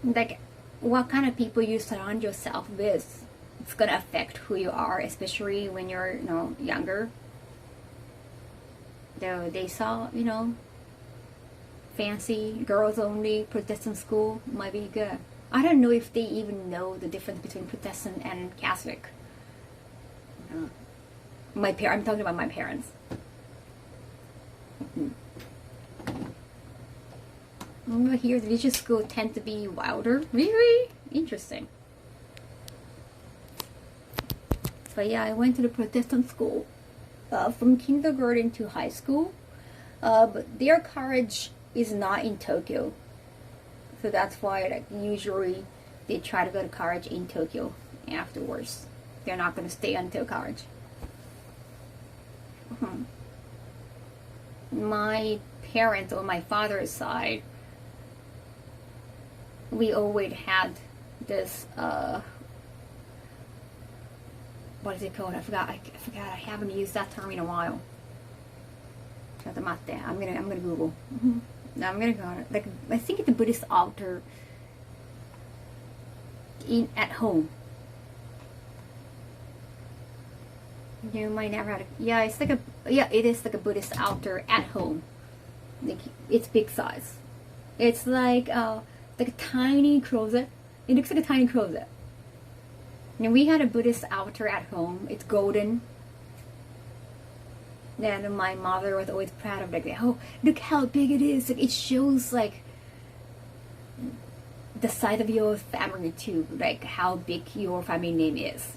Like what kind of people you surround yourself with, it's going to affect who you are, especially when you're, you know, younger. Though they saw, you know, fancy girls only Protestant school might be good. I don't know if they even know the difference between Protestant and Catholic. I'm talking about my parents. Over here, the religious school tend to be wilder. Really interesting. But yeah, I went to the Protestant school from kindergarten to high school. But their college is not in Tokyo. So that's why like usually they try to go to college in Tokyo afterwards. They're not going to stay until college. My parents, on my father's side, we always had this what is it called? I forgot. I haven't used that term in a while. I'm gonna Google. No, I'm gonna go like I think it's a Buddhist altar at home. You might never have. It is like a Buddhist altar at home. Like it's big size. It's like a tiny closet. It looks like a tiny closet. And we had a Buddhist altar at home. It's golden. And my mother was always proud of it. Like, oh, look how big it is. Like, it shows like the size of your family too. Like how big your family name is.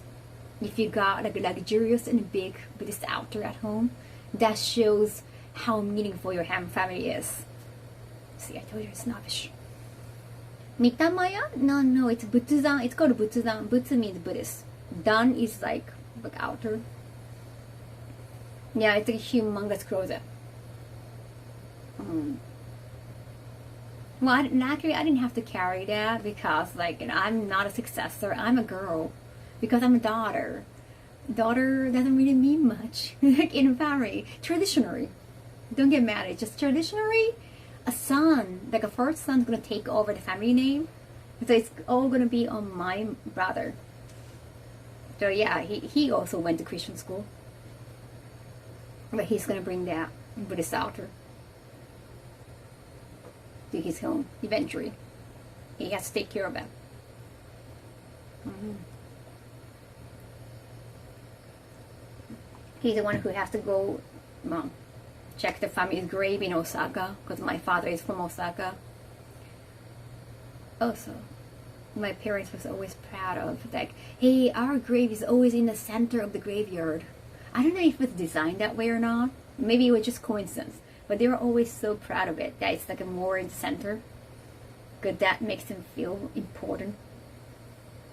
If you got like a luxurious and big Buddhist altar at home, that shows how meaningful your family is. See, I told you it's snobbish. Mitamaya? No, it's Butsuzan. It's called Butsuzan. Butsu means Buddhist. Dan is like altar. Yeah, it's a humongous closet. Well, actually, I didn't have to carry that because, like, you know, I'm not a successor. I'm a girl. Because I'm a daughter. Daughter doesn't really mean much. Like, in family. Traditionally. Don't get mad. It's just traditionally, a son, like a first son, is going to take over the family name. So it's all going to be on my brother. So yeah, he also went to Christian school. But he's going to bring that Buddhist altar to his home eventually. He has to take care of that. He's the one who has to go check the family's grave in Osaka, because my father is from Osaka. Also, my parents was always proud of, like, hey, our grave is always in the center of the graveyard. I don't know if it's designed that way or not. Maybe it was just coincidence. But they were always so proud of it, that it's like a more in the center. Because that makes them feel important.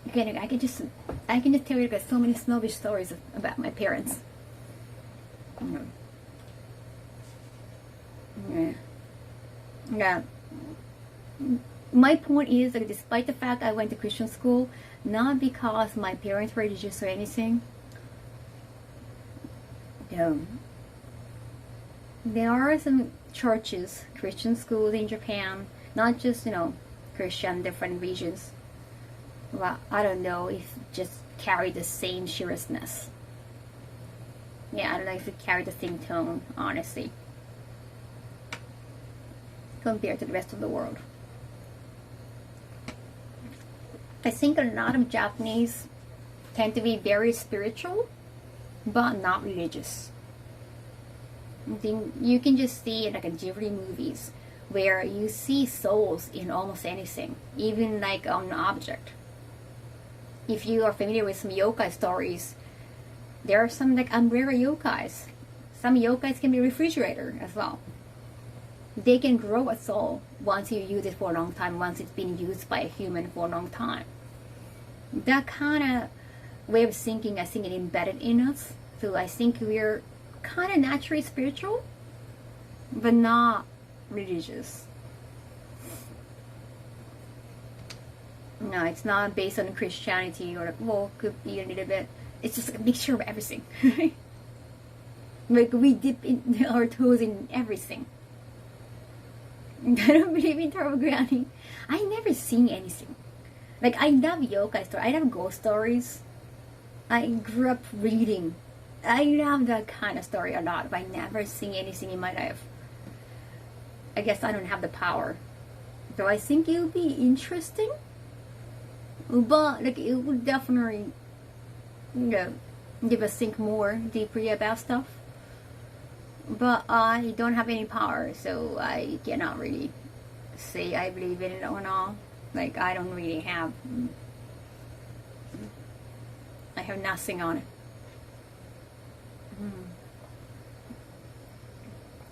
again, I can just tell you so many snobbish stories about my parents. Yeah. My point is, like, despite the fact I went to Christian school, not because my parents were religious or anything. There are some churches, Christian schools in Japan, not just, Christian, different regions. Well, I don't know if just carry the same seriousness. Yeah, I don't know if it carry the same tone, honestly, compared to the rest of the world. I think a lot of Japanese tend to be very spiritual, but not religious. I think you can just see like in Ghibli movies where you see souls in almost anything, even like on an object. If you are familiar with some yokai stories, there are some like umbrella yokais. Some yokais can be refrigerator as well. They can grow a soul once you use it for a long time, once it's been used by a human for a long time. That kind of way of thinking, I think, is embedded in us. So I think we're kind of naturally spiritual, but not religious. No, it's not based on Christianity or, well, could be a little bit. It's just a mixture of everything. Like we dip in our toes in everything. I don't believe in tarot grounding. I never seen anything. Like, I love yokai stories. I love ghost stories. I grew up reading. I love that kind of story a lot, but I never seen anything in my life. I guess I don't have the power. So I think it would be interesting. But, like, it would definitely, give us think more deeply about stuff. But I don't have any power, so I cannot really say I believe in it or not. Like, I don't really have, I have nothing on it.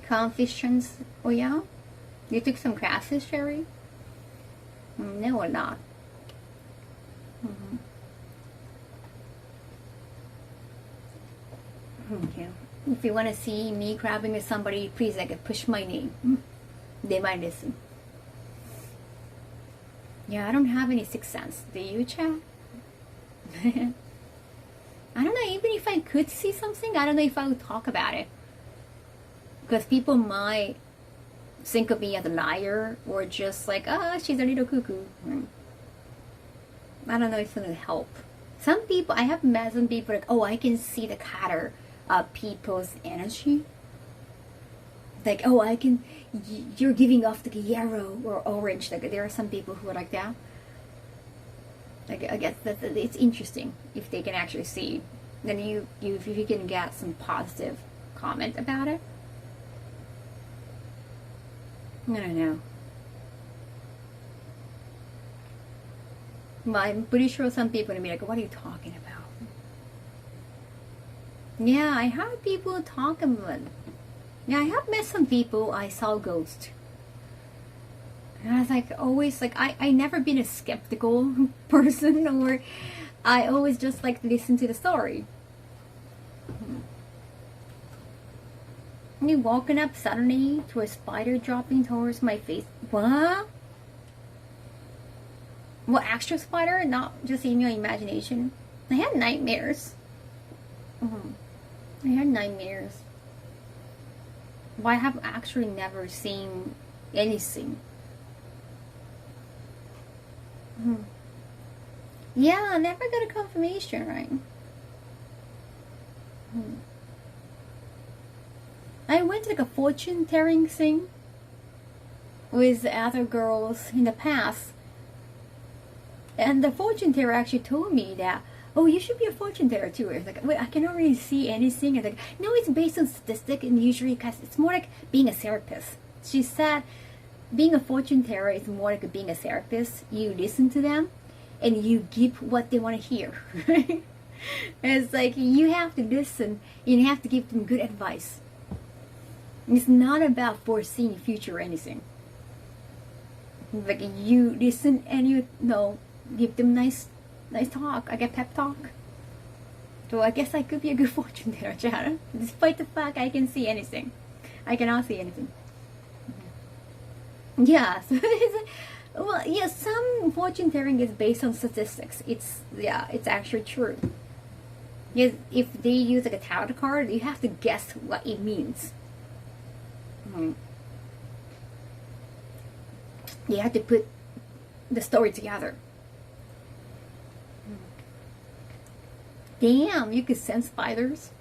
Confessions, oh yeah? You took some classes, Sherry? No or not? Okay. If you want to see me grabbing with somebody, please, like, push my name. They might listen. Yeah, I don't have any sixth sense. Do you, Chad? I don't know, even if I could see something, I don't know if I would talk about it. Because people might think of me as a liar, or just like, she's a little cuckoo. I don't know if it's going to help. Some people, I have met some people like, I can see the color of people's energy. Like, you're giving off the yellow or orange. Like, there are some people who are like that. Like, I guess that it's interesting if they can actually see. Then if you can get some positive comment about it. I don't know. Well, I'm pretty sure some people are going to be like, what are you talking about? Yeah, I heard people talking about it. Yeah, I have met some people I saw ghosts. And I was like, always, like, I never been a skeptical person, or I always just like to listen to the story. Me walking up suddenly to a spider dropping towards my face. What? What, actual spider? Not just in your imagination. I had nightmares. I had nightmares. But I have actually never seen anything. Yeah, I never got a confirmation, right? I went to like a fortune telling thing with other girls in the past. And the fortune teller actually told me that, you should be a fortune teller too. It's like, wait, I cannot really see anything. It's like, no, it's based on statistic, and usually, because it's more like being a therapist. She said, being a fortune teller is more like being a therapist. You listen to them, and you give what they want to hear. It's like, you have to listen, and you have to give them good advice. It's not about foreseeing future or anything. Like, you listen and you give them nice nice talk. I get pep talk. So I guess I could be a good fortune teller, Sharon. Despite the fact I can see anything. I cannot see anything. Yeah, so well, yeah, some fortune telling is based on statistics. It's actually true. Yes, if they use like a tarot card, you have to guess what it means. You have to put the story together. Damn, you could sense spiders.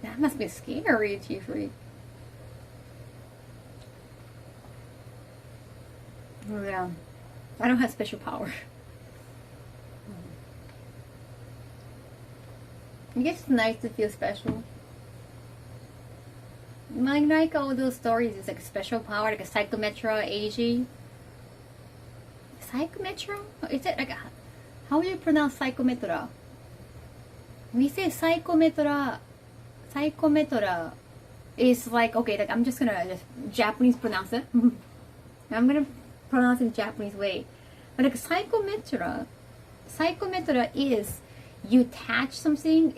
That must be scary, Jeffrey. Oh yeah, I don't have special power. I guess it's nice to feel special. Like all those stories, it's like a special power, like a psychometra, AG. Psychometra? Is it like how do you pronounce psychometra? We say psychometra. Psychometra is like, okay, like I'm just gonna just Japanese pronounce it. I'm gonna pronounce it in Japanese way. But like psychometra is you attach something,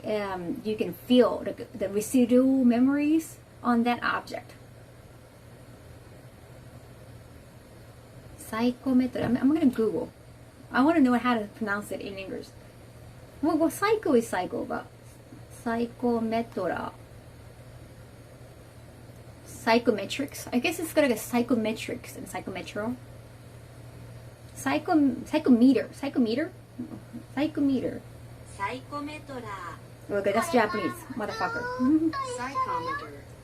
you can feel the residual memories on that object. Psychometra. I'm gonna Google. I want to know how to pronounce it in English. Well, psycho is psycho, but psychometra. Psychometrics. I guess it's got like a psychometrics and psychometro. Psychometer. Okay, that's Japanese, motherfucker.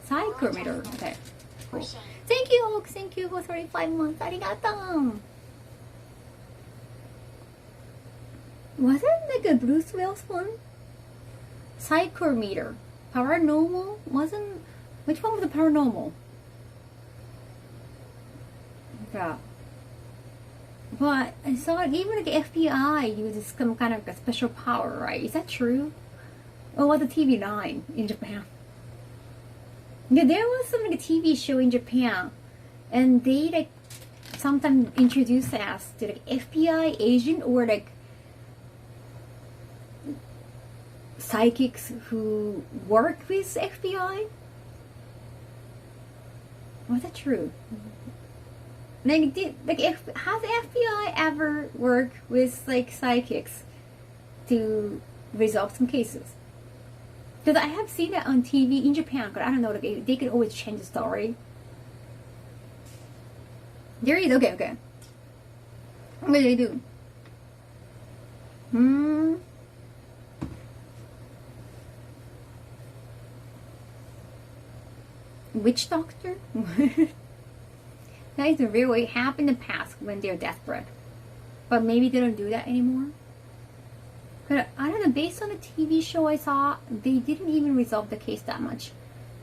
Psychometer. Okay. Cool. Thank you, Oaks. Thank you for 35 months. Arigato. Was it like a Bruce Willis one? Psychometer. Paranormal? Wasn't... Which one was the paranormal? Yeah. But I saw it, even like the FBI uses some kind of a special power, right? Is that true? Or was it TV9 in Japan? Yeah, there was some like a TV show in Japan, and they like sometimes introduce us to like FBI agent or like psychics who work with FBI. Was that true? Like, has the FBI ever worked with like psychics to resolve some cases? Because I have seen that on TV in Japan, but I don't know, like, they can always change the story. There is, okay. What do they do? Witch doctor? That is real. It happened in the past when they're desperate. But maybe they don't do that anymore. But I don't know, based on the TV show I saw, they didn't even resolve the case that much.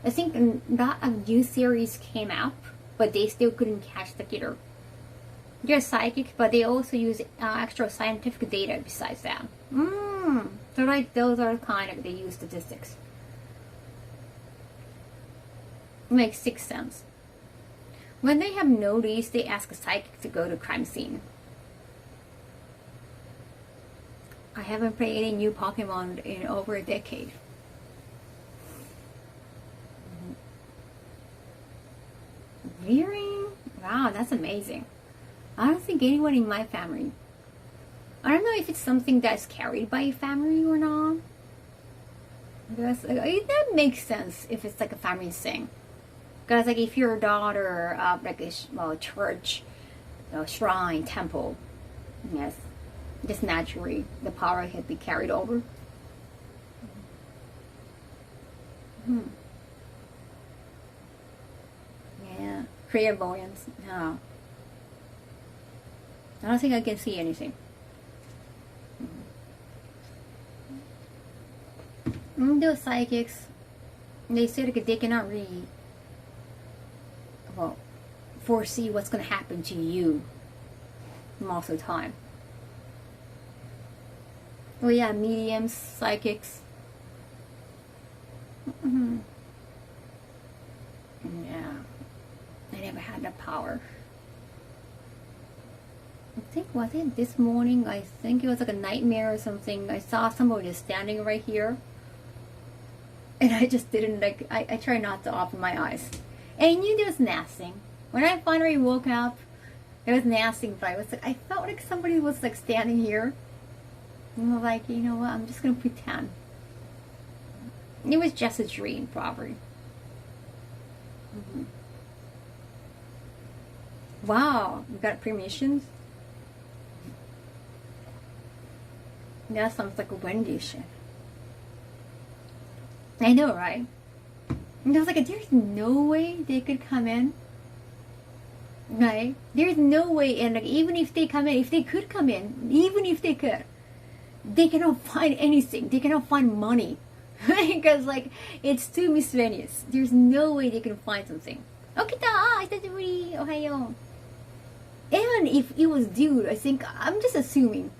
I think that a new series came out, but they still couldn't catch the killer. They're psychic, but they also use extra scientific data besides that. So like those are kind of, they use statistics. Makes 6 sense. When they have no leads, they ask a psychic to go to crime scene. I haven't played any new Pokemon in over a decade. Really? Wow, that's amazing. I don't think anyone in my family. I don't know if it's something that's carried by a family or not. That makes sense if it's like a family thing. Because like if you're a daughter of like a church, shrine, temple, yes, just naturally the power can be carried over. Yeah, clairvoyance. No, I don't think I can see anything. Those psychics, they say like they cannot read. Well, foresee what's going to happen to you most of the time. Oh yeah, mediums, psychics. Yeah, I never had that power. I think, was it this morning? I think it was like a nightmare or something. I saw somebody just standing right here. And I just didn't, like, I tried not to open my eyes. And I knew there was nothing. When I finally woke up, there was nothing, but I felt like somebody was like standing here. And I was like, you know what, I'm just gonna pretend. It was just a dream, probably. Mm-hmm. Wow, you got premonitions? That sounds like a Wendy shit. I know, right? And I was like, there's no way they could come in. Right? There's no way, and like, even if they come in, if they could come in, even if they could, they cannot find anything. They cannot find money. Because like, it's too miscellaneous. There's no way they can find something. Okita! Hisashi-buri! Ohayo! And if it was dude, I think, I'm just assuming,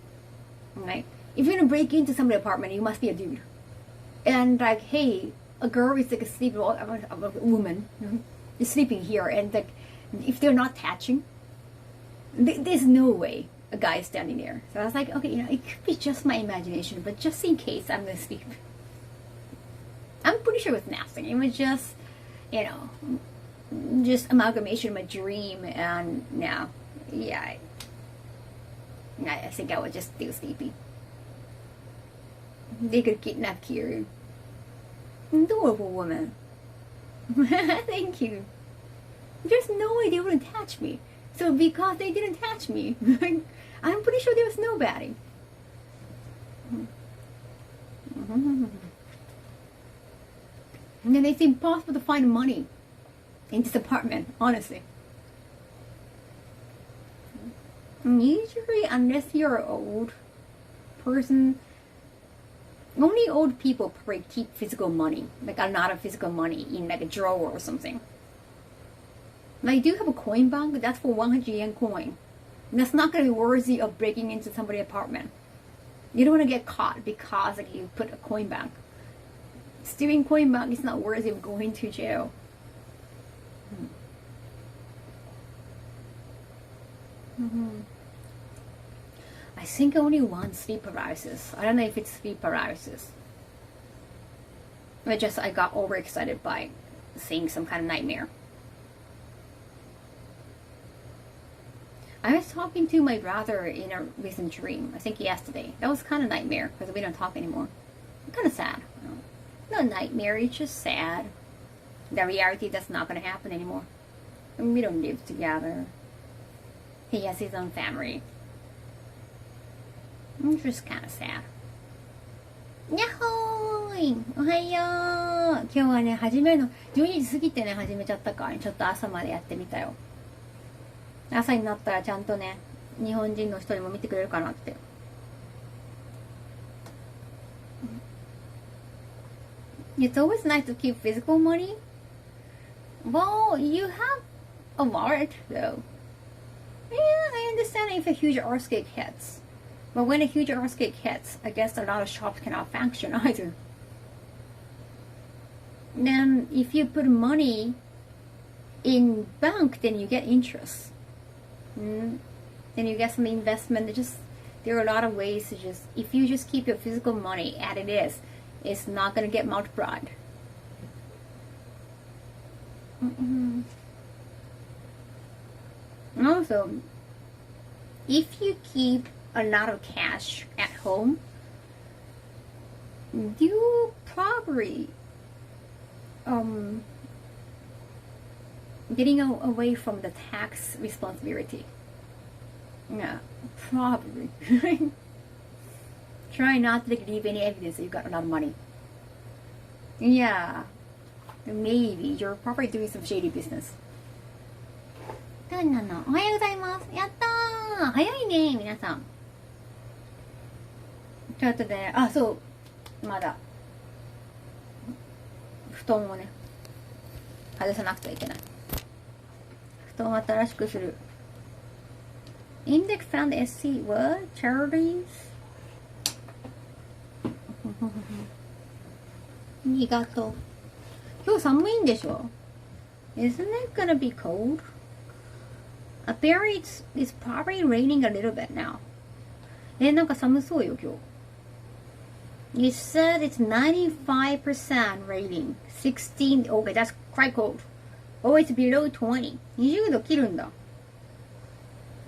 right? If you're gonna break into somebody's apartment, you must be a dude. And like, hey, a girl is like a sleeping, a woman is sleeping here, and like, if they're not touching, there's no way a guy is standing there. So I was like, okay, it could be just my imagination, but just in case, I'm gonna sleep. I'm pretty sure it was nothing. It was just, just amalgamation of my dream, and now, yeah, I think I was just still sleepy. They could kidnap Kiryu. Adorable woman. Thank you. There's no way they wouldn't touch me. So because they didn't touch me, I'm pretty sure there was nobody. And then it's impossible to find money in this apartment, honestly. Usually, unless you're an old person, only old people probably keep physical money, like a lot of physical money in like a drawer or something. I do have a coin bank, that's for 100 yen coin. That's not going to be worthy of breaking into somebody's apartment. You don't want to get caught because like, you put a coin bank. Stealing coin bank is not worthy of going to jail. I think only one sleep paralysis. I don't know if it's sleep paralysis. I got overexcited by seeing some kind of nightmare. I was talking to my brother in a recent dream, I think yesterday. That was kind of nightmare because we don't talk anymore. Kind of sad. Not nightmare, it's just sad. The reality that's not going to happen anymore. And we don't live together. He has his own family. It's just kind of sad. やっほーいおはよう今日はね、始めるの、12時過ぎてね、始めちゃったから、ちょっと朝までやってみたよ。朝になったらちゃんとね、日本人の人にも見てくれるかなって。It's always nice to keep physical money. Well, you have a wallet though. Yeah, I understand if a huge earthquake hits. But when a huge earthquake hits, I guess a lot of shops cannot function either. Then if you put money in bank, then you get interest. Then you get some investment. There are a lot of ways to if you just keep your physical money as it is, it's not going to get multiplied. Also, if you keep a lot of cash at home, you probably getting away from the tax responsibility. Yeah, probably. Try not to leave any evidence that you got a lot of money. Yeah, maybe you're probably doing some shady business. おはようございます。やったー。早いね、皆さん。ちょっとね、そう。まだ。布団をね、外さなくてはいけない。布団を新しくする。Index found SC what? Charities? 新潟。今日寒いんでしょ? Isn't it gonna be cold? Apparently it's probably raining a little bit now. なんか寒そうよ、今日。It said it's 95% raining. 16, okay, that's quite cold. Oh, it's below 20. 20度切るんだ。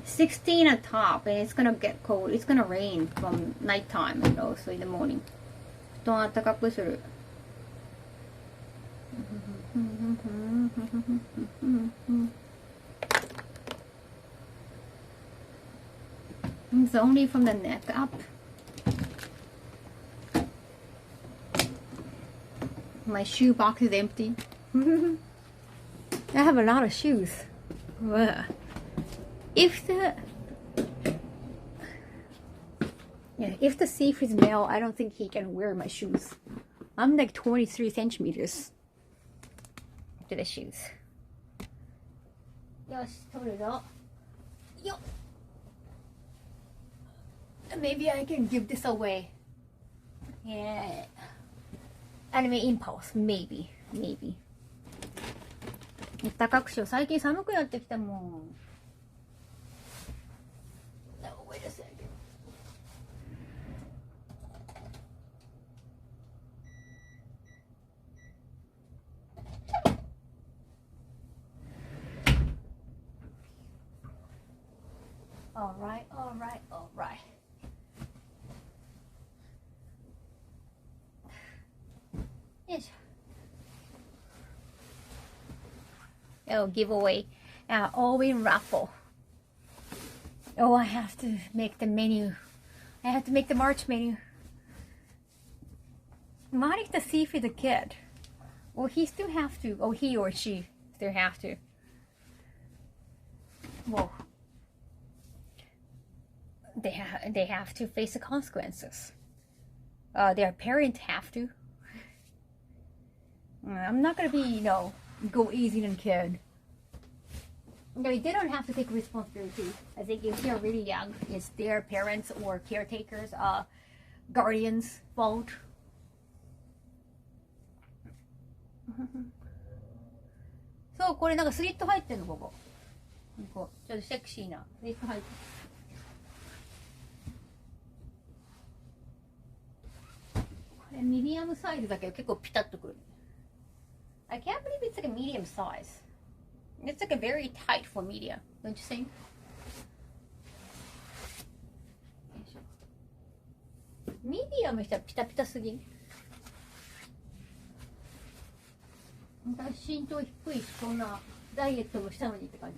16 at top, and it's gonna get cold. It's gonna rain from nighttime and also in the morning. 布団暖かくする。It's only from the neck up. My shoe box is empty. I have a lot of shoes. If the thief is male, I don't think he can wear my shoes. I'm like 23 centimeters to the shoes. よし、取るぞ。よっ。Maybe I can give this away. Yeah. Anime impulse. Maybe. 暖かくしよう。最近寒くなってきたもん。No, wait a second. Alright. Yes. Oh, giveaway. All-in raffle. Oh, I have to make the menu. I have to make the March menu. Mike the thief is a kid. Well, he still have to. Oh, he or she still have to. Well, they have to face the consequences. Their parents have to. I'm not gonna be, go easy on kid. They don't have to take responsibility. I think if they're really young, it's their parents or caretakers, guardians' fault. そう、これなんかスリット入ってんの、ここ。こうちょっとセクシーなスリット入ってる。これミディアムサイズだけど結構ピタッとくる。I can't believe it's like a medium size. It's like a very tight for medium, don't you think? ミディアムしたらピタピタすぎん。身長低いし、そんなダイエットもしたのにって感じ。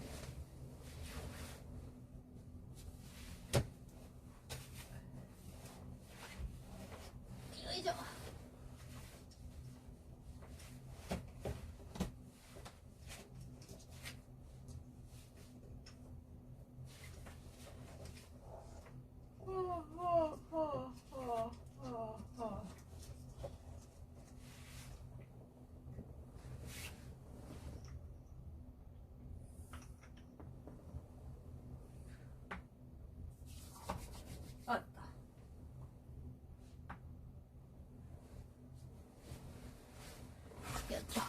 よいしょ。やった。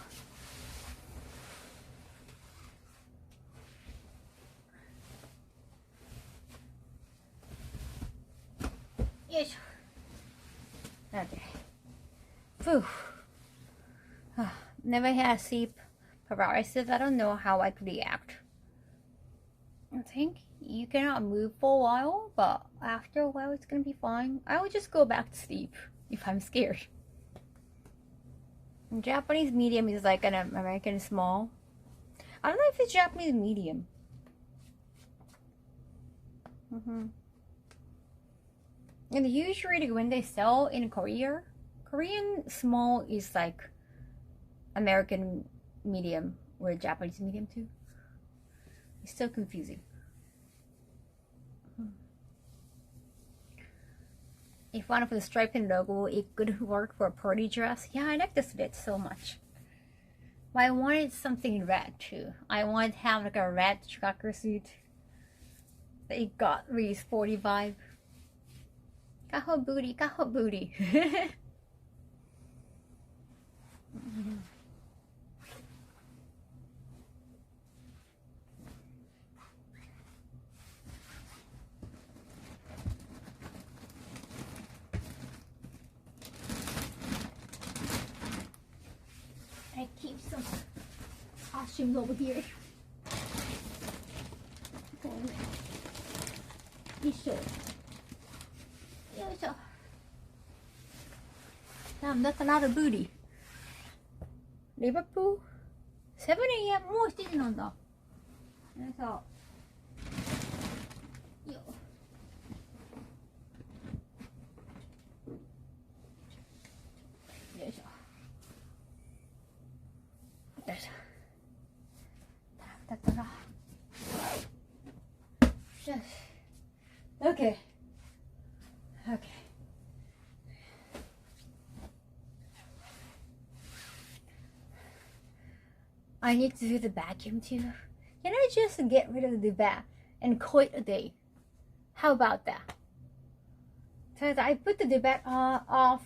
よいしょ。なんで。Phew. Never had sleep paralysis. I don't know how I could react. I think you cannot move for a while, but after a while it's gonna be fine. I would just go back to sleep if I'm scared. Japanese medium is like an American small. I don't know if it's Japanese medium. And usually when they sell in Korea, Korean small is like American medium or Japanese medium too. It's so confusing. If one of the striped logo, it could work for a party dress. Yeah, I like this bit so much. But I wanted something red too. I wanted to have like a red trucker suit. It got really sporty vibe. Kaho booty, kaho booty. I keep some costumes over here. こうね。よいしょ。よいしょ。That's a lot of booty. Liverpool? 7 a.m. もう7時なんだ。よいしょ。よ。よいしょ。よいしょ。だったら。よし。Okay. Okay. I need to do the vacuum too. Can I just get rid of the vat and call it a day? How about that? Because I put the vat off.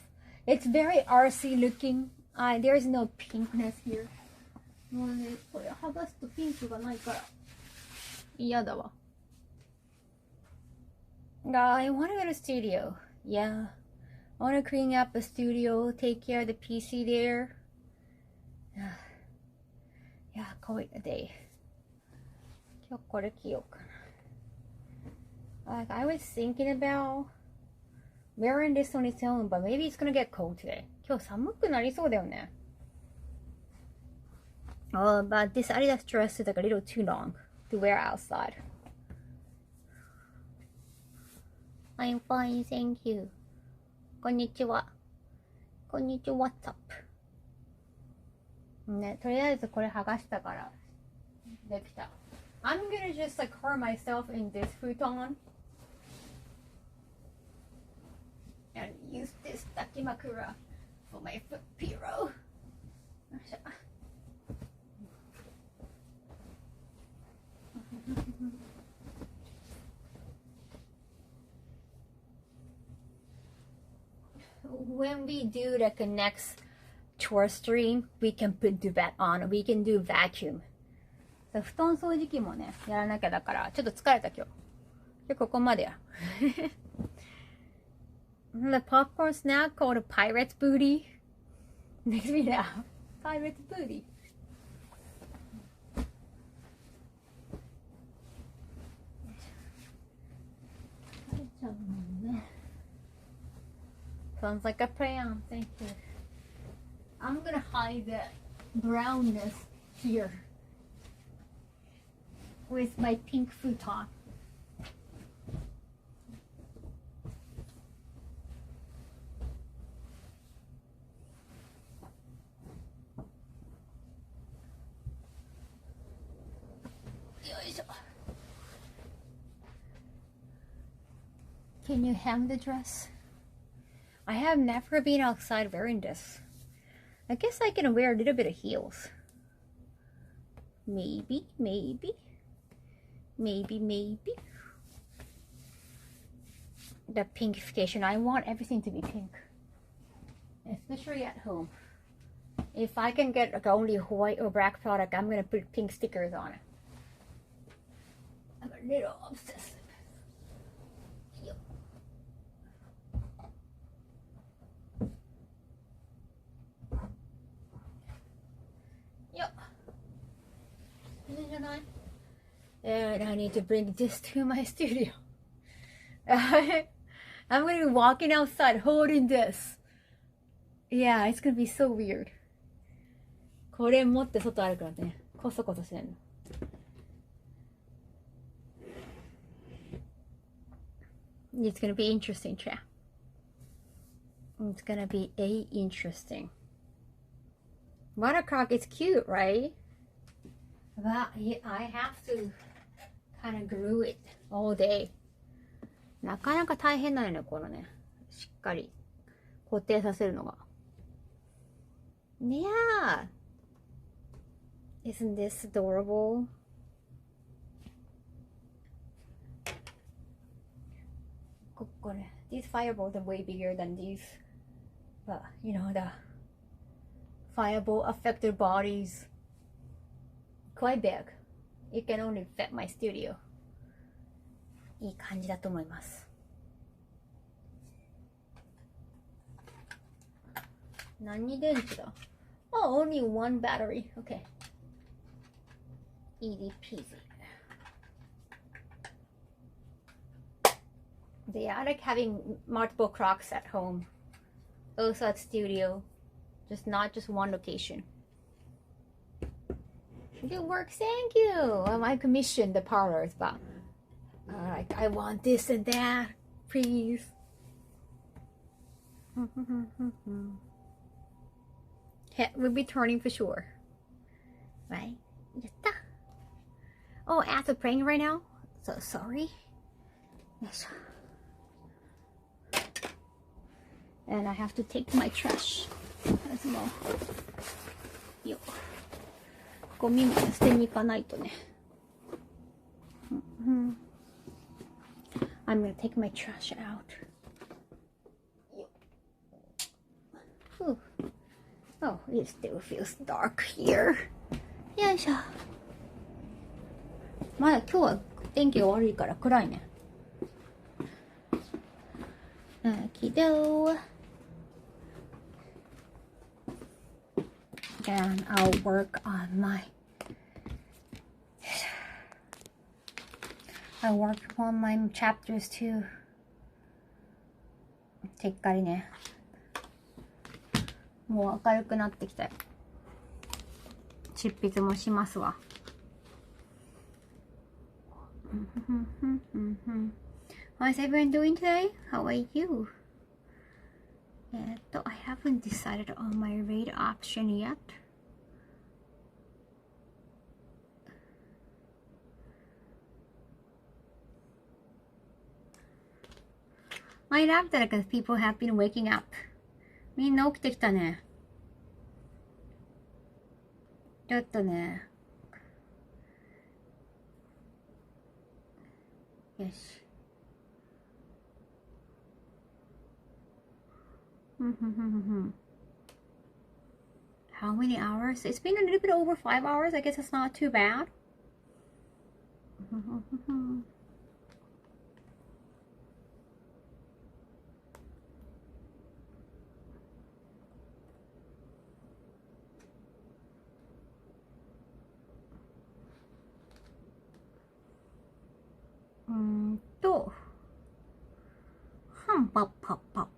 It's very RC looking. There's no pinkness here. もうね、これ剥がすとピンクがないから嫌だわ。I want to go to studio. Yeah. I want to clean up the studio, take care of the PC there. Yeah, call it a day. 今日これ着ようかな。Like, I was thinking about wearing this on its own, but maybe it's gonna get cold today. 今日寒くなりそうだよね。Oh, but this Adidas dress is like a little too long to wear outside. I'm fine, thank you. こんにちは。こんにちは、What's up? ね、とりあえずこれ剥がしたからできた。I'm gonna just like curl myself in this futon and use this 抱き枕 for my foot pillow. よいしょ。When we do like a next tour stream, we can put the vat on. We can do vacuum. 布団掃除機もね、やらなきゃだから、ちょっと疲れた今日。ここまでや。The popcorn snack called a pirate's booty. Makes me laugh. Pirate's booty. Sounds like a plan. Thank you. I'm gonna hide the brownness here with my pink futon. Can you hem the dress? I have never been outside wearing this. I guess I can wear a little bit of heels. Maybe. The pinkification. I want everything to be pink. Especially at home. If I can get like only white or black product, I'm gonna put pink stickers on it. I'm a little obsessive. And I need to bring this to my studio. I'm going to be walking outside holding this. Yeah, it's going to be so weird. これ持って外歩くなんてね、コソコソしてんの。It's going to be interesting, chat. It's going to be interesting. 1 o'clock is cute, right? But I have to kind of glue it all day. なかなか大変なのよ、このね。しっかり固定させるのが。Yeah! Isn't this adorable? これ These fireballs are way bigger than these. But, you know, the fireball affected bodies. Quite big. It can only fit my studio. いい感じだと思います。何電池だ Oh, only one battery. Okay. Easy peasy. They are like having multiple clocks at home. Also at studio. Just not just one location. Good work, thank you. I commissioned the parlors, but like I want this and that, please. We'll be turning for sure. Right? Yatta. Oh, Ads praying right now? So sorry. Yes. And I have to take my trash as well. Yo. ゴミも捨てに行かないとね。I'm gonna take my trash out. Whew. Oh, it still feels dark here. よいしょ。まだ今日は天気が悪いから暗いね。Okie-do. And I'll work on my chapters too. しっかりね。もう明るくなってきたよ。執筆もしますわ。How's everyone doing today? How are you? I haven't decided on my rate option yet. I love that because people have been waking up. みんな起きてきたね。ちょっとね。よし。How many hours? It's been a little bit over 5 hours. I guess it's not too bad.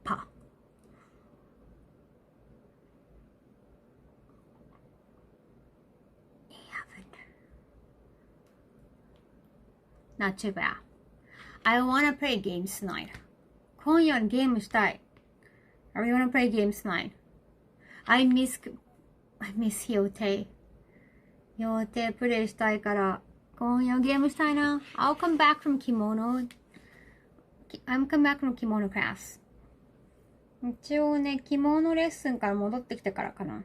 Pa. Not too bad. I wanna play games tonight. 今夜ゲームしたい。I really wanna play games tonight. I miss 予定プレイしたいから今夜ゲームしたいな。I'll come back from kimono. I'm come back from kimono class. 一応ね、着物レッスンから戻ってきてからかな。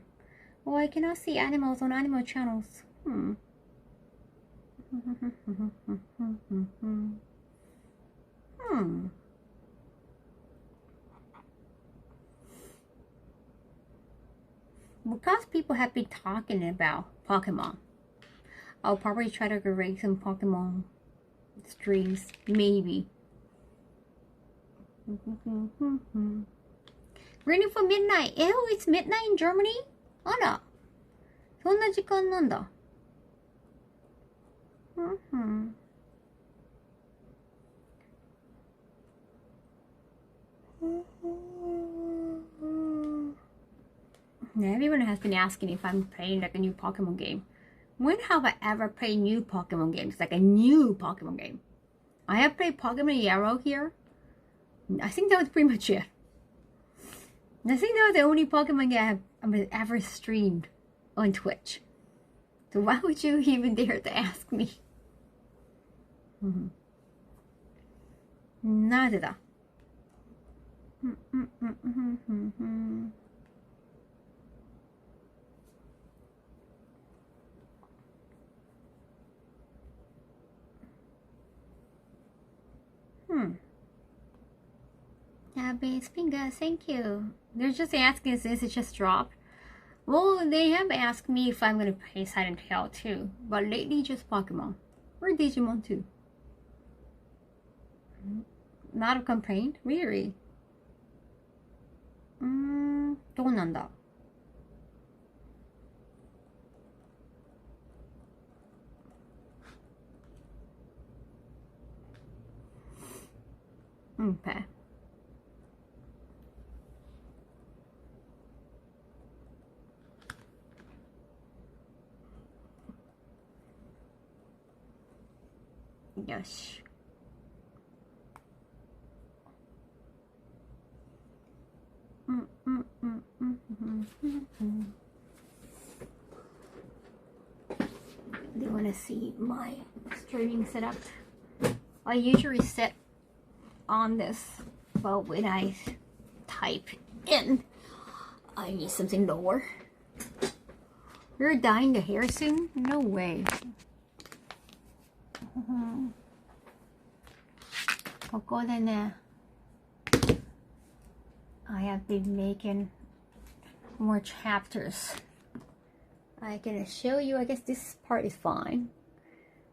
Oh, I cannot see animals on animal channels. Because people have been talking about Pokemon, I'll probably try to create some Pokemon streams, maybe. Ready for midnight. Ew, it's midnight in Germany? あら、そんな時間なんだ。Everyone has been asking if I'm playing like a new Pokemon game. When have I ever played new Pokemon games? Like a new Pokemon game. I have played Pokemon Yellow here. I think that was pretty much it. I think that was the only Pokemon game I've ever streamed on Twitch. So why would you even dare to ask me? なぜだBase finger, thank you. They're just asking since it just dropped. Well, they have asked me if I'm gonna play Silent Hill too, but lately just Pokemon. Or Digimon too. Not a complaint? Really? どうなんだ Okay. Yes. They want to see my streaming setup. I usually sit on this, but when I type in, I need something lower. You're dyeing the hair soon? No way. ここでね、I have been making more chapters. I can show you. I guess this part is fine.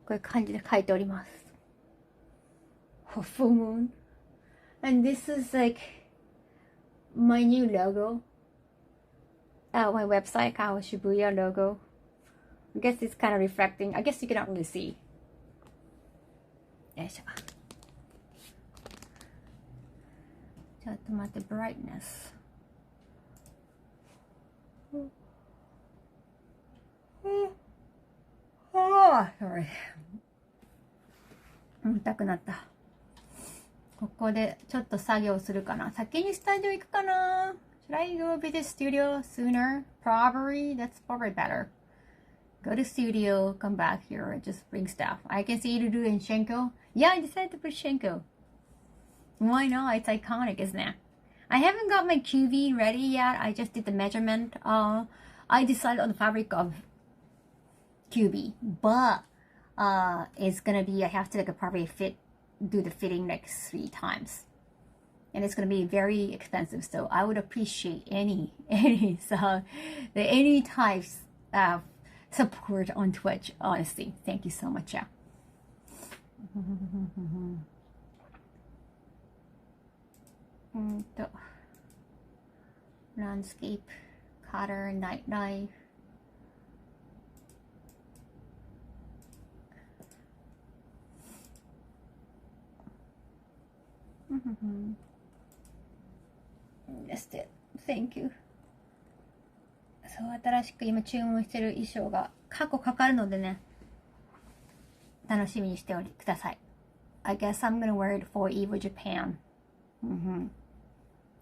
こういう感じで書いております。Full moon. And this is like my new logo. My website, Kaho Shibuya logo. I guess it's kind of reflecting. I guess you cannot really see. よいしょ。ちょっと待って、brightness. Sorry. 痛くなった。ここでちょっと作業するかな。先にスタジオ行くかな。Should I go visit studio sooner? Probably. That's probably better. Go to studio, come back here, and just bring stuff. I can see you do in Shenko. Yeah, I decided to put Shenko. Why not? It's iconic, isn't it? I haven't got my QV ready yet. I just did the measurement. I decided on the fabric of QV, but it's gonna be, I have to like probably do the fitting like 3 times. And it's gonna be very expensive, so I would appreciate any types of support on Twitch, honestly. Thank you so much. Yeah. Landscape, cutter, night knife. That's it. Thank you. そう、新しく今注文してる衣装が過去かかるのでね、楽しみにしてください。I guess I'm gonna wear it for Evo Japan.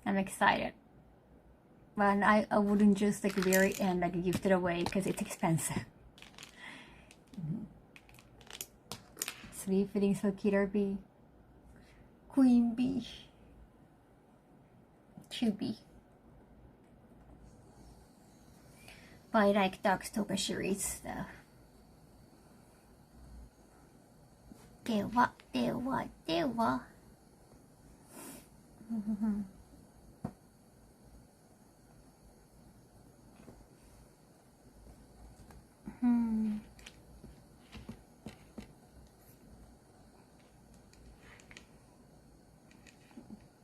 I'm excited. But I wouldn't just like wear it and like gift it away because it's expensive. 3 fittings for Killer Bee, Queen Bee, 2 Bee. But I like Darkstalker series stuff. では。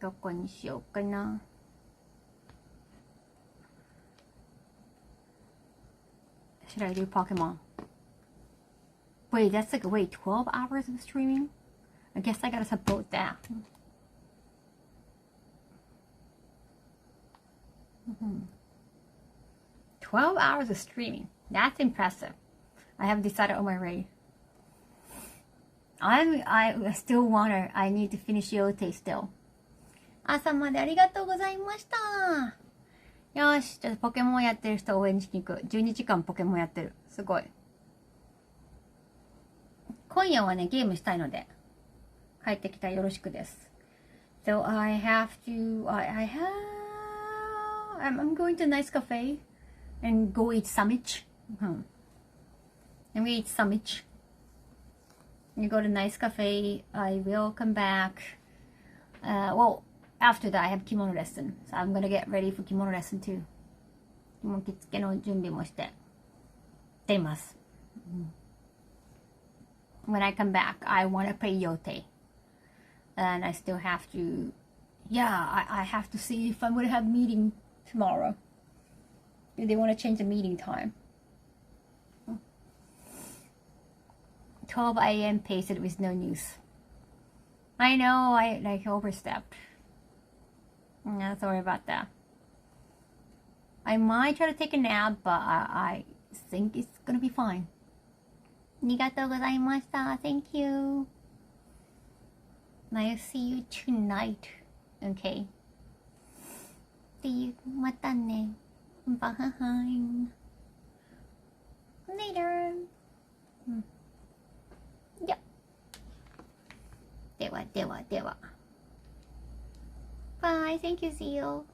どこにしようかな。Should I do Pokemon? Wait, that's like, 12 hours of streaming? I guess I gotta support that. 12 hours of streaming. That's impressive. I haven't decided on my rate. I still wanna, I need to finish Yote still. 朝までありがとうございました。よし、ちょっとポケモンやってる人応援しに行く。12時間ポケモンやってる。すごい。今夜はね、ゲームしたいので、帰ってきたらよろしくです。So I'm going to a nice cafe and go eat sandwich. I'm gonna eat sandwich. You go to a nice cafe. I will come back. Well, after that I have kimono lesson. So I'm gonna get ready for kimono lesson too. 着付けの準備もして出ます。When I come back, I want to play Yote. And I still have to, I have to see if I'm going to have meeting tomorrow. Do they want to change the meeting time? 12 a.m. pasted with no news. I know I like overstepped. Sorry about that. I might try to take a nap, but I think it's gonna be fine. ありがとうございました。Thank you. I'll see you tonight. Okay. See you. またね。バイバイ。Later. ではではでは。Bye. Thank you, Zeal.